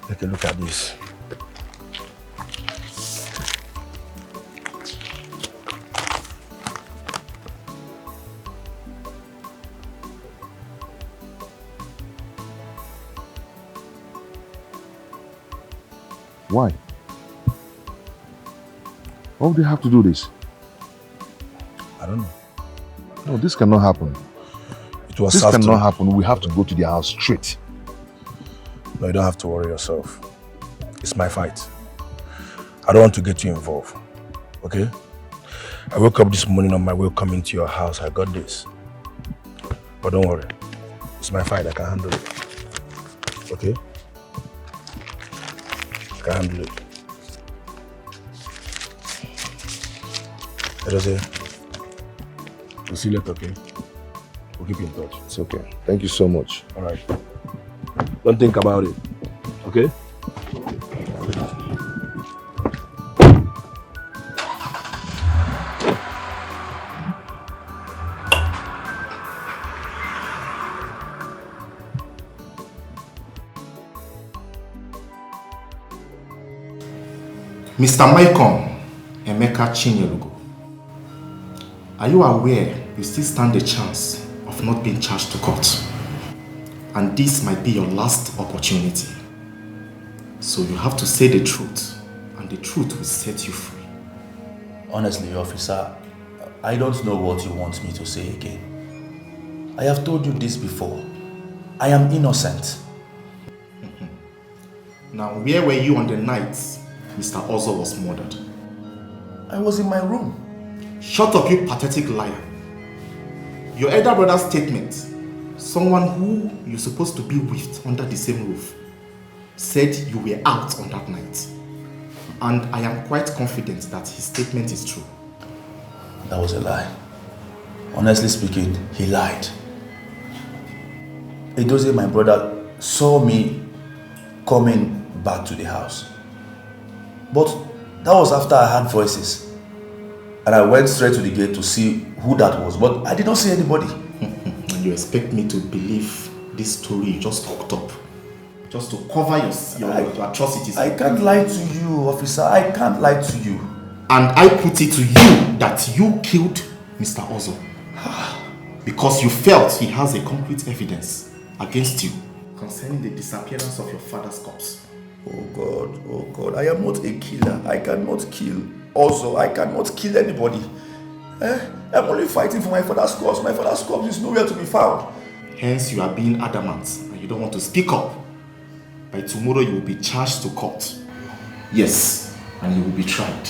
Take a look at this. Why? Why would they have to do this? I don't know. No, this cannot happen. This cannot happen. We have to go to their house straight. No, you don't have to worry yourself. It's my fight. I don't want to get you involved. Okay? I woke up this morning on my way coming to your house. I got this. But don't worry. It's my fight. I can handle it. Okay? I can handle it. Let us say, we'll see you later, okay? We'll keep in touch. It's okay. Thank you so much. All right. Don't think about it. Okay? Mr. Michael Emeka Chinyelugo, are you aware you still stand a chance of not being charged to court? And this might be your last opportunity. So you have to say the truth, and the truth will set you free. Honestly, officer, I don't know what you want me to say again. I have told you this before. I am innocent. Now, where were you on the night Mr. Ozo was murdered? I was in my room. Shut up, you pathetic liar. Your elder brother's statement, someone who you're supposed to be with under the same roof, said you were out on that night. And I am quite confident that his statement is true. That was a lie. Honestly speaking, he lied. Edozie, my brother, saw me coming back to the house. But that was after I heard voices. And I went straight to the gate to see who that was. But I did not see anybody. And you expect me to believe this story you just cooked up? Just to cover your atrocities? I can't lie to you, officer. I can't lie to you. And I put it to you that you killed Mr. Ozo. Because you felt he has a concrete evidence against you concerning the disappearance of your father's corpse. Oh God, I am not a killer. I cannot kill Ozo. I cannot kill anybody. I'm only fighting for my father's corpse. My father's corpse is nowhere to be found. Hence you are being adamant and you don't want to speak up. By tomorrow you will be charged to court. Yes, and you will be tried.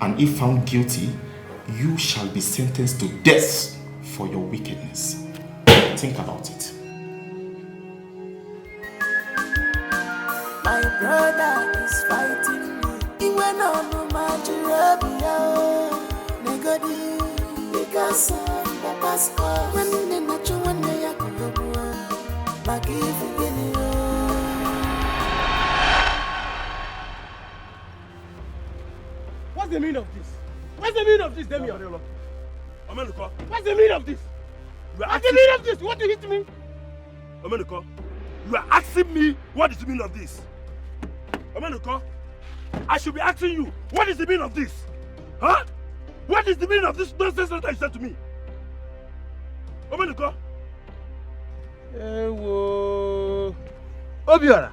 And if found guilty, you shall be sentenced to death for your wickedness. Think about it. My brother is fighting me. He went on Majirabia. Negodi, because of Papa's cause. When they not you, when they are good, What's the meaning of this? What's the meaning of this, Damian? What's the meaning of this? What's the meaning of this? What do you hit me? Omenuko, you are asking me what is the meaning of this? Omenuko, I should be asking you, what is the meaning of this? Huh? What is the meaning of this nonsense that you said to me? Omenuko? Obiora!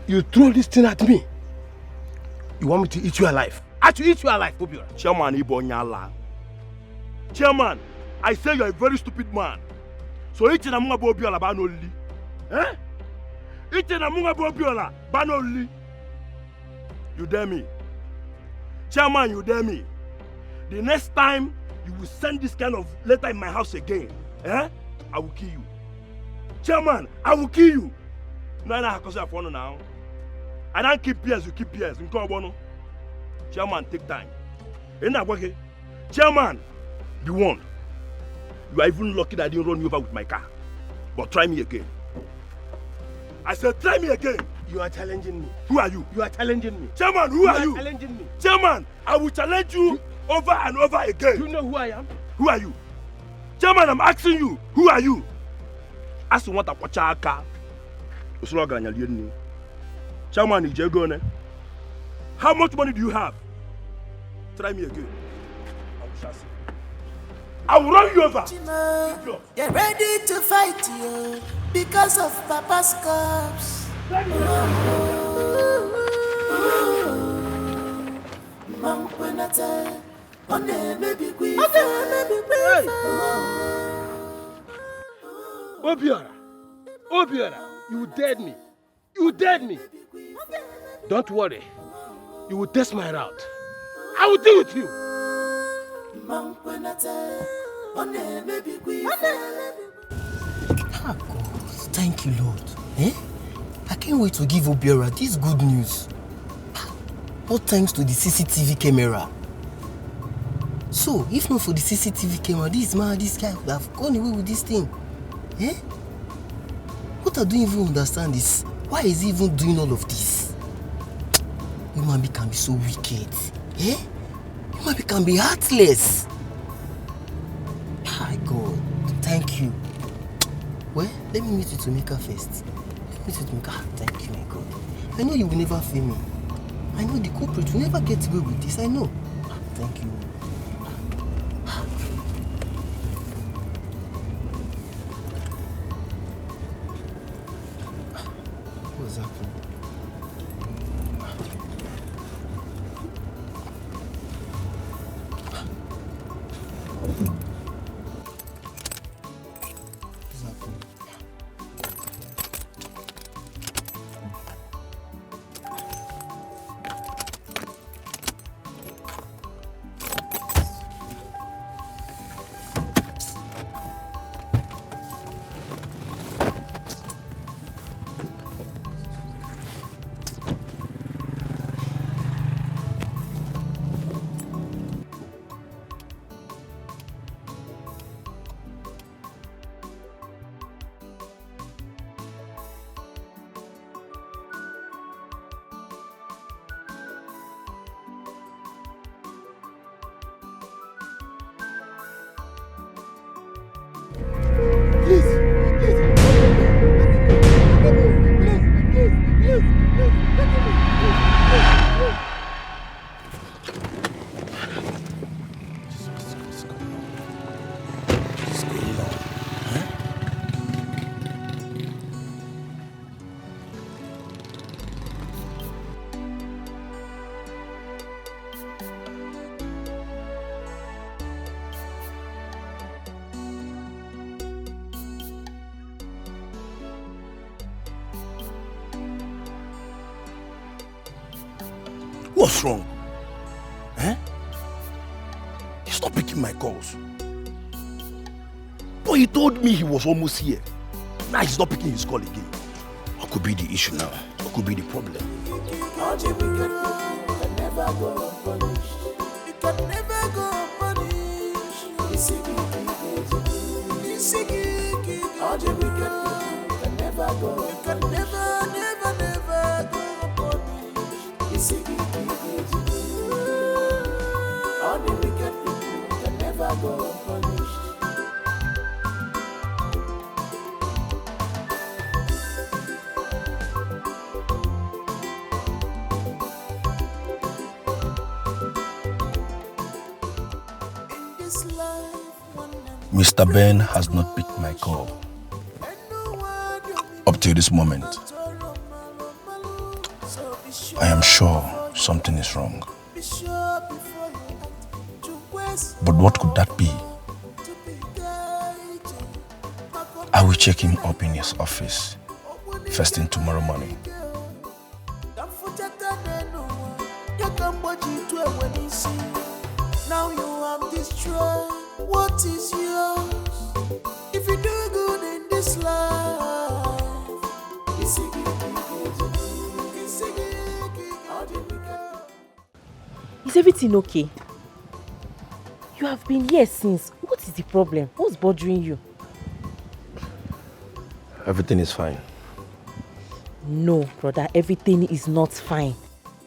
You throw this thing at me. You want me to eat you alive? I should eat you alive, Obiora. Chairman Ibonyala. Chairman, I say you're a very stupid man. So eating a munga Bobiola banoli. Eh? Eating a munga Bobiola banoli. You dare me. Chairman, you dare me. The next time you will send this kind of letter in my house again, eh? I will kill you. Chairman, I will kill you. No, I have to now. I don't keep peers, you keep peers. Chairman, take time. Chairman, be warned. You are even lucky that I didn't run you over with my car. But try me again. I said, try me again. You are challenging me. Who are you? You are challenging me. Chairman, who are you? Challenging me. Chairman, I will challenge you over and over again. Do you know who I am? Who are you? Chairman, I'm asking you, who are you? Ask what a car. Chairman, how much money do you have? Try me again. I will shall see. I will run you over. You're ready to fight you because of Papa's corpse. Obiora, you dared me. You dared me. Don't worry. you will test my route. I will deal with you. Ah, God, thank you, Lord. I can't wait to give Obiora this good news. All thanks to the CCTV camera. So, if not for the CCTV camera, this guy would have gone away with this thing. What I don't even understand is, why is he even doing all of this? Human being can be so wicked. Human being can be heartless. My God, thank you. Well, let me meet you to Mika first. Thank you, my God. I know you will never fail me. I know the culprit will never get away with this. I know. Thank you. What's happening? What's wrong? He's not picking my calls. But he told me he was almost here. Now he's not picking his call again. What could be the issue now? What could be the problem? Mr. Ben has not picked my call up till this moment. I am sure something is wrong. But what could that be? I will check him up in his office first thing tomorrow morning. Now you have destroyed what is yours. If you do good in this life, is everything okay? You have been here since. What is the problem? What's bothering you? Everything is fine. No, brother, everything is not fine.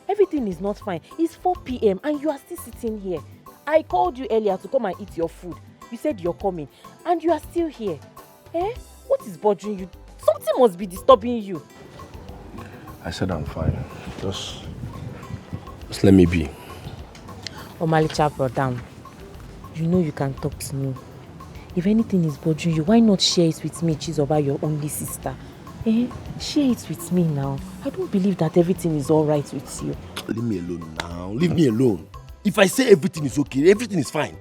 Everything is not fine. It's 4 p.m. and you are still sitting here. I called you earlier to come and eat your food. You said you're coming and you are still here. What is bothering you? Something must be disturbing you. I said I'm fine. Just let me be. Omalicha, brother, you know you can talk to me. If anything is bothering you, why not share it with me, Chizoba, your only sister? Share it with me now. I don't believe that everything is all right with you. Leave me alone now. Leave me alone. If I say everything is okay, everything is fine,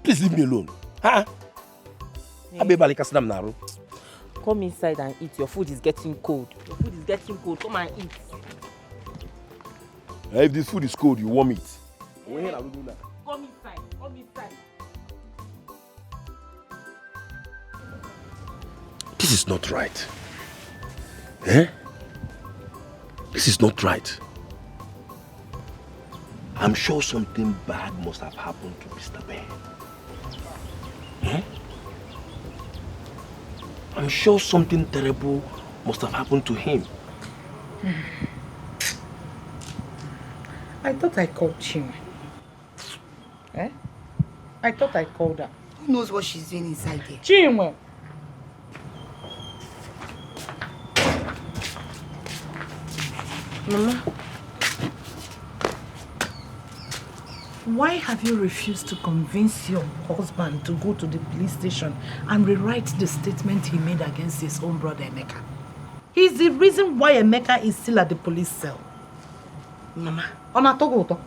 please leave me alone. Huh? Come inside and eat. Your food is getting cold. Your food is getting cold. Come and eat. If this food is cold, you warm it. Come inside. Come inside. This is not right. Eh? This is not right. I'm sure something bad must have happened to Mr. Ben. Eh? I'm sure something terrible must have happened to him. I thought I called Chinwe. Eh? I thought I called her. Who knows what she's doing inside there? Chinwe! Mama. Why have you refused to convince your husband to go to the police station and rewrite the statement he made against his own brother Emeka? He's the reason why Emeka is still at the police cell. Mama. Onatogoto.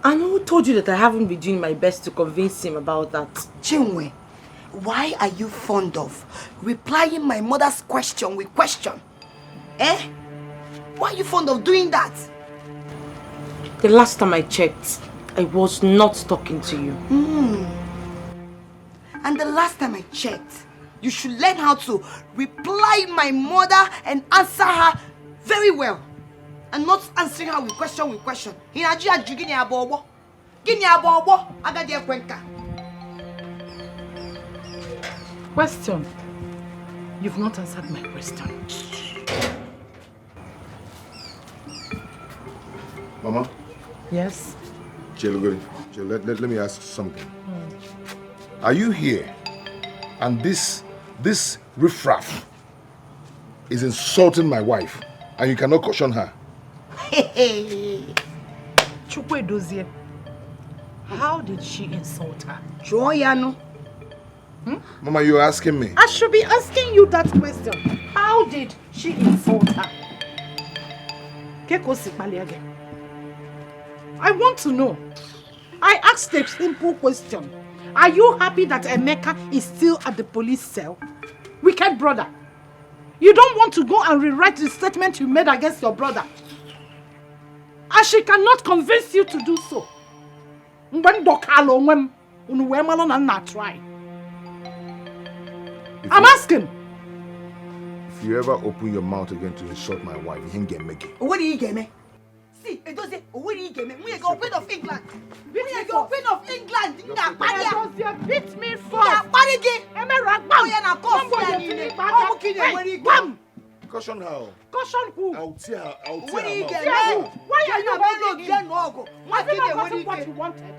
And who told you that I haven't been doing my best to convince him about that? Chinwe, why are you fond of replying my mother's question with question? Eh? Why are you fond of doing that? The last time I checked, I was not talking to you. And the last time I checked, you should learn how to reply my mother and answer her very well. And not answering her with question with question. Question. You've not answered my question. Mama? Yes? Let me ask something. Are you here and this riffraff is insulting my wife and you cannot caution her? Chukwe Dozie, how did she insult her? Joyano. Mama, you're asking me. I should be asking you that question. How did she insult her? Keko Sikpali again. I want to know. I asked a simple question. Are you happy that Emeka is still at the police cell? Wicked brother. You don't want to go and rewrite the statement you made against your brother. And she cannot convince you to do so. I'm asking. If you ever open your mouth again to insult my wife, you ain't get me. What do you get me? See, it does it. What do you get me? We are going Queen of England. We are going Queen of England. Beat me for. Caution her. Caution who? I'll tear her. What do you get me? Why are you begging him? Have you not gotten what you wanted?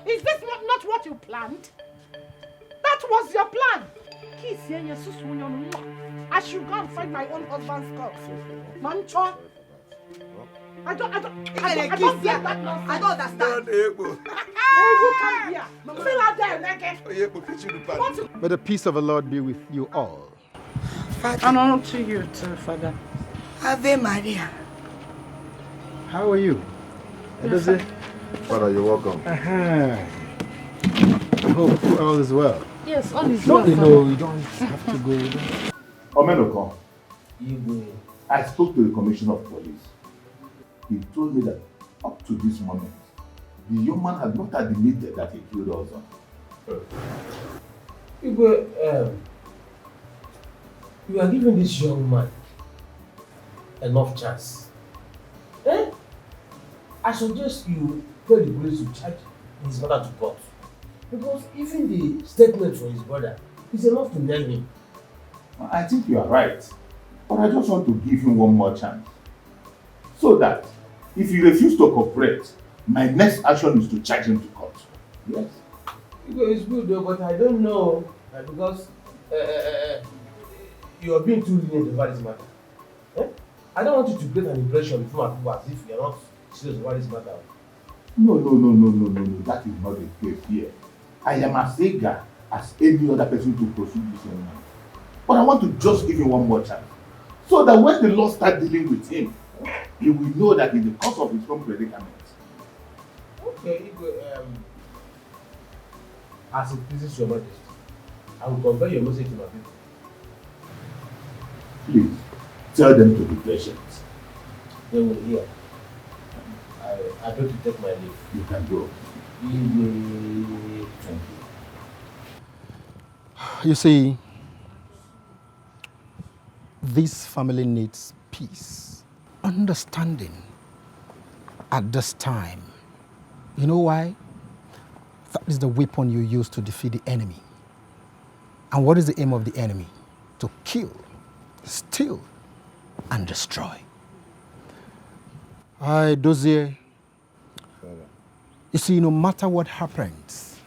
Is this not what you planned? That was your plan. I should go and find my own husband's corpse. Mancho. I don't get that nonsense. I don't understand. Who come here? Fill out there, May the peace of the Lord be with you all. Father. And on to you too, Father. Ave Maria. How are you? Yes, Father, you're welcome. I hope all is well. Yes, all is well. You don't have to go. Omenoko, I spoke to the Commissioner of Police. He told me that up to this moment, the young man had not admitted that he killed Ozo. You are giving this young man enough chance. Eh? I suggest you tell the police to charge his mother to court. Because even the statement from his brother is enough to nail him. I think you are right. But I just want to give him one more chance. So that if he refuses to cooperate, my next action is to charge him to court. Yes. It's good though, but I don't know because you are being too lenient about this matter. Eh? I don't want you to create an impression before my people as if you are not serious about this matter. No. That is not the case here. I am as eager as any other person to pursue this young man. But I want to just give him one more chance. So that when the law starts dealing with him, he will know that it's the cause of his own predicament. Okay, as it pleases your majesty, I will convey your message to my people. Please, tell them to be patient. They will hear. I beg to take my leave. You can go. Thank you. You see, this family needs peace, understanding at this time. You know why? That is the weapon you use to defeat the enemy. And what is the aim of the enemy? To kill, steal, and destroy. Dozier, you see, no matter what happens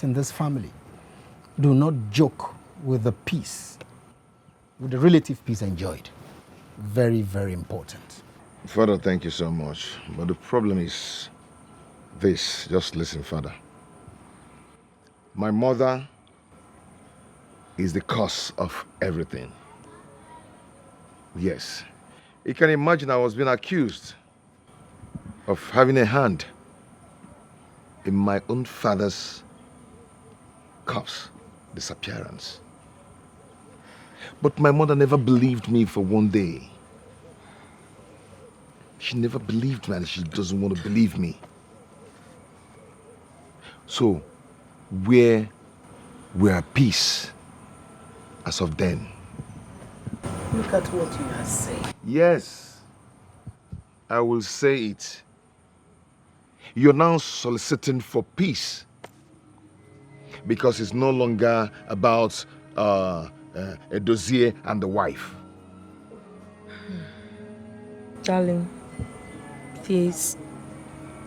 in this family, do not joke with the peace, with the relative peace enjoyed. Very, very important. Father, thank you so much. But the problem is this. Just listen, Father. My mother is the cause of everything. Yes. You can imagine I was being accused of having a hand in my own father's corpse disappearance. But my mother never believed me for one day. She never believed me, and she doesn't want to believe me. So, we're at peace as of then. Look at what you are saying. Yes, I will say it. You're now soliciting for peace because it's no longer about a dossier and the wife. Darling, please,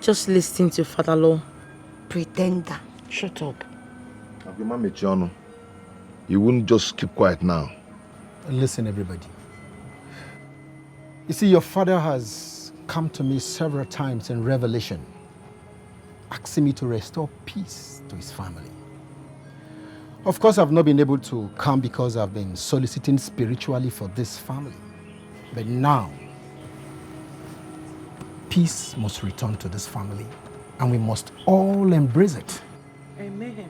just listen to Father-Law. Pretender. Shut up. You wouldn't just keep quiet now. Listen, everybody. You see, your father has come to me several times in Revelation, asking me to restore peace to his family. Of course, I've not been able to come because I've been soliciting spiritually for this family. But now, peace must return to this family, and we must all embrace it. Amen.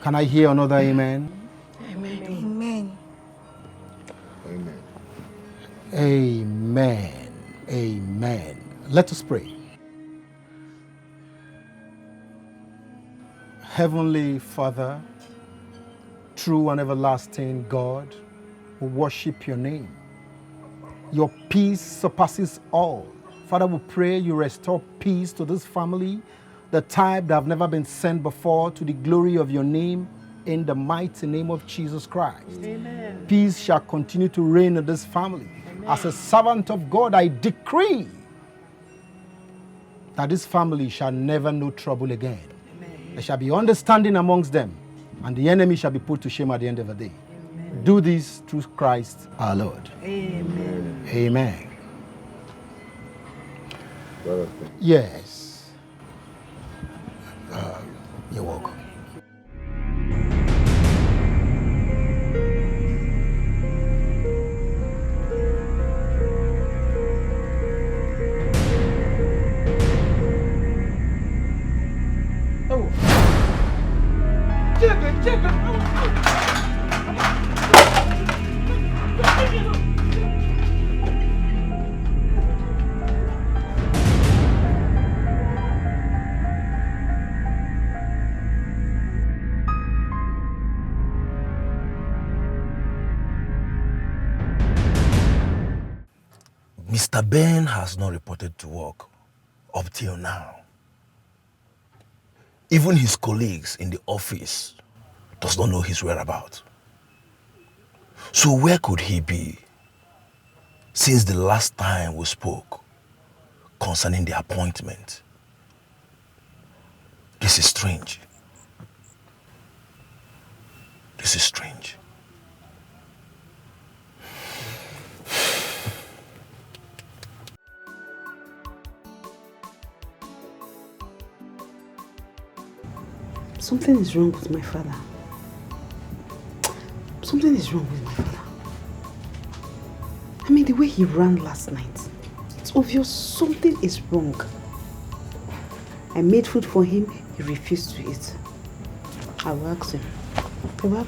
Can I hear another amen? Amen. Amen. Amen. Amen. Amen. Let us pray. Heavenly Father, true and everlasting God, we worship your name. Your peace surpasses all. Father, we pray you restore peace to this family, the type that have never been sent before, to the glory of your name, in the mighty name of Jesus Christ. Amen. Peace shall continue to reign in this family. Amen. As a servant of God, I decree that this family shall never know trouble again. Amen. There shall be understanding amongst them, and the enemy shall be put to shame at the end of the day. Amen. Do this through Christ our Lord. Amen. Amen. Yes. You're welcome. Mr. Ben has not reported to work up till now. Even his colleagues in the office does not know his whereabouts. So where could he be since the last time we spoke concerning the appointment? This is strange. This is strange. Something is wrong with my father. Something is wrong with my father. I mean, the way he ran last night, it's obvious something is wrong. I made food for him, he refused to eat. I will ask him. No,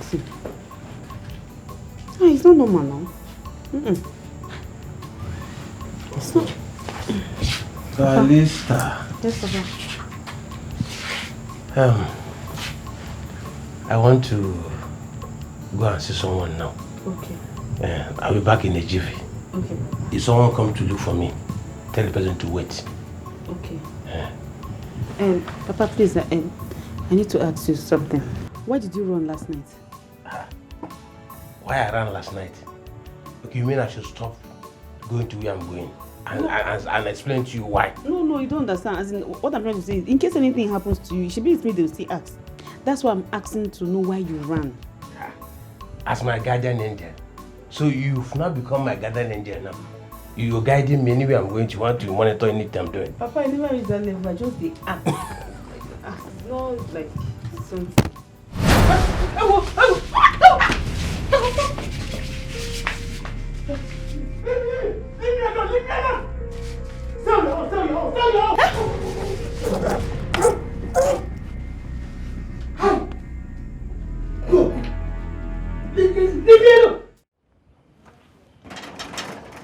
it's not normal now. It's not. Kalista. Yes, Papa. I want to go and see someone now. Okay. I'll be back in a jiffy. Okay. If someone comes to look for me, tell the person to wait. Okay. Papa, please, I need to ask you something. Why did you run last night? Why I ran last night? Okay, you mean I should stop going to where I'm going and explain to you why? No, you don't understand. As in, what I'm trying to say is, in case anything happens to you, you should be with me, they'll still ask. That's why I'm asking to know why you ran. As my guardian angel. So you've now become my guardian angel now. You're guiding me anywhere I'm going. You want to monitor anything I'm doing. Papa, I never reached that level. I just the act. It's not like something.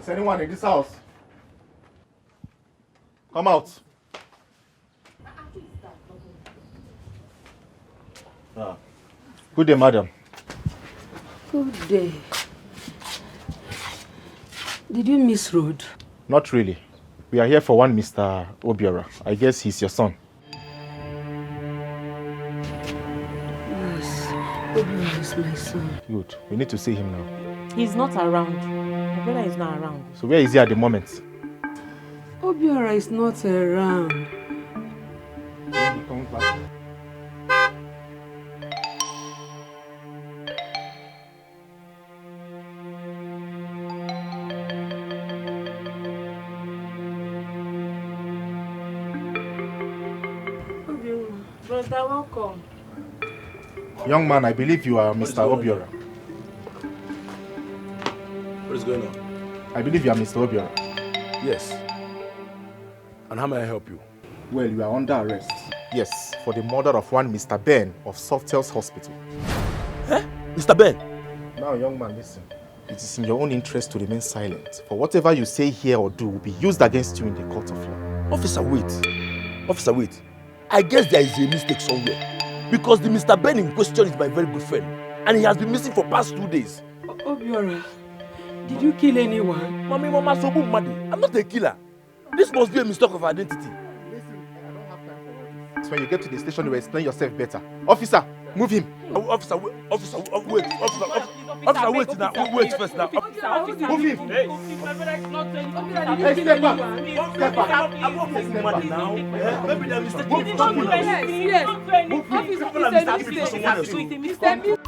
Is anyone in this house? Come out. Good day, madam. Good day. Did you miss road? Not really. We are here for one Mr. Obiora. I guess he's your son. Yes. Obiora is my son. Good. We need to see him now. He's not around. My brother is not around. So where is he at the moment? Obiora is not around. When he comes back. Brother, welcome. Young man, I believe you are Mr. Obiora. What is going on? I believe you are Mr. Obiora. Yes. And how may I help you? Well, you are under arrest. Yes, for the murder of one Mr. Ben of Softels Hospital. Huh? Mr. Ben? Now, young man, listen. It is in your own interest to remain silent. For whatever you say here or do will be used against you in the court of law. Officer, wait. Officer, wait. I guess there is a mistake somewhere. Because the Mr. Ben in question is my very good friend. And he has been missing for past 2 days. Obiora, did you kill anyone? Mama Sobu Madi, I'm not a killer. This must be a mistake of identity. So when you get to the station, you will explain yourself better. Officer, move him. Officer, wait now. Wait first now. Move him. Hey, step back. Step back. Maybe the mistake is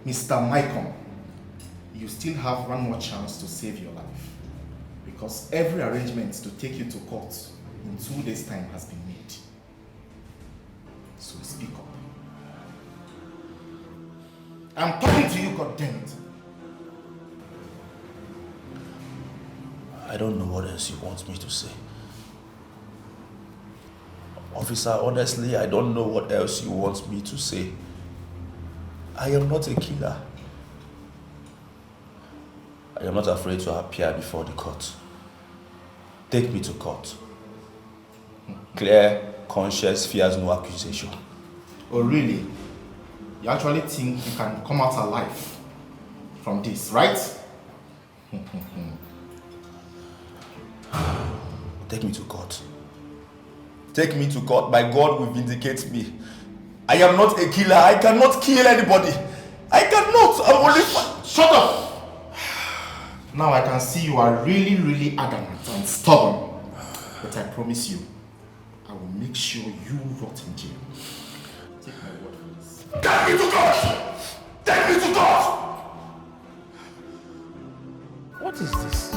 Mr. Michael, you still have one more chance to save your life. Because every arrangement to take you to court in 2 days' time has been made. So speak up. I'm talking to you, goddammit. I don't know what else you want me to say. Officer, honestly, I don't know what else you want me to say. I am not a killer. I am not afraid to appear before the court. Take me to court. Clear conscience fears no accusation. Oh, really? You actually think you can come out alive from this, right? Take me to court. Take me to court. My God will vindicate me. I am not a killer. I cannot kill anybody. I cannot. I'm only... Shut up! Now I can see you are really, really adamant and stubborn. But I promise you, I will make sure you rot in jail. Take my word for this. Take me to court! Take me to court! What is this?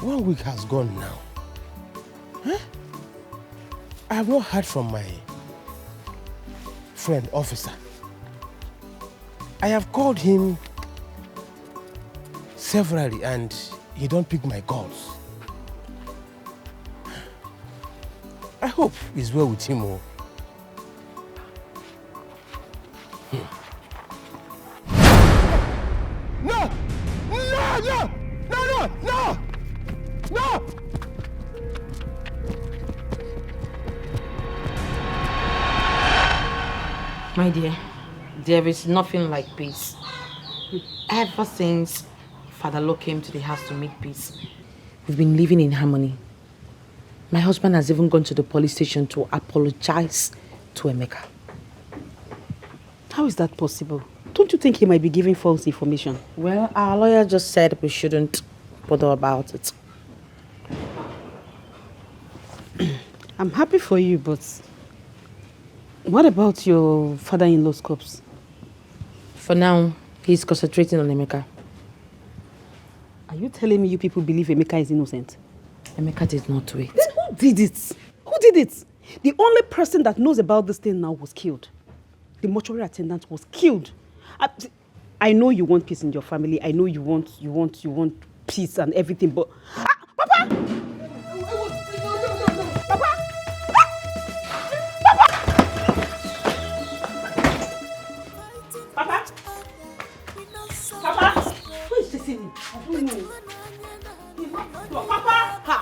One week has gone now. Huh? I have not heard from my friend officer. I have called him severally and he don't pick my calls. I hope he's well with him. No! No! No! No! No! No! No! My dear, there is nothing like peace. Ever since Father Law came to the house to make peace, we've been living in harmony. My husband has even gone to the police station to apologize to Emeka. How is that possible? Don't you think he might be giving false information? Well, our lawyer just said we shouldn't bother about it. I'm happy for you, but what about your father-in-law's corpse? For now, he's concentrating on Emeka. Are you telling me you people believe Emeka is innocent? Emeka did not do it. Then who did it? Who did it? The only person that knows about this thing now was killed. The mortuary attendant was killed. I know you want peace in your family. I know you want peace and everything, but Papa! Papa! Who is chasing him? I don't know. Papa! Ha!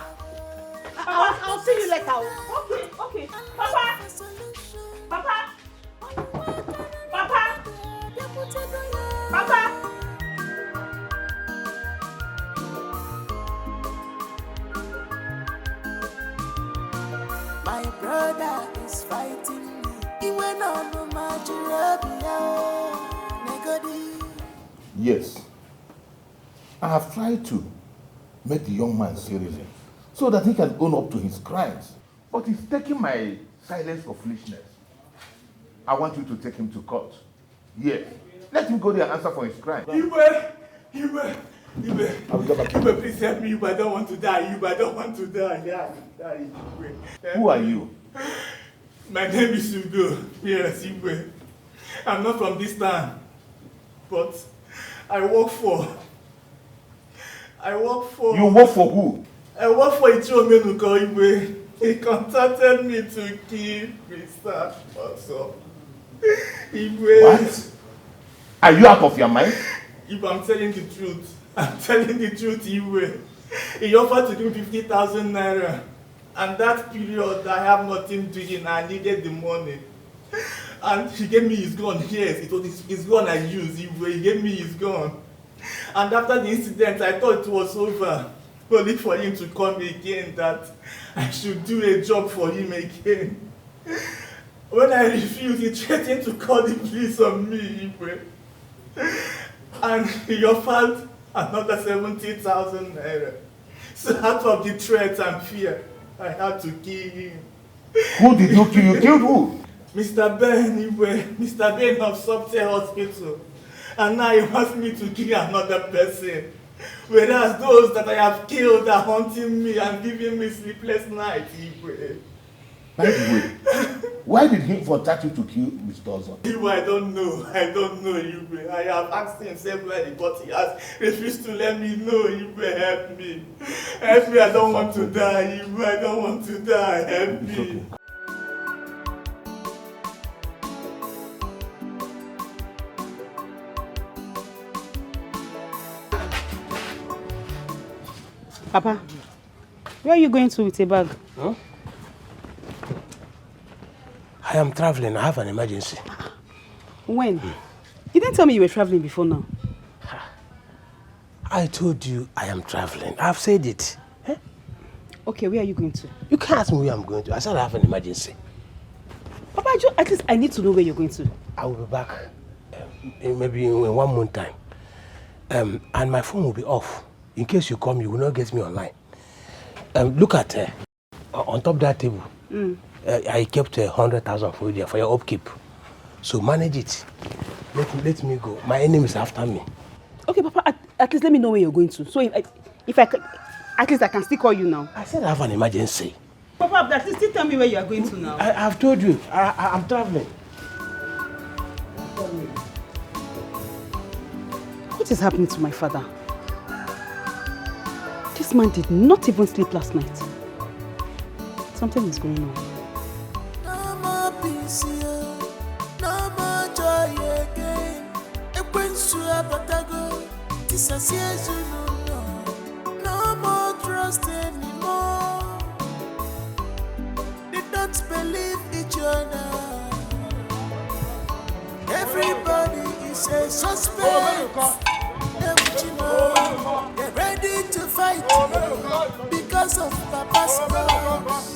I'll see you later. Okay. Papa! Papa! Papa! Papa! My brother is fighting me. He went on to my Yes. I have tried to make the young man see reason so that he can own up to his crimes. But he's taking my silence for foolishness. I want you to take him to court. Yes. Let him go there and answer for his crime. Ibe, please help me. I don't want to die. I don't want to die. Yeah. Who are you? My name is Ugo. Yes, Ibe. I'm not from this town, but I work for. You work for who? I work for Ichiomenuko Ibe. He contacted me to kill Mr. Oso. Ibe. What? Are you out of your mind? If I'm telling the truth, Ibe. He offered to give me 50,000 naira. And that period, I have nothing doing. I needed the money. And he gave me his gun. Yes, it was his gun I used. He gave me his gun. And after the incident, I thought it was over. Only for him to come again that I should do a job for him again. When I refused, he threatened to call the police on me. And he offered another 70,000 naira. So out of the threat and fear, I had to kill him. Who did you kill? You killed who? Mr. Ben, Mr. Ben of Subtel Hospital. And now he wants me to kill another person. Whereas those that I have killed are haunting me and giving me sleepless nights. By the way, why did he contact you to kill Mr. Ozo? I don't know, Ibe. I have asked him severally, but he has refused to let me know. Ibe, help me. Help me, I don't want to die. Ibe, I don't want to die. Help me. Papa, where are you going to with a bag? Huh? I am traveling. I have an emergency. When? You didn't tell me you were traveling before now. I told you I am traveling. I've said it. Eh? Okay, where are you going to? You can't ask me where I'm going to. I said I have an emergency. Papa, at least I need to know where you're going to. I will be back maybe in 1 month time. And my phone will be off. In case you come, you will not get me online. Look at on top of that table. I kept 100,000 for you there for your upkeep. So manage it. Let me go. My enemy is after me. Okay, Papa. At least let me know where you're going to. So if I at least I can still call you now. I said I have an emergency. Papa, at least still tell me where you are going to now. I've told you. I'm traveling. What is happening to my father? This man did not even sleep last night. Something is going on. No more peace here, no more joy again. No more trust anymore. They don't believe each other. Everybody is a suspect. They're ready to fight because of Papa's cause.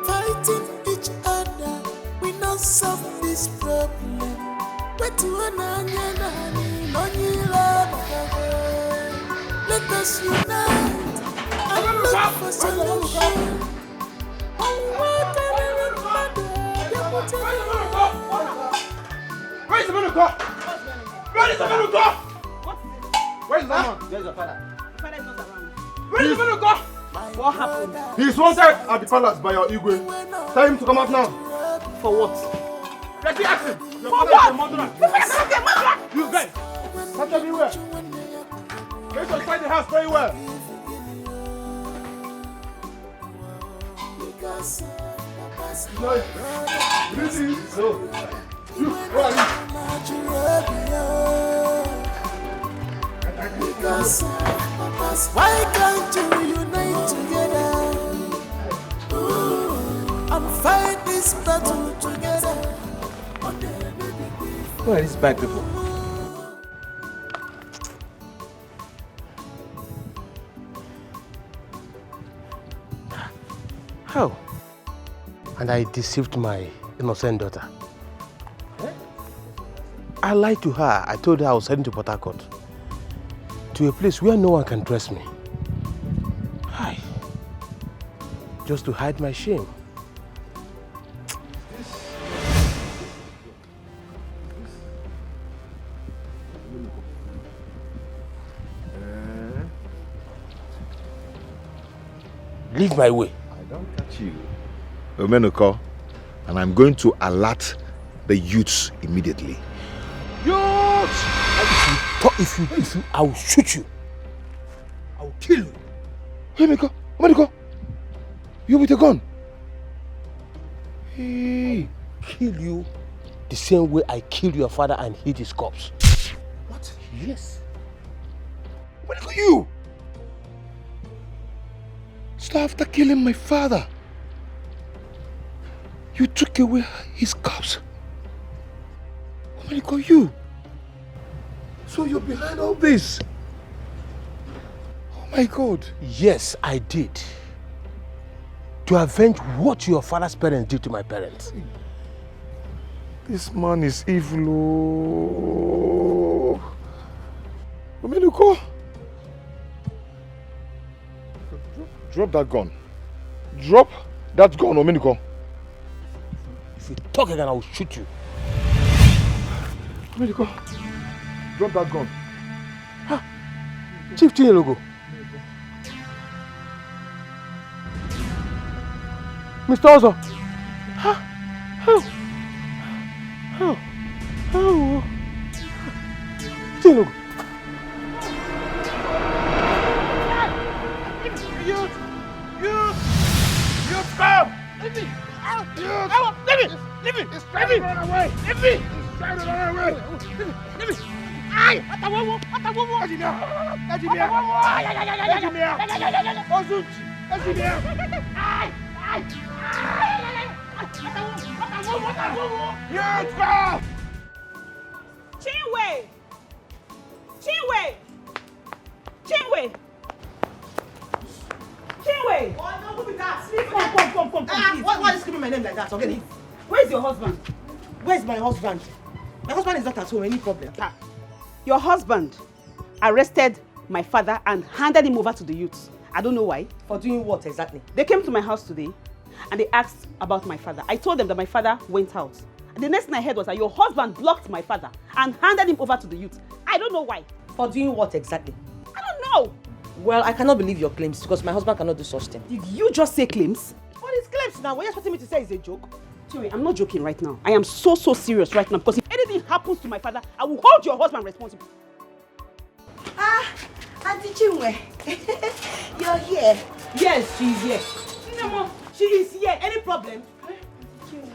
Fighting each other, we not solve this problem. Let us unite and look for solution. Where is the man of God? Where is the man of God? Where is the man? There's your father. Your father is not around. Where is the man of God? What happened? He is wanted at the palace by your Igwe. Tell him to come out now. For what? Let me ask him. Your For father what? is a murderer. Your father cannot be a murderer. You guys, search everywhere. Make sure you find the house very well. Why can't you unite together and fight this battle together? Where are these bad people? How? And I deceived my innocent daughter. I lied to her. I told her I was heading to Port Harcourt, to a place where no one can trust me. Hi. Just to hide my shame. Leave my way. I don't catch you. Omenuko, and I'm going to alert the youths immediately. Youths! If you, I will shoot you. I will kill you. Omenuko, you with a gun? Hey, kill you the same way I killed your father and hid his corpse. What? Yes. Omenuko, you! So after killing my father, you took away his corpse. Omenuko, you! So you're behind all this? Oh my God. Yes, I did. To avenge what your father's parents did to my parents. This man is evil. Omenuko! Drop that gun. Drop that gun, Omenuko. If you talk again, I will shoot you. Omenuko, drop that gun. Chief Chinelogo. Mr. Ozo. How? Chinelogo. Youth, come! Leave me! Leave me! He's trying to run away! Leave me! He's trying to run away! Leave me! Aye! Atawawo! Ejimia! Ejimia! Ejimia! Ozuchi! Chinwe! Chinwe! Chinwe! Chinwe! Oh, no, who be that? Come, please. Why are you screaming my name like that? Okay. Where's your husband? Where's my husband? My husband is not at home. Any problem? Your husband arrested my father and handed him over to the youths. I don't know why. For doing what exactly? They came to my house today and they asked about my father. I told them that my father went out. And the next thing I heard was that your husband blocked my father and handed him over to the youth. I don't know why. For doing what exactly? I don't know. Well, I cannot believe your claims because my husband cannot do such thing. Did you just say claims? What is claims now? What are you expecting me to say is a joke? Chinwe, I'm not joking right now. I am so serious right now because if anything happens to my father, I will hold your husband responsible. Auntie Chinwe, you're here. Yes, she's here. No, she is here. Any problem?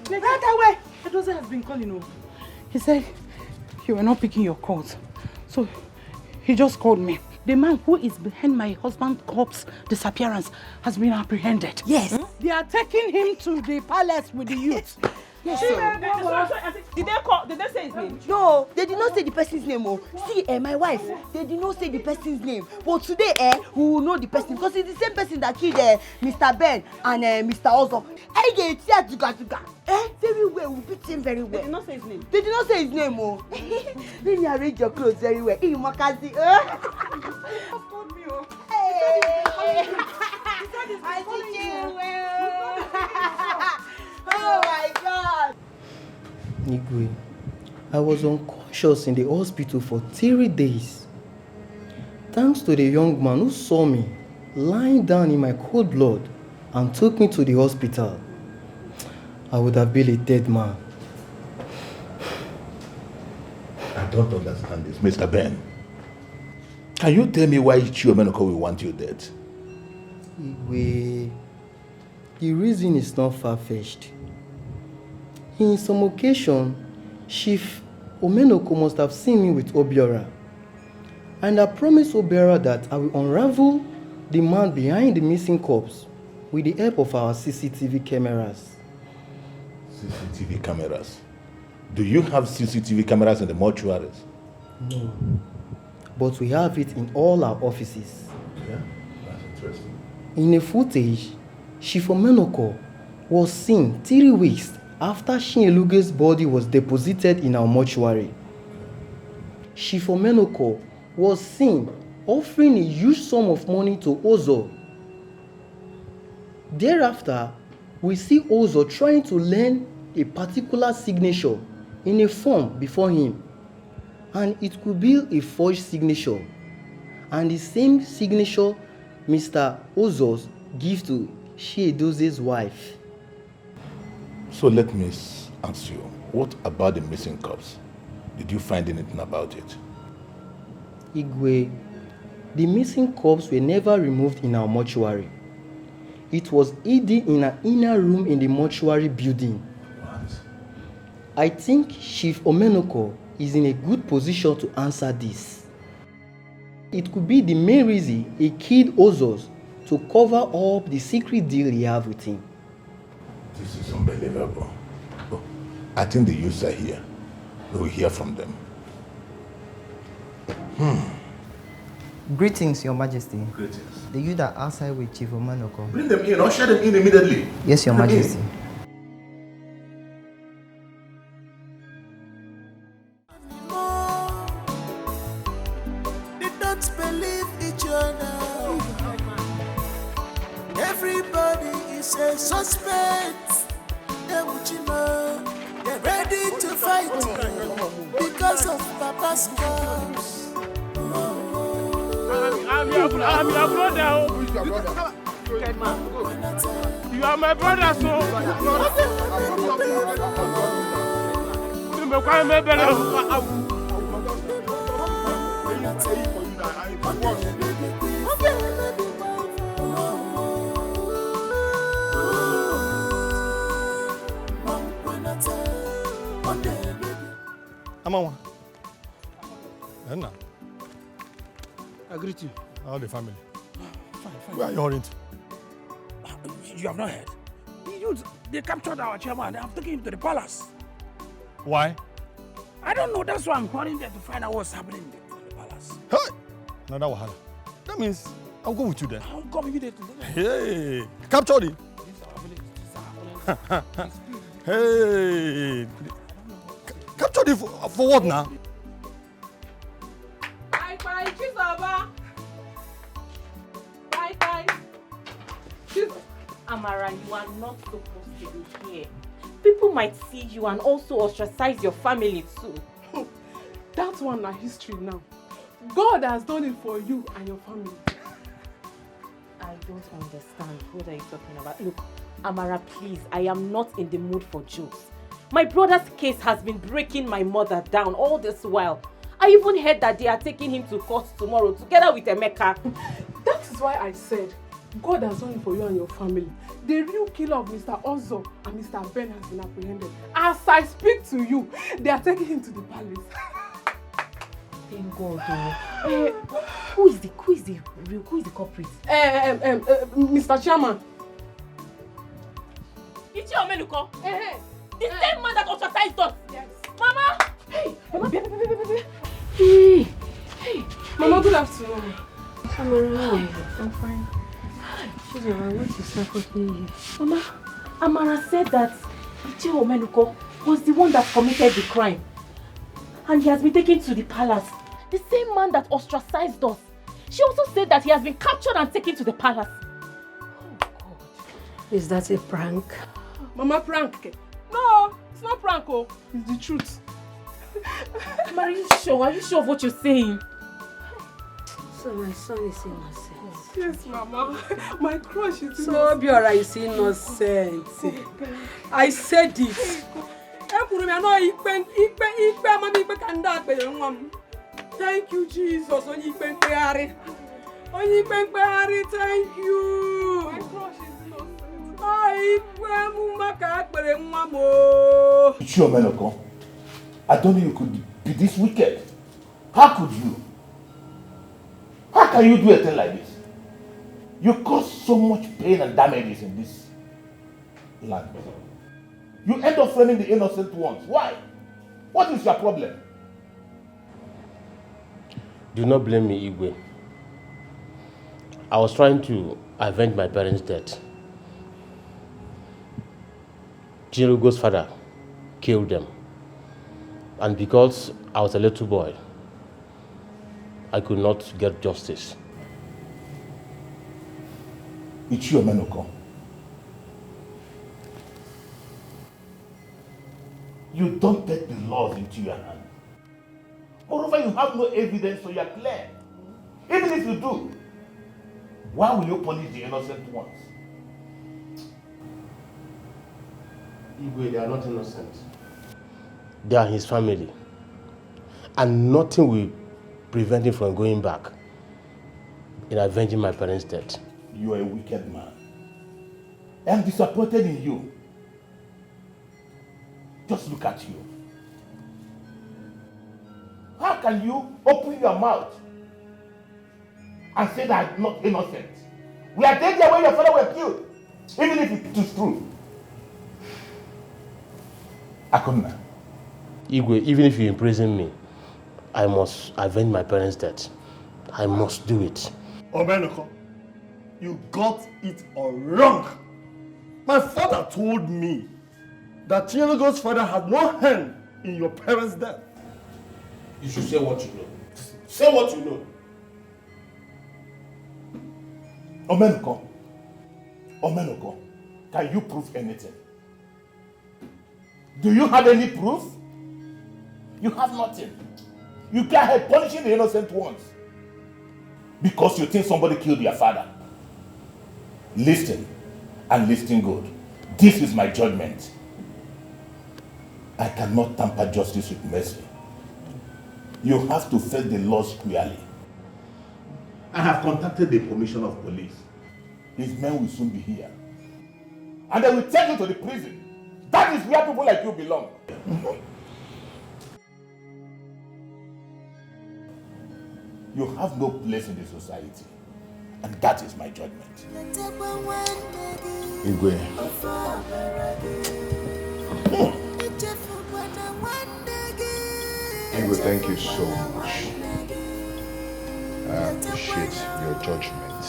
Right away. Edoze has been calling you. He said you were not picking your calls. So he just called me. The man who is behind my husband's corpse disappearance has been apprehended. Yes. They are taking him to the palace with the youth. Yes, Did they say his name? No, they did not say the person's name. Oh. See, my wife, they did not say the person's name. But today, we will know the person because it's the same person that killed Mr. Ben and Mr. Ozo. Very well, we beat him very well. They did not say his name? They did not say his name. Oh. Let me arrange your clothes very well. Hey, Makazi. Oh my God! Igwe, I was unconscious in the hospital for 3 days. Thanks to the young man who saw me lying down in my cold blood and took me to the hospital, I would have been a dead man. I don't understand this, Mr. Ben. Can you tell me why Chiomenoko will want you dead? Igwe, the reason is not far-fetched. In some occasion, Chief Omenoko must have seen me with Obiora. And I promised Obiora that I will unravel the man behind the missing corpse with the help of our CCTV cameras. CCTV cameras? Do you have CCTV cameras in the mortuaries? No. But we have it in all our offices. Yeah, that's interesting. In a footage, Chief Omenoko was seen 3 weeks after Shinyeluge's body was deposited in our mortuary. Chief Omenoko was seen offering a huge sum of money to Ozo. Thereafter, we see Ozo trying to learn a particular signature in a form before him. And it could be a forged signature. And the same signature Mr. Ozo's gives to Chiedoze's wife. So let me ask you, what about the missing corpse? Did you find anything about it? Igwe, the missing corpse were never removed in our mortuary. It was hidden in an inner room in the mortuary building. What? I think Chief Omenoko is in a good position to answer this. It could be the main reason he killed Ozos to cover up the secret deal he have with him. This is unbelievable. Oh, I think the youths are here. We will hear from them. Greetings, Your Majesty. Greetings. The youth are outside with Chief Omenoko. Bring them in, usher them in immediately. Yes, Your Bring them in. Majesty. They don't believe each other. Everybody is a suspect. They're ready to fight because of Papa's cause. I'm your brother. Who is your brother? You are my brother, so. Amawa. Enna. I greet you. How the family? Fine. Where are you hurrying to? You have not heard. The youths, they captured our chairman. They have taken him to the palace. Why? I don't know. That's why I'm calling there to find out what's happening in the palace. Hey! Another wahala. That means I'll go with you then. I'll come immediately. Hey! Capture him! Hey! Capture him for what now? Bye bye, Chisaba. Bye bye. Amara, you are not supposed to be here. People might see you and also ostracize your family too. That one na history now. God has done it for you and your family. I don't understand. What are you talking about? Look, Amara, please, I am not in the mood for jokes. My brother's case has been breaking my mother down all this while. I even heard that they are taking him to court tomorrow together with Emeka. That is why I said God has done it for you and your family. The real killer of Mr. Ozo and Mr. Ben has been apprehended. As I speak to you, they are taking him to the palace. Thank God. Who is the culprit? Mr. Chairman. It's your Meluko. The same man that ostracized us. Yes. Mama! Hey, Mama, hey, Mama, good afternoon. I'm fine. What is happening here? Mama, Amara said that Ichiro Meluko was the one that committed the crime. And he has been taken to the palace. The same man that ostracized us. She also said that he has been captured and taken to the palace. Oh God. Is that a prank? Mama, prank? No, it's not prank, oh. It's the truth. Mama, are you sure? Are you sure of what you're saying? So my son is innocent. Yes, Mama. My crush is innocent. So Obiora is innocent. I said it. Thank you, Jesus. Thank you. My crush is innocent. Sure, Menoko. I don't know you could be this wicked. How could you? How can you do a thing like this? You cause so much pain and damages in this land. You end up framing the innocent ones. Why? What is your problem? Do not blame me, Igwe. I was trying to avenge my parents' death. Chirugo's father killed them. And because I was a little boy, I could not get justice. Ichiro Menoko. You don't take the laws into your hand. Moreover, you have no evidence, so you are clear. Even if you do, why will you punish the innocent ones? Igwe, they are not innocent. They are his family. And nothing will prevent him from going back in avenging my parents' death. You are a wicked man. I am disappointed in you. Just look at you. How can you open your mouth and say that I'm not innocent? We are dead there when your father was killed, even if it is true. Akuna. Igwe, even if you imprison me, I must avenge my parents' death. I must do it. Omenoko, you got it all wrong. My father told me that Chinyologo's father had no hand in your parents' death. You should say what you know. Say what you know. Omenoko, can you prove anything? Do you have any proof? You have nothing. You go ahead punishing the innocent ones because you think somebody killed your father. Listen, and listen good. This is my judgment. I cannot tamper justice with mercy. You have to face the law squarely. I have contacted the commissioner of police. His men will soon be here. And they will take you to the prison. That is where people like you belong. You have no place in the society. And that is my judgment. Igwe. Igwe, thank you so much. I appreciate your judgment.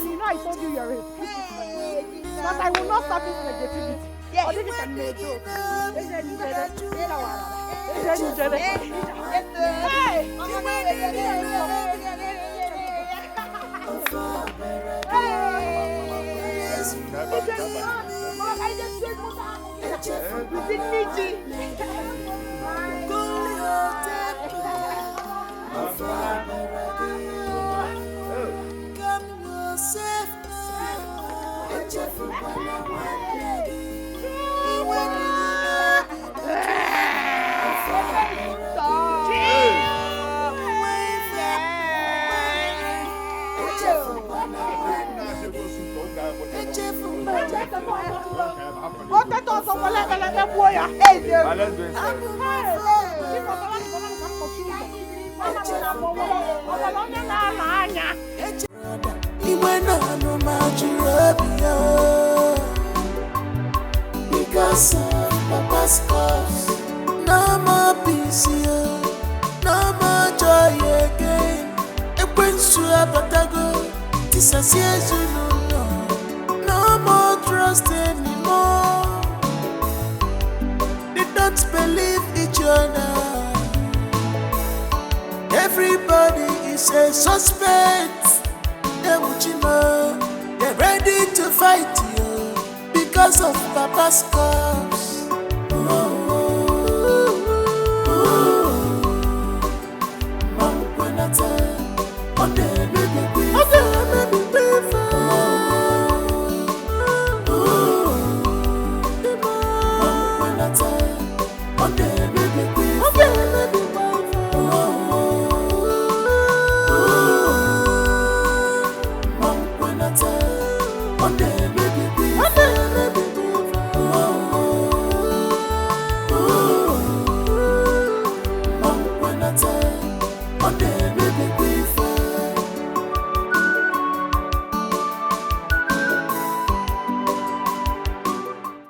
You know I told you you're a but I will not stop this negativity. Yeah, or this is a joke. Because of Papa's cause, no more peace here, no more joy again. This is no more trust anymore. They don't believe each other. Everybody is a suspect. They're ready to fight you because of Papa's cause.